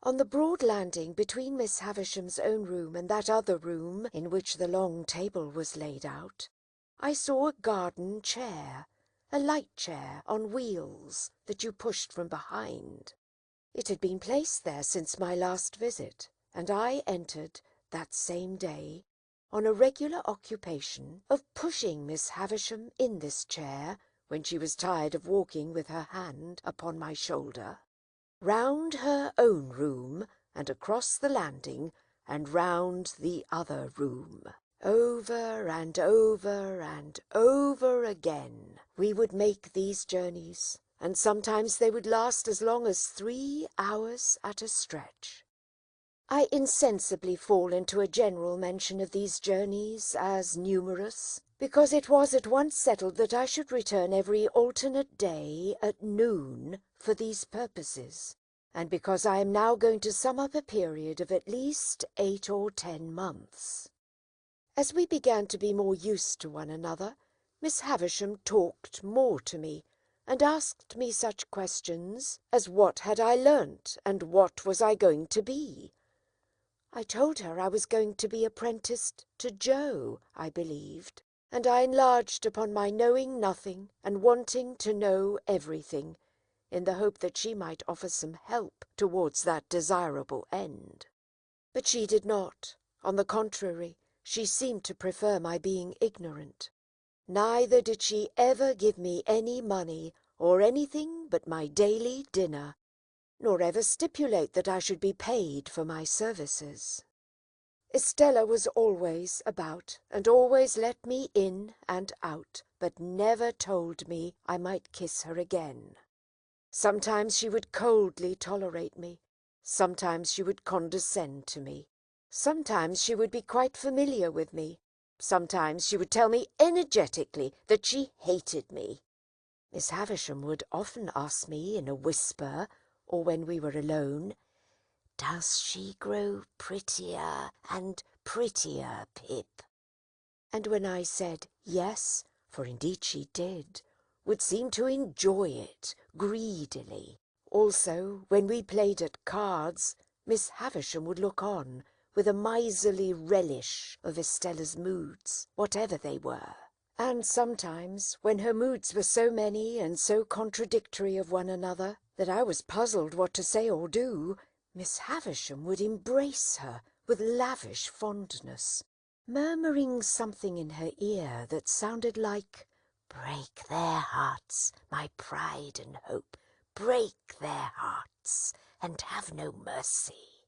On the broad landing between Miss Havisham's own room and that other room in which the long table was laid out, I saw a garden chair, a light chair on wheels that you pushed from behind. It had been placed there since my last visit, and I entered that same day on a regular occupation of pushing Miss Havisham in this chair, when she was tired of walking with her hand upon my shoulder, round her own room and across the landing and round the other room. Over and over and over again we would make these journeys, and sometimes they would last as long as 3 hours at a stretch. I insensibly fall into a general mention of these journeys as numerous, because it was at once settled that I should return every alternate day at noon for these purposes, and because I am now going to sum up a period of at least 8 or 10 months. As we began to be more used to one another, Miss Havisham talked more to me, and asked me such questions as what had I learnt, and what was I going to be? I told her I was going to be apprenticed to Joe, I believed, and I enlarged upon my knowing nothing and wanting to know everything, in the hope that she might offer some help towards that desirable end. But she did not. On the contrary, she seemed to prefer my being ignorant. Neither did she ever give me any money or anything but my daily dinner, nor ever stipulate that I should be paid for my services. Estella was always about, and always let me in and out, but never told me I might kiss her again. Sometimes she would coldly tolerate me, sometimes she would condescend to me, sometimes she would be quite familiar with me, sometimes she would tell me energetically that she hated me. Miss Havisham would often ask me in a whisper, or when we were alone, "Does she grow prettier and prettier, Pip?" And when I said yes, for indeed she did, would seem to enjoy it greedily. Also, when we played at cards, Miss Havisham would look on with a miserly relish of Estella's moods, whatever they were. And sometimes, when her moods were so many and so contradictory of one another that I was puzzled what to say or do, Miss Havisham would embrace her with lavish fondness, murmuring something in her ear that sounded like, "Break their hearts, my pride and hope. Break their hearts, and have no mercy."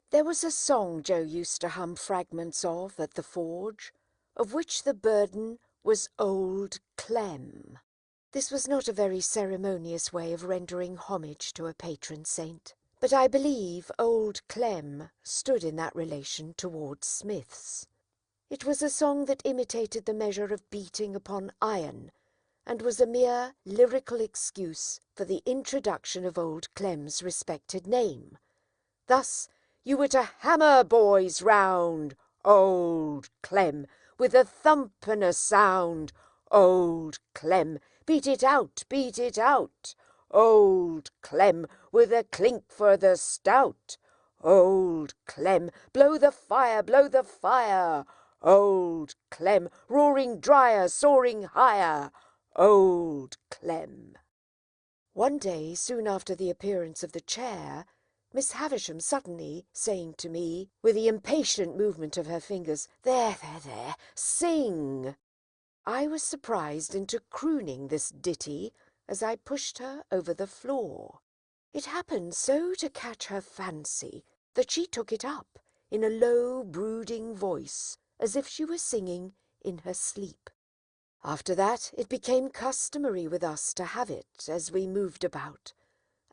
There was a song Joe used to hum fragments of at the forge, of which the burden was Old Clem. This was not a very ceremonious way of rendering homage to a patron saint, but I believe Old Clem stood in that relation towards smiths. It was a song that imitated the measure of beating upon iron, and was a mere lyrical excuse for the introduction of Old Clem's respected name. Thus, you were to hammer, boys, round Old Clem, with a thump and a sound. Old Clem, beat it out, Old Clem, with a clink for the stout. Old Clem, blow the fire, Old Clem, roaring drier, soaring higher. Old Clem. One day, soon after the appearance of the chair, Miss Havisham suddenly saying to me, with the impatient movement of her fingers, there, sing!" I was surprised into crooning this ditty as I pushed her over the floor. It happened so to catch her fancy that she took it up in a low, brooding voice, as if she were singing in her sleep. After that it became customary with us to have it as we moved about,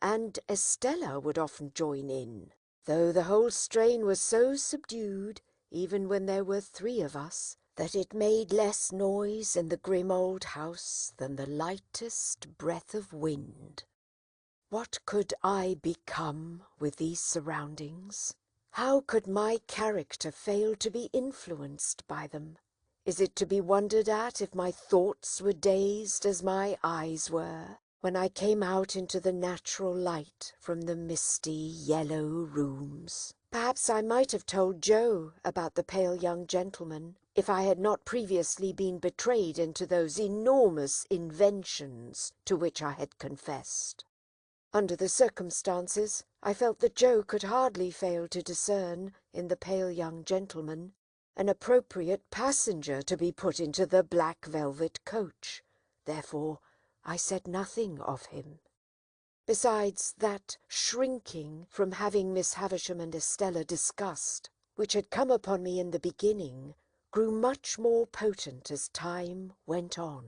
and Estella would often join in, though the whole strain was so subdued, even when there were 3 of us, that it made less noise in the grim old house than the lightest breath of wind. What could I become with these surroundings? How could my character fail to be influenced by them? Is it to be wondered at if my thoughts were dazed as my eyes were, when I came out into the natural light from the misty yellow rooms? Perhaps I might have told Joe about the pale young gentleman, if I had not previously been betrayed into those enormous inventions to which I had confessed. Under the circumstances, I felt that Joe could hardly fail to discern in the pale young gentleman an appropriate passenger to be put into the black velvet coach. Therefore, I said nothing of him. Besides, that shrinking from having Miss Havisham and Estella discussed, which had come upon me in the beginning, grew much more potent as time went on.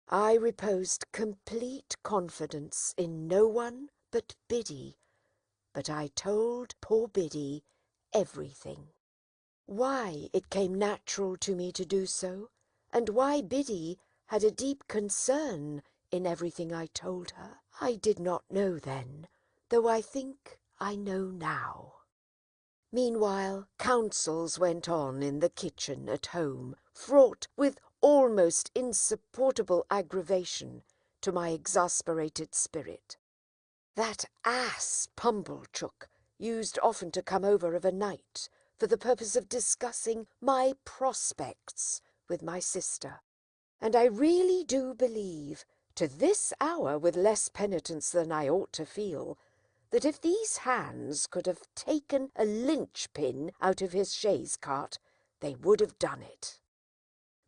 I reposed complete confidence in no one but Biddy, but I told poor Biddy everything. Why it came natural to me to do so, and why Biddy had a deep concern in everything I told her, I did not know then, though I think I know now. Meanwhile, councils went on in the kitchen at home, fraught with almost insupportable aggravation to my exasperated spirit. That ass Pumblechook used often to come over of a night for the purpose of discussing my prospects with my sister, and I really do believe, to this hour with less penitence than I ought to feel, that if these hands could have taken a linchpin out of his chaise cart, they would have done it.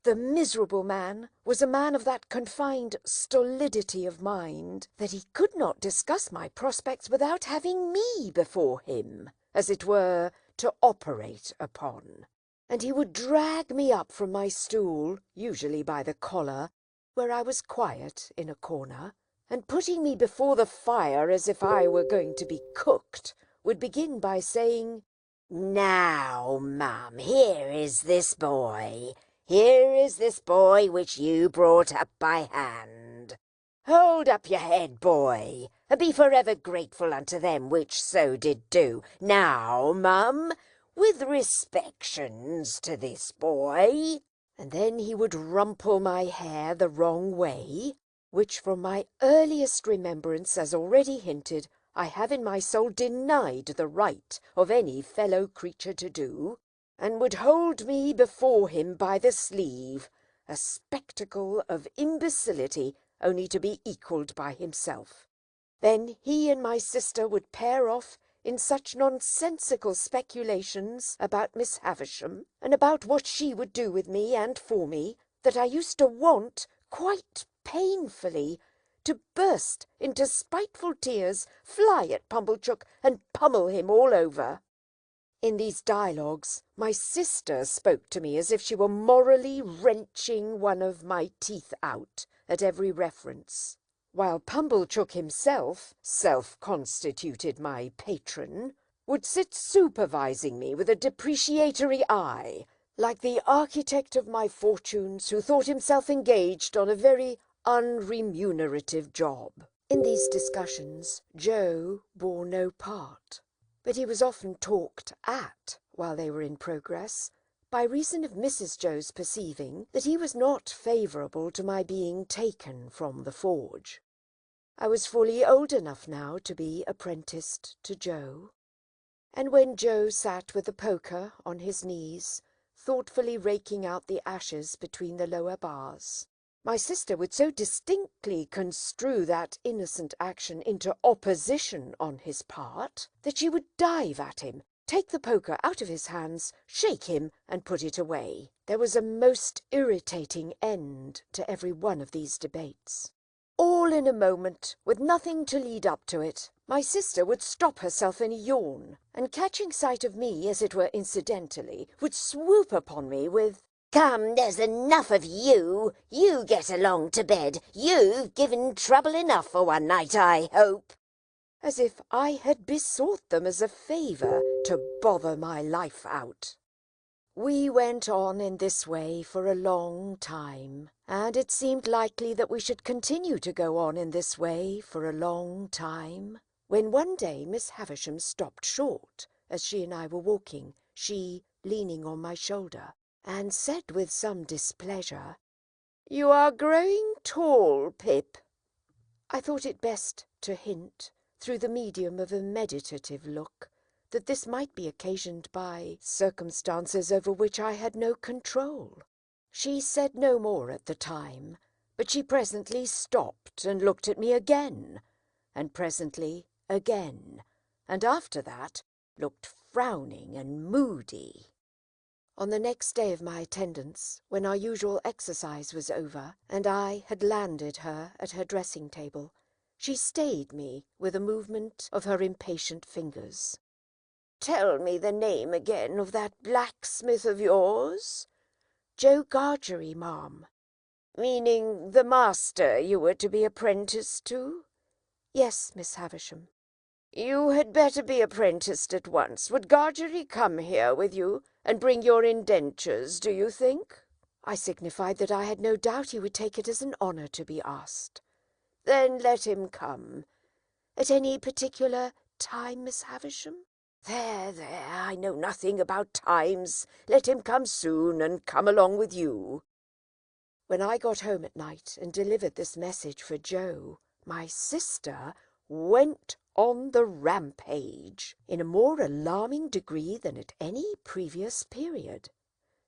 The miserable man was a man of that confined stolidity of mind that he could not discuss my prospects without having me before him, as it were, to operate upon. And he would drag me up from my stool, usually by the collar, where I was quiet in a corner, and putting me before the fire as if I were going to be cooked, would begin by saying, "Now, mum, here is this boy. Here is this boy which you brought up by hand. Hold up your head, boy, and be forever grateful unto them which so did do. Now, mum, with respections to this boy." And then he would rumple my hair the wrong way, which from my earliest remembrance, as already hinted, I have in my soul denied the right of any fellow creature to do, and would hold me before him by the sleeve, a spectacle of imbecility only to be equalled by himself. Then he and my sister would pair off in such nonsensical speculations about Miss Havisham, and about what she would do with me and for me, that I used to want, quite painfully, to burst into spiteful tears, fly at Pumblechook, and pummel him all over. In these dialogues, my sister spoke to me as if she were morally wrenching one of my teeth out at every reference, while Pumblechook himself, self-constituted my patron, would sit supervising me with a depreciatory eye, like the architect of my fortunes who thought himself engaged on a very unremunerative job. In these discussions, Joe bore no part, but he was often talked at while they were in progress, by reason of Mrs. Joe's perceiving that he was not favourable to my being taken from the forge. I was fully old enough now to be apprenticed to Joe, and when Joe sat with the poker on his knees, thoughtfully raking out the ashes between the lower bars, my sister would so distinctly construe that innocent action into opposition on his part, that she would dive at him, take the poker out of his hands, shake him, and put it away. There was a most irritating end to every one of these debates. All in a moment, with nothing to lead up to it, my sister would stop herself in a yawn, and catching sight of me, as it were incidentally, would swoop upon me with, "Come, there's enough of you. You get along to bed. You've given trouble enough for one night, I hope." as if I had besought them as a favour to bother my life out. We went on in this way for a long time, and it seemed likely that we should continue to go on in this way for a long time, when one day Miss Havisham stopped short as she and I were walking, she leaning on my shoulder, and said with some displeasure, "You are growing tall, Pip." I thought it best to hint, through the medium of a meditative look, that this might be occasioned by circumstances over which I had no control. She said no more at the time, but she presently stopped and looked at me again, and presently again, and after that looked frowning and moody. On the next day of my attendance, when our usual exercise was over, and I had landed her at her dressing table, she stayed me with a movement of her impatient fingers. "Tell me the name again of that blacksmith of yours." "Joe Gargery, ma'am." "Meaning the master you were to be apprenticed to?" "Yes, Miss Havisham." "You had better be apprenticed at once. Would Gargery come here with you and bring your indentures, do you think?" I signified that I had no doubt he would take it as an honour to be asked. "Then let him come." "At any particular time, Miss Havisham?" There, I know nothing about times. Let him come soon, and come along with you." When I got home at night and delivered this message for Joe, my sister went on the rampage in a more alarming degree than at any previous period.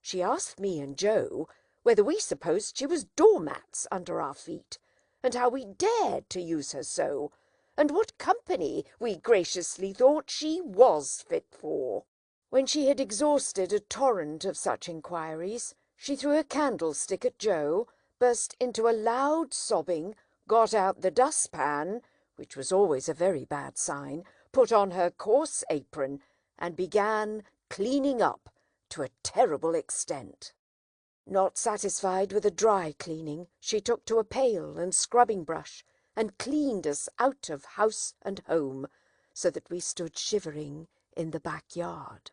She asked me and Joe whether we supposed she was doormats under our feet, and how we dared to use her so, and what company we graciously thought she was fit for. When she had exhausted a torrent of such inquiries, she threw a candlestick at Joe, burst into a loud sobbing, got out the dustpan, which was always a very bad sign, put on her coarse apron, and began cleaning up to a terrible extent. Not satisfied with a dry cleaning, she took to a pail and scrubbing brush, and cleaned us out of house and home, so that we stood shivering in the backyard.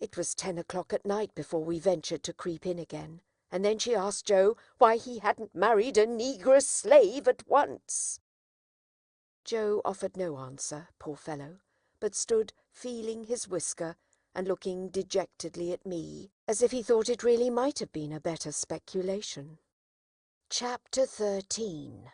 It was 10 o'clock at night before we ventured to creep in again, and then she asked Joe why he hadn't married a negress slave at once. Joe offered no answer, poor fellow, but stood feeling his whisker and looking dejectedly at me, as if he thought it really might have been a better speculation. Chapter 13.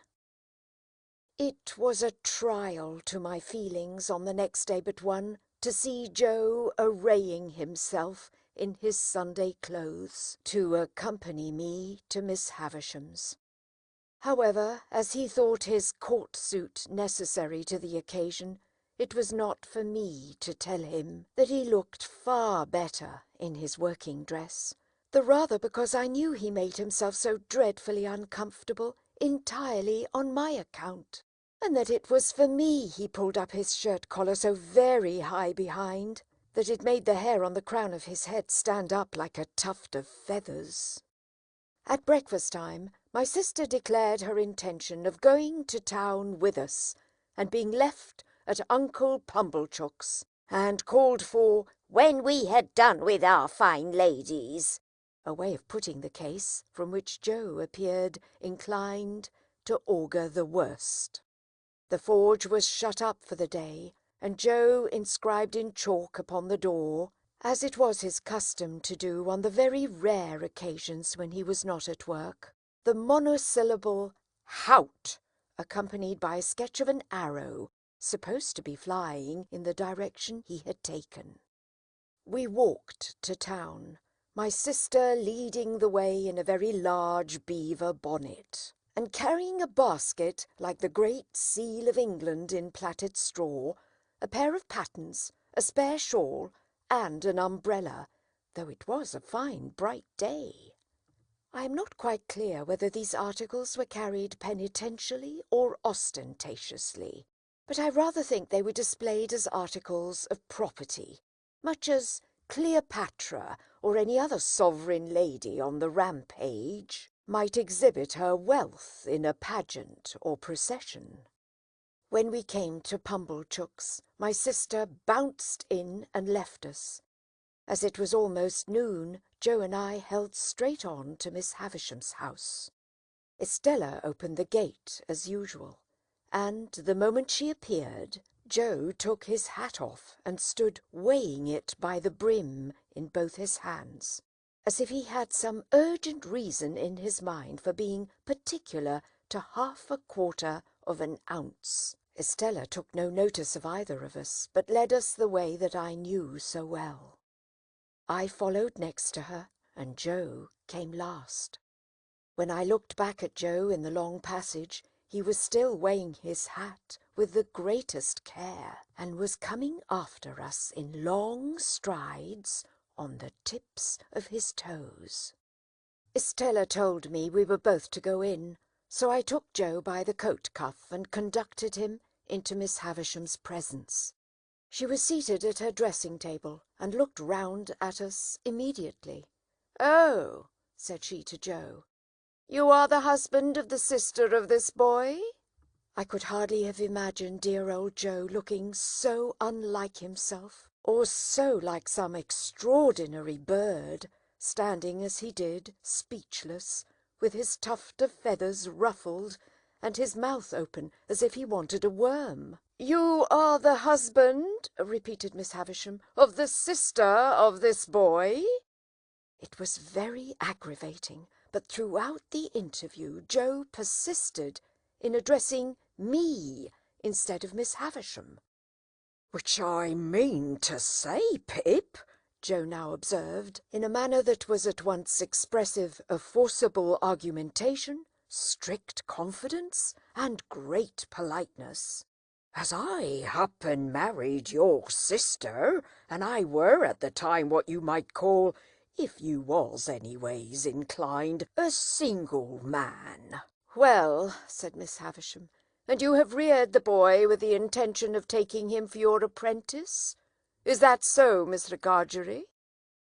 It was a trial to my feelings on the next day but one to see Joe arraying himself in his Sunday clothes to accompany me to Miss Havisham's. However, as he thought his court suit necessary to the occasion, it was not for me to tell him that he looked far better in his working dress, the rather because I knew he made himself so dreadfully uncomfortable entirely on my account, and that it was for me he pulled up his shirt-collar so very high behind that it made the hair on the crown of his head stand up like a tuft of feathers. At breakfast time, my sister declared her intention of going to town with us and being left at Uncle Pumblechook's, and called for "when we had done with our fine ladies," a way of putting the case from which Joe appeared inclined to augur the worst. The forge was shut up for the day, and Joe inscribed in chalk upon the door, as it was his custom to do on the very rare occasions when he was not at work, the monosyllable "Hout," accompanied by a sketch of an arrow, supposed to be flying in the direction he had taken. We walked to town, my sister leading the way in a very large beaver bonnet, and carrying a basket like the great seal of England in plaited straw, a pair of pattens, a spare shawl, and an umbrella, though it was a fine bright day. I am not quite clear whether these articles were carried penitentially or ostentatiously, but I rather think they were displayed as articles of property, much as Cleopatra or any other sovereign lady on the rampage might exhibit her wealth in a pageant or procession. When we came to Pumblechook's, my sister bounced in and left us. As it was almost noon, Joe and I held straight on to Miss Havisham's house. Estella opened the gate as usual, and the moment she appeared, Joe took his hat off and stood weighing it by the brim in both his hands, as if he had some urgent reason in his mind for being particular to 1/4 of an ounce. Estella took no notice of either of us, but led us the way that I knew so well. I followed next to her, and Joe came last. When I looked back at Joe in the long passage, he was still weighing his hat with the greatest care, and was coming after us in long strides, on the tips of his toes. Estella told me we were both to go in, so I took Joe by the coat cuff and conducted him into Miss Havisham's presence. She was seated at her dressing table and looked round at us immediately. "Oh," said she to Joe, "you are the husband of the sister of this boy?" I could hardly have imagined dear old Joe looking so unlike himself, or so like some extraordinary bird, standing as he did, speechless, with his tuft of feathers ruffled, and his mouth open as if he wanted a worm. "You are the husband," repeated Miss Havisham, "of the sister of this boy?" It was very aggravating, but throughout the interview Joe persisted in addressing me instead of Miss Havisham. "Which I mean to say, Pip," Joe now observed, in a manner that was at once expressive of forcible argumentation, strict confidence, and great politeness, "as I happen married your sister, and I were at the time what you might call, if you was anyways inclined, a single man." "Well," said Miss Havisham, "and you have reared the boy with the intention of taking him for your apprentice? Is that so, Mr. Gargery?"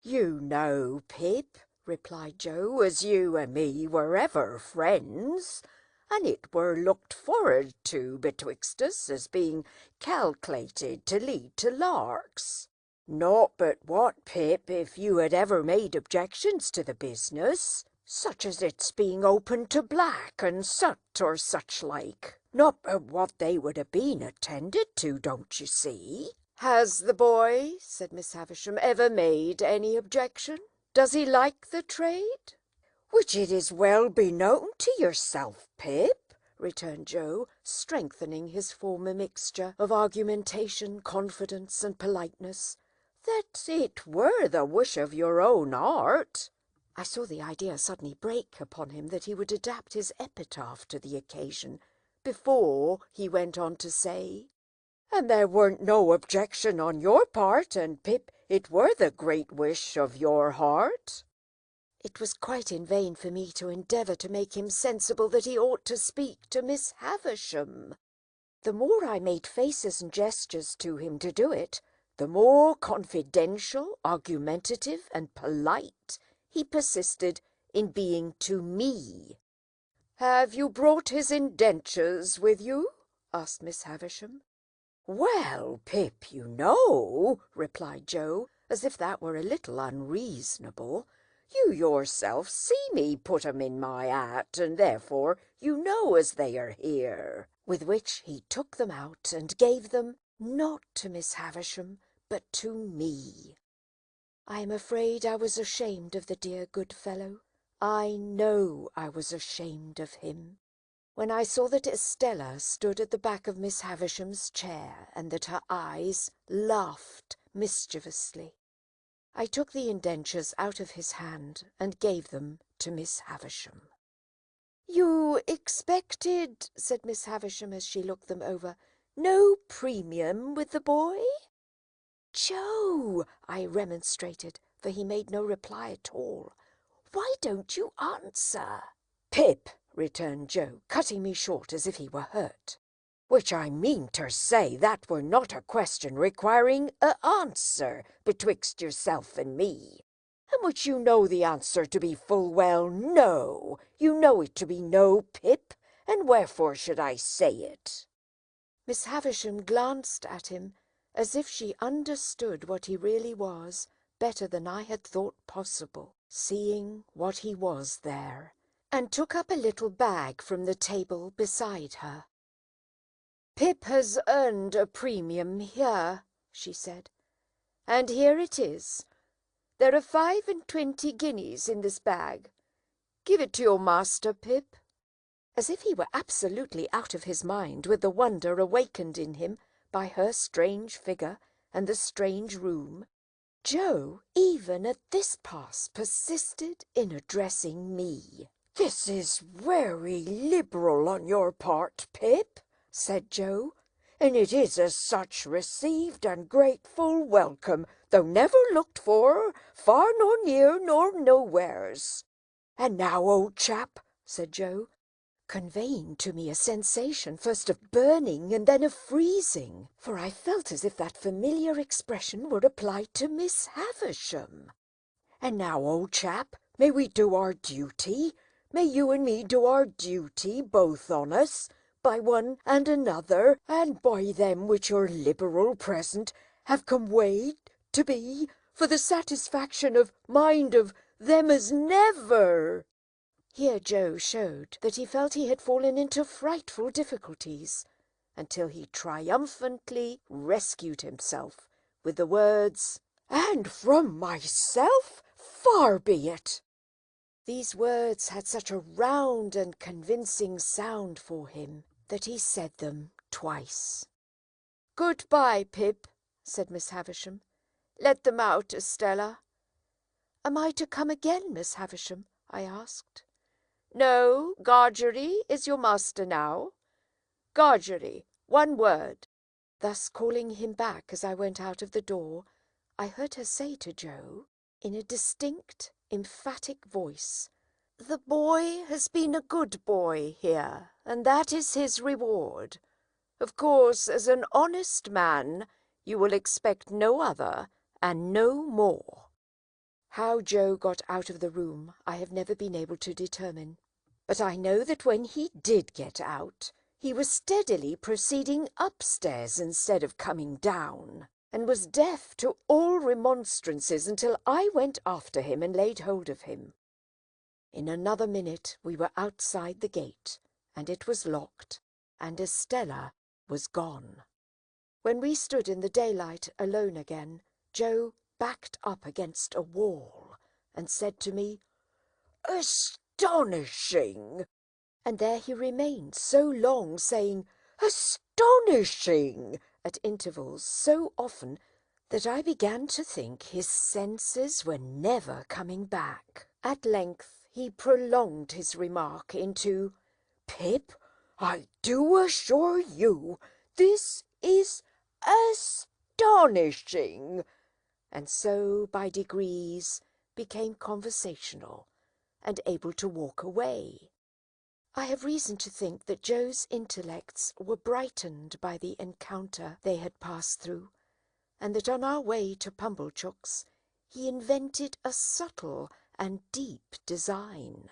"You know, Pip," replied Joe, "as you and me were ever friends, and it were looked for'ard to betwixt us as being calculated to lead to larks. Not but what, Pip, if you had ever made objections to the business, such as its being open to black and soot or such like, not but what they would have been attended to, don't you see?" "Has the boy," said Miss Havisham, "ever made any objection? Does he like the trade?" "Which it is well beknown to yourself, Pip," returned Joe, strengthening his former mixture of argumentation, confidence, and politeness, "that it were the wish of your own heart." I saw the idea suddenly break upon him that he would adapt his epitaph to the occasion, before he went on to say, "And there weren't no objection on your part, and Pip, it were the great wish of your heart." It was quite in vain for me to endeavour to make him sensible that he ought to speak to Miss Havisham. The more I made faces and gestures to him to do it, the more confidential, argumentative, and polite he persisted in being to me. "Have you brought his indentures with you?" asked Miss Havisham. "Well, Pip, you know," replied Joe, as if that were a little unreasonable, "you yourself see me put 'em in my hat, and therefore you know as they are here." With which he took them out and gave them, not to Miss Havisham, but to me. I am afraid I was ashamed of the dear good fellow. I know I was ashamed of him. When I saw that Estella stood at the back of Miss Havisham's chair, and that her eyes laughed mischievously, I took the indentures out of his hand and gave them to Miss Havisham. "You expected," said Miss Havisham as she looked them over, "no premium with the boy?" "Joe," I remonstrated, for he made no reply at all, "why don't you answer?" "Pip," returned Joe, cutting me short as if he were hurt, "which I mean to say that were not a question requiring a answer betwixt yourself and me, and which you know the answer to be full well no. You know it to be no, Pip, and wherefore should I say it?" Miss Havisham glanced at him as if she understood what he really was better than I had thought possible, seeing what he was there, and took up a little bag from the table beside her. "Pip has earned a premium here," she said, "and here it is. There are 25 guineas in this bag. Give it to your master, Pip." As if he were absolutely out of his mind with the wonder awakened in him by her strange figure and the strange room, Joe, even at this pass, persisted in addressing me. "This is very liberal on your part, Pip," said Joe, "and it is as such received and grateful welcome though never looked for, far nor near nor nowheres. And now, old chap, said Joe, conveying to me a sensation first of burning and then of freezing, for I felt as if that familiar expression were applied to Miss Havisham. And now, old chap, may we do our duty? May you and me do our duty, both on us, by one and another, and by them which your liberal present have come weighed to be, for the satisfaction of mind of them as never. Here Joe showed that he felt he had fallen into frightful difficulties, until he triumphantly rescued himself with the words, "And from myself, far be it." These words had such a round and convincing sound for him that he said them twice. "Good-bye, Pip," said Miss Havisham. "Let them out, Estella." "Am I to come again, Miss Havisham?" I asked. "No, Gargery is your master now. Gargery, one word." Thus calling him back as I went out of the door, I heard her say to Joe, in a distinct, emphatic voice, "The boy has been a good boy here, and that is his reward. Of course, as an honest man, you will expect no other and no more." How Joe got out of the room I have never been able to determine, but I know that when he did get out, he was steadily proceeding upstairs instead of coming down, and was deaf to all remonstrances until I went after him and laid hold of him. In another minute we were outside the gate, and it was locked, and Estella was gone. When we stood in the daylight alone again, Joe backed up against a wall and said to me, "Astonishing!" And there he remained so long, saying, "Astonishing!" at intervals so often that I began to think his senses were never coming back. At length he prolonged his remark into, "Pip, I do assure you this is astonishing," and so by degrees became conversational and able to walk away. I have reason to think that Joe's intellects were brightened by the encounter they had passed through, and that on our way to Pumblechook's he invented a subtle and deep design.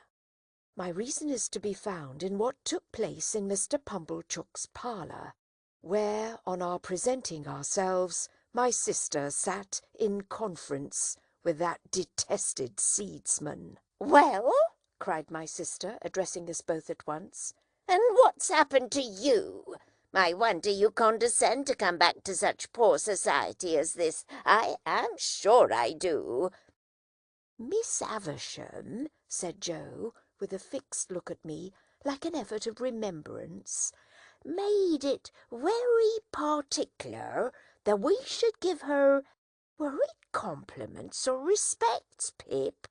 My reason is to be found in what took place in Mr. Pumblechook's parlour, where, on our presenting ourselves, my sister sat in conference with that detested seedsman. "Well," cried my sister, addressing us both at once, "and what's happened to you? I wonder you condescend to come back to such poor society as this. I am sure I do." "Miss Havisham," said Joe, with a fixed look at me, like an effort of remembrance, "made it very particular that we should give her, were it compliments or respects, Pip?"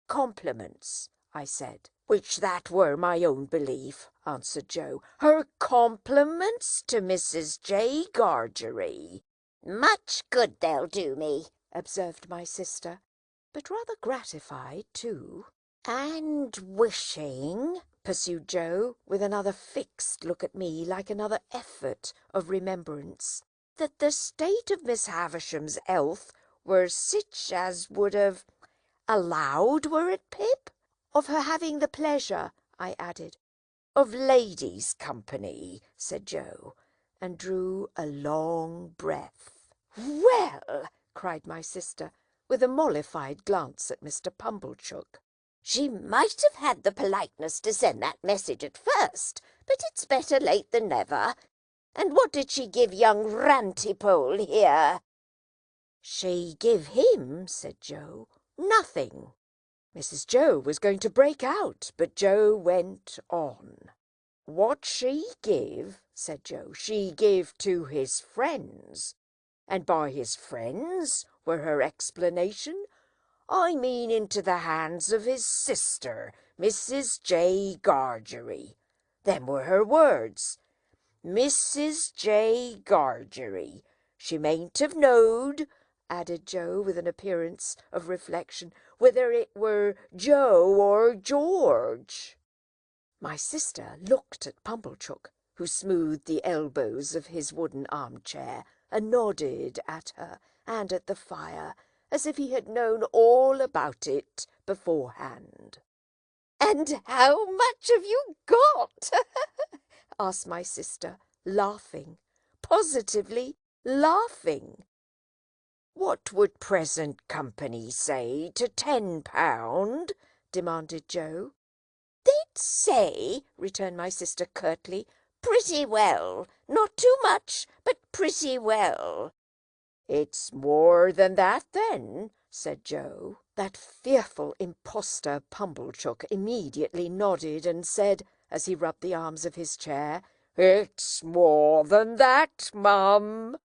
"Compliments," I said. "Which that were my own belief," answered Joe. "Her compliments to Mrs. J. Gargery." "Much good they'll do me," observed my sister, but rather gratified too. "and wishing," pursued Joe, with another fixed look at me, like another effort of remembrance, "that the state of Miss Havisham's health were sich as would have allowed, were it, Pip, of her having the pleasure," I added. "Of ladies' company," said Joe, and drew a long breath. "Well," cried my sister, with a mollified glance at Mr. Pumblechook, "she might have had the politeness to send that message at first, but it's better late than never. And what did she give young Rantipole here?" "She give him," said Joe, "nothing." Mrs. Joe was going to break out, but Joe went on. "What she give," said Joe, "she give to his friends, and by his friends, were her explanation, I mean into the hands of his sister, Mrs. J. Gargery. Them were her words. Mrs. J. Gargery. She mayn't have knowed, added Joe with an appearance of reflection, whether it were Joe or George. My sister looked at Pumblechook, who smoothed the elbows of his wooden armchair and nodded at her and at the fire, as if he had known all about it beforehand. "And how much have you got?" asked my sister, laughing, positively laughing. "What would present company say to £10?" demanded Joe. "They'd say," returned my sister curtly, "pretty well. Not too much, but pretty well." "It's more than that, then," said Joe. That fearful impostor Pumblechook immediately nodded and said, as he rubbed the arms of his chair, "It's more than that, Mum."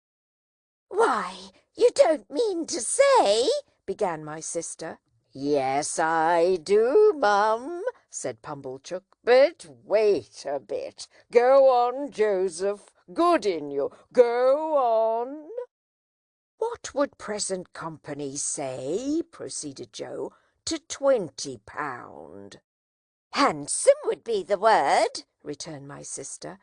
"Why, you don't mean to say—" began my sister. "Yes, I do, Mum," said Pumblechook. "But wait a bit. Go on, Joseph. Good in you. Go on." "What would present company say," proceeded Joe, "to £20?" "Handsome would be the word," returned my sister.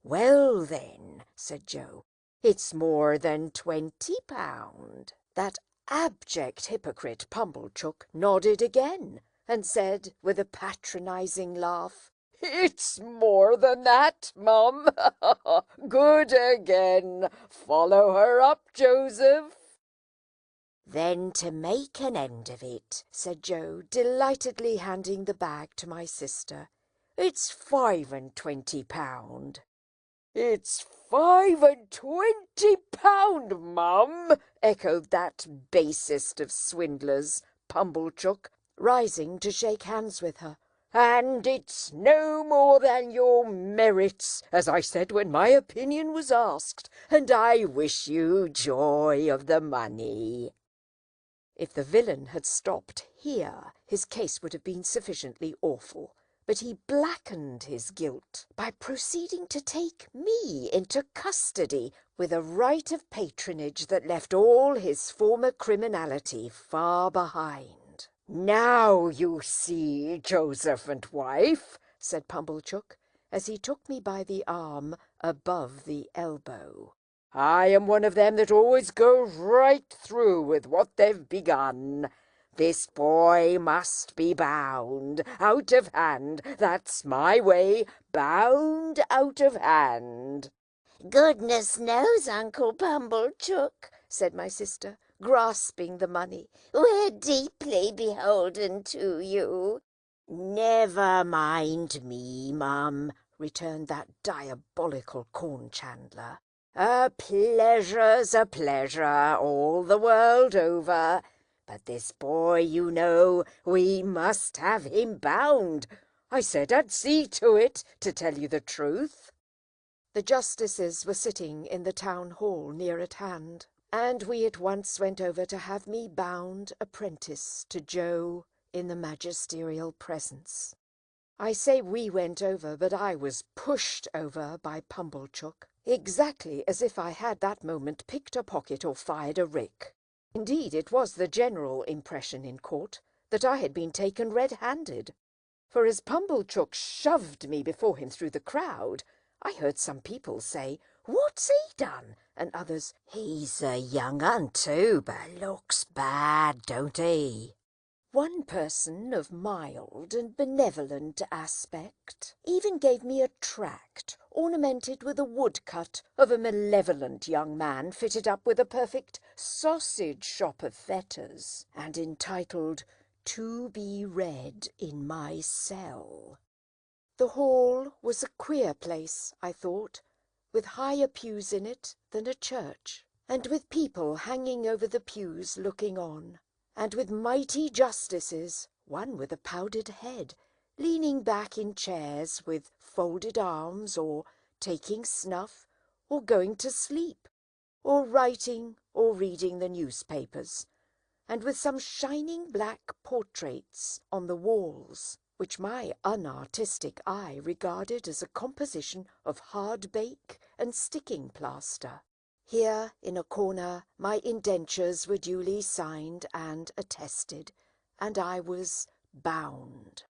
"Well, then," said Joe, "it's more than £20. That abject hypocrite Pumblechook nodded again and said with a patronising laugh, "It's more than that, Mum. Good again. Follow her up, Joseph." "Then, to make an end of it," said Joe, delightedly handing the bag to my sister, "it's £25." "It's £25, Mum," echoed that basest of swindlers, Pumblechook, rising to shake hands with her. "And it's no more than your merits, as I said when my opinion was asked, and I wish you joy of the money." If the villain had stopped here, his case would have been sufficiently awful. But he blackened his guilt by proceeding to take me into custody with a right of patronage that left all his former criminality far behind. "Now you see, Joseph and wife," said Pumblechook, as he took me by the arm above the elbow. "I am one of them that always go right through with what they've begun. This boy must be bound out of hand. That's my way, bound out of hand." "Goodness knows, Uncle Pumblechook," said my sister, grasping the money, "we're deeply beholden to you." "Never mind me, Mum," returned that diabolical corn chandler. "A pleasure's a pleasure all the world over. But this boy, you know, we must have him bound. I said I'd see to it, to tell you the truth." The justices were sitting in the town hall near at hand, and we at once went over to have me bound apprentice to Joe in the magisterial presence. I say we went over, but I was pushed over by Pumblechook, exactly as if I had that moment picked a pocket or fired a rick. Indeed, it was the general impression in court that I had been taken red-handed, for as Pumblechook shoved me before him through the crowd, I heard some people say, "What's he done?" and others, "He's a young un too, but looks bad, don't he?" One person of mild and benevolent aspect even gave me a tract ornamented with a woodcut of a malevolent young man fitted up with a perfect sausage shop of fetters, and entitled, "To be read in my cell." The hall was a queer place, I thought, with higher pews in it than a church, and with people hanging over the pews looking on, and with mighty justices, one with a powdered head, leaning back in chairs with folded arms, or taking snuff, or going to sleep, or writing or reading the newspapers, and with some shining black portraits on the walls, which my unartistic eye regarded as a composition of hard bake and sticking plaster. Here, in a corner, my indentures were duly signed and attested, and I was bound.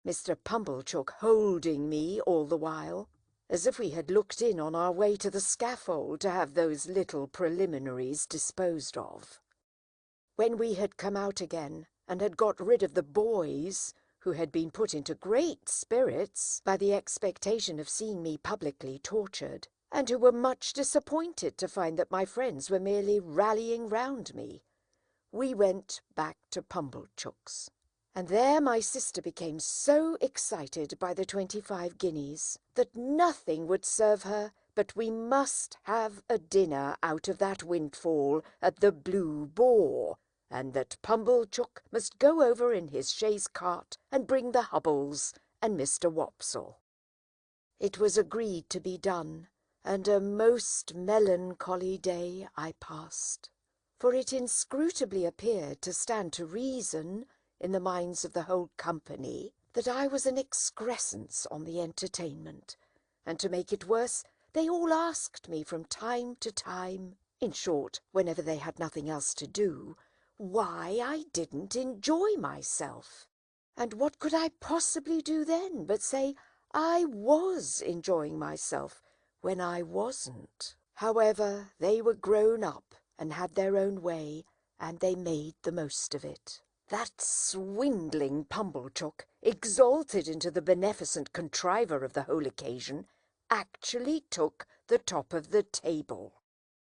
Mr. Pumblechook holding me all the while, as if we had looked in on our way to the scaffold to have those little preliminaries disposed of. When we had come out again, and had got rid of the boys, who had been put into great spirits by the expectation of seeing me publicly tortured, and who were much disappointed to find that my friends were merely rallying round me, we went back to Pumblechook's. And there my sister became so excited by the 25 guineas that nothing would serve her but we must have a dinner out of that windfall at the Blue Boar, and that Pumblechook must go over in his chaise cart and bring the Hubbles and Mr. Wopsle. It was agreed to be done, and a most melancholy day I passed, for it inscrutably appeared to stand to reason in the minds of the whole company that I was an excrescence on the entertainment, and to make it worse, they all asked me from time to time, in short, whenever they had nothing else to do, why I didn't enjoy myself. And what could I possibly do then but say I was enjoying myself when I wasn't? However, they were grown up and had their own way, and they made the most of it. That swindling Pumblechook, exalted into the beneficent contriver of the whole occasion, actually took the top of the table.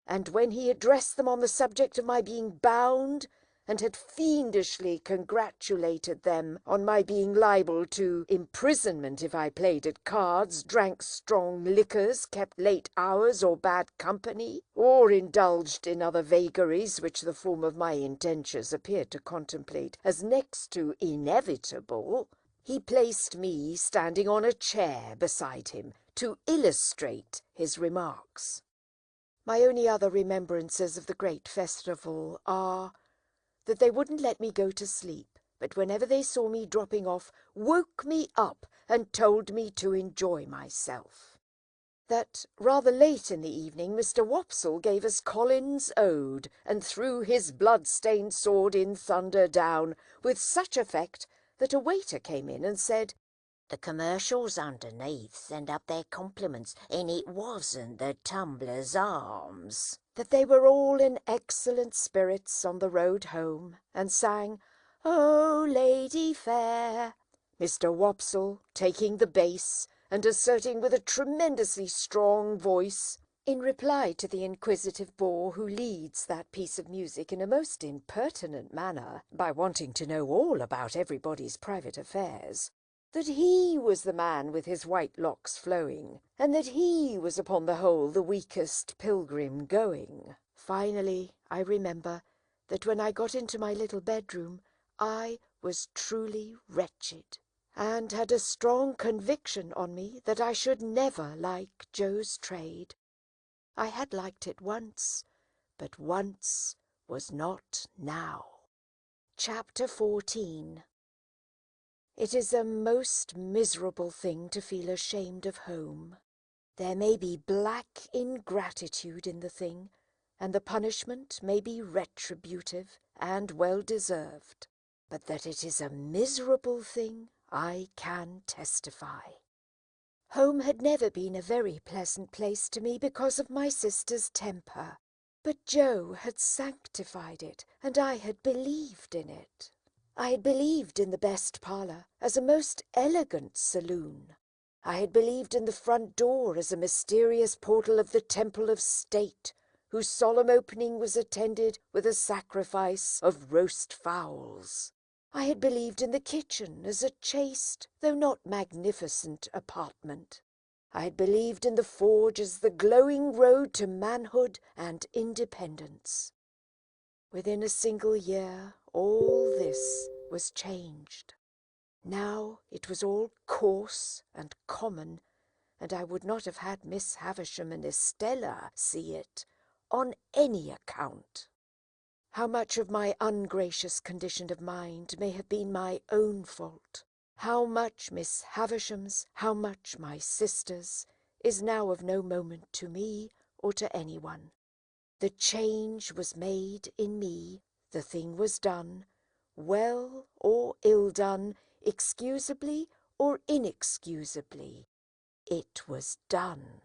And when he addressed them on the subject of my being bound, and had fiendishly congratulated them on my being liable to imprisonment if I played at cards, drank strong liquors, kept late hours or bad company, or indulged in other vagaries which the form of my indentures appeared to contemplate as next to inevitable, he placed me standing on a chair beside him to illustrate his remarks. My only other remembrances of the great festival are that they wouldn't let me go to sleep, but whenever they saw me dropping off, woke me up and told me to enjoy myself. That rather late in the evening Mr. Wopsle gave us Collins's Ode, and threw his blood-stained sword in thunder down, with such effect that a waiter came in and said, "The commercials underneath send up their compliments, and it wasn't the Tumbler's Arms." that they were all in excellent spirits on the road home, and sang, "O Lady Fair," Mr. Wopsle taking the bass and asserting with a tremendously strong voice, in reply to the inquisitive bore who leads that piece of music in a most impertinent manner by wanting to know all about everybody's private affairs, that he was the man with his white locks flowing, and that he was upon the whole the weakest pilgrim going. Finally, I remember that when I got into my little bedroom, I was truly wretched, and had a strong conviction on me that I should never like Joe's trade. I had liked it once, but once was not now. Chapter 14. It is a most miserable thing to feel ashamed of home. There may be black ingratitude in the thing, and the punishment may be retributive and well-deserved. But that it is a miserable thing, I can testify. Home had never been a very pleasant place to me because of my sister's temper, but Joe had sanctified it, and I had believed in it. I had believed in the best parlour as a most elegant saloon. I had believed in the front door as a mysterious portal of the temple of state, whose solemn opening was attended with a sacrifice of roast fowls. I had believed in the kitchen as a chaste, though not magnificent, apartment. I had believed in the forge as the glowing road to manhood and independence. Within a single year, all this was changed. Now it was all coarse and common, and I would not have had Miss Havisham and Estella see it on any account. How much of my ungracious condition of mind may have been my own fault, how much Miss Havisham's, how much my sister's, is now of no moment to me or to anyone. The change was made in me, the thing was done, well or ill done, excusably or inexcusably. It was done.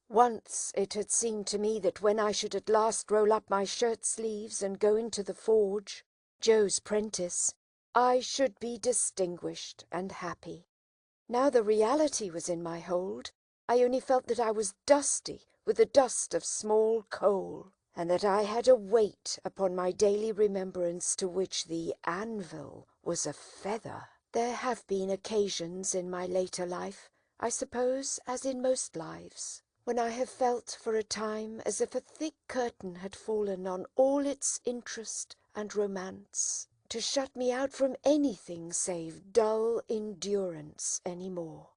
Once it had seemed to me that when I should at last roll up my shirt sleeves and go into the forge, Joe's prentice, I should be distinguished and happy. Now the reality was in my hold. I only felt that I was dusty with the dust of small coal, and that I had a weight upon my daily remembrance to which the anvil was a feather. There have been occasions in my later life, I suppose as in most lives, when I have felt for a time as if a thick curtain had fallen on all its interest and romance, to shut me out from anything save dull endurance any more.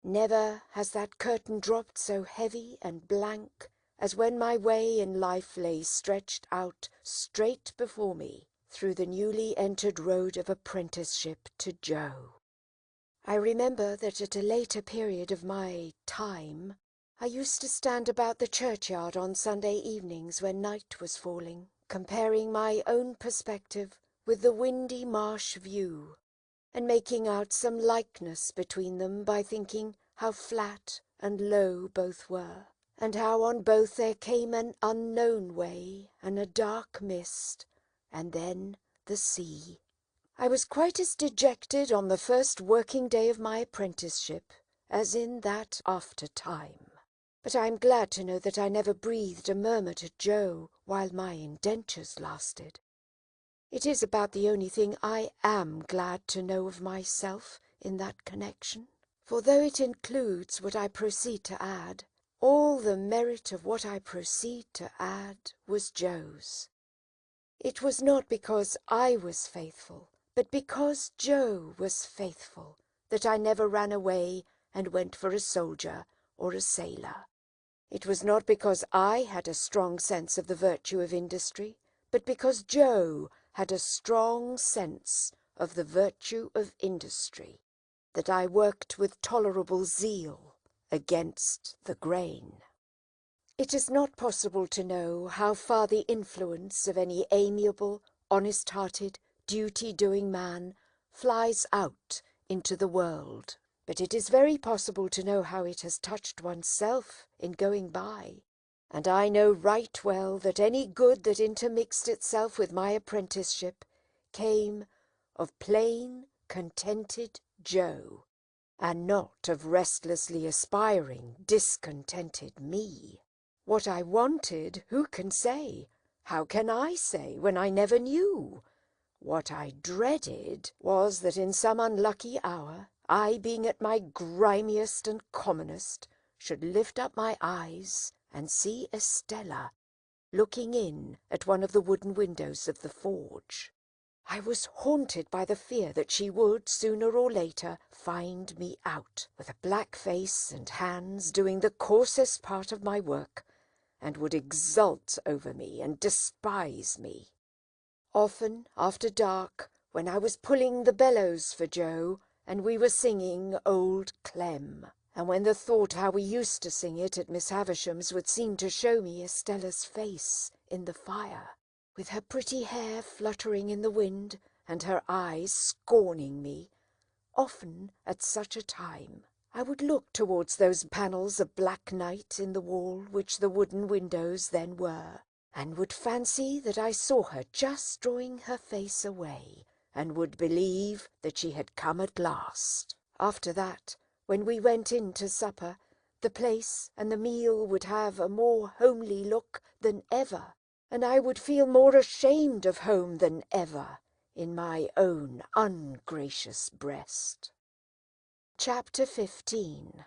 Never has that curtain dropped so heavy and blank as when my way in life lay stretched out straight before me through the newly entered road of apprenticeship to Joe. I remember that at a later period of my time, I used to stand about the churchyard on Sunday evenings when night was falling, comparing my own perspective with the windy marsh view, and making out some likeness between them by thinking how flat and low both were, and how on both there came an unknown way and a dark mist, and then the sea. I was quite as dejected on the first working day of my apprenticeship as in that after time. But I am glad to know that I never breathed a murmur to Joe while my indentures lasted. It is about the only thing I am glad to know of myself in that connection, for though it includes what I proceed to add, all the merit of what I proceed to add was Joe's. It was not because I was faithful, but because Joe was faithful, that I never ran away and went for a soldier or a sailor. It was not because I had a strong sense of the virtue of industry, but because Joe had a strong sense of the virtue of industry, that I worked with tolerable zeal against the grain. It is not possible to know how far the influence of any amiable, honest-hearted, duty-doing man flies out into the world, but it is very possible to know how it has touched oneself in going by, and I know right well that any good that intermixed itself with my apprenticeship came of plain, contented Joe, and not of restlessly aspiring, discontented me. What I wanted, who can say? How can I say when I never knew? What I dreaded was that in some unlucky hour, I being at my grimiest and commonest, should lift up my eyes and see Estella looking in at one of the wooden windows of the forge. I was haunted by the fear that she would, sooner or later, find me out, with a black face and hands doing the coarsest part of my work, and would exult over me and despise me. Often, after dark, when I was pulling the bellows for Joe, and we were singing Old Clem, and when the thought how we used to sing it at Miss Havisham's would seem to show me Estella's face in the fire, with her pretty hair fluttering in the wind, and her eyes scorning me, often at such a time I would look towards those panels of black night in the wall which the wooden windows then were, and would fancy that I saw her just drawing her face away, and would believe that she had come at last. After that, when we went in to supper, the place and the meal would have a more homely look than ever, and I would feel more ashamed of home than ever in my own ungracious breast. Chapter 15.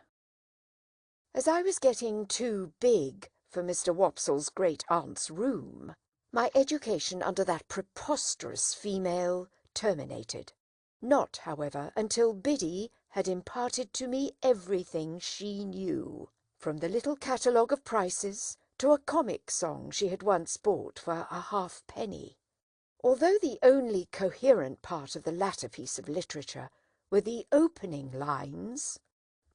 As I was getting too big for Mr. Wopsle's great-aunt's room, my education under that preposterous female terminated. Not, however, until Biddy had imparted to me everything she knew, from the little catalogue of prices to a comic song she had once bought for a halfpenny. Although the only coherent part of the latter piece of literature were the opening lines,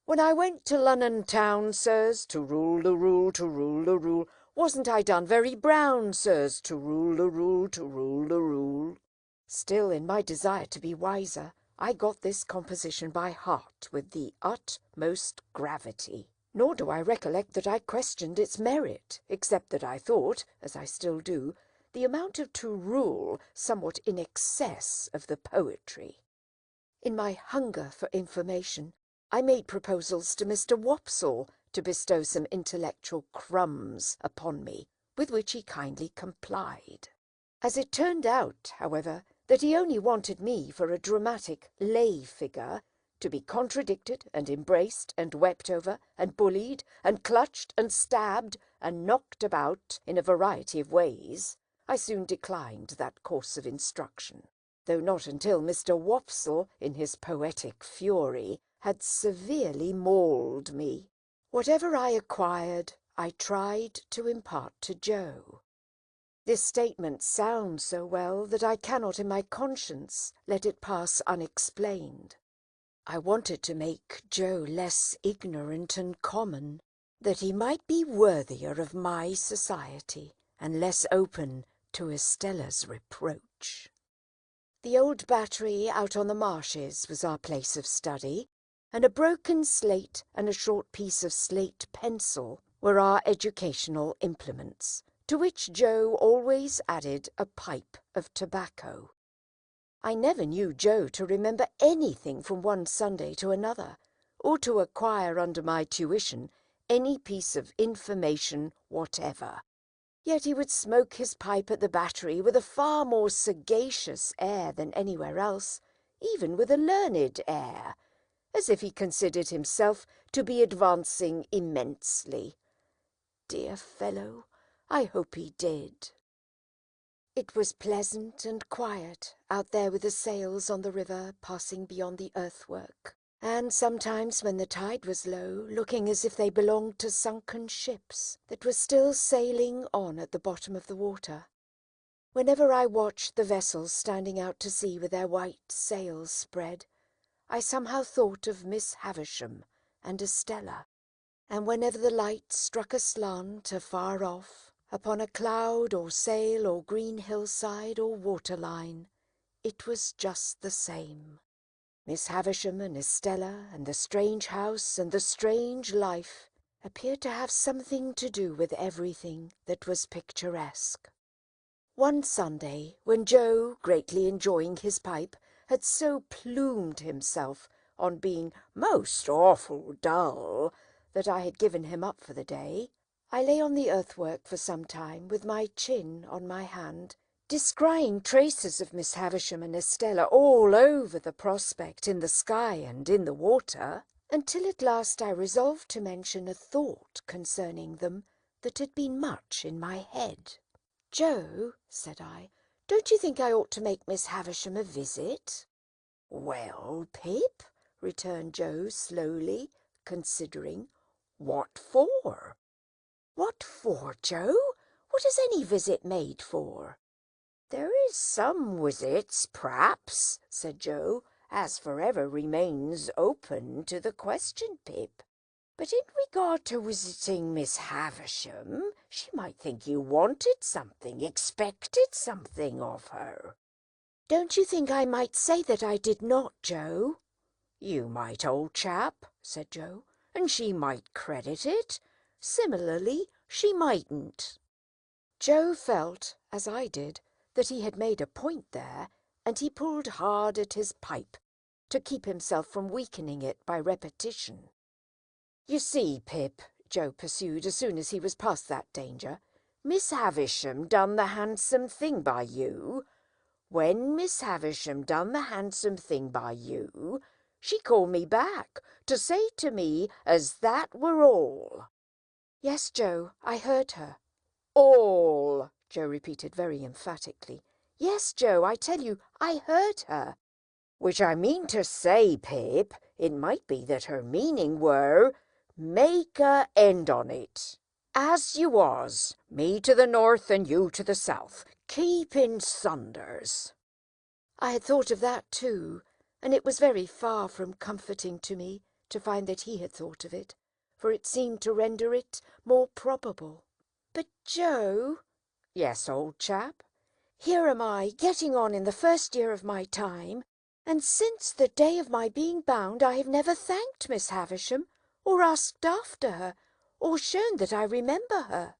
"When I went to Lunnon town, sirs, to rule the rule, to rule the rule, Wasn't I done very brown, sirs, to rule the rule, to rule the rule? Still, in my desire to be wiser, I got this composition by heart with the utmost gravity. Nor do I recollect that I questioned its merit, except that I thought, as I still do, the amount of to rule somewhat in excess of the poetry. In my hunger for information, I made proposals to Mr. Wopsle to bestow some intellectual crumbs upon me, with which he kindly complied. As it turned out, however, that he only wanted me for a dramatic lay figure, to be contradicted and embraced and wept over and bullied and clutched and stabbed and knocked about in a variety of ways, I soon declined that course of instruction, though not until Mr. Wopsle, in his poetic fury, had severely mauled me. Whatever I acquired, I tried to impart to Joe. This statement sounds so well that I cannot in my conscience let it pass unexplained. I wanted to make Joe less ignorant and common, that he might be worthier of my society and less open to Estella's reproach. The old battery out on the marshes was our place of study, and a broken slate and a short piece of slate pencil were our educational implements, to which Joe always added a pipe of tobacco. I never knew Joe to remember anything from one Sunday to another, or to acquire under my tuition any piece of information whatever. Yet he would smoke his pipe at the battery with a far more sagacious air than anywhere else, even with a learned air, as if he considered himself to be advancing immensely. Dear fellow, I hope he did. It was pleasant and quiet out there with the sails on the river passing beyond the earthwork, and sometimes when the tide was low, looking as if they belonged to sunken ships that were still sailing on at the bottom of the water. Whenever I watched the vessels standing out to sea with their white sails spread, I somehow thought of Miss Havisham and Estella, and whenever the light struck aslant afar off, upon a cloud or sail or green hillside or waterline, it was just the same. Miss Havisham and Estella and the strange house and the strange life appeared to have something to do with everything that was picturesque. One Sunday, when Joe, greatly enjoying his pipe, had so plumed himself on being most awful dull that I had given him up for the day, I lay on the earthwork for some time with my chin on my hand, descrying traces of Miss Havisham and Estella all over the prospect, in the sky and in the water, until at last I resolved to mention a thought concerning them that had been much in my head. "Joe," said I, "don't you think I ought to make Miss Havisham a visit?" "Well, Pip," returned Joe slowly, considering, "what for?" "What for, Joe? What is any visit made for?" "There is some visits, p'raps," said Joe, "as forever remains open to the question, Pip. But in regard to visiting Miss Havisham, she might think you wanted something, expected something of her." "Don't you think I might say that I did not, Joe?" "You might, old chap," said Joe, "and she might credit it. Similarly, she mightn't." Joe felt, as I did, that he had made a point there, and he pulled hard at his pipe to keep himself from weakening it by repetition. "You see, Pip," Joe pursued as soon as he was past that danger, "Miss Havisham done the handsome thing by you. When Miss Havisham done the handsome thing by you, she called me back to say to me as that were all." "Yes, Joe, I heard her." "All," Joe repeated very emphatically. "Yes, Joe, I tell you, I heard her." "Which I mean to say, Pip, it might be that her meaning were, make a end on it. As you was, me to the north and you to the south, keep in sunders." I had thought of that too, and it was very far from comforting to me to find that he had thought of it, for it seemed to render it more probable. But, Joe—" "Yes, old chap?" "Here am I, getting on in the first year of my time, and since the day of my being bound I have never thanked Miss Havisham, or asked after her, or shown that I remember her."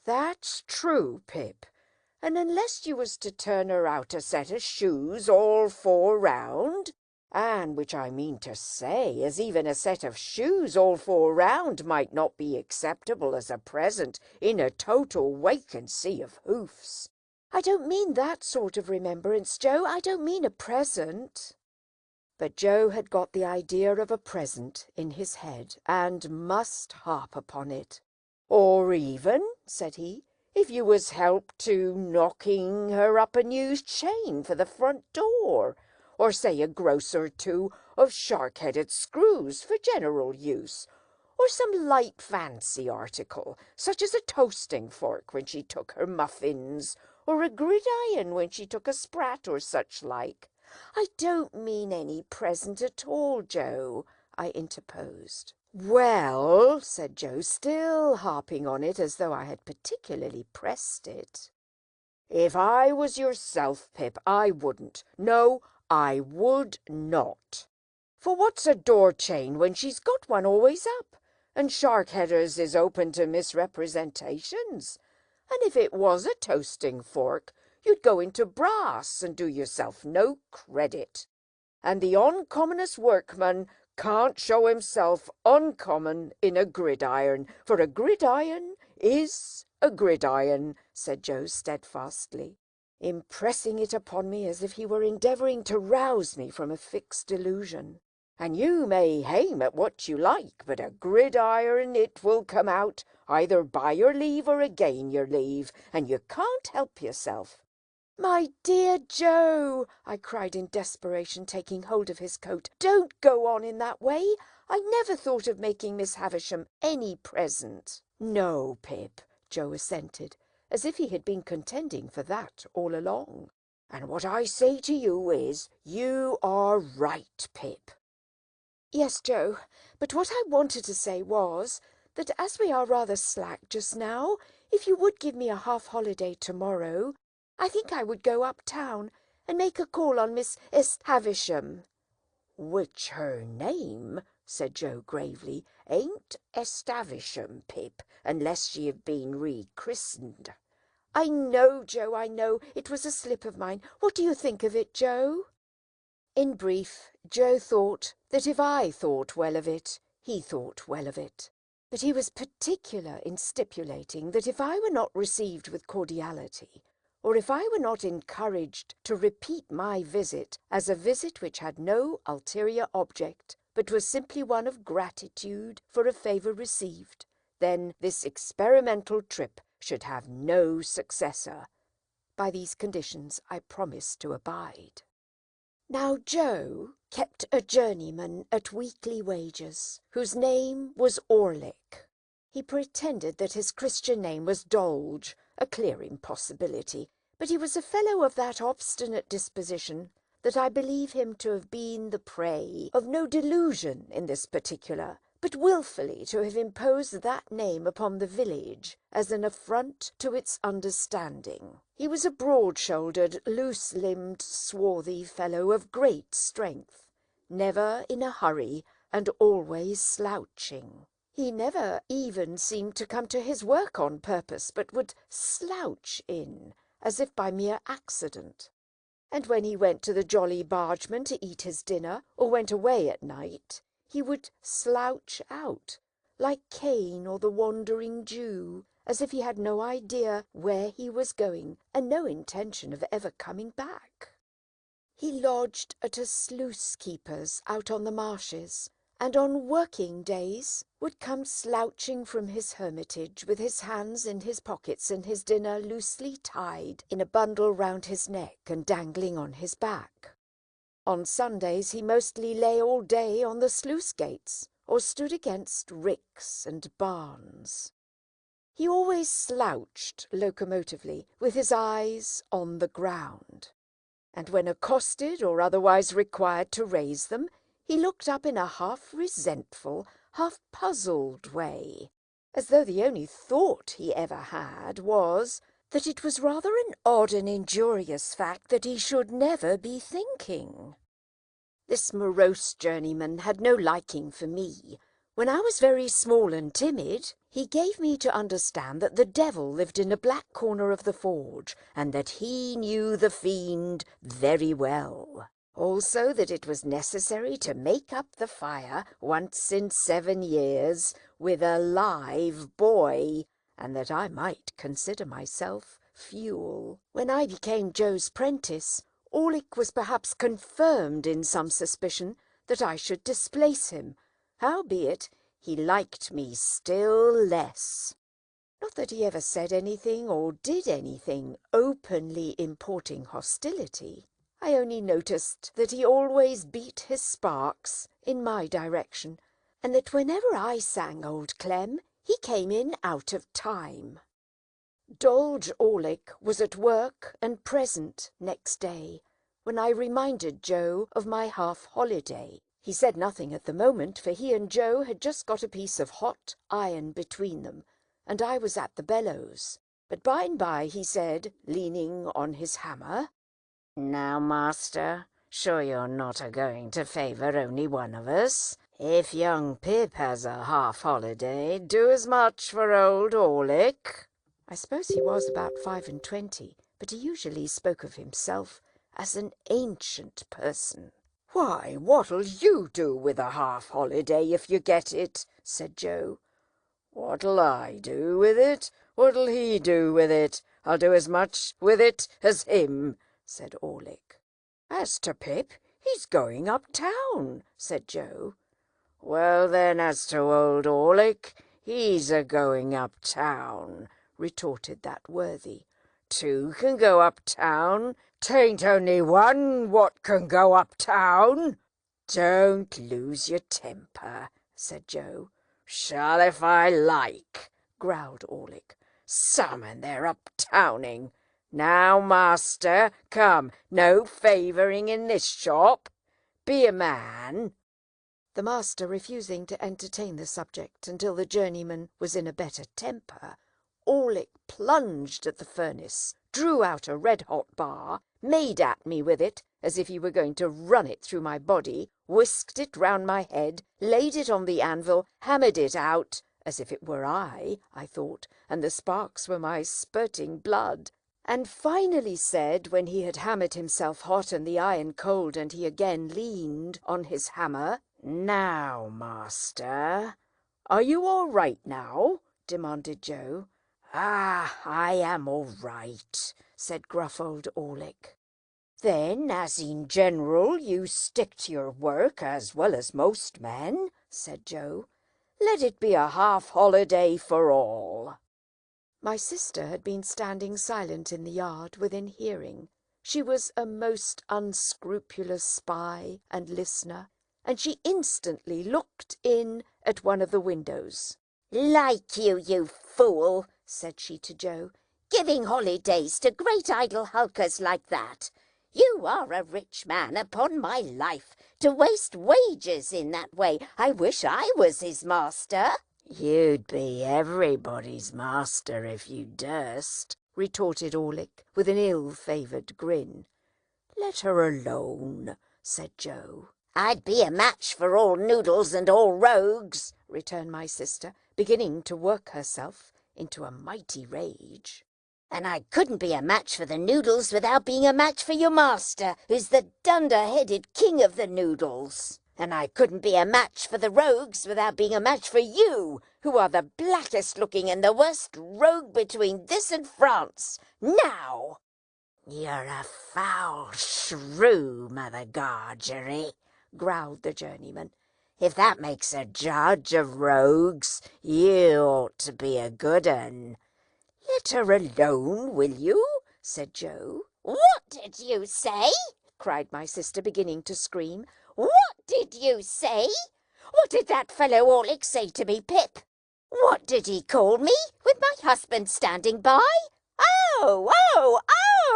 "That's true, Pip, and unless you was to turn her out a set of shoes all 4 round, and which I mean to say as even a set of shoes all 4 round might not be acceptable as a present in a total vacancy of hoofs." "I don't mean that sort of remembrance, Joe. I don't mean a present." But Joe had got the idea of a present in his head, and must harp upon it. "Or even," said he, "if you was helped to knocking her up a new chain for the front door, or say a gross or 2 of shark-headed screws for general use, or some light fancy article, such as a toasting fork when she took her muffins, or a gridiron when she took a sprat, or such like." "I don't mean any present at all, Joe," I interposed. "Well," said Joe, still harping on it as though I had particularly pressed it, "if I was yourself, Pip, I wouldn't. No, I would not. For what's a door chain when she's got one always up, and shark-headers is open to misrepresentations? And if it was a toasting fork, you'd go into brass and do yourself no credit. And the uncommonest workman can't show himself uncommon in a gridiron, for a gridiron is a gridiron," said Joe steadfastly, impressing it upon me as if he were endeavouring to rouse me from a fixed delusion. "And you may haim at what you like, but a gridiron it will come out, either by your leave or again your leave, and you can't help yourself." "My dear Joe," I cried in desperation, taking hold of his coat, "don't go on in that way. I never thought of making Miss Havisham any present." "No, Pip," Joe assented, as if he had been contending for that all along. "And what I say to you is, you are right, Pip." "Yes, Joe, but what I wanted to say was that as we are rather slack just now, if you would give me a half-holiday tomorrow, I think I would go uptown and make a call on Miss Havisham." "Which her name," said Joe gravely, "ain't Estavisham, Pip, unless she have been rechristened." "I know, Joe, I know. It was a slip of mine. What do you think of it, Joe?" In brief, Joe thought that if I thought well of it, he thought well of it. But he was particular in stipulating that if I were not received with cordiality, or if I were not encouraged to repeat my visit as a visit which had no ulterior object, but was simply one of gratitude for a favour received, then this experimental trip should have no successor. By these conditions I promised to abide. Now Joe kept a journeyman at weekly wages, whose name was Orlick. He pretended that his Christian name was Dolge, a clear impossibility, but he was a fellow of that obstinate disposition that I believe him to have been the prey of no delusion in this particular, but wilfully to have imposed that name upon the village as an affront to its understanding. He was a broad-shouldered, loose-limbed, swarthy fellow of great strength, never in a hurry and always slouching. He never even seemed to come to his work on purpose, but would slouch in, as if by mere accident. And when he went to the Jolly Bargeman to eat his dinner, or went away at night, he would slouch out, like Cain or the Wandering Jew, as if he had no idea where he was going and no intention of ever coming back. He lodged at a sluice-keeper's out on the marshes, and on working days would come slouching from his hermitage with his hands in his pockets and his dinner loosely tied in a bundle round his neck and dangling on his back. On Sundays he mostly lay all day on the sluice gates, or stood against ricks and barns. He always slouched locomotively, with his eyes on the ground, and when accosted or otherwise required to raise them, he looked up in a half-resentful, half-puzzled way, as though the only thought he ever had was that it was rather an odd and injurious fact that he should never be thinking. This morose journeyman had no liking for me. When I was very small and timid, he gave me to understand that the devil lived in a black corner of the forge, and that he knew the fiend very well. Also that it was necessary to make up the fire once in 7 years with a live boy, and that I might consider myself fuel. When I became Joe's prentice, Orlick was perhaps confirmed in some suspicion that I should displace him. Howbeit, he liked me still less. Not that he ever said anything or did anything openly importing hostility. I only noticed that he always beat his sparks in my direction, and that whenever I sang Old Clem, he came in out of time. Dolge Orlick was at work and present next day, when I reminded Joe of my half-holiday. He said nothing at the moment, for he and Joe had just got a piece of hot iron between them, and I was at the bellows. But by and by he said, leaning on his hammer, "Now, master, sure you're not a-going to favour only one of us? If young Pip has a half-holiday, do as much for old Orlick." I suppose he was about 25, but he usually spoke of himself as an ancient person. "Why, what'll you do with a half-holiday if you get it?" said Joe. "What'll I do with it? What'll he do with it? I'll do as much with it as him," said Orlick. "As to Pip, he's going up-town," said Joe. "Well then, as to old Orlick, he's a-going up-town," retorted that worthy. "Two can go up-town. 'Tain't only one what can go up-town." "Don't lose your temper," said Joe. "Shall if I like," growled Orlick. "Some and they're up-towning. Now, master, come, no favouring in this shop. Be a man." The master refusing to entertain the subject until the journeyman was in a better temper, Orlick plunged at the furnace, drew out a red-hot bar, made at me with it as if he were going to run it through my body, whisked it round my head, laid it on the anvil, hammered it out, as if it were I thought, and the sparks were my spurting blood, and finally said, when he had hammered himself hot and the iron cold, and he again leaned on his hammer, "Now, master." "Are you all right now?" demanded Joe. "Ah, I am all right," said gruff old Orlick. "Then, as in general you stick to your work as well as most men," said Joe, "let it be a half-holiday for all." My sister had been standing silent in the yard within hearing. She was a most unscrupulous spy and listener, and she instantly looked in at one of the windows. "Like you, you fool," said she to Joe, "giving holidays to great idle hulkers like that. You are a rich man, upon my life, to waste wages in that way. I wish I was his master." "You'd be everybody's master if you durst," retorted Orlick with an ill-favoured grin. "Let her alone," said Joe. "I'd be a match for all noodles and all rogues," returned my sister, beginning to work herself into a mighty rage. "And I couldn't be a match for the noodles without being a match for your master, who's the dunder-headed king of the noodles. And I couldn't be a match for the rogues without being a match for you, who are the blackest-looking and the worst rogue between this and France. Now!" "You're a foul shrew, Mother Gargery," growled the journeyman. "If that makes a judge of rogues, you ought to be a good un." "Let her alone, will you?" said Joe. "What did you say?" cried my sister, beginning to scream. "What did you say? What did that fellow Orlick say to me, Pip? What did he call me, with my husband standing by? Oh, oh,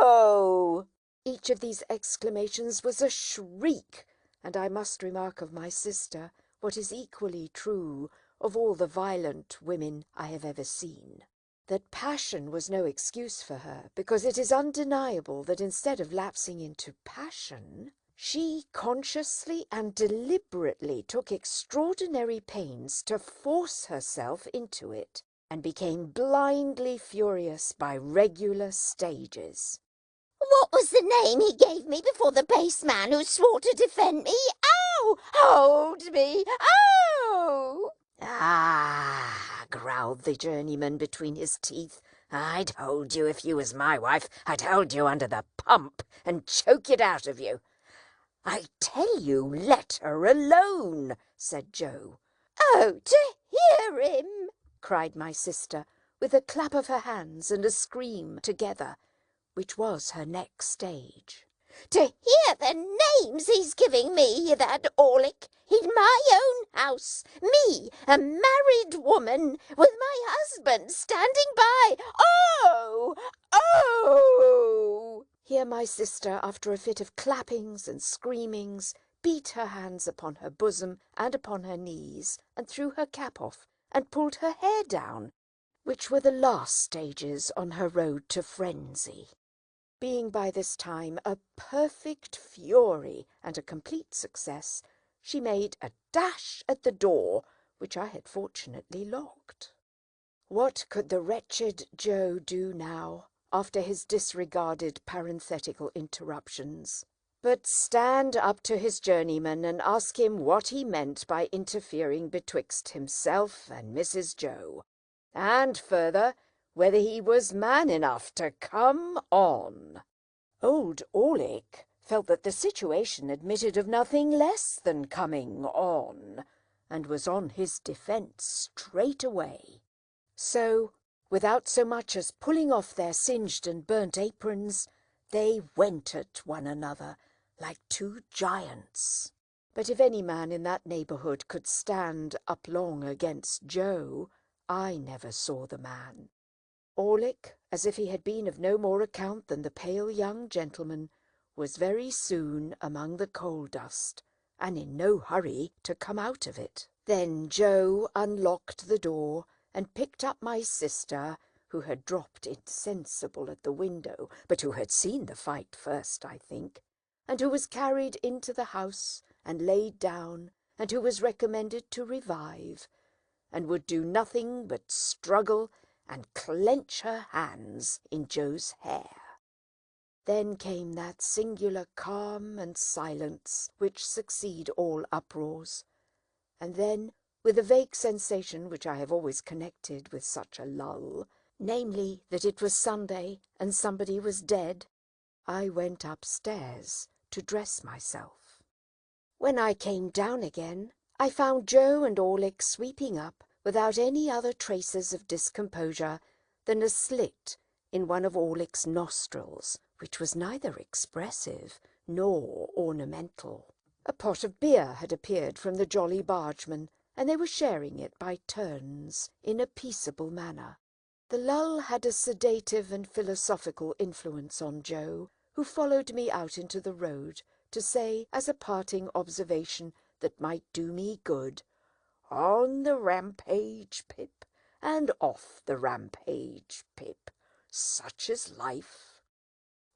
oh!" Each of these exclamations was a shriek, and I must remark of my sister what is equally true of all the violent women I have ever seen. That passion was no excuse for her, because it is undeniable that instead of lapsing into passion, she consciously and deliberately took extraordinary pains to force herself into it, and became blindly furious by regular stages. What was the name he gave me before the base man who swore to defend me? Ow! Hold me! Ow! Ah, growled the journeyman between his teeth. I'd hold you if you was my wife. I'd hold you under the pump and choke it out of you. I tell you, let her alone, said Joe. Oh, to hear him! Cried my sister, with a clap of her hands and a scream together, which was her next stage. To hear the names he's giving me, that Orlick, in my own house, me, a married woman, with my husband standing by. Oh! Oh! Here my sister, after a fit of clappings and screamings, beat her hands upon her bosom and upon her knees, and threw her cap off, and pulled her hair down, which were the last stages on her road to frenzy. Being by this time a perfect fury and a complete success, she made a dash at the door, which I had fortunately locked. What could the wretched Joe do now, after his disregarded parenthetical interruptions, but stand up to his journeyman and ask him what he meant by interfering betwixt himself and Mrs. Joe, and further, whether he was man enough to come on. Old Orlick felt that the situation admitted of nothing less than coming on, and was on his defence straight away. So, without so much as pulling off their singed and burnt aprons, they went at one another like two giants. But if any man in that neighbourhood could stand up long against Joe, I never saw the man. Orlick, as if he had been of no more account than the pale young gentleman, was very soon among the coal dust, and in no hurry to come out of it. Then Joe unlocked the door, and picked up my sister, who had dropped insensible at the window, but who had seen the fight first, I think, and who was carried into the house, and laid down, and who was recommended to revive, and would do nothing but struggle and clench her hands in Joe's hair. Then came that singular calm and silence which succeed all uproars, and then, with a vague sensation which I have always connected with such a lull, namely that it was Sunday and somebody was dead, I went upstairs to dress myself. When I came down again, I found Joe and Orlick sweeping up without any other traces of discomposure than a slit in one of Orlick's nostrils, which was neither expressive nor ornamental. A pot of beer had appeared from the Jolly Bargeman, and they were sharing it by turns in a peaceable manner. The lull had a sedative and philosophical influence on Joe, who followed me out into the road to say, as a parting observation that might do me good, "On the rampage, Pip, and off the rampage, Pip. Such is life."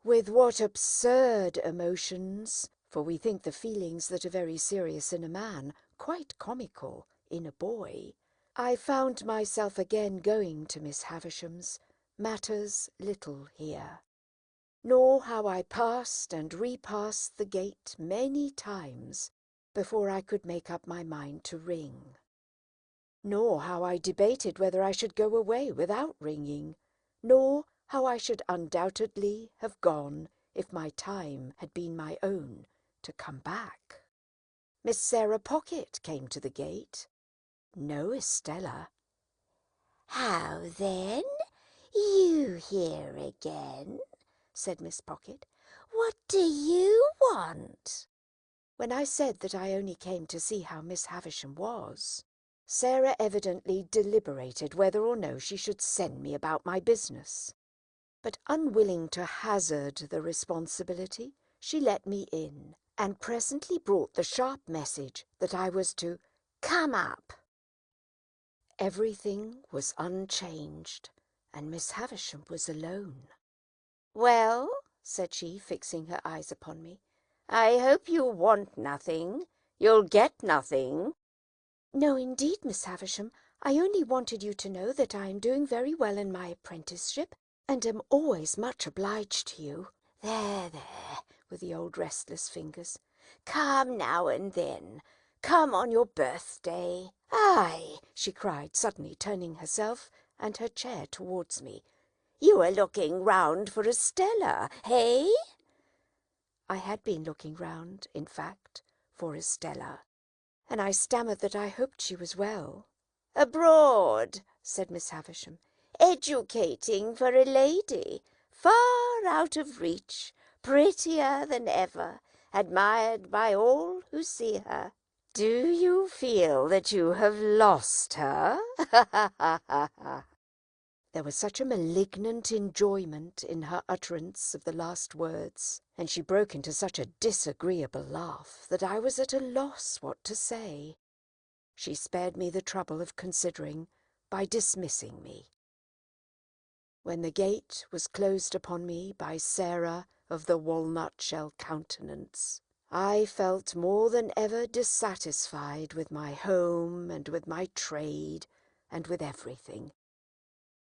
With what absurd emotions, for we think the feelings that are very serious in a man quite comical in a boy, I found myself again going to Miss Havisham's, matters little here. Nor how I passed and repassed the gate many times before I could make up my mind to ring. Nor how I debated whether I should go away without ringing, nor how I should undoubtedly have gone if my time had been my own to come back. Miss Sarah Pocket came to the gate. No Estella. How then? You here again? Said Miss Pocket. What do you want? When I said that I only came to see how Miss Havisham was, Sarah evidently deliberated whether or no she should send me about my business. But unwilling to hazard the responsibility, she let me in, and presently brought the sharp message that I was to come up. Everything was unchanged, and Miss Havisham was alone. "Well," said she, fixing her eyes upon me, "I hope you want nothing. You'll get nothing." "No, indeed, Miss Havisham. I only wanted you to know that I am doing very well in my apprenticeship, and am always much obliged to you." There, with the old restless fingers. Come now and then. Come on your birthday. "Aye," she cried, suddenly turning herself and her chair towards me. You are looking round for Estella, hey?" I had been looking round, in fact, for Estella, and I stammered that I hoped she was well. "Abroad," said Miss Havisham, "educating for a lady, far out of reach, prettier than ever, admired by all who see her. Do you feel that you have lost her? Ha ha ha ha ha." There was such a malignant enjoyment in her utterance of the last words, and she broke into such a disagreeable laugh, that I was at a loss what to say. She spared me the trouble of considering by dismissing me. When the gate was closed upon me by Sarah of the walnut-shell countenance, I felt more than ever dissatisfied with my home and with my trade and with everything.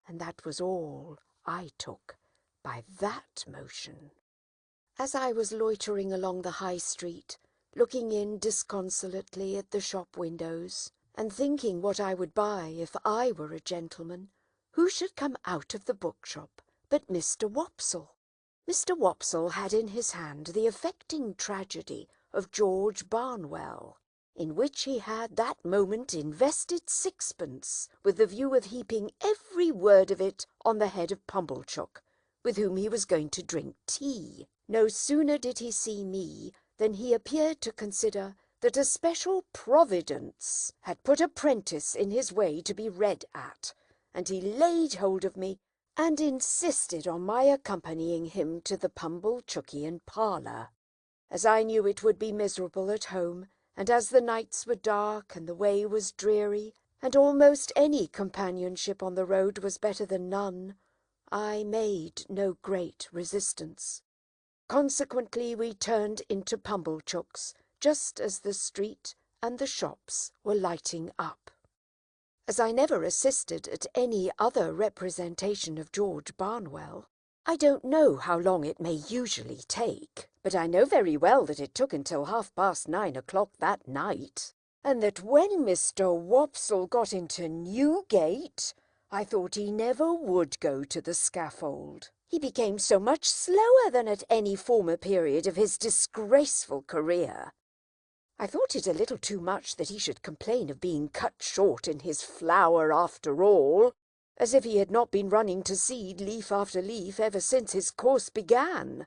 And that was all I took by that motion. As I was loitering along the High Street, looking in disconsolately at the shop windows, and thinking what I would buy if I were a gentleman, who should come out of the bookshop but Mr. Wopsle. Mr. Wopsle had in his hand the affecting tragedy of George Barnwell, in which he had that moment invested sixpence with the view of heaping every word of it on the head of Pumblechook, with whom he was going to drink tea. No sooner did he see me than he appeared to consider that a special providence had put a prentice in his way to be read at, and he laid hold of me and insisted on my accompanying him to the Pumblechookian parlour. As I knew it would be miserable at home, and as the nights were dark and the way was dreary, and almost any companionship on the road was better than none, I made no great resistance. Consequently, we turned into Pumblechook's just as the street and the shops were lighting up. As I never assisted at any other representation of George Barnwell, I don't know how long it may usually take, but I know very well that it took until 9:30 that night, and that when Mr. Wopsle got into Newgate, I thought he never would go to the scaffold. He became so much slower than at any former period of his disgraceful career. I thought it a little too much that he should complain of being cut short in his flower after all, as if he had not been running to seed leaf after leaf ever since his course began.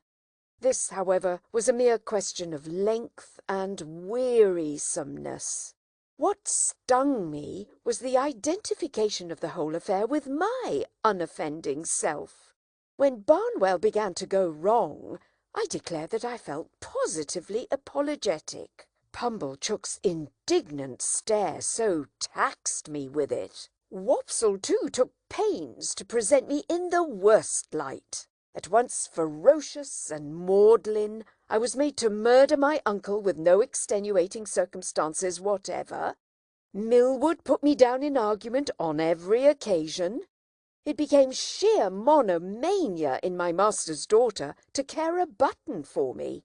This, however, was a mere question of length and wearisomeness. What stung me was the identification of the whole affair with my unoffending self. When Barnwell began to go wrong, I declare that I felt positively apologetic. Pumblechook's indignant stare so taxed me with it. Wopsle, too, took pains to present me in the worst light. At once ferocious and maudlin, I was made to murder my uncle with no extenuating circumstances whatever. Millwood put me down in argument on every occasion. It became sheer monomania in my master's daughter to care a button for me,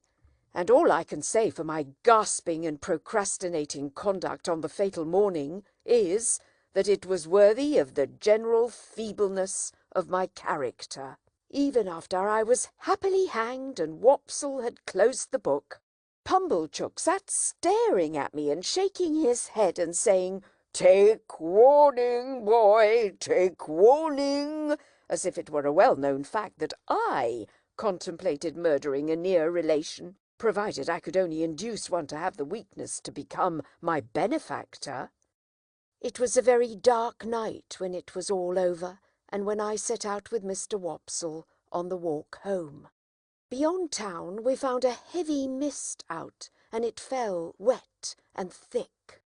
and all I can say for my gasping and procrastinating conduct on the fatal morning is that it was worthy of the general feebleness of my character. Even after I was happily hanged and Wopsle had closed the book, Pumblechook sat staring at me and shaking his head and saying, "Take warning, boy, take warning," as if it were a well-known fact that I contemplated murdering a near relation, provided I could only induce one to have the weakness to become my benefactor. It was a very dark night when it was all over, and when I set out with Mr. Wopsle on the walk home. Beyond town we found a heavy mist out, and it fell wet and thick.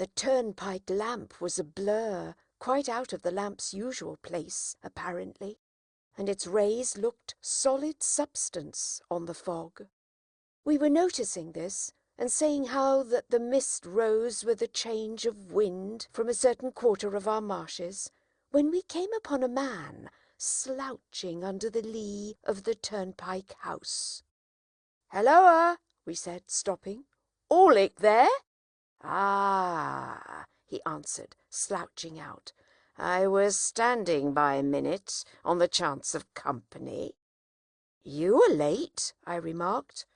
The turnpike lamp was a blur, quite out of the lamp's usual place, apparently, and its rays looked solid substance on the fog. We were noticing this, and saying how that the mist rose with a change of wind from a certain quarter of our marshes, when we came upon a man slouching under the lee of the turnpike house. "Halloa," we said, stopping. "Orlick there?" "Ah," he answered, slouching out. "I was standing by a minute on the chance of company." "You are late," I remarked.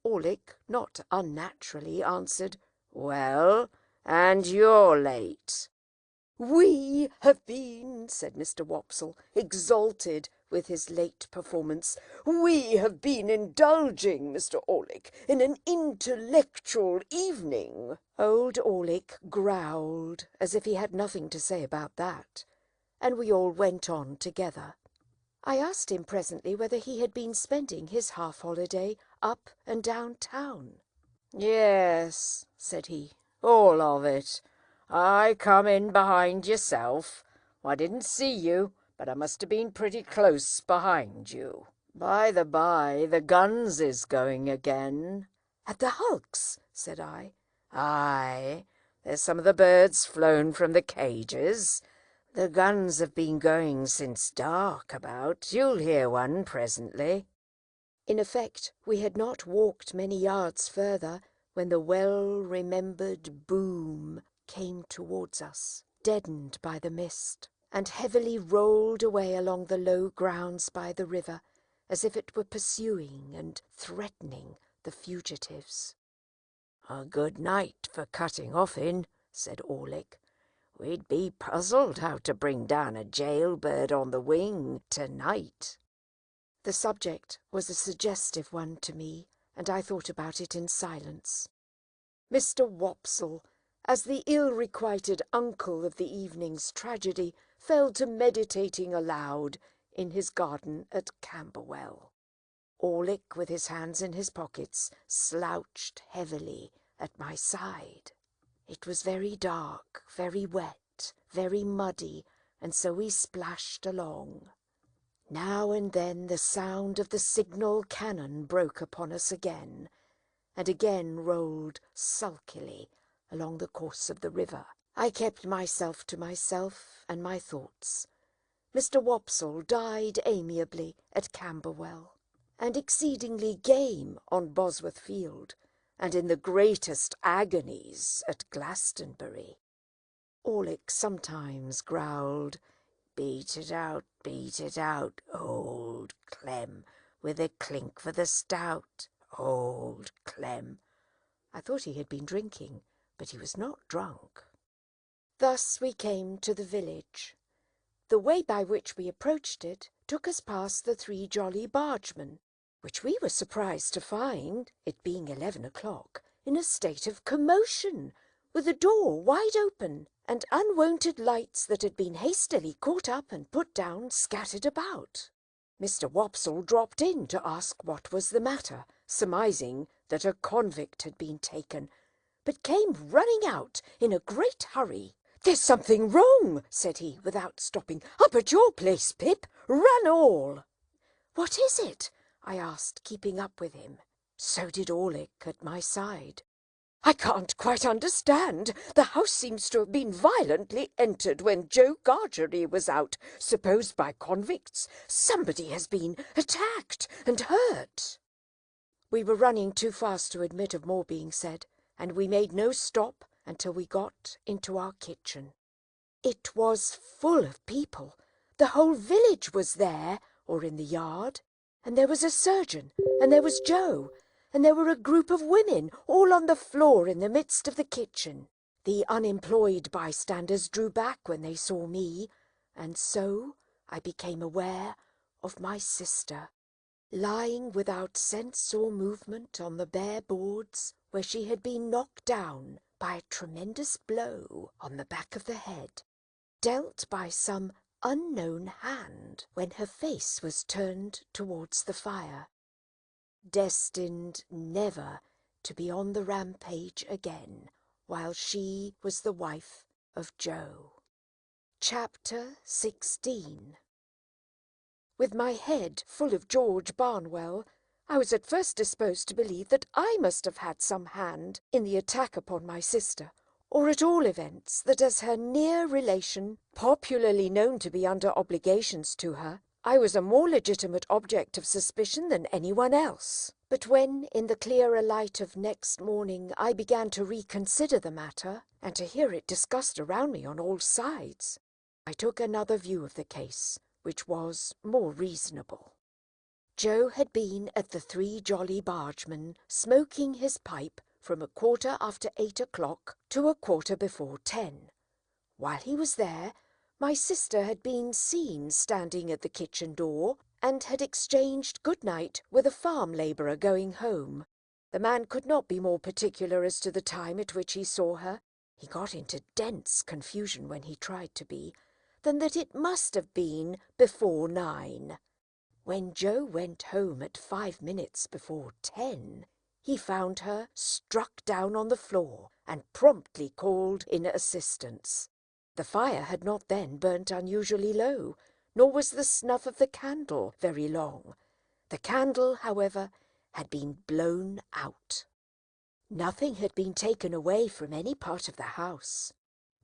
Orlick, not unnaturally, answered, "Well, and you're late." "We have been," said Mr. Wopsle, exalted with his late performance, "we have been indulging, Mr. Orlick, in an intellectual evening." Old Orlick growled as if he had nothing to say about that, and we all went on together. I asked him presently whether he had been spending his half-holiday up and down town. "Yes," said he, "all of it. I come in behind yourself. I didn't see you, but I must have been pretty close behind you. By the by, the guns is going again." "At the hulks?" said I. "Aye, there's some of the birds flown from the cages. The guns have been going since dark about. You'll hear one presently." In effect, we had not walked many yards further when the well-remembered boom came towards us, deadened by the mist, and heavily rolled away along the low grounds by the river, as if it were pursuing and threatening the fugitives. "A good night for cutting off in," said Orlick. "We'd be puzzled how to bring down a jailbird on the wing to-night." The subject was a suggestive one to me, and I thought about it in silence. Mr. Wopsle, as the ill-requited uncle of the evening's tragedy, fell to meditating aloud in his garden at Camberwell. Orlick, with his hands in his pockets, slouched heavily at my side. It was very dark, very wet, very muddy, and so we splashed along. Now and then the sound of the signal cannon broke upon us again, and again rolled sulkily along the course of the river. I kept myself to myself and my thoughts. Mr. Wopsle died amiably at Camberwell, and exceedingly game on Bosworth Field, and in the greatest agonies at Glastonbury. Orlick sometimes growled, beat it out, old Clem, with a clink for the stout, old Clem." I thought he had been drinking, but he was not drunk. Thus we came to the village. The way by which we approached it took us past the 3 Jolly Bargemen, which we were surprised to find, it being 11 o'clock, in a state of commotion, with the door wide open, and unwonted lights that had been hastily caught up and put down scattered about. Mr. Wopsle dropped in to ask what was the matter, surmising that a convict had been taken, but came running out in a great hurry. "There's something wrong," said he, without stopping. "Up at your place, Pip. Run all." "What is it?" I asked, keeping up with him. So did Orlick at my side. "I can't quite understand. The house seems to have been violently entered when Joe Gargery was out, supposed by convicts. Somebody has been attacked and hurt." We were running too fast to admit of more being said, and we made no stop until we got into our kitchen. It was full of people. The whole village was there, or in the yard, and there was a surgeon, and there was Joe, and there were a group of women all on the floor in the midst of the kitchen. The unemployed bystanders drew back when they saw me, and so I became aware of my sister, lying without sense or movement on the bare boards where she had been knocked down by a tremendous blow on the back of the head, dealt by some unknown hand when her face was turned towards the fire, destined never to be on the rampage again while she was the wife of Joe. Chapter 16. With my head full of George Barnwell, I was at first disposed to believe that I must have had some hand in the attack upon my sister, or at all events that as her near relation, popularly known to be under obligations to her, I was a more legitimate object of suspicion than anyone else. But when, in the clearer light of next morning, I began to reconsider the matter, and to hear it discussed around me on all sides, I took another view of the case, which was more reasonable. Joe had been at the Three Jolly Bargemen, smoking his pipe from 8:15 o'clock to 10:15. While he was there, my sister had been seen standing at the kitchen door, and had exchanged good night with a farm labourer going home. The man could not be more particular as to the time at which he saw her. He got into dense confusion when he tried to be, than that it must have been before 9. When Joe went home at 10:05, he found her struck down on the floor and promptly called in assistance. The fire had not then burnt unusually low, nor was the snuff of the candle very long. The candle, however, had been blown out. Nothing had been taken away from any part of the house.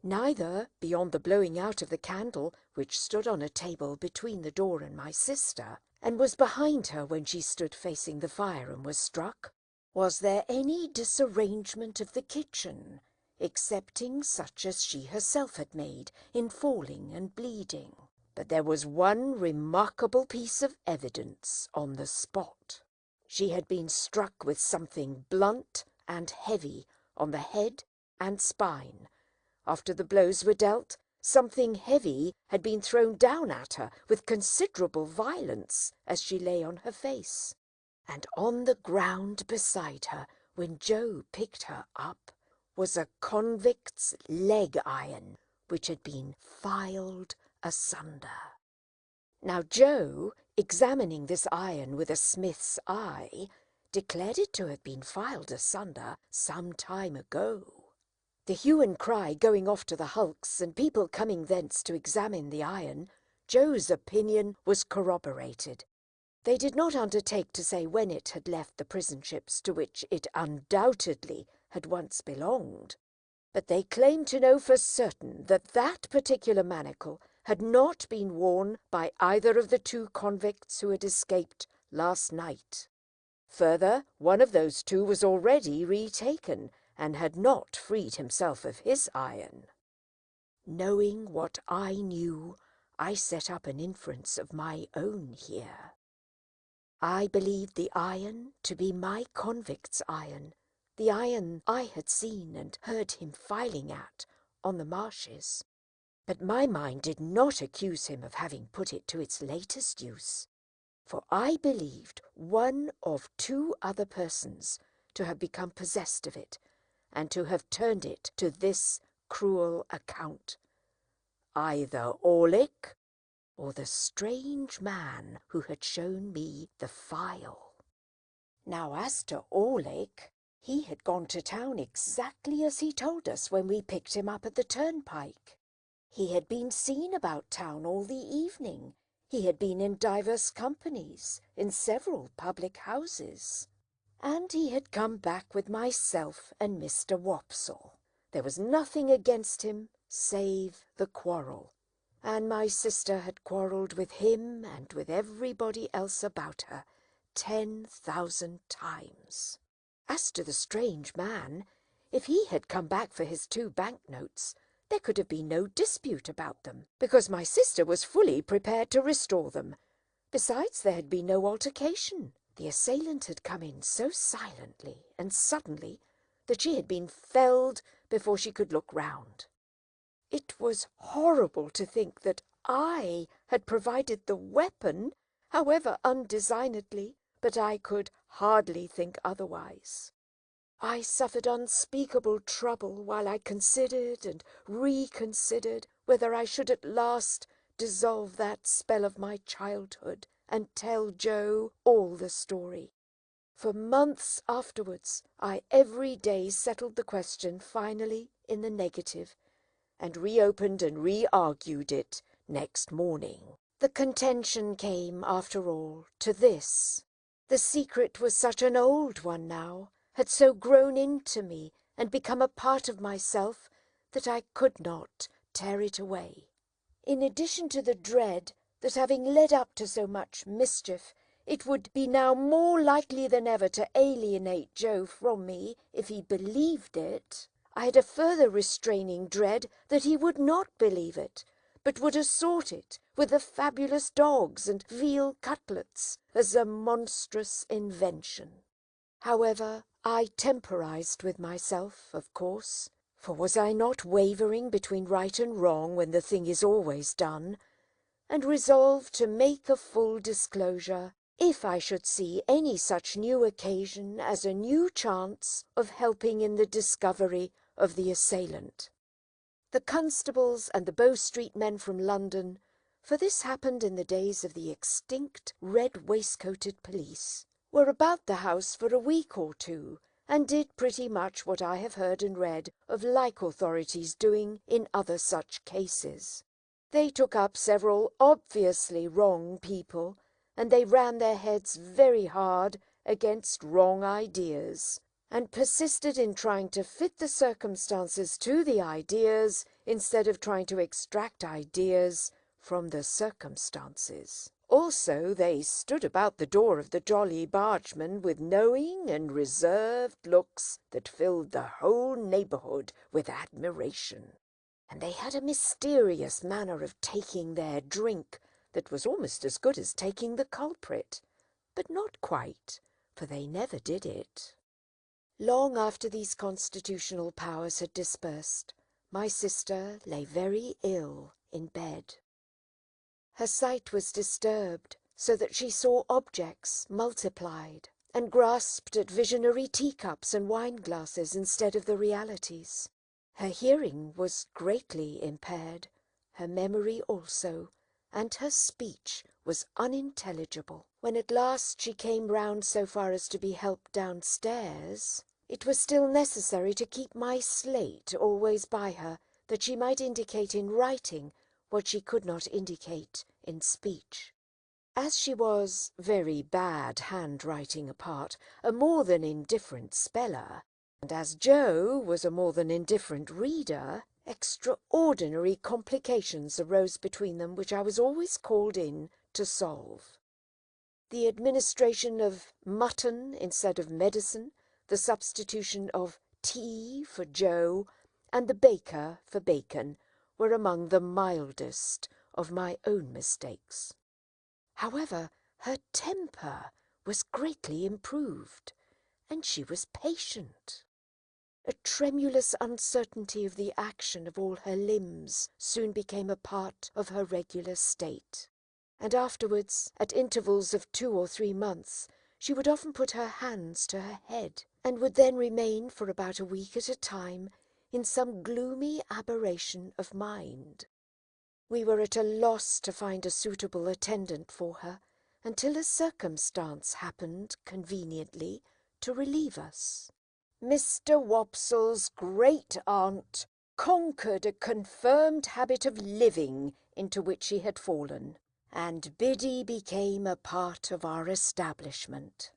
Neither, beyond the blowing out of the candle, which stood on a table between the door and my sister, and was behind her when she stood facing the fire and was struck, was there any disarrangement of the kitchen, excepting such as she herself had made in falling and bleeding. But there was one remarkable piece of evidence on the spot. She had been struck with something blunt and heavy on the head and spine. After the blows were dealt, something heavy had been thrown down at her with considerable violence as she lay on her face. And on the ground beside her, when Joe picked her up, was a convict's leg iron, which had been filed asunder. Now Joe, examining this iron with a smith's eye, declared it to have been filed asunder some time ago. The hue and cry going off to the hulks, and people coming thence to examine the iron, Joe's opinion was corroborated. They did not undertake to say when it had left the prison ships to which it undoubtedly had once belonged, but they claimed to know for certain that that particular manacle had not been worn by either of the 2 convicts who had escaped last night. Further, one of those 2 was already retaken, and had not freed himself of his iron. Knowing what I knew, I set up an inference of my own here. I believed the iron to be my convict's iron, the iron I had seen and heard him filing at on the marshes. But my mind did not accuse him of having put it to its latest use, for I believed one of 2 other persons to have become possessed of it, and to have turned it to this cruel account, either Orlick or the strange man who had shown me the file. Now as to Orlick, he had gone to town exactly as he told us when we picked him up at the turnpike. He had been seen about town all the evening. He had been in divers companies, in several public houses. And he had come back with myself and Mr. Wopsle. There was nothing against him save the quarrel, and my sister had quarrelled with him and with everybody else about her 10,000 times. As to the strange man, if he had come back for his 2 banknotes, there could have been no dispute about them, because my sister was fully prepared to restore them. Besides, there had been no altercation. The assailant had come in so silently and suddenly that she had been felled before she could look round. It was horrible to think that I had provided the weapon, however undesignedly, but I could hardly think otherwise. I suffered unspeakable trouble while I considered and reconsidered whether I should at last dissolve that spell of my childhood and tell Joe all the story. For months afterwards, I every day settled the question finally in the negative, and reopened and re-argued it next morning. The contention came, after all, to this. The secret was such an old one now, had so grown into me and become a part of myself, that I could not tear it away. In addition to the dread that, having led up to so much mischief, it would be now more likely than ever to alienate Joe from me if he believed it, I had a further restraining dread that he would not believe it, but would assort it with the fabulous dogs and veal cutlets as a monstrous invention. However, I temporized with myself, of course, for was I not wavering between right and wrong when the thing is always done, and resolved to make a full disclosure if I should see any such new occasion as a new chance of helping in the discovery of the assailant. The constables and the Bow Street men from London, for this happened in the days of the extinct red-waistcoated police, were about the house for a week or two, and did pretty much what I have heard and read of like authorities doing in other such cases. They took up several obviously wrong people, and they ran their heads very hard against wrong ideas, and persisted in trying to fit the circumstances to the ideas instead of trying to extract ideas from the circumstances. Also, they stood about the door of the Jolly Bargeman with knowing and reserved looks that filled the whole neighbourhood with admiration. And they had a mysterious manner of taking their drink that was almost as good as taking the culprit, but not quite, for they never did it. Long after these constitutional powers had dispersed, my sister lay very ill in bed. Her sight was disturbed, so that she saw objects multiplied, and grasped at visionary teacups and wine-glasses instead of the realities. Her hearing was greatly impaired, her memory also, and her speech was unintelligible. When at last she came round so far as to be helped downstairs, it was still necessary to keep my slate always by her, that she might indicate in writing what she could not indicate in speech. As she was very bad handwriting apart, a more than indifferent speller, and as Joe was a more than indifferent reader, extraordinary complications arose between them which I was always called in to solve. The administration of mutton instead of medicine, the substitution of tea for Joe, and the baker for bacon were among the mildest of my own mistakes. However, her temper was greatly improved, and she was patient. A tremulous uncertainty of the action of all her limbs soon became a part of her regular state, and afterwards, at intervals of 2 or 3 months, she would often put her hands to her head, and would then remain for about a week at a time in some gloomy aberration of mind. We were at a loss to find a suitable attendant for her, until a circumstance happened conveniently to relieve us. Mr. Wopsle's great-aunt conquered a confirmed habit of living into which she had fallen, and Biddy became a part of our establishment.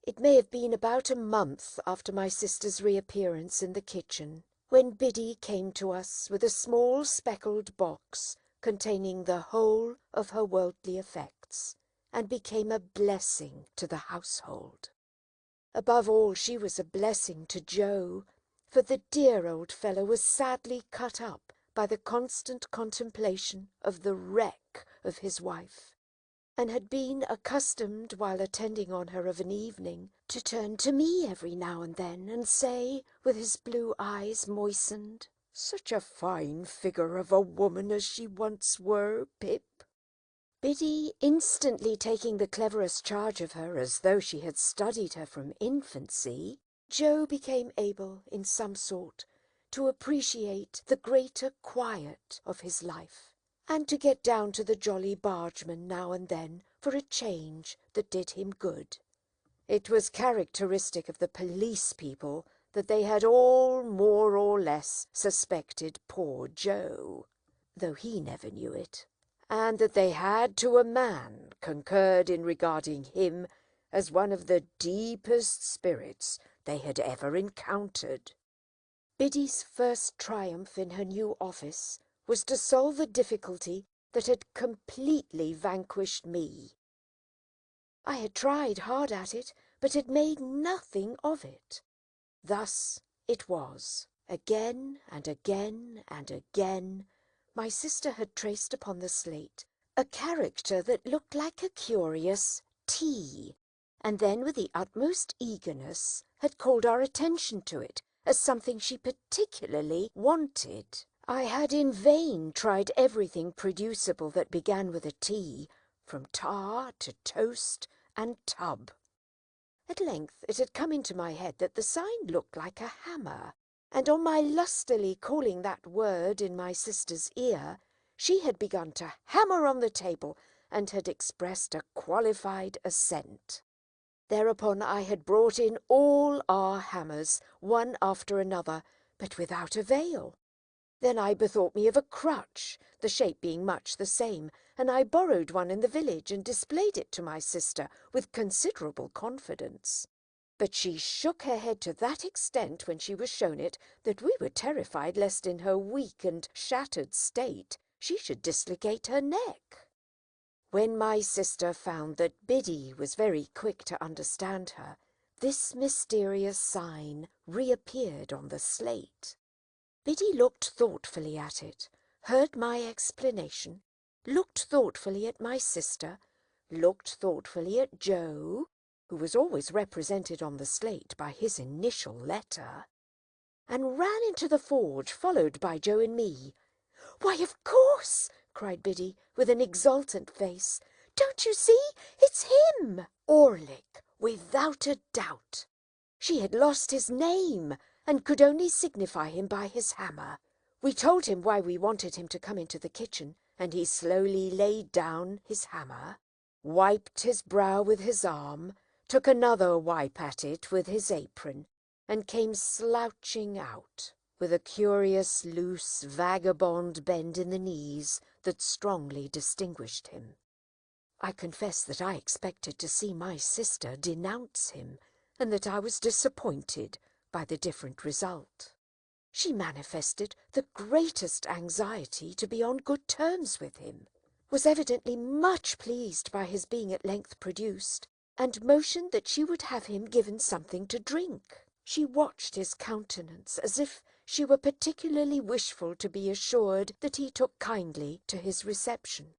It may have been about a month after my sister's reappearance in the kitchen, when Biddy came to us with a small speckled box containing the whole of her worldly effects, and became a blessing to the household. Above all, she was a blessing to Joe, for the dear old fellow was sadly cut up by the constant contemplation of the wreck of his wife, and had been accustomed, while attending on her of an evening, to turn to me every now and then and say, with his blue eyes moistened, "Such a fine figure of a woman as she once were, Pip." Biddy instantly taking the cleverest charge of her as though she had studied her from infancy, Joe became able, in some sort, to appreciate the greater quiet of his life, and to get down to the Jolly Bargeman now and then for a change that did him good. It was characteristic of the police people that they had all more or less suspected poor Joe, though he never knew it, and that they had to a man concurred in regarding him as one of the deepest spirits they had ever encountered. Biddy's first triumph in her new office was to solve a difficulty that had completely vanquished me. I had tried hard at it, but had made nothing of it. Thus it was, again and again and again, my sister had traced upon the slate a character that looked like a curious T, and then with the utmost eagerness had called our attention to it as something she particularly wanted. I had in vain tried everything producible that began with a T, from tar to toast and tub. At length it had come into my head that the sign looked like a hammer, and on my lustily calling that word in my sister's ear, she had begun to hammer on the table and had expressed a qualified assent. Thereupon I had brought in all our hammers, one after another, but without avail. Then I bethought me of a crutch, the shape being much the same, and I borrowed one in the village and displayed it to my sister with considerable confidence. But she shook her head to that extent when she was shown it that we were terrified lest in her weak and shattered state she should dislocate her neck. When my sister found that Biddy was very quick to understand her, this mysterious sign reappeared on the slate. Biddy looked thoughtfully at it, heard my explanation, looked thoughtfully at my sister, looked thoughtfully at Joe, who was always represented on the slate by his initial letter, and ran into the forge, followed by Joe and me. "Why, of course!" cried Biddy, with an exultant face. "Don't you see? It's him! Orlick, without a doubt." She had lost his name, and could only signify him by his hammer. We told him why we wanted him to come into the kitchen, and he slowly laid down his hammer, wiped his brow with his arm, took another wipe at it with his apron, and came slouching out, with a curious loose vagabond bend in the knees that strongly distinguished him. I confess that I expected to see my sister denounce him, and that I was disappointed by the different result. She manifested the greatest anxiety to be on good terms with him, was evidently much pleased by his being at length produced, and motioned that she would have him given something to drink. She watched his countenance as if she were particularly wishful to be assured that he took kindly to his reception.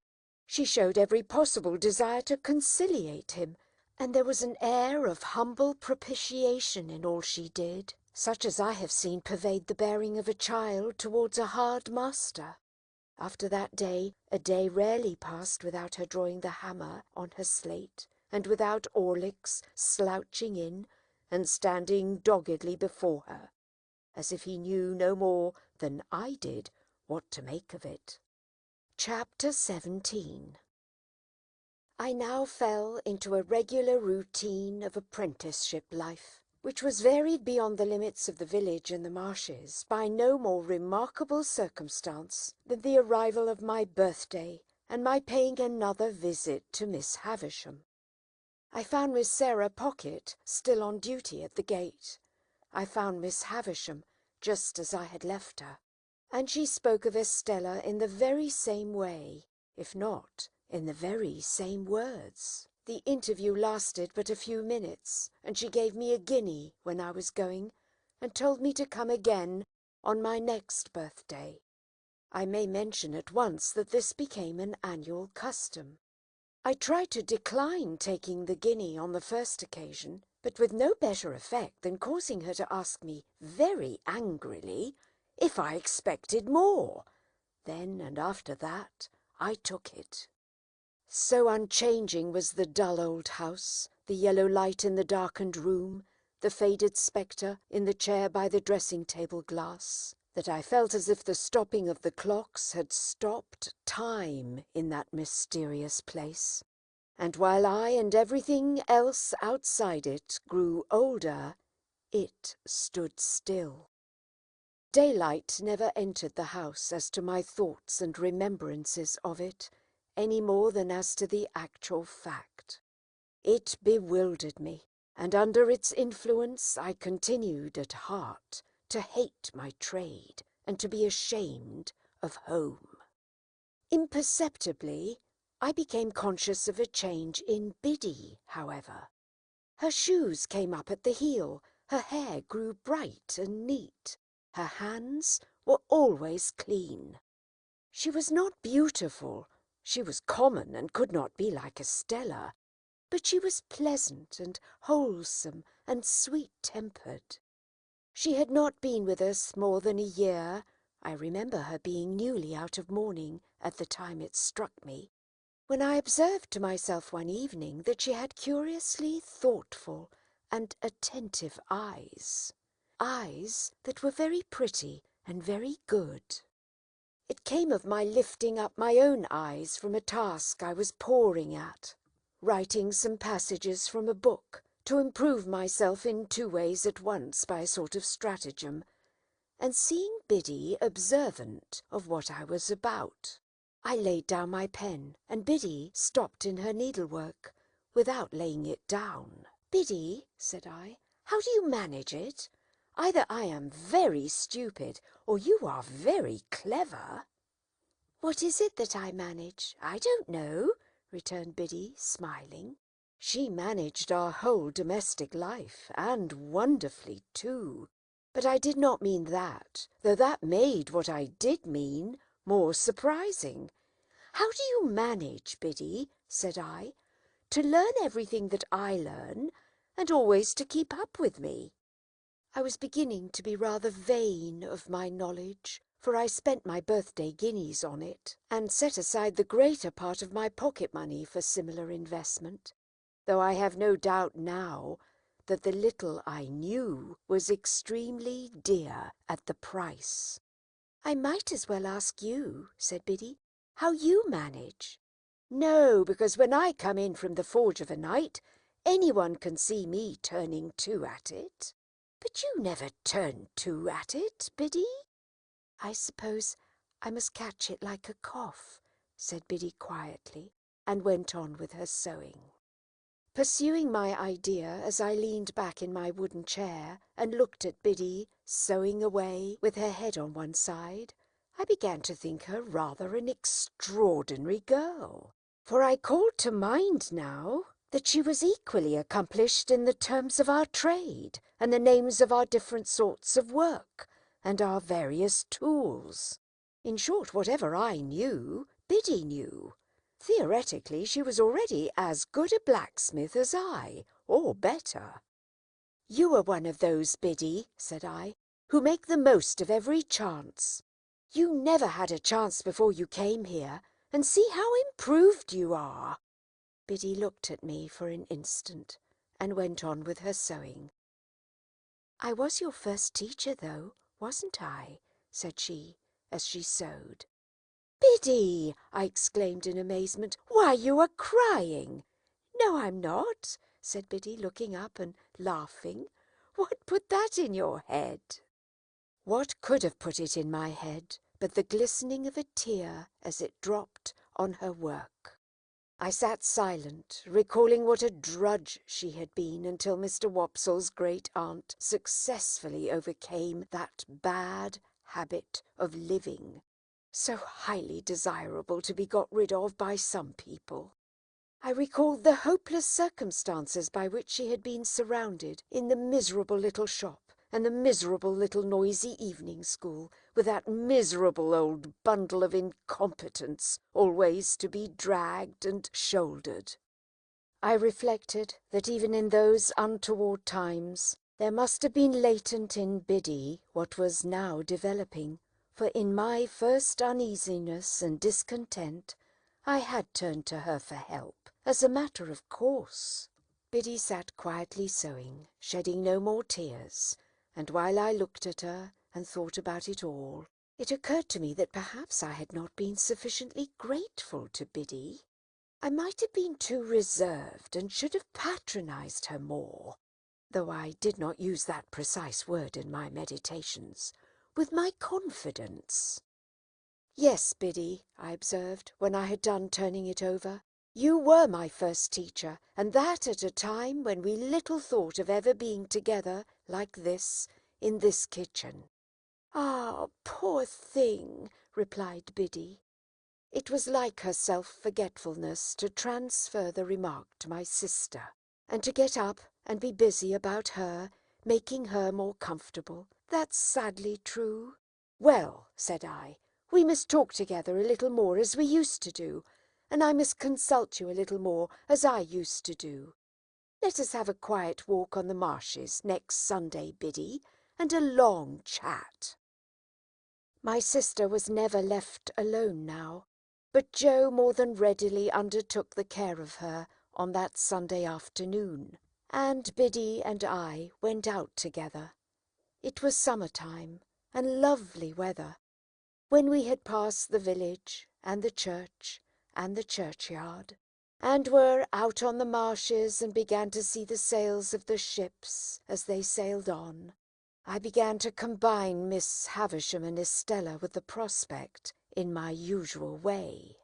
She showed every possible desire to conciliate him, and there was an air of humble propitiation in all she did, such as I have seen pervade the bearing of a child towards a hard master. After that day, a day rarely passed without her drawing the hammer on her slate, and without Orlick's slouching in and standing doggedly before her, as if he knew no more than I did what to make of it. Chapter 17. I now fell into a regular routine of apprenticeship life, which was varied beyond the limits of the village and the marshes by no more remarkable circumstance than the arrival of my birthday and my paying another visit to Miss Havisham. I found Miss Sarah Pocket still on duty at the gate. I found Miss Havisham just as I had left her, and she spoke of Estella in the very same way, if not in the very same words. The interview lasted but a few minutes, and she gave me a guinea when I was going, and told me to come again on my next birthday. I may mention at once that this became an annual custom. I tried to decline taking the guinea on the first occasion, but with no better effect than causing her to ask me very angrily if I expected more. Then and after that I took it. So unchanging was the dull old house, the yellow light in the darkened room, the faded spectre in the chair by the dressing-table glass, that I felt as if the stopping of the clocks had stopped time in that mysterious place. and while I and everything else outside it grew older, it stood still. Daylight never entered the house as to my thoughts and remembrances of it, any more than as to the actual fact. It bewildered me, and under its influence I continued at heart to hate my trade and to be ashamed of home. Imperceptibly, I became conscious of a change in Biddy, however. Her shoes came up at the heel, her hair grew bright and neat, her hands were always clean. She was not beautiful, she was common and could not be like Estella, but she was pleasant and wholesome and sweet-tempered. She had not been with us more than a year. I remember her being newly out of mourning at the time it struck me, when I observed to myself one evening that she had curiously thoughtful and attentive eyes that were very pretty and very good. It came of my lifting up my own eyes from a task I was poring at, writing some passages from a book to improve myself in two ways at once by a sort of stratagem, and seeing Biddy observant of what I was about. I laid down my pen, and Biddy stopped in her needlework without laying it down. "Biddy," said I, "how do you manage it? Either I am very stupid, or you are very clever." "What is it that I manage? I don't know," returned Biddy, smiling. She managed our whole domestic life, and wonderfully too. But I did not mean that, though that made what I did mean more surprising. "How do you manage, Biddy," said I, "to learn everything that I learn, and always to keep up with me?" I was beginning to be rather vain of my knowledge, for I spent my birthday guineas on it, and set aside the greater part of my pocket money for similar investment, though I have no doubt now that the little I knew was extremely dear at the price. "I might as well ask you," said Biddy, "how you manage." "No, because when I come in from the forge of a night, anyone can see me turning to at it." "But you never turn to at it, Biddy." "I suppose I must catch it like a cough," said Biddy quietly, and went on with her sewing. Pursuing my idea as I leaned back in my wooden chair and looked at Biddy sewing away with her head on one side, I began to think her rather an extraordinary girl, for I called to mind now that she was equally accomplished in the terms of our trade and the names of our different sorts of work and our various tools. In short, whatever I knew, Biddy knew. Theoretically, she was already as good a blacksmith as I, or better. "You are one of those, Biddy," said I, "who make the most of every chance. You never had a chance before you came here, and see how improved you are." Biddy looked at me for an instant, and went on with her sewing. "I was your first teacher, though, wasn't I?" said she, as she sewed. "Biddy!" I exclaimed in amazement. "Why, you are crying!" "No, I'm not," said Biddy, looking up and laughing. "What put that in your head?" What could have put it in my head but the glistening of a tear as it dropped on her work? I sat silent, recalling what a drudge she had been until Mr. Wopsle's great-aunt successfully overcame that bad habit of living, so highly desirable to be got rid of by some people. I recalled the hopeless circumstances by which she had been surrounded in the miserable little shop and the miserable little noisy evening school, with that miserable old bundle of incompetence always to be dragged and shouldered. I reflected that even in those untoward times there must have been latent in Biddy what was now developing, for in my first uneasiness and discontent I had turned to her for help, as a matter of course. Biddy sat quietly sewing, shedding no more tears, and while I looked at her and thought about it all, it occurred to me that perhaps I had not been sufficiently grateful to Biddy. I might have been too reserved and should have patronized her more, though I did not use that precise word in my meditations, with my confidence. Yes, Biddy, I observed, when I had done turning it over, you were my first teacher, and that at a time when we little thought of ever being together like this, in this kitchen. Ah, poor thing, replied Biddy. It was like her self-forgetfulness to transfer the remark to my sister, and to get up and be busy about her, making her more comfortable. That's sadly true. Well, said I, we must talk together a little more as we used to do, and I must consult you a little more as I used to do. Let us have a quiet walk on the marshes next Sunday, Biddy, and a long chat. My sister was never left alone now, but Joe more than readily undertook the care of her on that Sunday afternoon, and Biddy and I went out together. It was summer-time, and lovely weather. When we had passed the village, and the church, and the churchyard, and were out on the marshes and began to see the sails of the ships as they sailed on, I began to combine Miss Havisham and Estella with the prospect in my usual way.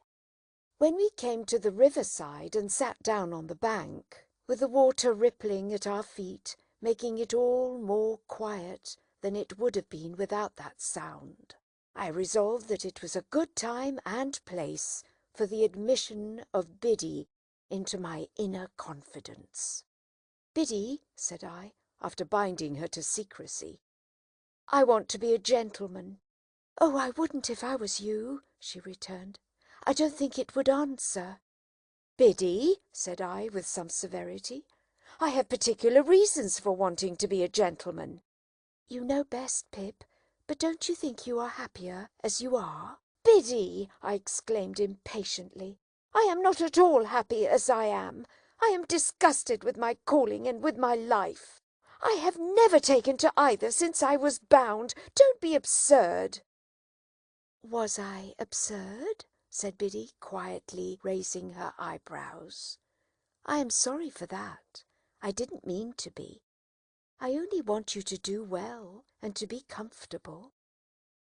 When we came to the riverside and sat down on the bank, with the water rippling at our feet, making it all more quiet than it would have been without that sound, I resolved that it was a good time and place for the admission of Biddy into my inner confidence. Biddy, said I, after binding her to secrecy, I want to be a gentleman. Oh, I wouldn't if I was you, she returned. I don't think it would answer. Biddy, said I with some severity, I have particular reasons for wanting to be a gentleman. You know best, Pip, but don't you think you are happier as you are? Biddy, I exclaimed impatiently, I am not at all happy as I am. I am disgusted with my calling and with my life. I have never taken to either since I was bound. Don't be absurd. Was I absurd? Said Biddy, quietly raising her eyebrows. I am sorry for that. I didn't mean to be. I only want you to do well and to be comfortable.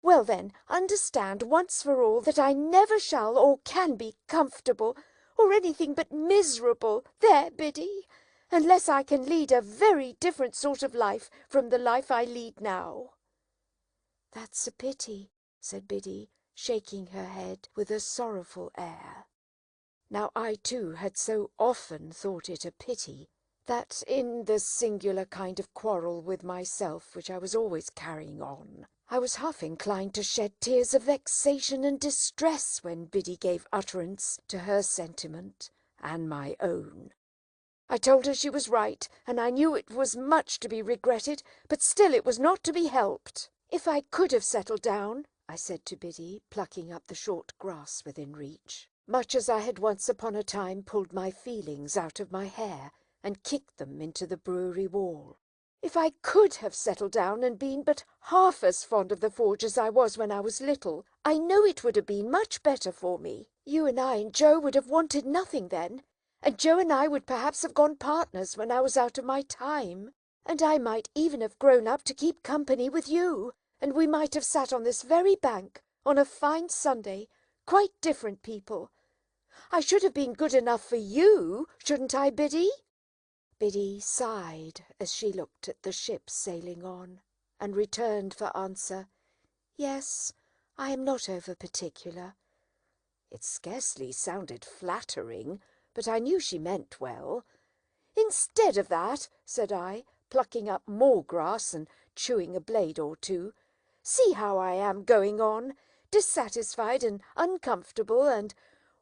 Well then, understand once for all that I never shall or can be comfortable or anything but miserable, there, Biddy, unless I can lead a very different sort of life from the life I lead now. That's a pity, said Biddy, shaking her head with a sorrowful air. Now I too had so often thought it a pity that in the singular kind of quarrel with myself which I was always carrying on, I was half inclined to shed tears of vexation and distress when Biddy gave utterance to her sentiment and my own. I told her she was right, and I knew it was much to be regretted, but still it was not to be helped. If I could have settled down, I said to Biddy, plucking up the short grass within reach, much as I had once upon a time pulled my feelings out of my hair and kicked them into the brewery wall. If I could have settled down and been but half as fond of the forge as I was when I was little, I know it would have been much better for me. You and I and Joe would have wanted nothing then, and Joe and I would perhaps have gone partners when I was out of my time, and I might even have grown up to keep company with you, and we might have sat on this very bank on a fine Sunday, quite different people. I should have been good enough for you, shouldn't I, Biddy? Biddy sighed as she looked at the ships sailing on, and returned for answer, Yes, I am not over particular. It scarcely sounded flattering, but I knew she meant well. Instead of that, said I, plucking up more grass and chewing a blade or two, see how I am going on, dissatisfied and uncomfortable, and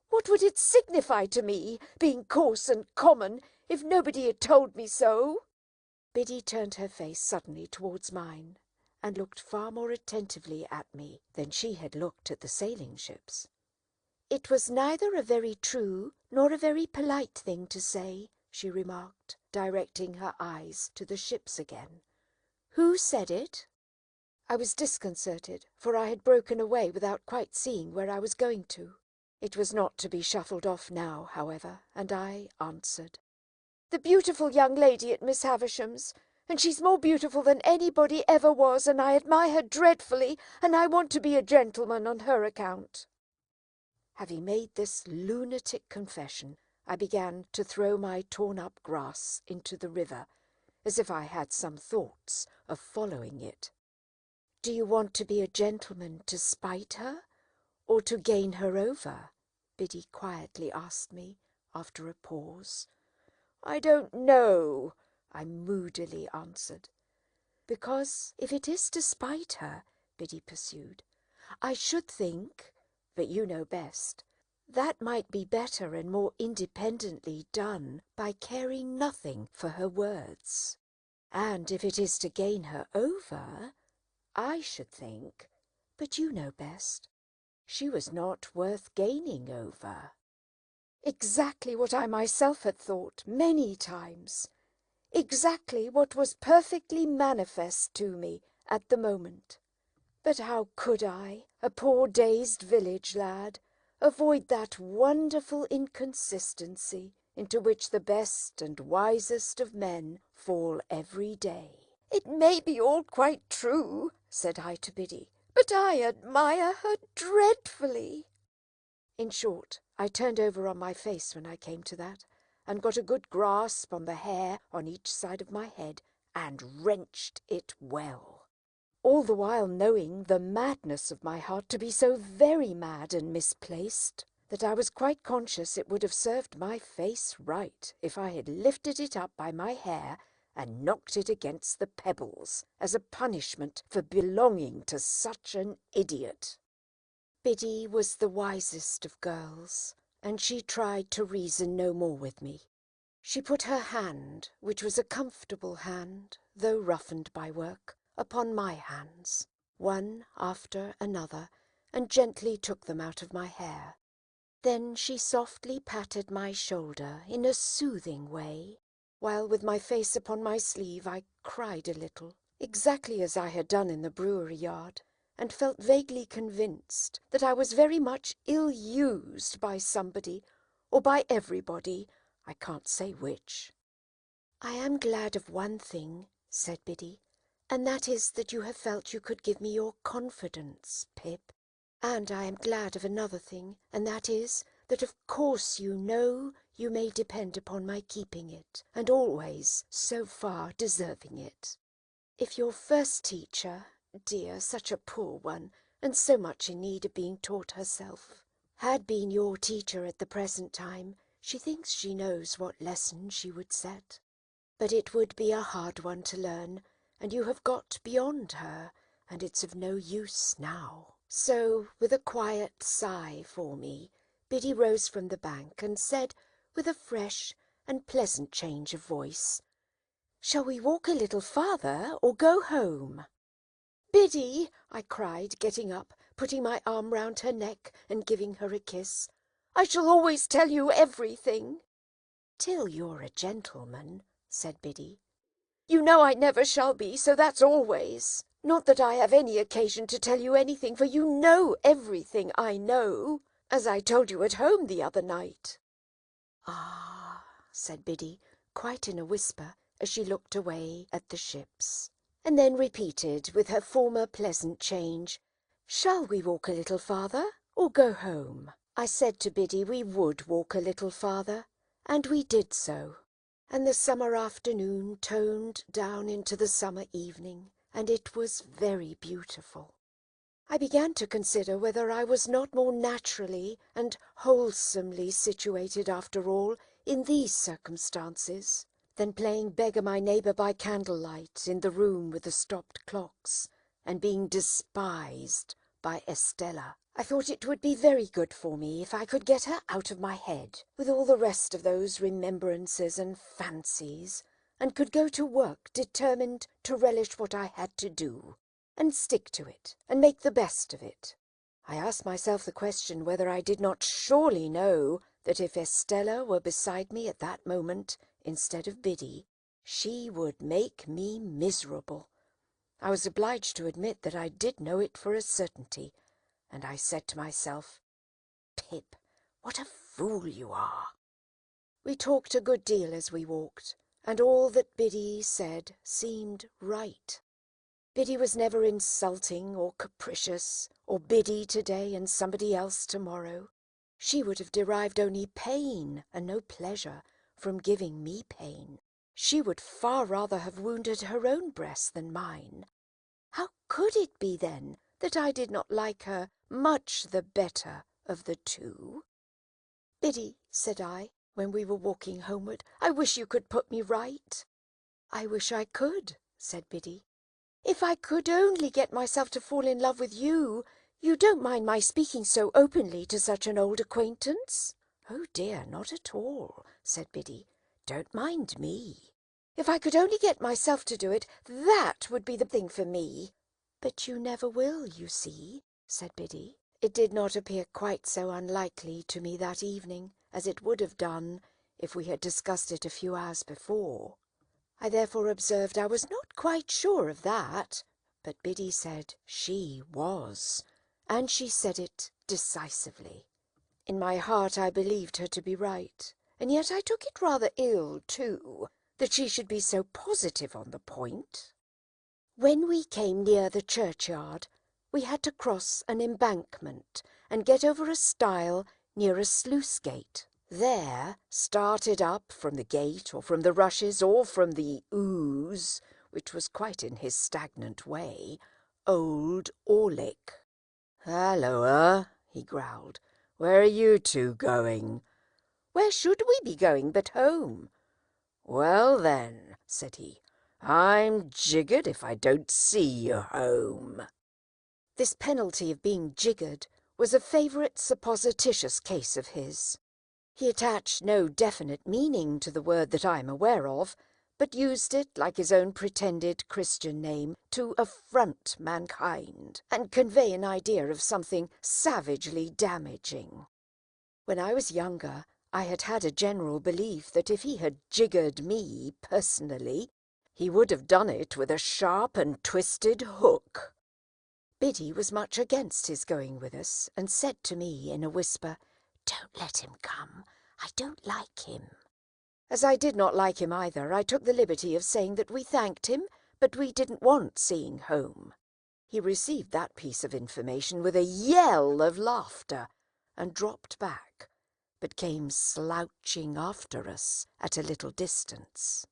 what would it signify to me, being coarse and common, if nobody had told me so? Biddy turned her face suddenly towards mine, and looked far more attentively at me than she had looked at the sailing ships. It was neither a very true nor a very polite thing to say, she remarked, directing her eyes to the ships again. Who said it? I was disconcerted, for I had broken away without quite seeing where I was going to. It was not to be shuffled off now, however, and I answered. "The beautiful young lady at Miss Havisham's, and she's more beautiful than anybody ever was, and I admire her dreadfully, and I want to be a gentleman on her account." Having made this lunatic confession, I began to throw my torn-up grass into the river, as if I had some thoughts of following it. "Do you want to be a gentleman to spite her, or to gain her over?" Biddy quietly asked me, after a pause. "I don't know," I moodily answered. "Because if it is to spite her," Biddy pursued, "I should think, but you know best, that might be better and more independently done by caring nothing for her words. And if it is to gain her over, I should think, but you know best, she was not worth gaining over." Exactly what I myself had thought many times. Exactly what was perfectly manifest to me at the moment. But how could I, a poor dazed village lad, avoid that wonderful inconsistency into which the best and wisest of men fall every day? "It may be all quite true," said I to Biddy, "but I admire her dreadfully." In short, I turned over on my face when I came to that, and got a good grasp on the hair on each side of my head, and wrenched it well, all the while knowing the madness of my heart to be so very mad and misplaced, that I was quite conscious it would have served my face right if I had lifted it up by my hair and knocked it against the pebbles, as a punishment for belonging to such an idiot. Biddy was the wisest of girls, and she tried to reason no more with me. She put her hand, which was a comfortable hand, though roughened by work, upon my hands, one after another, and gently took them out of my hair. Then she softly patted my shoulder in a soothing way, while with my face upon my sleeve I cried a little, exactly as I had done in the brewery yard, and felt vaguely convinced that I was very much ill-used by somebody, or by everybody, I can't say which. "I am glad of one thing," said Biddy, "and that is that you have felt you could give me your confidence, Pip. And I am glad of another thing, and that is that of course you know you may depend upon my keeping it, and always so far deserving it. If your first teacher, dear, such a poor one, and so much in need of being taught herself, had been your teacher at the present time, she thinks she knows what lesson she would set. But it would be a hard one to learn, and you have got beyond her, and it's of no use now." So, with a quiet sigh for me, Biddy rose from the bank and said, with a fresh and pleasant change of voice, "Shall we walk a little farther, or go home?" "Biddy," I cried, getting up, putting my arm round her neck and giving her a kiss, "I shall always tell you everything." "Till you're a gentleman," said Biddy. "You know I never shall be, so that's always. Not that I have any occasion to tell you anything, for you know everything I know, as I told you at home the other night." "Ah," said Biddy, quite in a whisper, as she looked away at the ships, and then repeated with her former pleasant change, "Shall we walk a little farther, or go home?" I said to Biddy we would walk a little farther, and we did so, and the summer afternoon toned down into the summer evening, and it was very beautiful. I began to consider whether I was not more naturally and wholesomely situated after all in these circumstances than playing beggar my neighbour by candlelight in the room with the stopped clocks, and being despised by Estella. I thought it would be very good for me if I could get her out of my head with all the rest of those remembrances and fancies, and could go to work determined to relish what I had to do, and stick to it, and make the best of it. I asked myself the question whether I did not surely know that if Estella were beside me at that moment, instead of Biddy, she would make me miserable. I was obliged to admit that I did know it for a certainty, and I said to myself, "Pip, What a fool you are." We talked a good deal as we walked, and all that Biddy said seemed right. Biddy was never insulting or capricious, or Biddy today and somebody else tomorrow. She would have derived only pain and no pleasure from giving me pain. She would far rather have wounded her own breast than mine. How could it be, then, that I did not like her much the better of the two? "Biddy," said I, when we were walking homeward, "I wish you could put me right." "I wish I could," said Biddy. "If I could only get myself to fall in love with you. You don't mind my speaking so openly to such an old acquaintance?" "Oh dear, not at all," said Biddy. "Don't mind me." "If I could only get myself to do it, that would be the thing for me." "But you never will, you see," said Biddy. It did not appear quite so unlikely to me that evening as it would have done if we had discussed it a few hours before. I therefore observed I was not quite sure of that, but Biddy said she was, and she said it decisively. In my heart I believed her to be right, and yet I took it rather ill, too, that she should be so positive on the point. When we came near the churchyard, we had to cross an embankment and get over a stile near a sluice gate. There started up from the gate or from the rushes or from the ooze, which was quite in his stagnant way, old Orlick. "Halloa," he growled. "Where are you two going?" "Where should we be going but home?" "Well then," said he, "I'm jiggered if I don't see you home." This penalty of being jiggered was a favourite supposititious case of his. He attached no definite meaning to the word that I am aware of, but used it, like his own pretended Christian name, to affront mankind and convey an idea of something savagely damaging. When I was younger, I had had a general belief that if he had jiggered me personally, he would have done it with a sharp and twisted hook. Biddy was much against his going with us, and said to me in a whisper, "Don't let him come. I don't like him." As I did not like him either, I took the liberty of saying that we thanked him, but we didn't want seeing home. He received that piece of information with a yell of laughter, and dropped back, but came slouching after us at a little distance.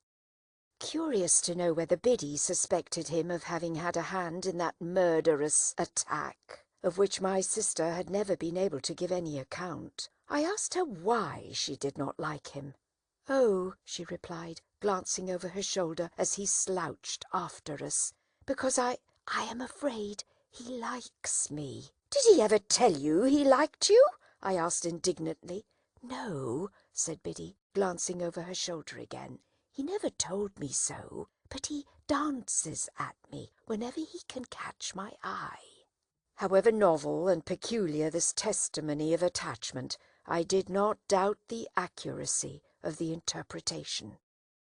Curious to know whether Biddy suspected him of having had a hand in that murderous attack, of which my sister had never been able to give any account, I asked her why she did not like him. "Oh," she replied, glancing over her shoulder as he slouched after us, "because I am afraid he likes me." "Did he ever tell you he liked you?" I asked indignantly. "No," said Biddy, glancing over her shoulder again. "He never told me so, but he dances at me whenever he can catch my eye." However novel and peculiar this testimony of attachment, I did not doubt the accuracy of the interpretation.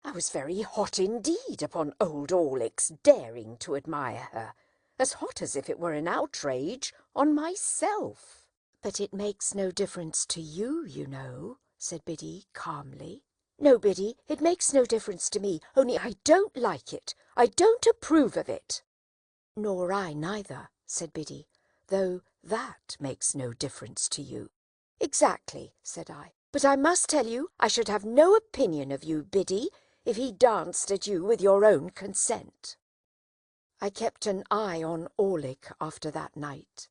I was very hot indeed upon old Orlick's daring to admire her, as hot as if it were an outrage on myself. "But it makes no difference to you, you know," said Biddy calmly. "No, Biddy, it makes no difference to me, only I don't like it. I don't approve of it." "Nor I neither," said Biddy, "though that makes no difference to you." "Exactly," said I. "But I must tell you I should have no opinion of you, Biddy, if he danced at you with your own consent." I kept an eye on Orlick after that night,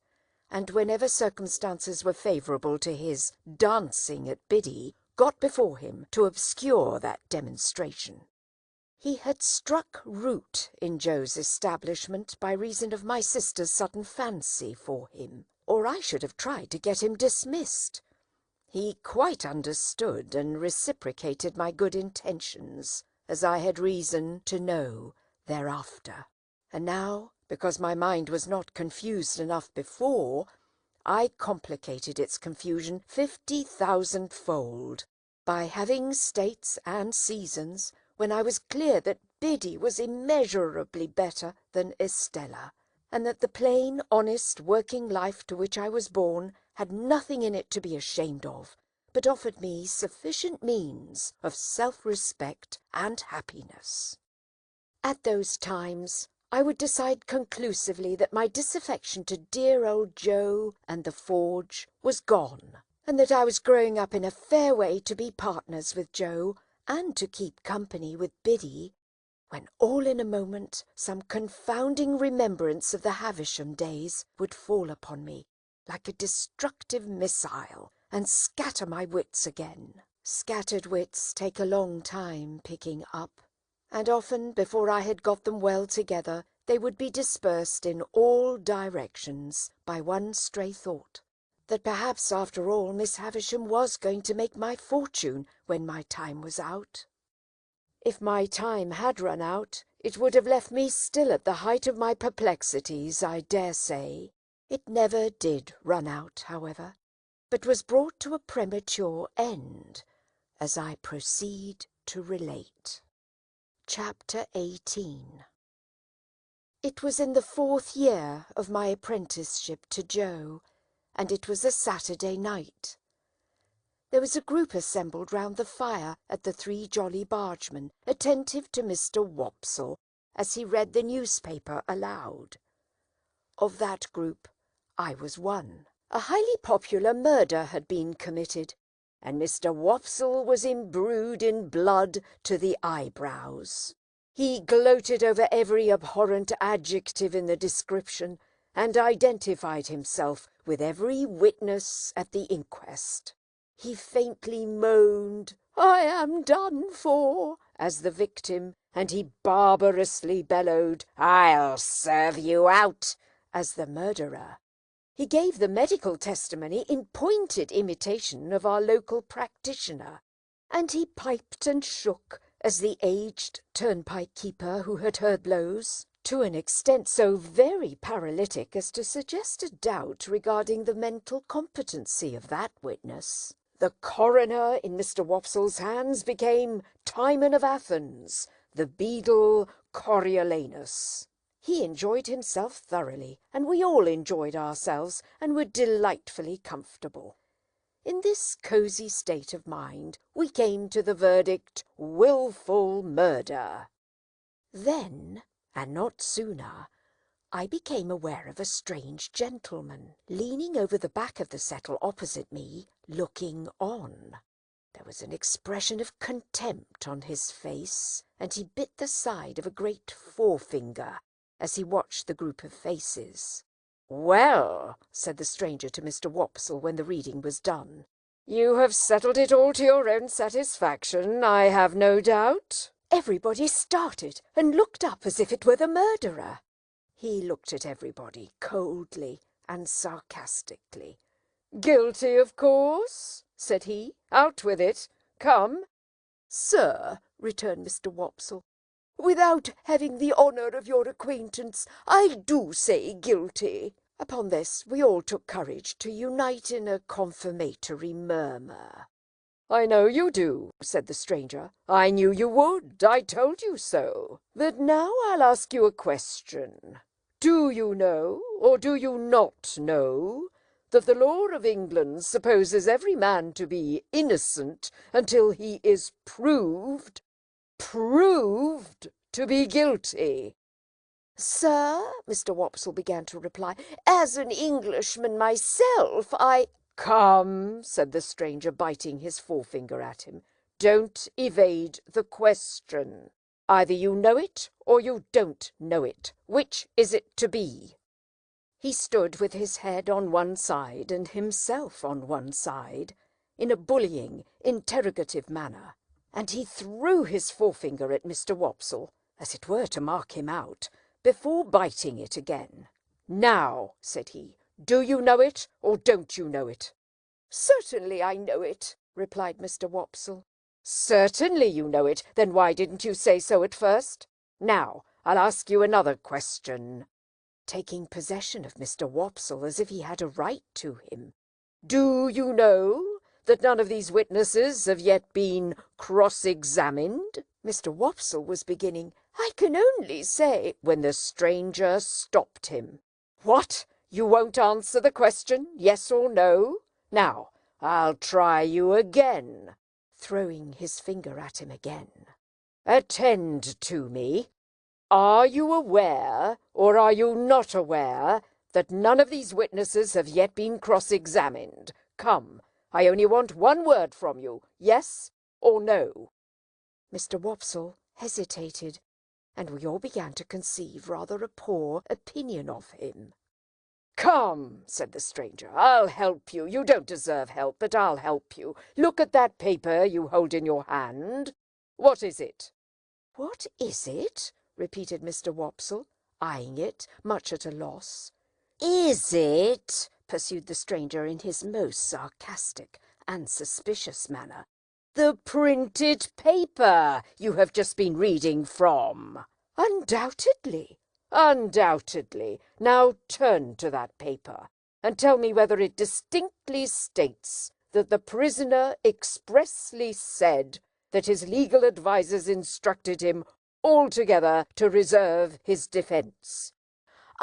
and whenever circumstances were favourable to his dancing at Biddy, got before him to obscure that demonstration. He had struck root in Joe's establishment by reason of my sister's sudden fancy for him, or I should have tried to get him dismissed. He quite understood and reciprocated my good intentions, as I had reason to know thereafter. And now, because my mind was not confused enough before, I complicated its confusion 50,000-fold by having states and seasons when I was clear that Biddy was immeasurably better than Estella, and that the plain, honest, working life to which I was born had nothing in it to be ashamed of, but offered me sufficient means of self-respect and happiness. At those times, I would decide conclusively that my disaffection to dear old Joe and the forge was gone, and that I was growing up in a fair way to be partners with Joe and to keep company with Biddy, when all in a moment some confounding remembrance of the Havisham days would fall upon me like a destructive missile and scatter my wits again. Scattered wits take a long time picking up, and often before I had got them well together they would be dispersed in all directions by one stray thought, that perhaps after all Miss Havisham was going to make my fortune when my time was out. If my time had run out, it would have left me still at the height of my perplexities, I dare say. It never did run out, however, but was brought to a premature end, as I proceed to relate. Chapter 18. It was in the 4th year of my apprenticeship to Joe, and it was a Saturday night. There was a group assembled round the fire at the Three Jolly Bargemen, attentive to Mr. Wopsle as he read the newspaper aloud. Of that group, I was one. A highly popular murder had been committed, and Mr. Wopsle was imbrued in blood to the eyebrows. He gloated over every abhorrent adjective in the description, and identified himself with every witness at the inquest. He faintly moaned, "I am done for," as the victim, and he barbarously bellowed, "I'll serve you out," as the murderer. He gave the medical testimony in pointed imitation of our local practitioner, and he piped and shook as the aged turnpike-keeper who had heard blows, to an extent so very paralytic as to suggest a doubt regarding the mental competency of that witness. The coroner in Mr. Wopsle's hands became Timon of Athens, the beadle Coriolanus. He enjoyed himself thoroughly, and we all enjoyed ourselves and were delightfully comfortable. In this cosy state of mind, we came to the verdict, wilful murder. Then, and not sooner, I became aware of a strange gentleman leaning over the back of the settle opposite me, looking on. There was an expression of contempt on his face, and he bit the side of a great forefinger as he watched the group of faces. "Well," said the stranger to Mr. Wopsle when the reading was done, "you have settled it all to your own satisfaction, I have no doubt." Everybody started and looked up as if it were the murderer. He looked at everybody coldly and sarcastically. "Guilty, of course," said he. "Out with it. Come." "Sir," returned Mr. Wopsle, "without having the honour of your acquaintance, I do say guilty." Upon this we all took courage to unite in a confirmatory murmur. "I know you do," said the stranger. "I knew you would. I told you so. But now I'll ask you a question. Do you know, or do you not know, that the law of England supposes every man to be innocent until he is proved to be guilty?" "Sir," Mr. Wopsle began to reply, "as an Englishman myself, I—" "Come," said the stranger, biting his forefinger at him, "don't evade the question. Either you know it or you don't know it. Which is it to be?" He stood with his head on one side and himself on one side, in a bullying, interrogative manner, and he threw his forefinger at Mr. Wopsle, as it were to mark him out, before biting it again. "Now," said he, "do you know it, or don't you know it?" "Certainly I know it," replied Mr. Wopsle. "Certainly you know it. Then why didn't you say so at first? Now, I'll ask you another question," taking possession of Mr. Wopsle as if he had a right to him. "Do you know that none of these witnesses have yet been cross-examined?" Mr. Wopsle was beginning, "I can only say—" when the stranger stopped him. "What? You won't answer the question, yes or no? Now, I'll try you again," throwing his finger at him again. "Attend to me. Are you aware, or are you not aware, that none of these witnesses have yet been cross-examined? Come, I only want one word from you, yes or no?" Mr. Wopsle hesitated, and we all began to conceive rather a poor opinion of him. "Come," said the stranger, "I'll help you. You don't deserve help, but I'll help you. Look at that paper you hold in your hand. What is it?" "What is it?" repeated Mr. Wopsle, eyeing it, much at a loss. Is it? Pursued the stranger in his most sarcastic and suspicious manner. "The printed paper you have just been reading from." "Undoubtedly." "Undoubtedly. Now turn to that paper, and tell me whether it distinctly states that the prisoner expressly said that his legal advisers instructed him altogether to reserve his defence."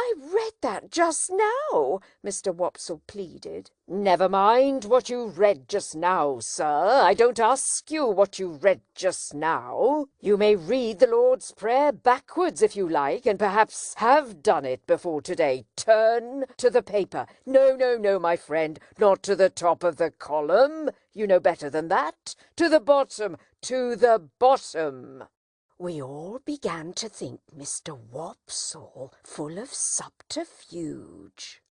"I read that just now," Mr. Wopsle pleaded. "Never mind what you read just now, sir. I don't ask you what you read just now. You may read the Lord's Prayer backwards if you like, and perhaps have done it before today. Turn to the paper. No, no, no, my friend, not to the top of the column. You know better than that. To the bottom, to the bottom." We all began to think Mr. Wopsle full of subterfuge.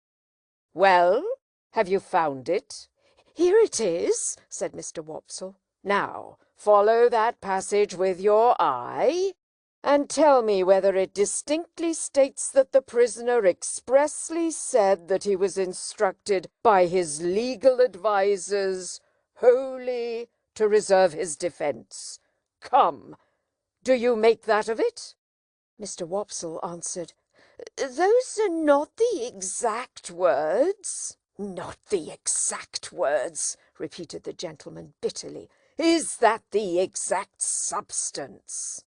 "Well, have you found it?" "Here it is," said Mr. Wopsle. "Now, follow that passage with your eye, and tell me whether it distinctly states that the prisoner expressly said that he was instructed by his legal advisers wholly to reserve his defence. Come, do you make that of it?" Mr. Wopsle answered, "Those are not the exact words." "Not the exact words," repeated the gentleman bitterly. "Is that the exact substance?"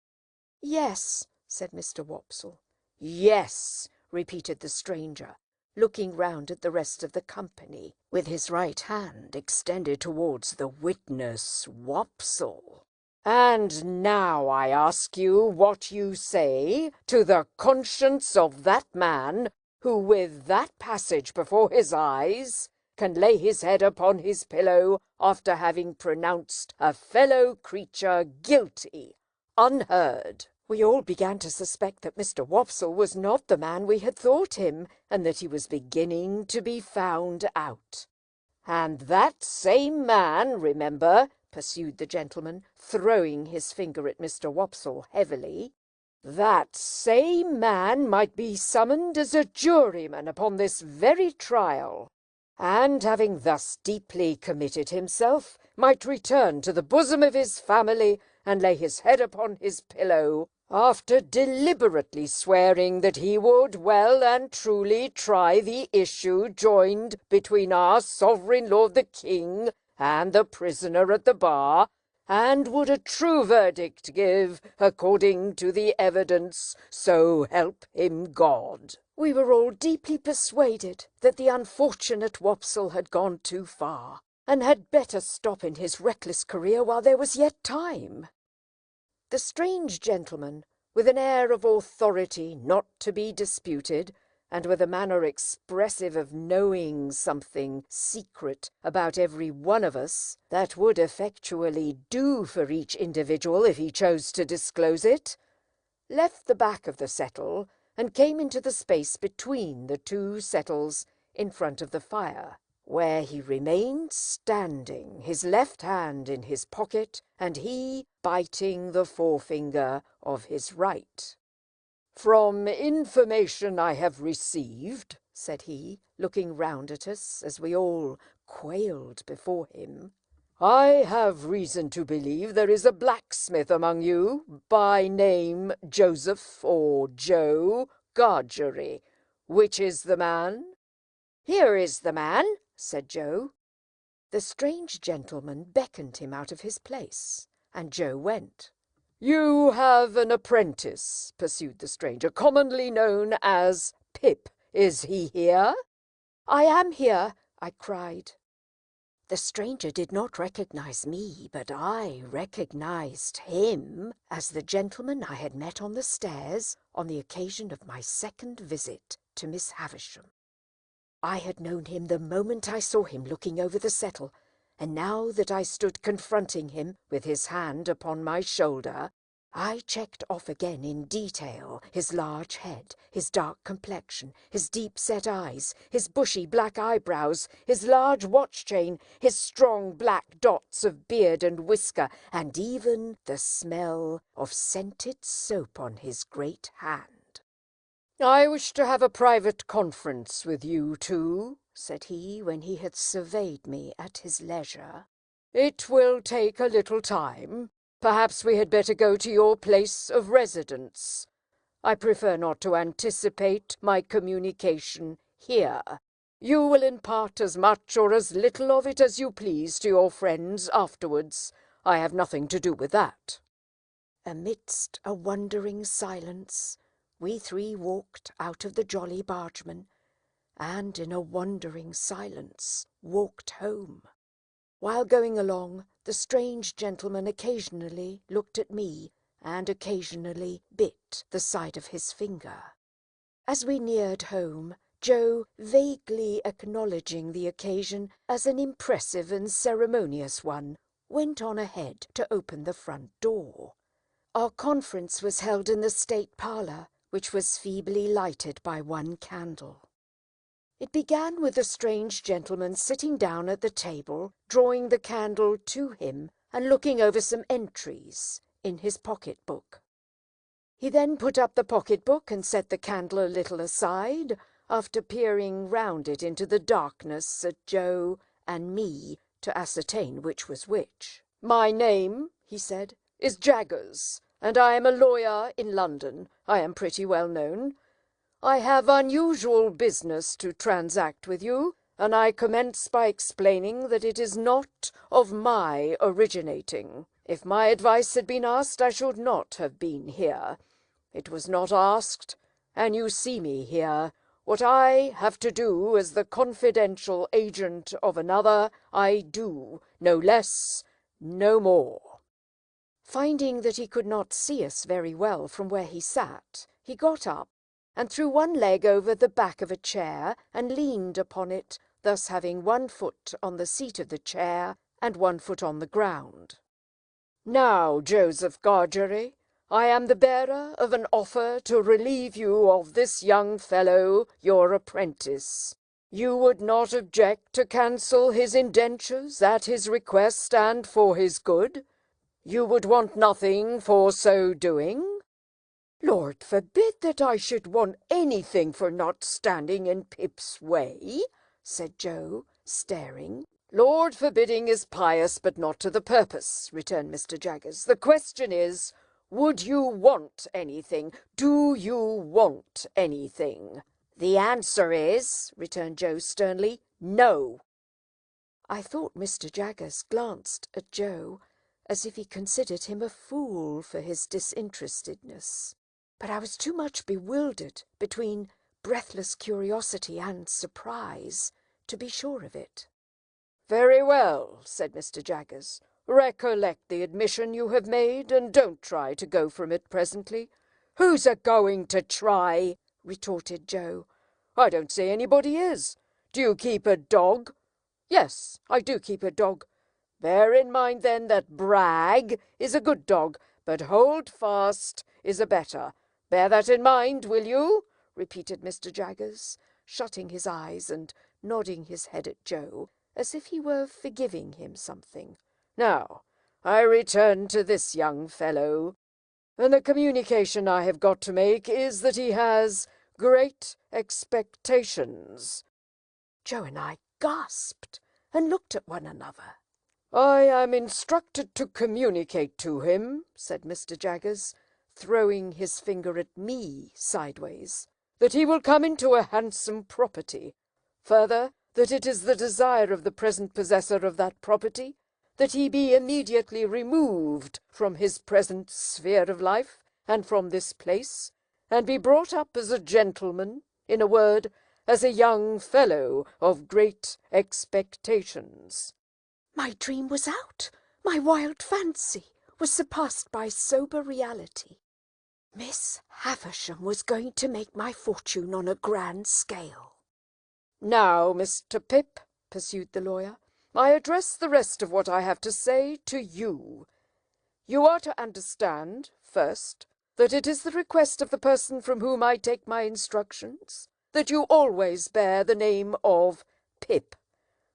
"Yes," said Mr. Wopsle. "Yes," repeated the stranger, looking round at the rest of the company, with his right hand extended towards the witness Wopsle. "And now I ask you what you say to the conscience of that man who, with that passage before his eyes, can lay his head upon his pillow after having pronounced a fellow creature guilty, unheard." We all began to suspect that Mr. Wopsle was not the man we had thought him, and that he was beginning to be found out. "And that same man, remember," pursued the gentleman, throwing his finger at Mr. Wopsle heavily, "that same man might be summoned as a juryman upon this very trial, and having thus deeply committed himself, might return to the bosom of his family and lay his head upon his pillow, after deliberately swearing that he would well and truly try the issue joined between our sovereign lord the king and the prisoner at the bar, and would a true verdict give according to the evidence, so help him God." We were all deeply persuaded that the unfortunate Wopsle had gone too far, and had better stop in his reckless career while there was yet time. The strange gentleman, with an air of authority not to be disputed, and with a manner expressive of knowing something secret about every one of us that would effectually do for each individual if he chose to disclose it, left the back of the settle and came into the space between the two settles in front of the fire, where he remained standing, his left hand in his pocket, and he biting the forefinger of his right. "From information I have received," said he, looking round at us as we all quailed before him, "I have reason to believe there is a blacksmith among you, by name Joseph or Joe Gargery. Which is the man?" "Here is the man," said Joe. The strange gentleman beckoned him out of his place, and Joe went. "You have an apprentice," pursued the stranger, "commonly known as Pip. Is he here?" I am here," I cried. The stranger did not recognize me, but I recognized him as the gentleman I had met on the stairs on the occasion of my second visit to Miss Havisham. I had known him the moment I saw him looking over the settle, and now that I stood confronting him with his hand upon my shoulder, I checked off again in detail his large head, his dark complexion, his deep-set eyes, his bushy black eyebrows, his large watch-chain, his strong black dots of beard and whisker, and even the smell of scented soap on his great hand. "I wish to have a private conference with you two," said he, when he had surveyed me at his leisure. "It will take a little time. Perhaps we had better go to your place of residence. I prefer not to anticipate my communication here. You will impart as much or as little of it as you please to your friends afterwards. I have nothing to do with that." Amidst a wondering silence, we three walked out of the Jolly Bargeman, and in a wondering silence walked home. While going along, the strange gentleman occasionally looked at me and occasionally bit the side of his finger. As we neared home, Joe, vaguely acknowledging the occasion as an impressive and ceremonious one, went on ahead to open the front door. Our conference was held in the state parlour, which was feebly lighted by one candle. It began with the strange gentleman sitting down at the table, drawing the candle to him and looking over some entries in his pocket-book. He then put up the pocket-book and set the candle a little aside, after peering round it into the darkness at Joe and me to ascertain which was which. "My name," he said, "is Jaggers, and I am a lawyer in London. I am pretty well known. I have unusual business to transact with you, and I commence by explaining that it is not of my originating. If my advice had been asked, I should not have been here. It was not asked, and you see me here. What I have to do as the confidential agent of another, I do, no less, no more." Finding that he could not see us very well from where he sat, he got up and threw one leg over the back of a chair and leaned upon it, thus having one foot on the seat of the chair and one foot on the ground. "Now, Joseph Gargery, I am the bearer of an offer to relieve you of this young fellow, your apprentice. You would not object to cancel his indentures at his request and for his good? You would want nothing for so doing?" "Lord forbid that I should want anything for not standing in Pip's way," said Joe, staring. "Lord forbidding is pious, but not to the purpose," returned Mr. Jaggers. "The question is, would you want anything? Do you want anything?" "The answer is," returned Joe sternly, "no." I thought Mr. Jaggers glanced at Joe as if he considered him a fool for his disinterestedness. But I was too much bewildered between breathless curiosity and surprise to be sure of it. "Very well," said Mr. Jaggers. "Recollect the admission you have made, and don't try to go from it presently." "Who's a-going to try?" retorted Joe. "I don't say anybody is. Do you keep a dog?" "Yes, I do keep a dog." "Bear in mind, then, that Brag is a good dog, but Holdfast is a better. Bear that in mind, will you?" repeated Mr. Jaggers, shutting his eyes and nodding his head at Joe, as if he were forgiving him something. "Now, I return to this young fellow, and the communication I have got to make is that he has great expectations." Joe and I gasped and looked at one another. "I am instructed to communicate to him," said Mr. Jaggers, throwing his finger at me sideways, "that he will come into a handsome property. Further, that it is the desire of the present possessor of that property that he be immediately removed from his present sphere of life and from this place, and be brought up as a gentleman, in a word, as a young fellow of great expectations. My dream was out. My wild fancy was surpassed by sober reality. Miss Havisham was going to make my fortune on a grand scale. "Now, Mr. Pip," pursued the lawyer, "I address the rest of what I have to say to you. You are to understand, first, that it is the request of the person from whom I take my instructions that you always bear the name of Pip.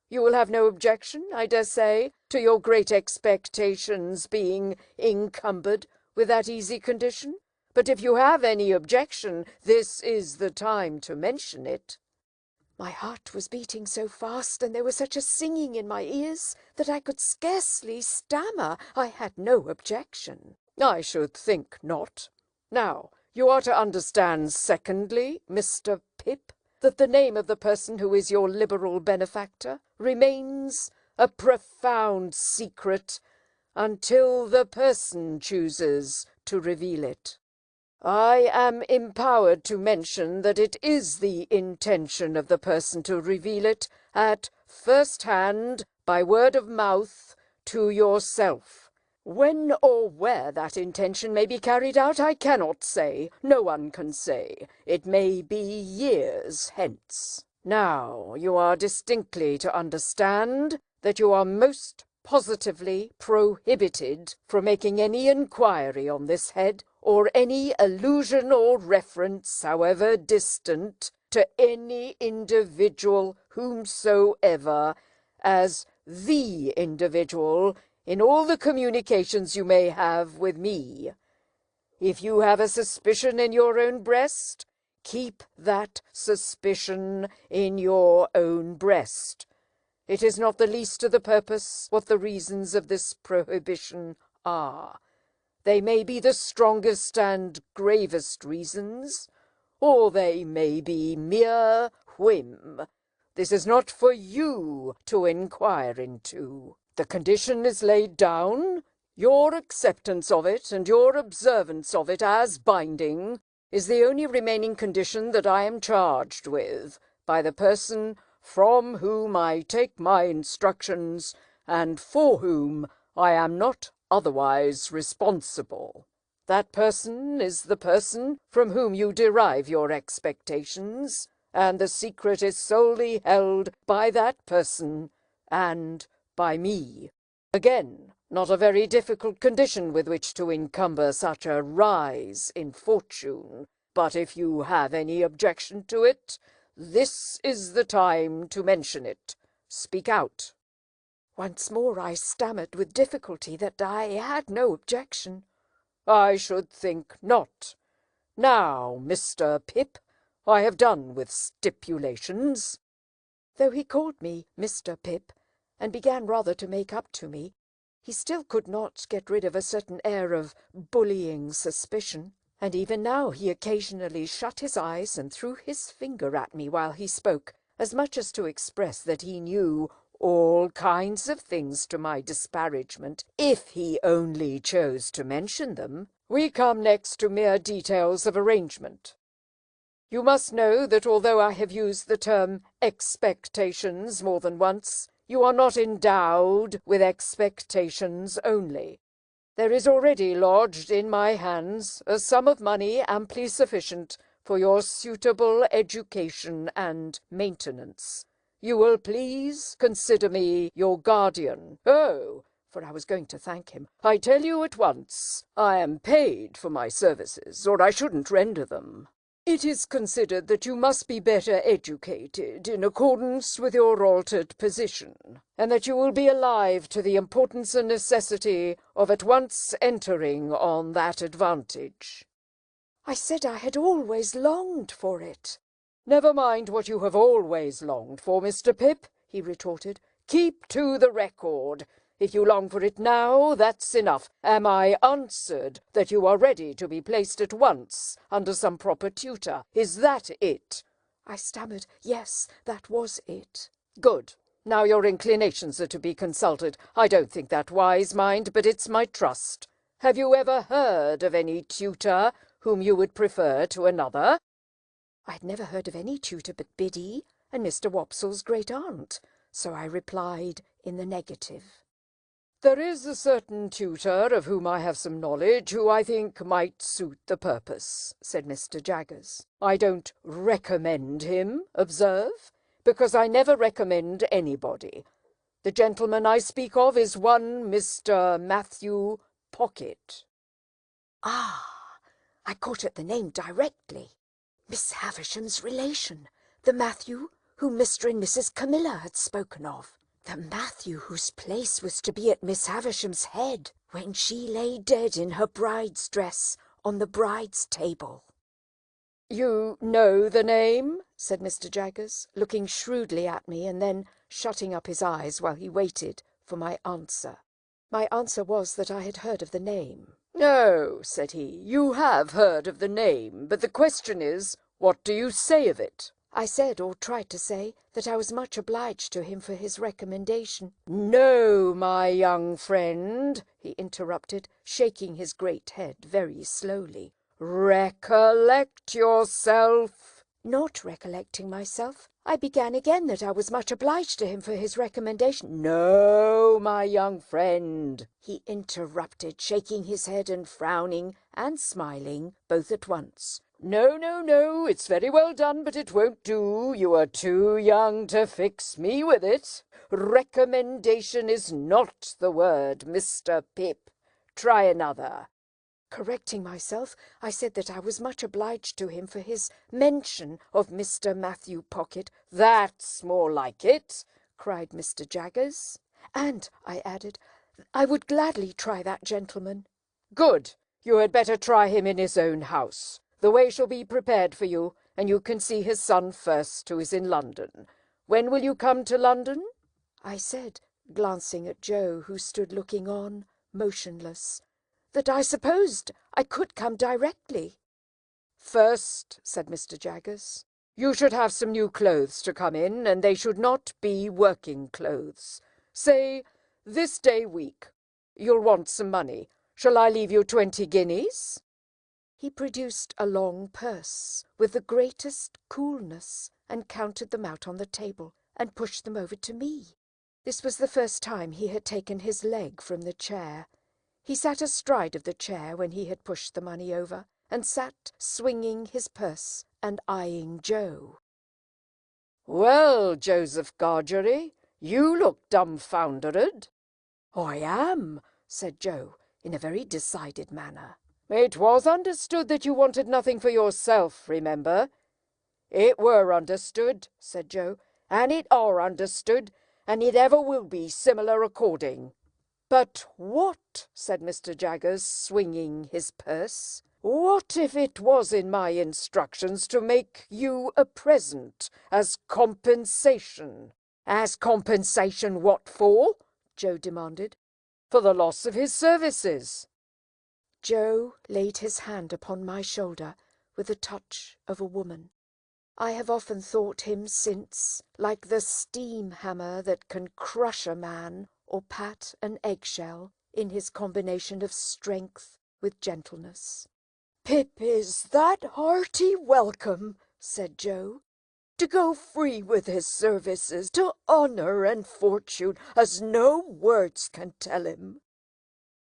You will have no objection, I dare say, to your great expectations being encumbered with that easy condition. But if you have any objection, this is the time to mention it." My heart was beating so fast, and there was such a singing in my ears, that I could scarcely stammer. I had no objection. "I should think not. Now, you are to understand, secondly, Mr. Pip, that the name of the person who is your liberal benefactor remains a profound secret until the person chooses to reveal it. I am empowered to mention that it is the intention of the person to reveal it at first hand, by word of mouth, to yourself. When or where that intention may be carried out, I cannot say. No one can say. It may be years hence. Now, you are distinctly to understand that you are most positively prohibited from making any inquiry on this head, or any allusion or reference, however distant, to any individual whomsoever, as the individual in all the communications you may have with me. If you have a suspicion in your own breast, keep that suspicion in your own breast. It is not the least to the purpose what the reasons of this prohibition are. They may be the strongest and gravest reasons, or they may be mere whim. This is not for you to inquire into. The condition is laid down. Your acceptance of it and your observance of it as binding is the only remaining condition that I am charged with by the person from whom I take my instructions, and for whom I am not otherwise responsible. That person is the person from whom you derive your expectations, and the secret is solely held by that person and by me. Again, not a very difficult condition with which to encumber such a rise in fortune, but if you have any objection to it, this is the time to mention it. Speak out." Once more I stammered with difficulty that I had no objection. "I should think not. Now, Mr. Pip, I have done with stipulations." Though he called me Mr. Pip, and began rather to make up to me, he still could not get rid of a certain air of bullying suspicion, and even now he occasionally shut his eyes and threw his finger at me while he spoke, as much as to express that he knew all kinds of things to my disparagement, if he only chose to mention them. We come next to mere details of arrangement. You must know that although I have used the term expectations more than once, you are not endowed with expectations only. There is already lodged in my hands a sum of money amply sufficient for your suitable education and maintenance. You will please consider me your guardian. Oh, for I was going to thank him. I tell you at once, I am paid for my services, or I shouldn't render them. It is considered that you must be better educated in accordance with your altered position, and that you will be alive to the importance and necessity of at once entering on that advantage. I said I had always longed for it. Never mind what you have always longed for, Mr. Pip, he retorted. Keep to the record. If you long for it now, that's enough. Am I answered that you are ready to be placed at once under some proper tutor? Is that it? I stammered, yes, that was it. Good. Now your inclinations are to be consulted. I don't think that wise, mind, but it's my trust. Have you ever heard of any tutor whom you would prefer to another? I had never heard of any tutor but Biddy and Mr. Wopsle's great-aunt, so I replied in the negative. "There is a certain tutor of whom I have some knowledge who I think might suit the purpose," said Mr. Jaggers. "I don't recommend him, observe, because I never recommend anybody. The gentleman I speak of is one Mr. Matthew Pocket." Ah, I caught at the name directly. Miss Havisham's relation, the Matthew whom Mr. and Mrs. Camilla had spoken of, the Matthew whose place was to be at Miss Havisham's head when she lay dead in her bride's dress on the bride's table. "You know the name?" said Mr. Jaggers, looking shrewdly at me and then shutting up his eyes while he waited for my answer. My answer was that I had heard of the name. "No," said he, "you have heard of the name, but the question is, what do you say of it?" I said, or tried to say, that I was much obliged to him for his recommendation. "No, my young friend," he interrupted, shaking his great head very slowly. "Recollect yourself." Not recollecting myself, I began again that I was much obliged to him for his recommendation. "No, my young friend," he interrupted, shaking his head and frowning and smiling both at once. "No, no, no, it's very well done, but it won't do. You are too young to fix me with it. Recommendation is not the word, Mr. Pip. Try another." Correcting myself, I said that I was much obliged to him for his mention of Mr. Matthew Pocket. "That's more like it," cried Mr. Jaggers. "And," I added, "I would gladly try that gentleman." "Good. You had better try him in his own house. The way shall be prepared for you, and you can see his son first, who is in London. When will you come to London?" I said, glancing at Joe, who stood looking on, motionless, that I supposed I could come directly. "First," said Mr. Jaggers, "you should have some new clothes to come in, and they should not be working clothes. Say, this day week. You'll want some money. Shall I leave you 20 guineas? He produced a long purse with the greatest coolness and counted them out on the table and pushed them over to me. This was the first time he had taken his leg from the chair. He sat astride of the chair when he had pushed the money over, and sat swinging his purse and eyeing Joe. "Well, Joseph Gargery, you look dumbfoundered." "I am," said Joe, in a very decided manner. "It was understood that you wanted nothing for yourself, remember." "It were understood," said Joe, "and it are understood, and it ever will be similar according." "But what," said Mr. Jaggers, swinging his purse, "what if it was in my instructions to make you a present as compensation?" "As compensation what for?" Joe demanded. "For the loss of his services." Joe laid his hand upon my shoulder with the touch of a woman. I have often thought him since like the steam hammer that can crush a man or pat an eggshell in his combination of strength with gentleness. "Pip is that hearty welcome," said Joe, "to go free with his services to honour and fortune as no words can tell him.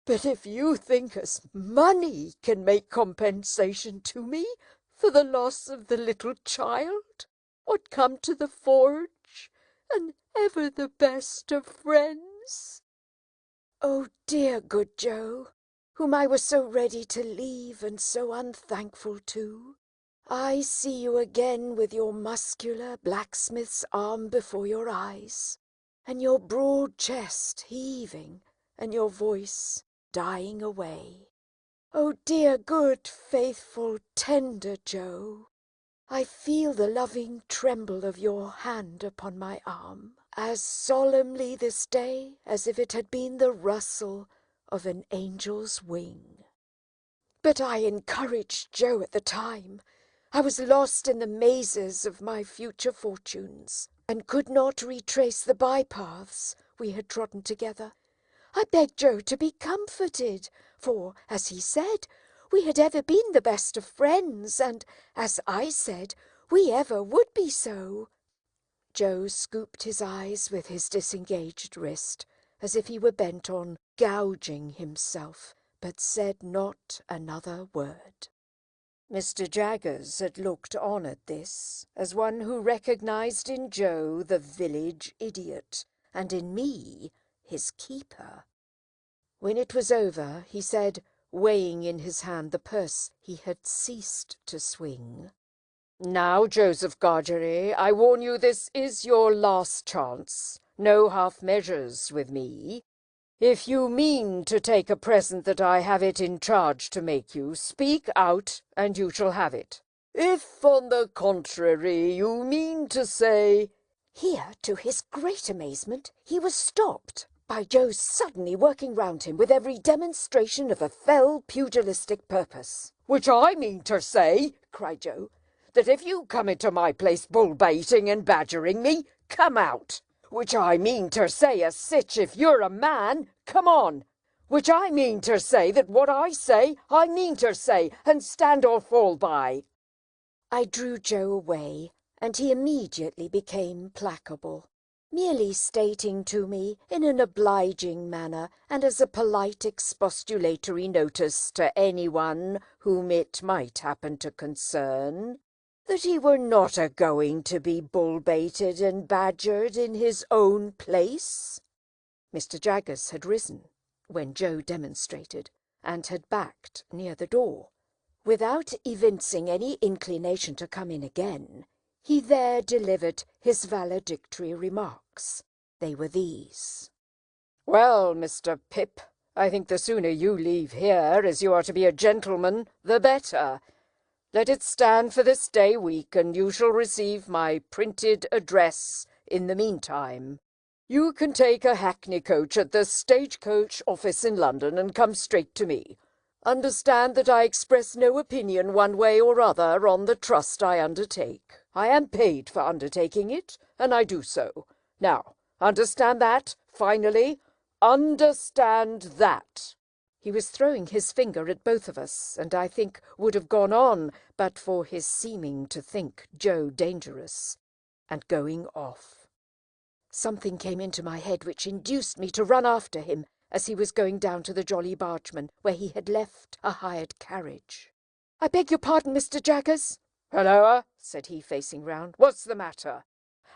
But if you think as money can make compensation to me for the loss of the little child, what come to the forge, and ever the best of friends." Oh, dear good Joe, whom I was so ready to leave and so unthankful to, I see you again with your muscular blacksmith's arm before your eyes, and your broad chest heaving, and your voice dying away. Oh, dear, good, faithful, tender Joe, I feel the loving tremble of your hand upon my arm, as solemnly this day as if it had been the rustle of an angel's wing. But I encouraged Joe at the time. I was lost in the mazes of my future fortunes, and could not retrace the bypaths we had trodden together. I begged Joe to be comforted, for, as he said, we had ever been the best of friends, and, as I said, we ever would be so." Joe scooped his eyes with his disengaged wrist, as if he were bent on gouging himself, but said not another word. Mr. Jaggers had looked on at this as one who recognized in Joe the village idiot, and in me his keeper. When it was over, he said, weighing in his hand the purse he had ceased to swing, "Now, Joseph Gargery, I warn you this is your last chance. No half measures with me. If you mean to take a present that I have it in charge to make you, speak out, and you shall have it. If, on the contrary, you mean to say—" Here, to his great amazement, he was stopped by Joe suddenly working round him with every demonstration of a fell pugilistic purpose. "Which I mean to say," cried Joe, "that if you come into my place bull-baiting and badgering me, come out. Which I mean to say a sitch if you're a man, come on. Which I mean to say that what I say, I mean to say, and stand or fall by." I drew Joe away, and he immediately became placable, merely stating to me in an obliging manner and as a polite expostulatory notice to anyone whom it might happen to concern, that he were not a-going to be bull-baited and badgered in his own place. Mr. Jaggers had risen when Joe demonstrated, and had backed near the door. Without evincing any inclination to come in again, he there delivered his valedictory remarks. They were these: "Well, Mr. Pip, I think the sooner you leave here, as you are to be a gentleman, the better. Let it stand for this day week, and you shall receive my printed address in the meantime. You can take a hackney coach at the stagecoach office in London and come straight to me. Understand that I express no opinion one way or other on the trust I undertake. I am paid for undertaking it, and I do so. Now, understand that, finally. Understand that." He was throwing his finger at both of us, and I think would have gone on but for his seeming to think Joe dangerous, and going off. Something came into my head which induced me to run after him as he was going down to the Jolly Bargeman, where he had left a hired carriage. "I beg your pardon, Mr. Jaggers." "Halloa," said he, facing round. "What's the matter?"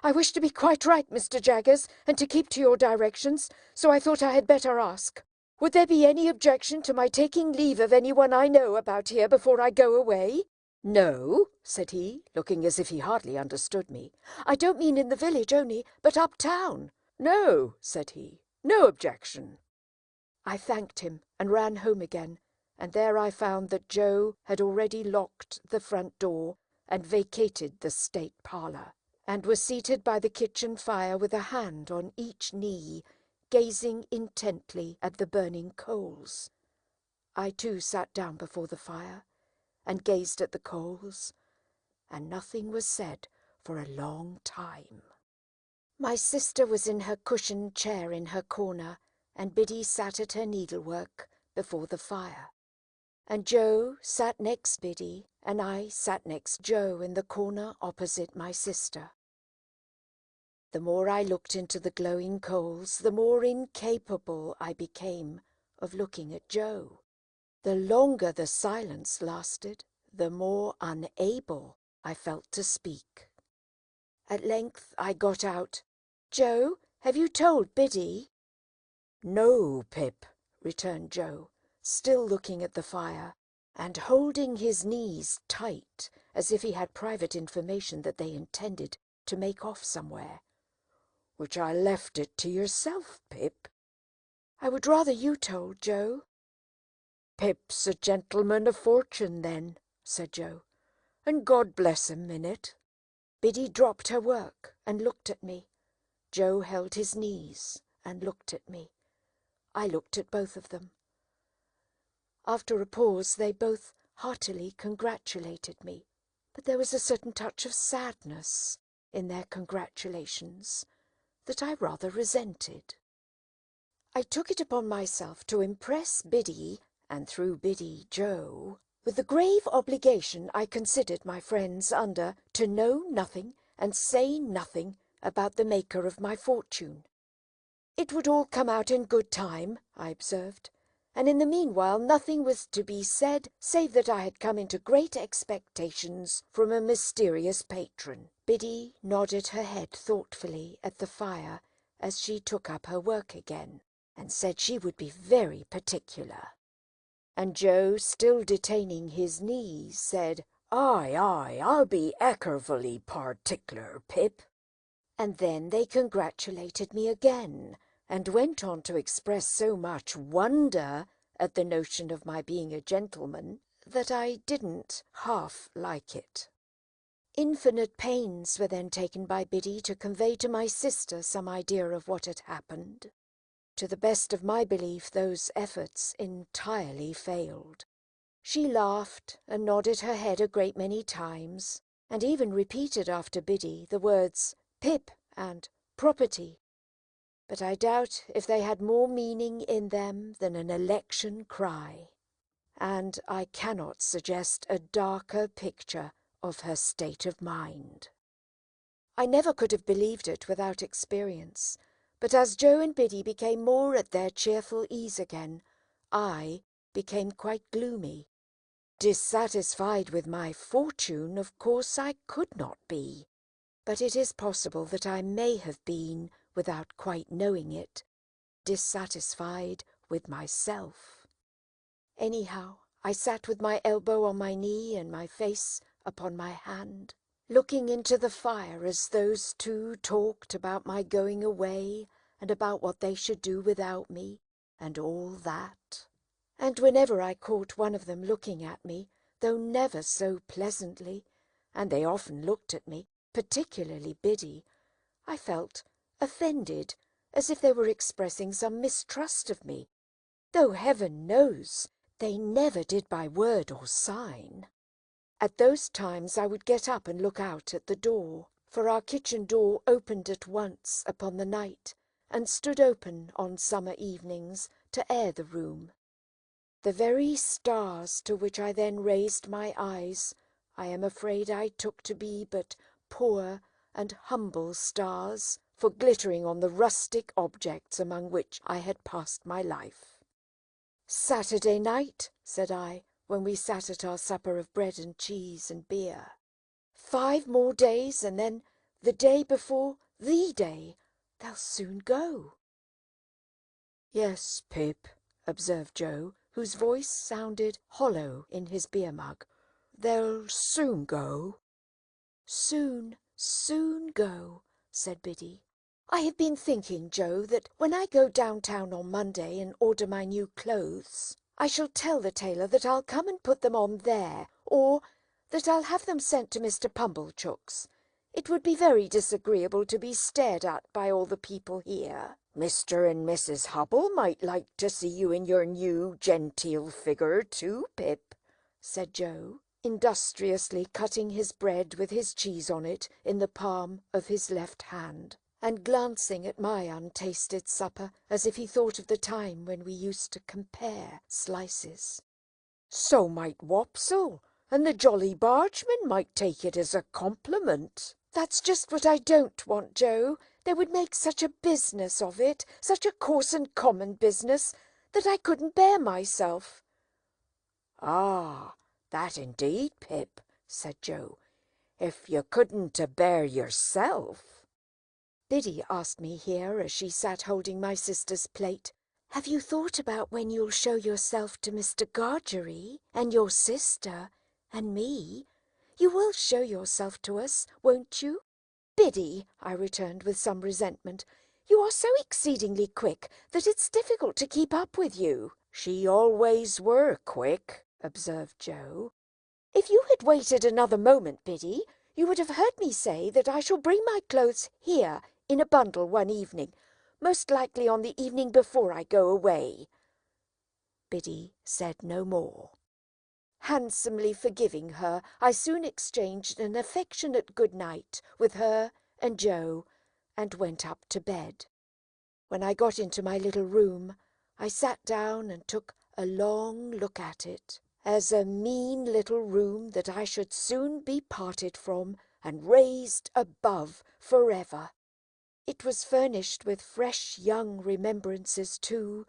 "I wish to be quite right, Mr. Jaggers, and to keep to your directions, so I thought I had better ask. Would there be any objection to my taking leave of anyone I know about here before I go away?" "No," said he, looking as if he hardly understood me. "I don't mean in the village only, but uptown." "No," said he, "no objection." I thanked him and ran home again, and there I found that Joe had already locked the front door and vacated the state parlour, and was seated by the kitchen fire with a hand on each knee, gazing intently at the burning coals. I too sat down before the fire and gazed at the coals, and nothing was said for a long time. My sister was in her cushioned chair in her corner, and Biddy sat at her needlework before the fire. And Joe sat next Biddy, and I sat next Joe in the corner opposite my sister. The more I looked into the glowing coals, the more incapable I became of looking at Joe. The longer the silence lasted, the more unable I felt to speak. At length I got out, "Joe, have you told Biddy?" "No, Pip," returned Joe, still looking at the fire, and holding his knees tight, as if he had private information that they intended to make off somewhere. "Which I left it to yourself, Pip." "I would rather you told, Joe." "Pip's a gentleman of fortune, then," said Joe, "and God bless him in it." Biddy dropped her work and looked at me. Joe held his knees and looked at me. I looked at both of them. After a pause they both heartily congratulated me, but there was a certain touch of sadness in their congratulations that I rather resented. I took it upon myself to impress Biddy, and through Biddy Joe, with the grave obligation I considered my friends under to know nothing and say nothing about the maker of my fortune. It would all come out in good time, I observed, and in the meanwhile nothing was to be said save that I had come into great expectations from a mysterious patron. Biddy nodded her head thoughtfully at the fire as she took up her work again, and said she would be very particular. And Joe, still detaining his knees, said, "Aye, aye, I'll be eckervally partickler, Pip." And then they congratulated me again, and went on to express so much wonder at the notion of my being a gentleman that I didn't half like it. Infinite pains were then taken by Biddy to convey to my sister some idea of what had happened. To the best of my belief, those efforts entirely failed. She laughed and nodded her head a great many times, and even repeated after Biddy the words "Pip" and "property." But I doubt if they had more meaning in them than an election cry, and I cannot suggest a darker picture of her state of mind. I never could have believed it without experience, but as Joe and Biddy became more at their cheerful ease again, I became quite gloomy. Dissatisfied with my fortune, of course I could not be, but it is possible that I may have been, without quite knowing it, dissatisfied with myself. Anyhow, I sat with my elbow on my knee and my face upon my hand, looking into the fire as those two talked about my going away and about what they should do without me, and all that. And whenever I caught one of them looking at me, though never so pleasantly, and they often looked at me, particularly Biddy, I felt offended, as if they were expressing some mistrust of me, though heaven knows they never did by word or sign. At those times I would get up and look out at the door, for our kitchen door opened at once upon the night, and stood open on summer evenings to air the room. The very stars to which I then raised my eyes, I am afraid I took to be but poor and humble stars, for glittering on the rustic objects among which I had passed my life. "Saturday night," said I, when we sat at our supper of bread and cheese and beer. 5 more days, and then the day before the day. They'll soon go. "Yes, Pip," observed Joe, whose voice sounded hollow in his beer mug. "They'll soon go." "Soon, soon go," said Biddy. "I have been thinking, Joe, that when I go downtown on Monday and order my new clothes, I shall tell the tailor that I'll come and put them on there, or that I'll have them sent to Mr. Pumblechook's. It would be very disagreeable to be stared at by all the people here. Mr. and Mrs. Hubble might like to see you in your new genteel figure too, Pip," said Joe, industriously cutting his bread with his cheese on it in the palm of his left hand, and glancing at my untasted supper as if he thought of the time when we used to compare slices. "So might Wopsle, and the Jolly Bargeman might take it as a compliment." "That's just what I don't want, Joe. They would make such a business of it, such a coarse and common business, that I couldn't bear myself." "Ah, that indeed, Pip," said Joe. "If you couldn't bear yourself." Biddy asked me here, as she sat holding my sister's plate, "Have you thought about when you'll show yourself to Mr. Gargery, and your sister, and me? You will show yourself to us, won't you?" "Biddy," I returned with some resentment, "you are so exceedingly quick that it's difficult to keep up with you." "She always were quick," observed Joe. "If you had waited another moment, Biddy, you would have heard me say that I shall bring my clothes here in a bundle one evening, most likely on the evening before I go away." Biddy said no more. Handsomely forgiving her, I soon exchanged an affectionate good night with her and Joe, and went up to bed. When I got into my little room, I sat down and took a long look at it, as a mean little room that I should soon be parted from and raised above forever. It was furnished with fresh young remembrances too,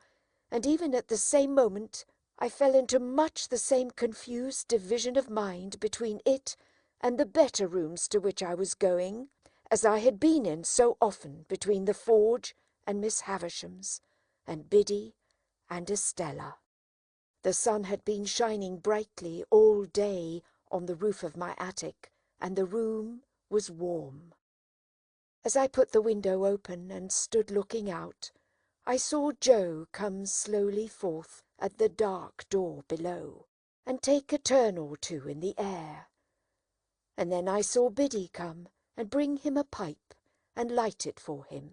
and even at the same moment I fell into much the same confused division of mind between it and the better rooms to which I was going, as I had been in so often between the forge and Miss Havisham's, and Biddy and Estella. The sun had been shining brightly all day on the roof of my attic, and the room was warm. As I put the window open and stood looking out, I saw Joe come slowly forth at the dark door below, and take a turn or two in the air. And then I saw Biddy come and bring him a pipe and light it for him.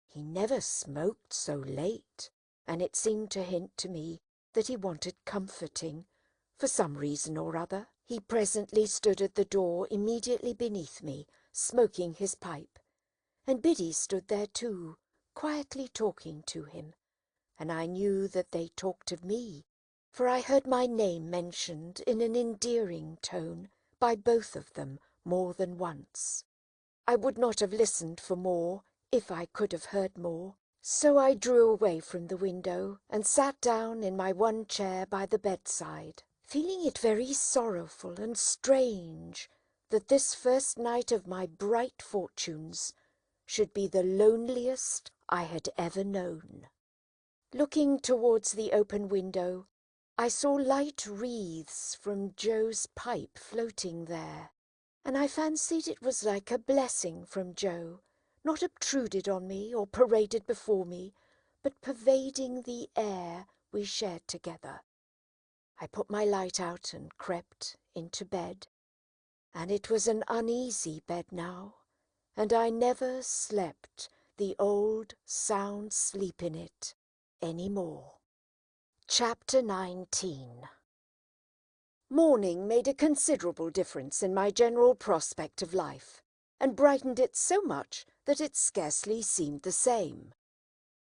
He never smoked so late, and it seemed to hint to me that he wanted comforting, for some reason or other. He presently stood at the door immediately beneath me, smoking his pipe, and Biddy stood there too, quietly talking to him, and I knew that they talked of me, for I heard my name mentioned in an endearing tone by both of them more than once. I would not have listened for more if I could have heard more, so I drew away from the window and sat down in my one chair by the bedside, feeling it very sorrowful and strange that this first night of my bright fortunes should be the loneliest I had ever known. Looking towards the open window, I saw light wreaths from Joe's pipe floating there, and I fancied it was like a blessing from Joe, not obtruded on me or paraded before me, but pervading the air we shared together. I put my light out and crept into bed, and it was an uneasy bed now, and I never slept the old sound sleep in it any more. Chapter 19. Morning made a considerable difference in my general prospect of life, and brightened it so much that it scarcely seemed the same.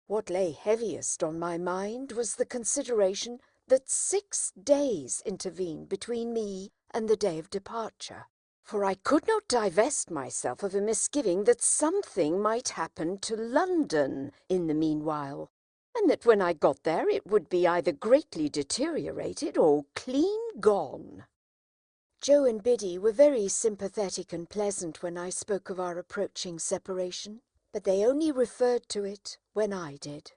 What lay heaviest on my mind was the consideration that 6 days intervened between me and the day of departure, for I could not divest myself of a misgiving that something might happen to London in the meanwhile, and that when I got there it would be either greatly deteriorated or clean gone. Joe and Biddy were very sympathetic and pleasant when I spoke of our approaching separation, but they only referred to it when I did.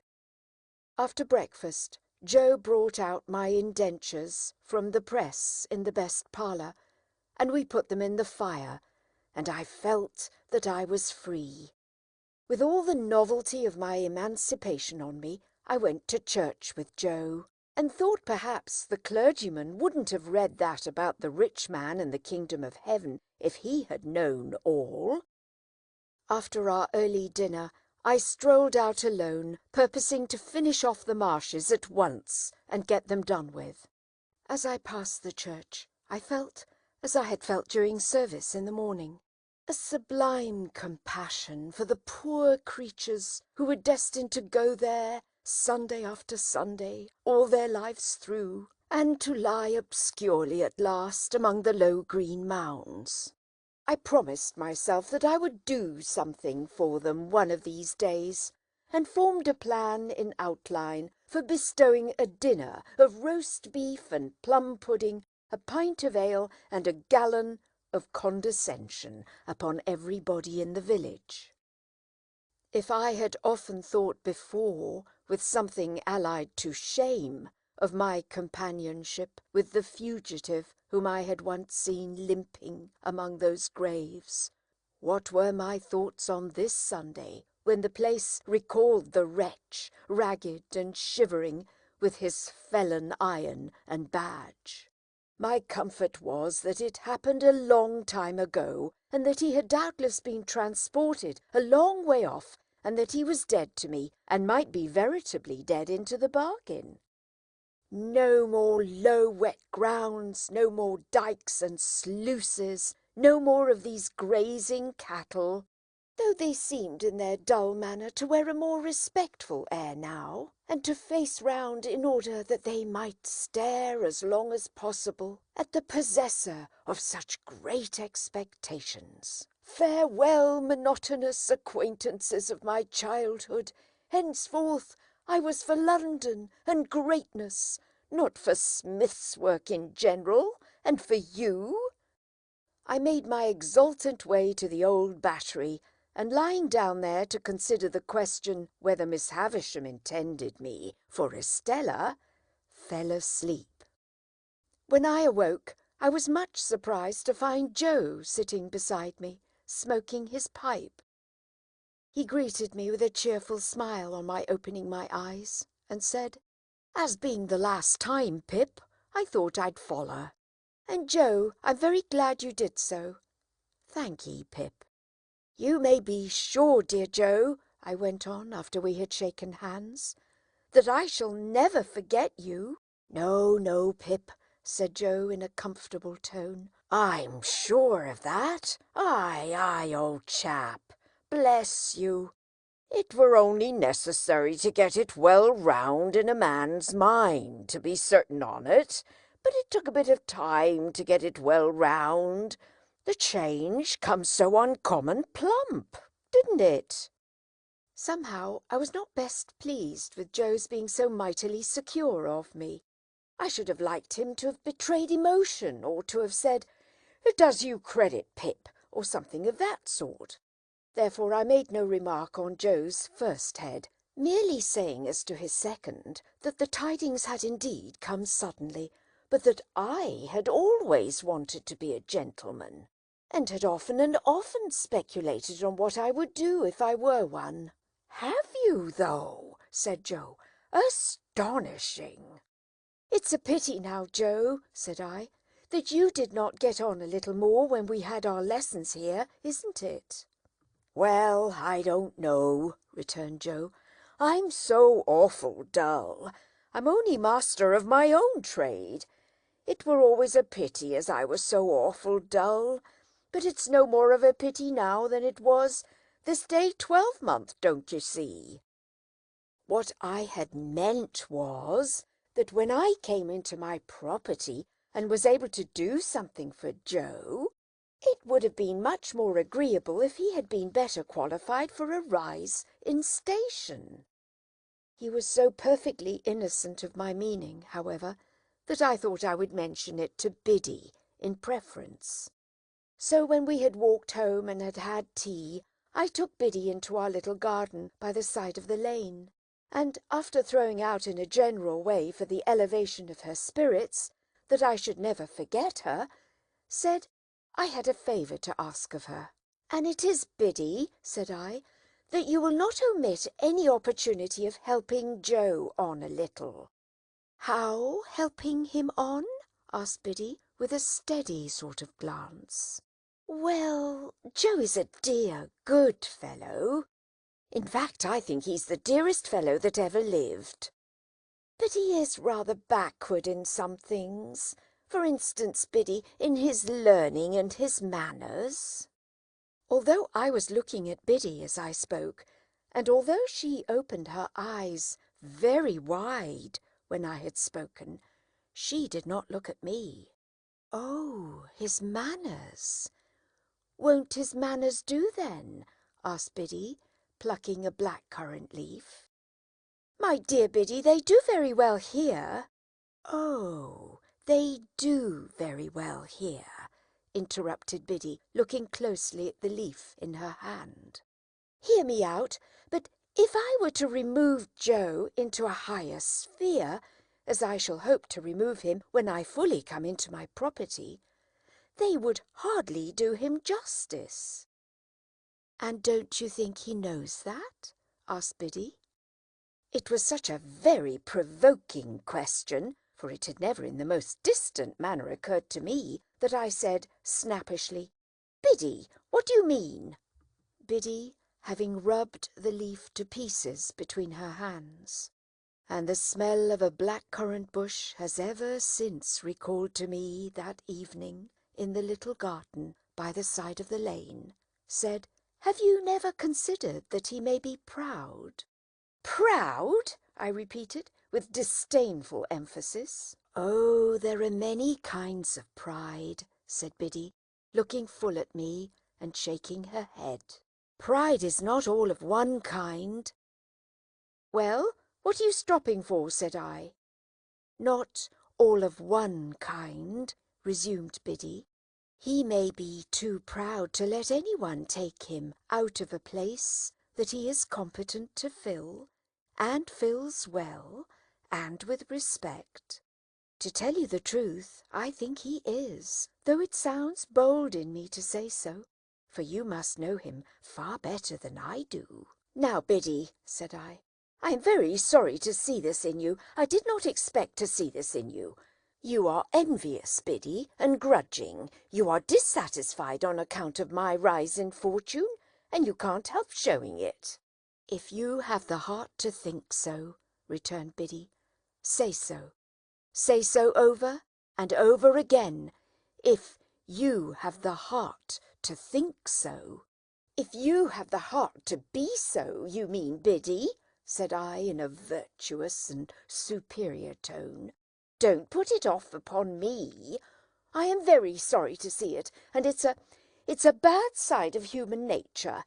After breakfast, Joe brought out my indentures from the press in the best parlour, and we put them in the fire, and I felt that I was free. With all the novelty of my emancipation on me, I went to church with Joe, and thought perhaps the clergyman wouldn't have read that about the rich man and the kingdom of heaven if he had known all. After our early dinner, I strolled out alone, purposing to finish off the marshes at once and get them done with. As I passed the church, I felt as I had felt during service in the morning, a sublime compassion for the poor creatures who were destined to go there Sunday after Sunday, all their lives through, and to lie obscurely at last among the low green mounds. I promised myself that I would do something for them one of these days, and formed a plan in outline for bestowing a dinner of roast beef and plum pudding, a pint of ale, and a gallon of condescension upon everybody in the village. If I had often thought before, with something allied to shame, of my companionship with the fugitive whom I had once seen limping among those graves, what were my thoughts on this Sunday, when the place recalled the wretch, ragged and shivering, with his felon iron and badge? My comfort was that it happened a long time ago, and that he had doubtless been transported a long way off, and that he was dead to me, and might be veritably dead into the bargain. No more low wet grounds, no more dykes and sluices, no more of these grazing cattle. though they seemed in their dull manner to wear a more respectful air now, and to face round in order that they might stare as long as possible at the possessor of such great expectations. Farewell, monotonous acquaintances of my childhood. Henceforth I was for London and greatness, not for Smith's work in general, and for you. I made my exultant way to the old Battery, and lying down there to consider the question whether Miss Havisham intended me for Estella, fell asleep. When I awoke, I was much surprised to find Joe sitting beside me, smoking his pipe. He greeted me with a cheerful smile on my opening my eyes, and said, "As being the last time, Pip, I thought I'd follow. And Joe, I'm very glad you did so." "Thank ye, Pip." "You may be sure, dear Joe," I went on after we had shaken hands, "that I shall never forget you." "No, no, Pip," said Joe in a comfortable tone. "I'm sure of that. Aye, aye, old chap. Bless you. It were only necessary to get it well round in a man's mind to be certain on it, but it took a bit of time to get it well round. The change comes so uncommon plump, didn't it?" Somehow I was not best pleased with Joe's being so mightily secure of me. I should have liked him to have betrayed emotion, or to have said, "It does you credit, Pip," or something of that sort. Therefore I made no remark on Joe's first head, merely saying as to his second that the tidings had indeed come suddenly, but that I had always wanted to be a gentleman, and had often and often speculated on what I would do if I were one. "Have you, though?" said Joe. "Astonishing!" "It's a pity now, Joe," said I, "that you did not get on a little more when we had our lessons here, isn't it?" "Well, I don't know," returned Joe. "I'm so awful dull. I'm only master of my own trade. It were always a pity as I was so awful dull, but it's no more of a pity now than it was this day 12-month, don't you see?" What I had meant was that when I came into my property and was able to do something for Joe, it would have been much more agreeable if he had been better qualified for a rise in station. He was so perfectly innocent of my meaning, however, that I thought I would mention it to Biddy in preference. So when we had walked home and had had tea, I took Biddy into our little garden by the side of the lane, and after throwing out in a general way for the elevation of her spirits, that I should never forget her, said I had a favour to ask of her. "And it is, Biddy," said I, "that you will not omit any opportunity of helping Joe on a little." "How helping him on?" asked Biddy, with a steady sort of glance. "Well, Joe is a dear, good fellow. In fact, I think he's the dearest fellow that ever lived. But he is rather backward in some things. For instance, Biddy, in his learning and his manners." Although I was looking at Biddy as I spoke, and although she opened her eyes very wide when I had spoken, she did not look at me. "Oh, his manners. Won't his manners do, then?" asked Biddy, plucking a black-currant leaf. "My dear Biddy, they do very well here." "Oh, they do very well here," interrupted Biddy, looking closely at the leaf in her hand. "Hear me out, but if I were to remove Joe into a higher sphere, as I shall hope to remove him when I fully come into my property, they would hardly do him justice." "And don't you think he knows that?" asked Biddy. It was such a very provoking question, for it had never in the most distant manner occurred to me, that I said snappishly, "Biddy, what do you mean?" Biddy, having rubbed the leaf to pieces between her hands, and the smell of a black-currant bush has ever since recalled to me that evening in the little garden by the side of the lane, said Have you never considered that he may be proud?" "Proud?" I repeated, with disdainful emphasis. "Oh, there are many kinds of pride," said Biddy, looking full at me and shaking her head. "Pride is not all of one kind." "Well, what are you stopping for?" said I. "Not all of one kind," resumed Biddy. "He may be too proud to let anyone take him out of a place that he is competent to fill, and fills well, and with respect. To tell you the truth, I think he is, though it sounds bold in me to say so, for you must know him far better than I do." "Now, Biddy," said I am very sorry to see this in you. I did not expect to see this in you. You are envious, Biddy, and grudging. You are dissatisfied on account of my rise in fortune, and you can't help showing it." "If you have the heart to think so," returned Biddy, "say so. Say so over and over again. If you have the heart to think so." "If you have the heart to be so, you mean, Biddy," said I in a virtuous and superior tone. "Don't put it off upon me. I am very sorry to see it, and it's a bad side of human nature.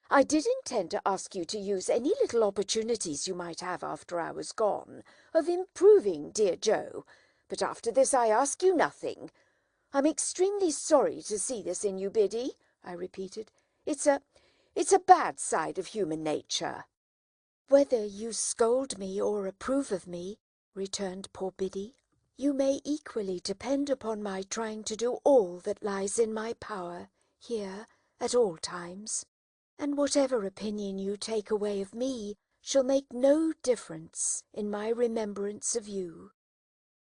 I did intend to ask you to use any little opportunities you might have after I was gone, of improving dear Joe, but after this I ask you nothing. I'm extremely sorry to see this in you, Biddy," I repeated. It's a bad side of human nature." "Whether you scold me or approve of me," returned poor Biddy, "you may equally depend upon my trying to do all that lies in my power here at all times, and whatever opinion you take away of me shall make no difference in my remembrance of you.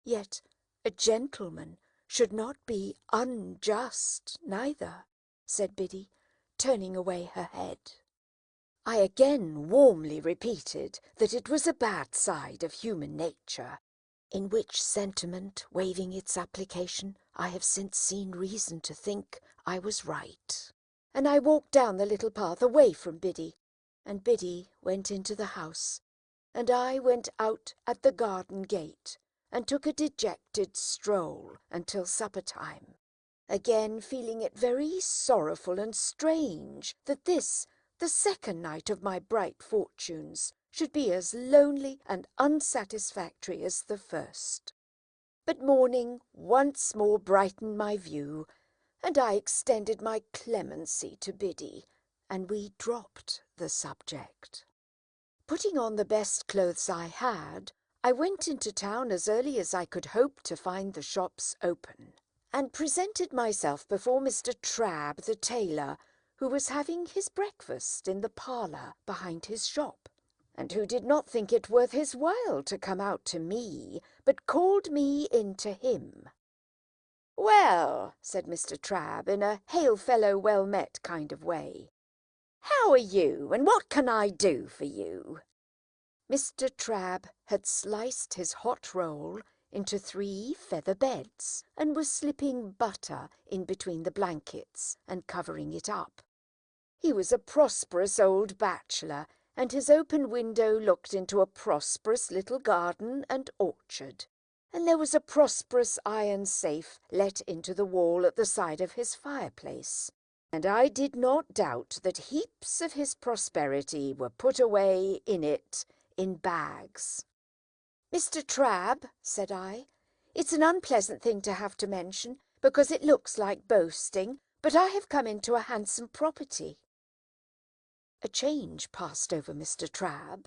Yet a gentleman should not be unjust neither," said Biddy, turning away her head. I again warmly repeated that it was a bad side of human nature. In which sentiment, waiving its application, I have since seen reason to think I was right. And I walked down the little path away from Biddy, And Biddy went into the house, and I went out at the garden gate, and took a dejected stroll until supper time, again feeling it very sorrowful and strange that this, the second night of my bright fortunes, should be as lonely and unsatisfactory as the first. But morning once more brightened my view, and I extended my clemency to Biddy, and we dropped the subject. Putting on the best clothes I had, I went into town as early as I could hope to find the shops open, and presented myself before Mr. Trabb, the tailor, who was having his breakfast in the parlour behind his shop, and who did not think it worth his while to come out to me, but called me in to him. "Well," said Mr. Trabb, in a hail-fellow-well-met kind of way, "how are you, and what can I do for you?" Mr. Trabb had sliced his hot roll into 3 feather beds, and was slipping butter in between the blankets and covering it up. He was a prosperous old bachelor, and his open window looked into a prosperous little garden and orchard, and there was a prosperous iron safe let into the wall at the side of his fireplace, and I did not doubt that heaps of his prosperity were put away in it in bags. "Mr. Trabb," said I, "it's an unpleasant thing to have to mention, because it looks like boasting, but I have come into a handsome property." A change passed over Mr. Trabb.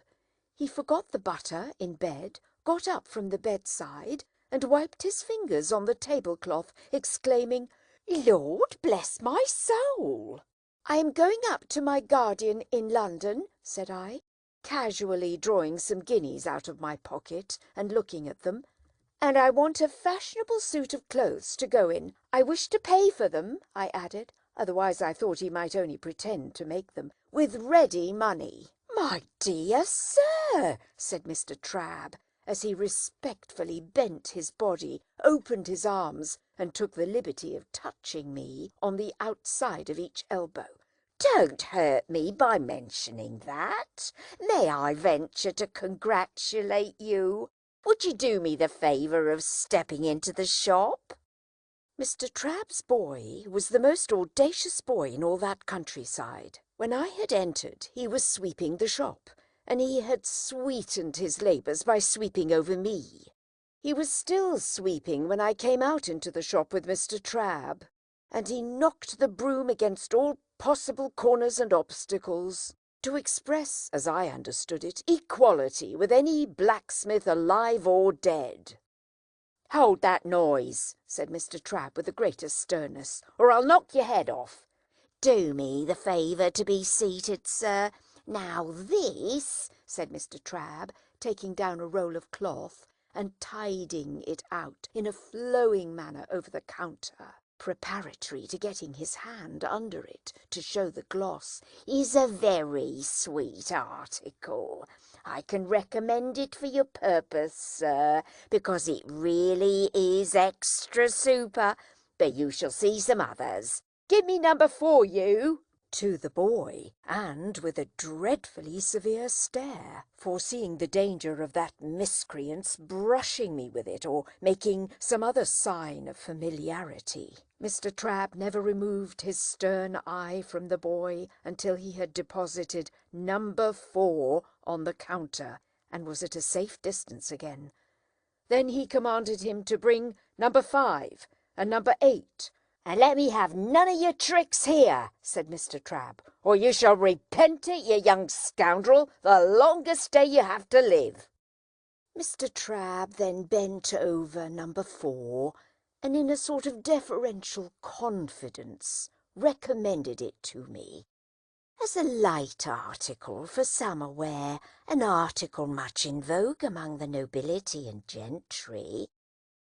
He forgot the butter in bed, got up from the bedside, and wiped his fingers on the tablecloth, exclaiming, "Lord bless my soul!" "I am going up to my guardian in London," said I, casually drawing some guineas out of my pocket and looking at them, "and I want a fashionable suit of clothes to go in. I wish to pay for them," I added, otherwise I thought he might only pretend to make them, "with ready money." "My dear sir," said Mr. Trabb, as he respectfully bent his body, opened his arms, and took the liberty of touching me on the outside of each elbow, Don't hurt me by mentioning that. May I venture to congratulate you? Would you do me the favour of stepping into the shop? Mr. Trabb's boy was the most audacious boy in all that countryside. When I had entered, he was sweeping the shop, and he had sweetened his labours by sweeping over me. He was still sweeping when I came out into the shop with Mr. Trabb, and he knocked the broom against all possible corners and obstacles, to express, as I understood it, equality with any blacksmith alive or dead. Hold that noise, said Mr. Trabb with the greatest sternness, or I'll knock your head off. Do me the favour to be seated, sir. Now this, said Mr. Trabb, taking down a roll of cloth and tidying it out in a flowing manner over the counter, preparatory to getting his hand under it to show the gloss, is a very sweet article. I can recommend it for your purpose, sir, because it really is extra super, but you shall see some others. Give me number 4, you. To the boy, and with a dreadfully severe stare, foreseeing the danger of that miscreant's brushing me with it or making some other sign of familiarity. Mr. Trabb never removed his stern eye from the boy until he had deposited number 4 on the counter and was at a safe distance again. Then he commanded him to bring number 5 and number 8. And let me have none of your tricks here, said Mr. Trabb, or you shall repent it, you young scoundrel, the longest day you have to live. Mr. Trabb then bent over number 4, and in a sort of deferential confidence recommended it to me. As a light article for summer wear, an article much in vogue among the nobility and gentry,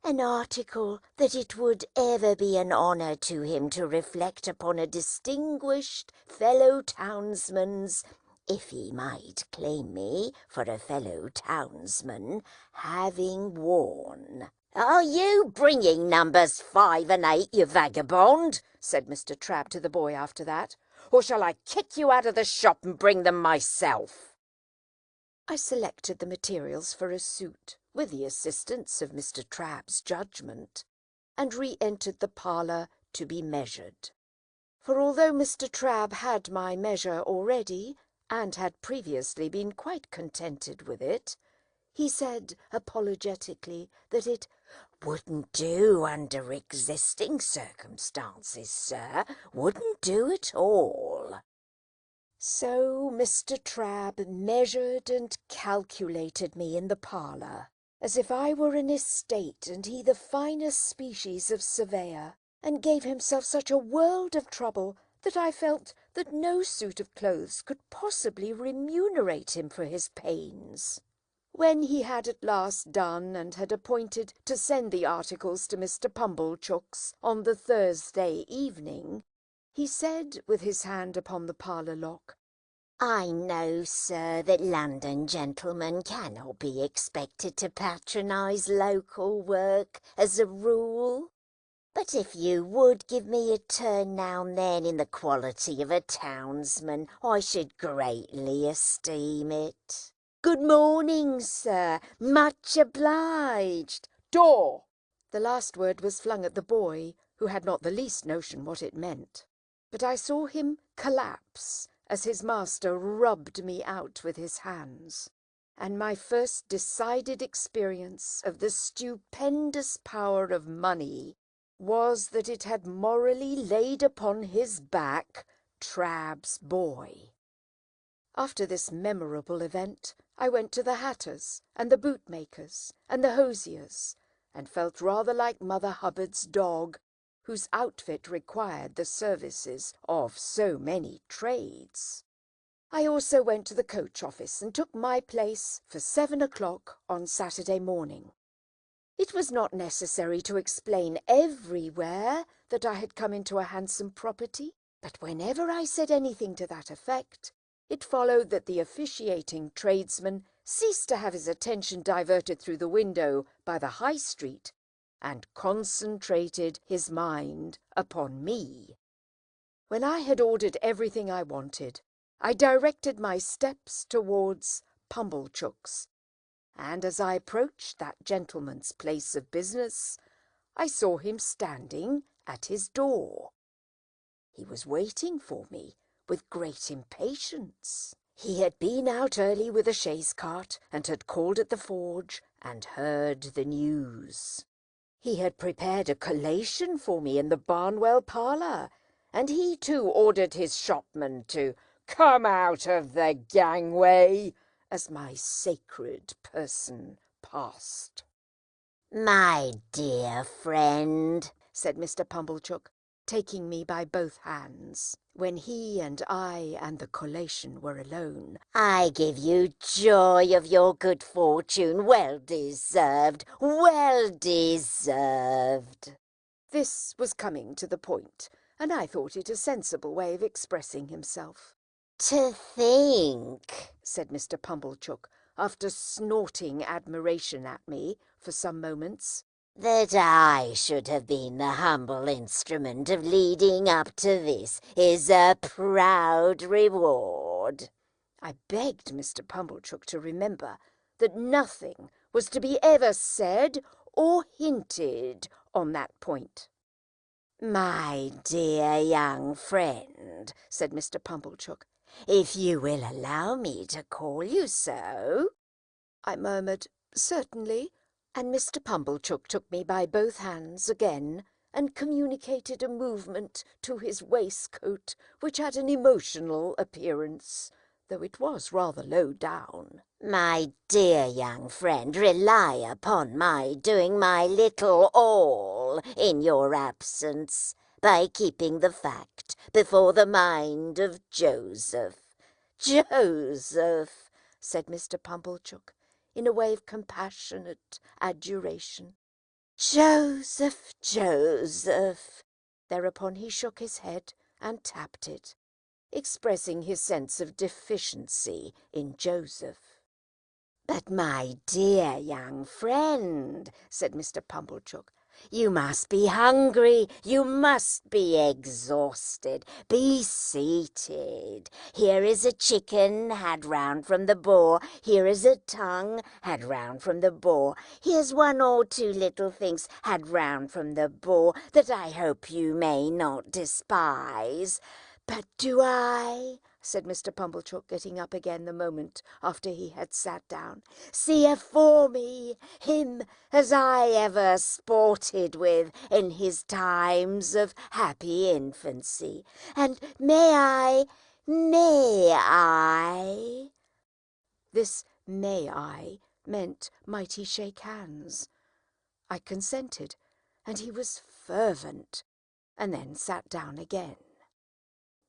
an article that it would ever be an honour to him to reflect upon a distinguished fellow townsman's, if he might claim me for a fellow townsman, having worn. Are you bringing numbers 5 and 8, you vagabond? said Mr. Trabb to the boy after that, or shall I kick you out of the shop and bring them myself? I selected the materials for a suit, with the assistance of Mr. Trabb's judgment, and re-entered the parlour to be measured. For although Mr. Trabb had my measure already, and had previously been quite contented with it, he said apologetically that it wouldn't do under existing circumstances, sir. Wouldn't do at all. So Mr. Trabb measured and calculated me in the parlour, as if I were an estate and he the finest species of surveyor, and gave himself such a world of trouble that I felt that no suit of clothes could possibly remunerate him for his pains. When he had at last done and had appointed to send the articles to Mr. Pumblechook's on the Thursday evening, he said, with his hand upon the parlour lock, I know, sir, that London gentlemen cannot be expected to patronise local work as a rule, but if you would give me a turn now and then in the quality of a townsman, I should greatly esteem it. Good morning, sir. Much obliged. Door! The last word was flung at the boy, who had not the least notion what it meant. But I saw him collapse as his master rubbed me out with his hands, and my first decided experience of the stupendous power of money was that it had morally laid upon his back Trabb's boy. After this memorable event, I went to the hatter's and the bootmaker's and the hosier's, and felt rather like Mother Hubbard's dog, whose outfit required the services of so many trades. I also went to the coach office and took my place for 7 o'clock on Saturday morning. It was not necessary to explain everywhere that I had come into a handsome property, but whenever I said anything to that effect, it followed that the officiating tradesman ceased to have his attention diverted through the window by the High Street, and concentrated his mind upon me. When I had ordered everything I wanted, I directed my steps towards Pumblechook's, and as I approached that gentleman's place of business, I saw him standing at his door. He was waiting for me with great impatience. He had been out early with a chaise cart and had called at the forge and heard the news. He had prepared a collation for me in the Barnwell parlour, and he too ordered his shopman to come out of the gangway as my sacred person passed. "My dear friend," said Mr. Pumblechook, taking me by both hands, when he and I and the collation were alone, "I give you joy of your good fortune. Well deserved, well deserved." This was coming to the point, and I thought it a sensible way of expressing himself. "To think," said Mr. Pumblechook, after snorting admiration at me for some moments, "that I should have been the humble instrument of leading up to this is a proud reward." I begged Mr. Pumblechook to remember that nothing was to be ever said or hinted on that point. "My dear young friend," said Mr. Pumblechook, "if you will allow me to call you so." I murmured, "Certainly," and Mr. Pumblechook took me by both hands again and communicated a movement to his waistcoat which had an emotional appearance, though it was rather low down. "My dear young friend, rely upon my doing my little all in your absence by keeping the fact before the mind of Joseph." "Joseph," said Mr. Pumblechook, in a way of compassionate adoration. "Joseph, Joseph." Thereupon he shook his head and tapped it, expressing his sense of deficiency in Joseph. "But, my dear young friend," said Mr. Pumblechook, "you must be hungry, you must be exhausted. Be seated. Here is a chicken had round from the boar. Here is a tongue had round from the boar. Here's one or two little things had round from the boar that I hope you may not despise." "But do I?" said Mr. Pumblechook, getting up again the moment after he had sat down. "See afore me him as I ever sported with in his times of happy infancy, and may I? This "may I" meant might he shake hands. I consented, and he was fervent, and then sat down again.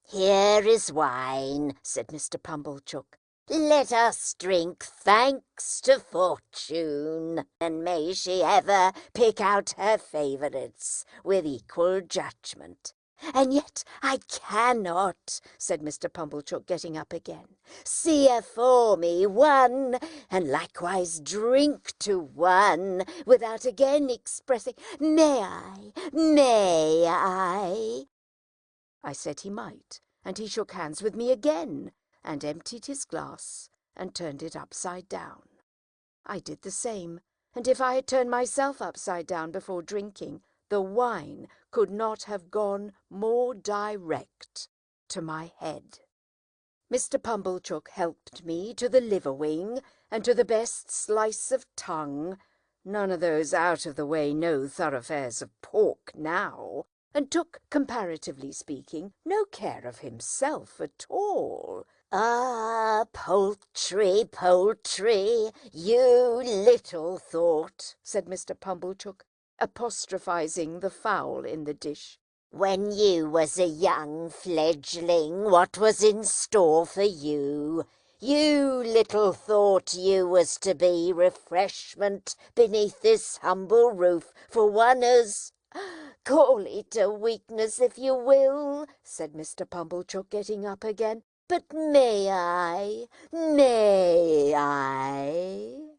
"Here is wine," said Mr. Pumblechook. "Let us drink thanks to Fortune, and may she ever pick out her favourites with equal judgment." "And yet I cannot," said Mr. Pumblechook, getting up again. "See afore me one, and likewise drink to one, without again expressing, may I, may I?" I said he might, and he shook hands with me again, and emptied his glass and turned it upside down. I did the same, and if I had turned myself upside down before drinking, the wine could not have gone more direct to my head. Mr. Pumblechook helped me to the liver wing and to the best slice of tongue, none of those out-of-the-way no thoroughfares of pork now, and took, comparatively speaking, no care of himself at all. "Ah, poultry, poultry, you little thought," said Mr. Pumblechook, apostrophising the fowl in the dish, "when you was a young fledgling, what was in store for you. You little thought you was to be refreshment beneath this humble roof for one as—" "Call it a weakness if you will," said Mr. Pumblechook, getting up again. "But may I? May I?"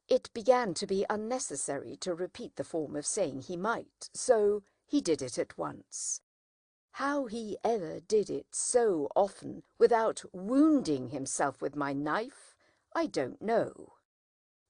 It began to be unnecessary to repeat the form of saying he might, so he did it at once. How he ever did it so often without wounding himself with my knife, I don't know.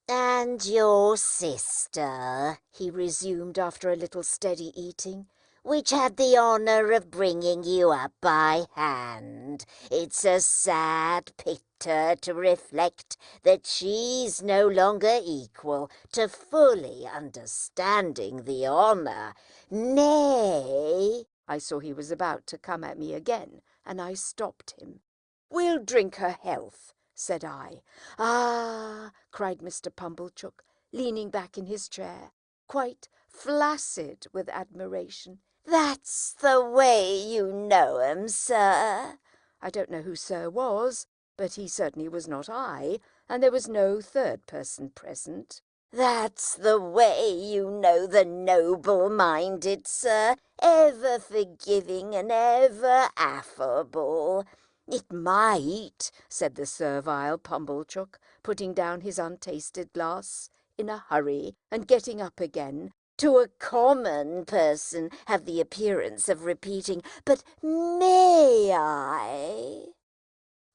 "And your sister," he resumed after a little steady eating, "which had the honour of bringing you up by hand. It's a sad picture to reflect that she's no longer equal to fully understanding the honour. Nay," I saw he was about to come at me again, and I stopped him. "We'll drink her health," said I. "Ah!" cried Mr. Pumblechook, leaning back in his chair, quite flaccid with admiration. "that's the way you know 'em, sir." I don't know who Sir was, but he certainly was not I, and there was no third person present. "That's the way you know the noble-minded, sir, ever forgiving and ever affable. It might," said the servile Pumblechook, putting down his untasted glass in a hurry and getting up again, to a common person have the appearance of repeating, 'But may I?'"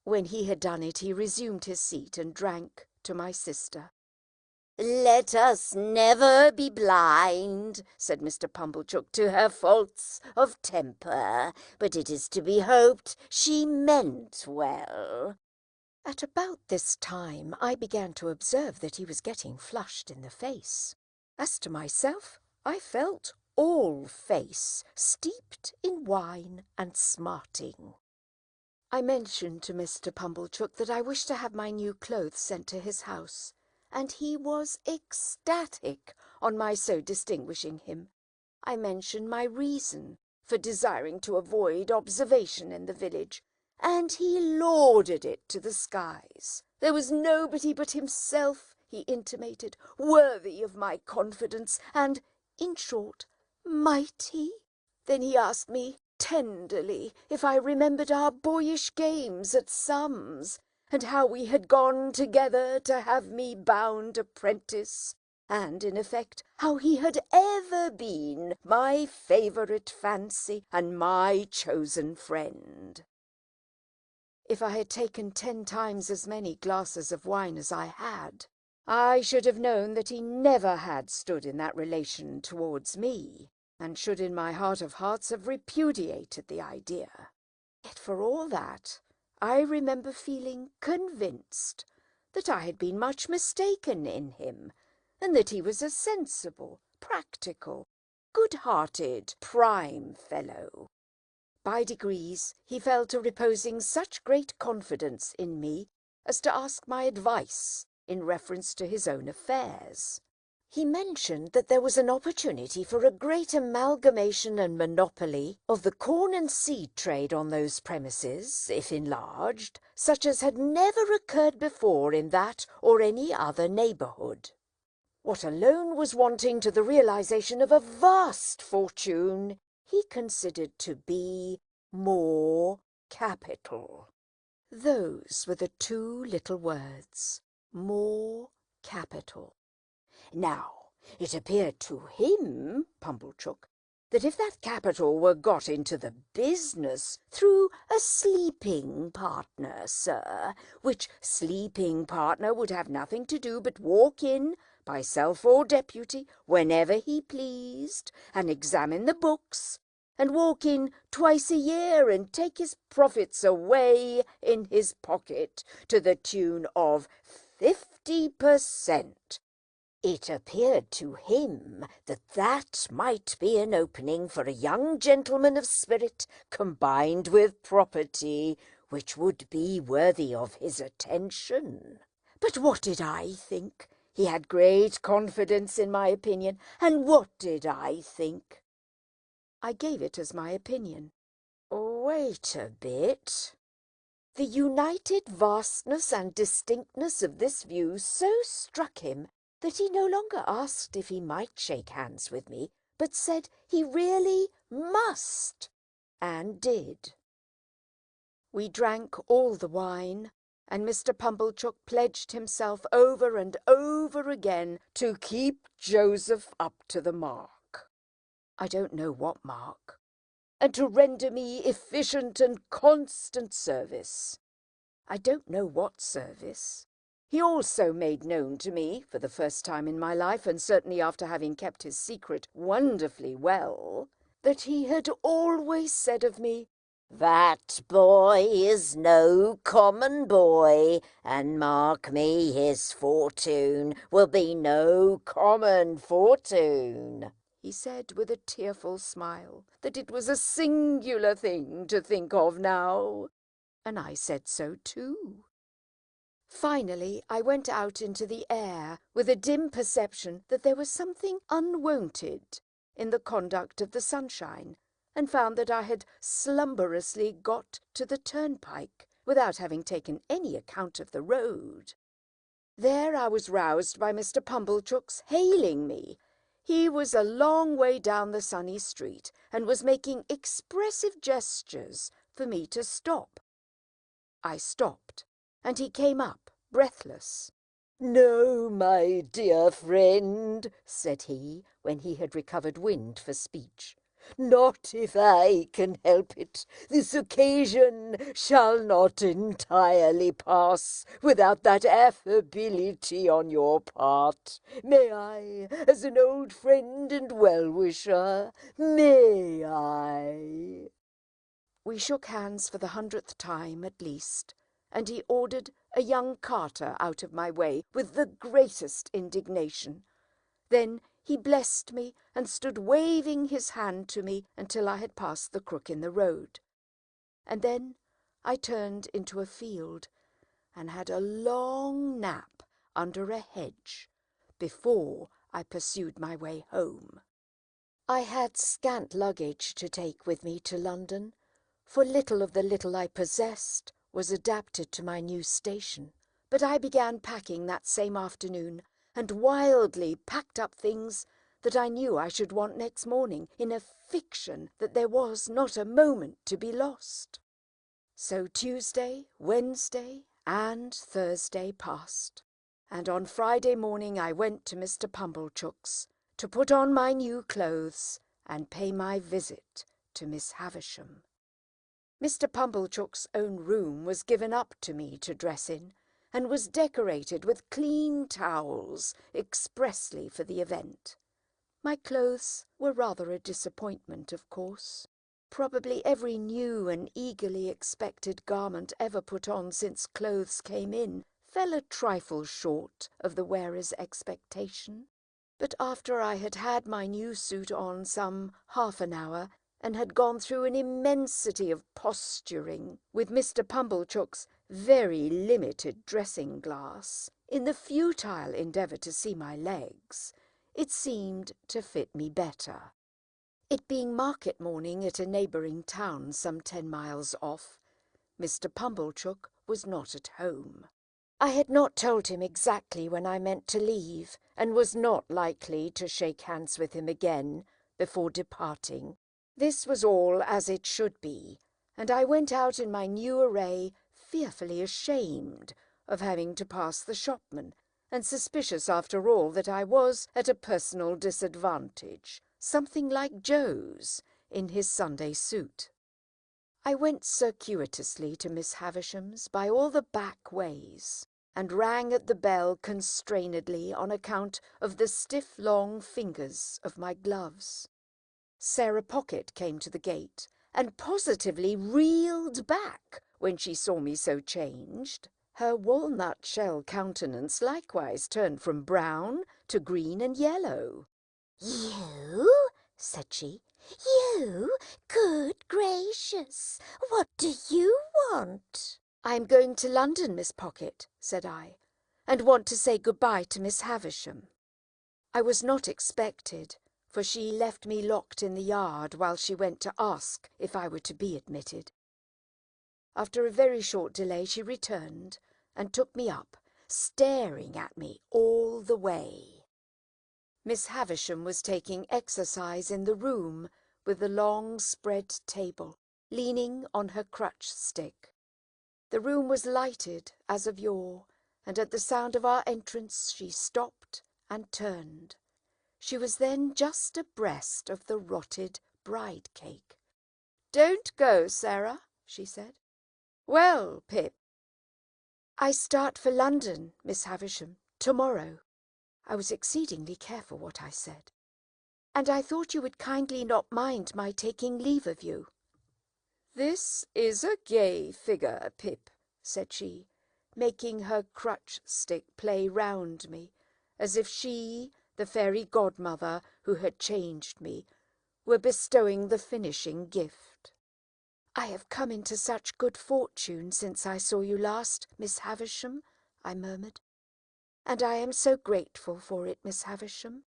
When he had done it, he resumed his seat and drank to my sister. "Let us never be blind," said Mr. Pumblechook, "to her faults of temper, but it is to be hoped she meant well." At about this time I began to observe that he was getting flushed in the face. As to myself, I felt all face, steeped in wine and smarting. I mentioned to Mr. Pumblechook that I wished to have my new clothes sent to his house, and he was ecstatic on my so distinguishing him. I mentioned my reason for desiring to avoid observation in the village, and he lauded it to the skies. There was nobody but himself, he intimated, worthy of my confidence, and, in short, might he? Then he asked me tenderly if I remembered our boyish games at sums, and how we had gone together to have me bound apprentice, and, in effect, how he had ever been my favourite fancy and my chosen friend. If I had taken 10 times as many glasses of wine as I had, I should have known that he never had stood in that relation towards me, and should in my heart of hearts have repudiated the idea. Yet for all that, I remember feeling convinced that I had been much mistaken in him, and that he was a sensible, practical, good-hearted, prime fellow. By degrees he fell to reposing such great confidence in me as to ask my advice in reference to his own affairs. He mentioned that there was an opportunity for a great amalgamation and monopoly of the corn and seed trade on those premises, if enlarged, such as had never occurred before in that or any other neighbourhood. What alone was wanting to the realization of a vast fortune he considered to be more capital. Those were the 2 little words, more capital. Now, it appeared to him, Pumblechook, that if that capital were got into the business through a sleeping partner, sir, which sleeping partner would have nothing to do but walk in, by self or deputy, whenever he pleased, and examine the books, and walk in twice a year and take his profits away in his pocket to the tune of 50%. It appeared to him that that might be an opening for a young gentleman of spirit combined with property, which would be worthy of his attention. But what did I think? He had great confidence in my opinion, and what did I think? I gave it as my opinion. Wait a bit. The united vastness and distinctness of this view so struck him that he no longer asked if he might shake hands with me, but said he really must, and did. We drank all the wine, and Mr. Pumblechook pledged himself over and over again to keep Joseph up to the mark. I don't know what mark. and to render me efficient and constant service. I don't know what service. He also made known to me, for the first time in my life, and certainly after having kept his secret wonderfully well, that he had always said of me, "That boy is no common boy, and mark me, his fortune will be no common fortune." He said with a tearful smile that it was a singular thing to think of now, and I said so too. Finally, I went out into the air with a dim perception that there was something unwonted in the conduct of the sunshine, and found that I had slumberously got to the turnpike without having taken any account of the road. There I was roused by Mr. Pumblechook's hailing me. He was a long way down the sunny street, and was making expressive gestures for me to stop. I stopped, and he came up, breathless. "No, my dear friend," said he, when he had recovered wind for speech. "Not if I can help it. This occasion shall not entirely pass without that affability on your part. May I, as an old friend and well-wisher, may I?" We shook hands for the 100th time at least, and he ordered a young carter out of my way with the greatest indignation. Then he blessed me and stood waving his hand to me until I had passed the crook in the road. And then I turned into a field and had a long nap under a hedge before I pursued my way home. I had scant luggage to take with me to London, for little of the little I possessed was adapted to my new station. But I began packing that same afternoon, and wildly packed up things that I knew I should want next morning, in a fiction that there was not a moment to be lost. So Tuesday, Wednesday, and Thursday passed, and on Friday morning I went to Mr. Pumblechook's to put on my new clothes and pay my visit to Miss Havisham. Mr. Pumblechook's own room was given up to me to dress in, and was decorated with clean towels expressly for the event. My clothes were rather a disappointment, of course. Probably every new and eagerly expected garment ever put on since clothes came in fell a trifle short of the wearer's expectation. But after I had had my new suit on some half an hour, and had gone through an immensity of posturing with Mr. Pumblechook's very limited dressing-glass, in the futile endeavour to see my legs, it seemed to fit me better. It being market morning at a neighbouring town some 10 miles off, Mr. Pumblechook was not at home. I had not told him exactly when I meant to leave, and was not likely to shake hands with him again before departing. This was all as it should be, and I went out in my new array, fearfully ashamed of having to pass the shopman, and suspicious after all that I was at a personal disadvantage, something like Joe's in his Sunday suit. I went circuitously to Miss Havisham's by all the back ways, and rang at the bell constrainedly on account of the stiff long fingers of my gloves. Sarah Pocket came to the gate, and positively reeled back when she saw me so changed. Her walnut-shell countenance likewise turned from brown to green and yellow. "You?" said she. "You? Good gracious! What do you want?" "I am going to London, Miss Pocket," said I, "and want to say good-bye to Miss Havisham." I was not expected, for she left me locked in the yard while she went to ask if I were to be admitted. After a very short delay she returned and took me up, staring at me all the way. Miss Havisham was taking exercise in the room with the long spread table, leaning on her crutch stick. The room was lighted as of yore, and at the sound of our entrance she stopped and turned. She was then just abreast of the rotted bride-cake. "Don't go, Sarah," she said. "Well, Pip?" "I start for London, Miss Havisham, tomorrow." I was exceedingly careful what I said. "And I thought you would kindly not mind my taking leave of you." "This is a gay figure, Pip," said she, making her crutch stick play round me, as if she, the fairy godmother who had changed me, were bestowing the finishing gift. "I have come into such good fortune since I saw you last, Miss Havisham," I murmured. "And I am so grateful for it, Miss Havisham."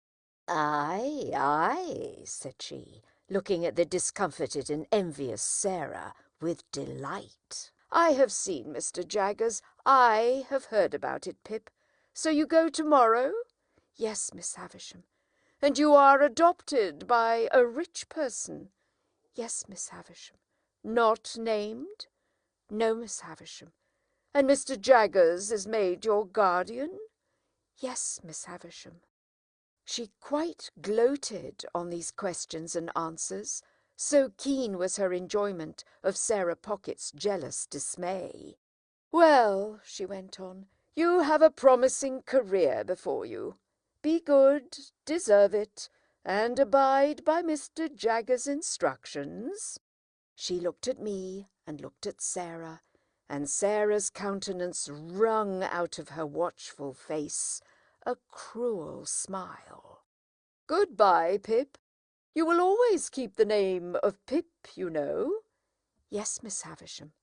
"Aye, aye," said she, looking at the discomfited and envious Sarah with delight. "I have seen Mr. Jaggers. I have heard about it, Pip. So you go tomorrow? "Yes, Miss Havisham." And you are adopted by a rich person? "Yes, Miss Havisham." Not named? "No, Miss Havisham." And Mr. Jaggers is made your guardian? "Yes, Miss Havisham." She quite gloated on these questions and answers, so keen was her enjoyment of Sarah Pocket's jealous dismay. "Well," she went on, "you have a promising career before you. Be good, deserve it, and abide by Mr. Jaggers' instructions." She looked at me and looked at Sarah, and Sarah's countenance wrung out of her watchful face a cruel smile. "Good-bye, Pip. You will always keep the name of Pip, you know." "Yes, Miss Havisham."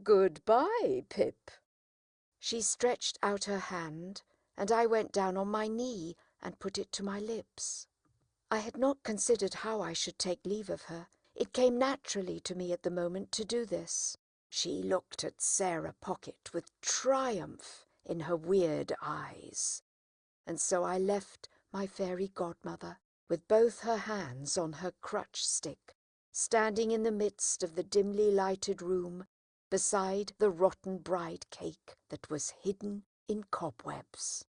"Good-bye, Pip." She stretched out her hand, and I went down on my knee and put it to my lips. I had not considered how I should take leave of her. It came naturally to me at the moment to do this. She looked at Sarah Pocket with triumph in her weird eyes, and so I left my fairy godmother, with both her hands on her crutch stick, standing in the midst of the dimly lighted room, beside the rotten bride cake that was hidden in cobwebs.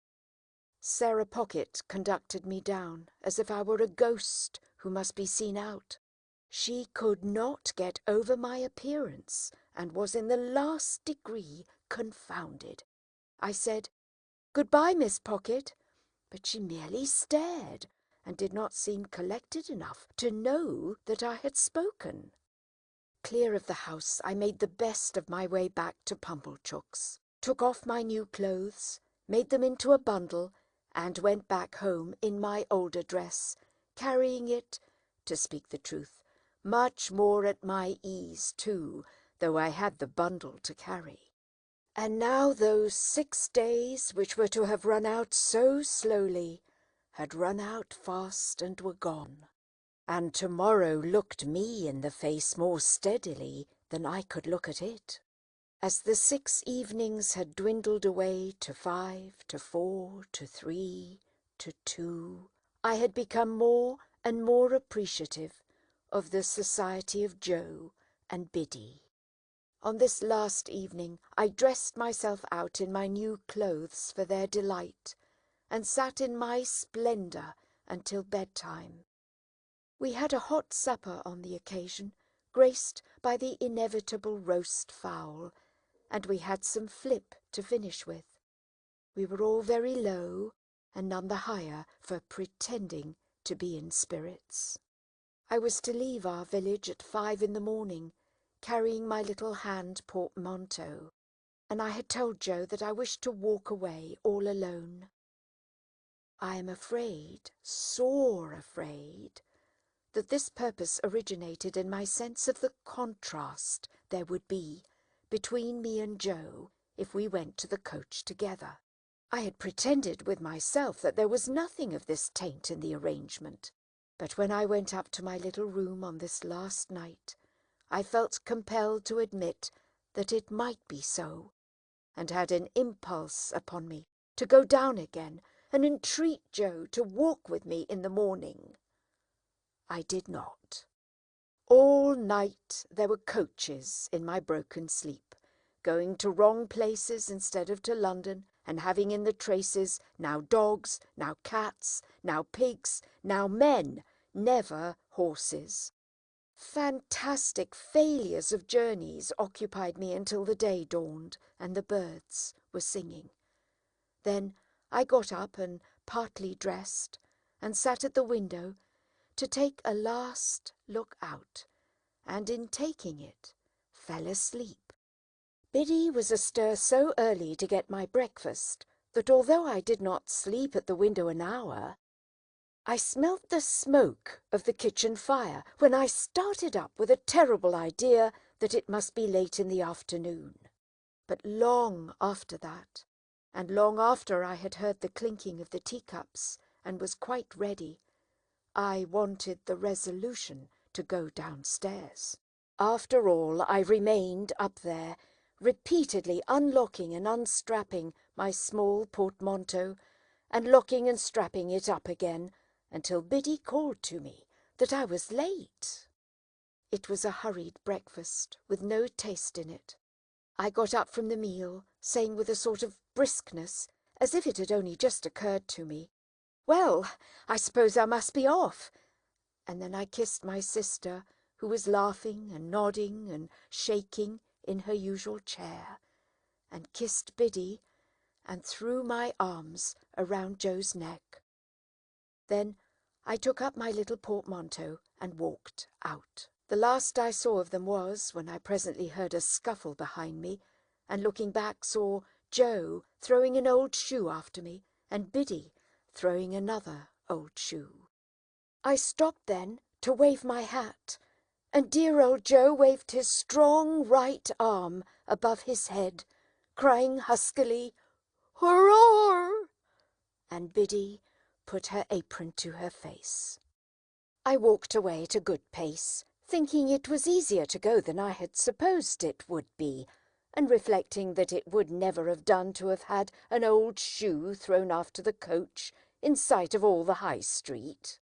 Sarah Pocket conducted me down as if I were a ghost who must be seen out. She could not get over my appearance, and was in the last degree confounded. I said, "Good-bye, Miss Pocket," but she merely stared, and did not seem collected enough to know that I had spoken. Clear of the house, I made the best of my way back to Pumblechook's, took off my new clothes, made them into a bundle, and went back home in my older dress, carrying it, to speak the truth, much more at my ease too, though I had the bundle to carry. And now those 6 days, which were to have run out so slowly, had run out fast and were gone. And tomorrow looked me in the face more steadily than I could look at it. As the 6 evenings had dwindled away to 5, to 4, to 3, to 2, I had become more and more appreciative of the society of Joe and Biddy. On this last evening I dressed myself out in my new clothes for their delight, and sat in my splendour until bedtime. We had a hot supper on the occasion, graced by the inevitable roast fowl, and we had some flip to finish with. We were all very low, and none the higher for pretending to be in spirits. I was to leave our village at 5 in the morning, carrying my little hand portmanteau, and I had told Joe that I wished to walk away all alone. I am afraid, sore afraid, that this purpose originated in my sense of the contrast there would be between me and Joe if we went to the coach together. I had pretended with myself that there was nothing of this taint in the arrangement, but when I went up to my little room on this last night, I felt compelled to admit that it might be so, and had an impulse upon me to go down again and entreat Joe to walk with me in the morning. I did not. All night there were coaches in my broken sleep, going to wrong places instead of to London, and having in the traces now dogs, now cats, now pigs, now men, never horses. Fantastic failures of journeys occupied me until the day dawned and the birds were singing. Then I got up and partly dressed and sat at the window to take a last look out, and in taking it fell asleep. Biddy was astir so early to get my breakfast that although I did not sleep at the window an hour, I smelt the smoke of the kitchen fire when I started up with a terrible idea that it must be late in the afternoon. But long after that, and long after I had heard the clinking of the teacups and was quite ready, I wanted the resolution to go downstairs. After all, I remained up there, repeatedly unlocking and unstrapping my small portmanteau, and locking and strapping it up again, until Biddy called to me that I was late. It was a hurried breakfast, with no taste in it. I got up from the meal, saying with a sort of briskness, as if it had only just occurred to me, "Well, I suppose I must be off." And then I kissed my sister, who was laughing and nodding and shaking in her usual chair, and kissed Biddy, and threw my arms around Joe's neck. Then I took up my little portmanteau and walked out. The last I saw of them was when I presently heard a scuffle behind me, and looking back saw Joe throwing an old shoe after me, and Biddy throwing another old shoe. I stopped then to wave my hat, and dear old Joe waved his strong right arm above his head, crying huskily, "Hurrah!" and Biddy put her apron to her face. I walked away at a good pace, thinking it was easier to go than I had supposed it would be, and reflecting that it would never have done to have had an old shoe thrown after the coach in sight of all the High Street.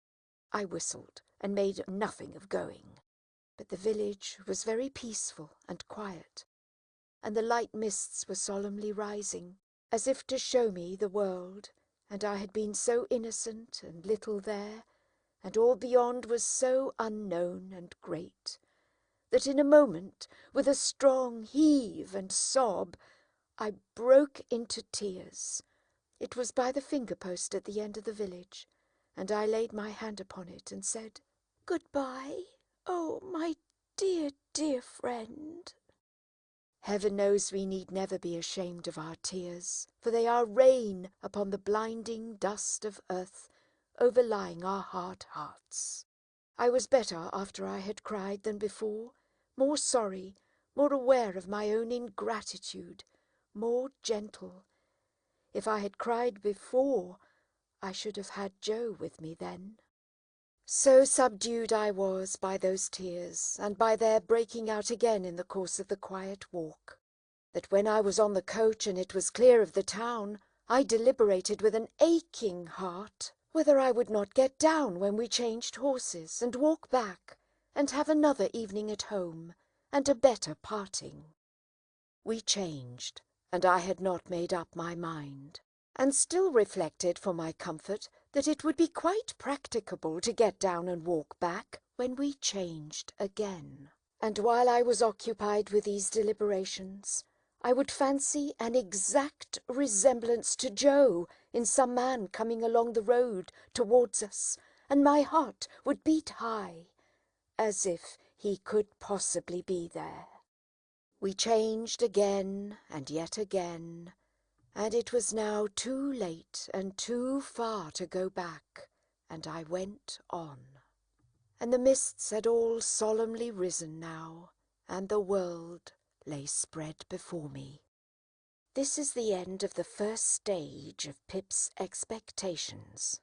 I whistled and made nothing of going, but the village was very peaceful and quiet, and the light mists were solemnly rising, as if to show me the world, and I had been so innocent and little there, and all beyond was so unknown and great, that in a moment, with a strong heave and sob, I broke into tears. It was by the finger-post at the end of the village, and I laid my hand upon it and said, "Good-bye, oh, my dear, dear friend." Heaven knows we need never be ashamed of our tears, for they are rain upon the blinding dust of earth overlying our hard hearts. I was better after I had cried than before, more sorry, more aware of my own ingratitude, more gentle. If I had cried before, I should have had Joe with me then. So subdued I was by those tears, and by their breaking out again in the course of the quiet walk, that when I was on the coach and it was clear of the town, I deliberated with an aching heart whether I would not get down when we changed horses and walk back, and have another evening at home, and a better parting. We changed, and I had not made up my mind, and still reflected for my comfort that it would be quite practicable to get down and walk back when we changed again. And while I was occupied with these deliberations, I would fancy an exact resemblance to Joe in some man coming along the road towards us, and my heart would beat high, as if he could possibly be there. We changed again and yet again, and it was now too late and too far to go back, and I went on. And the mists had all solemnly risen now, and the world lay spread before me. This is the end of the first stage of Pip's expectations.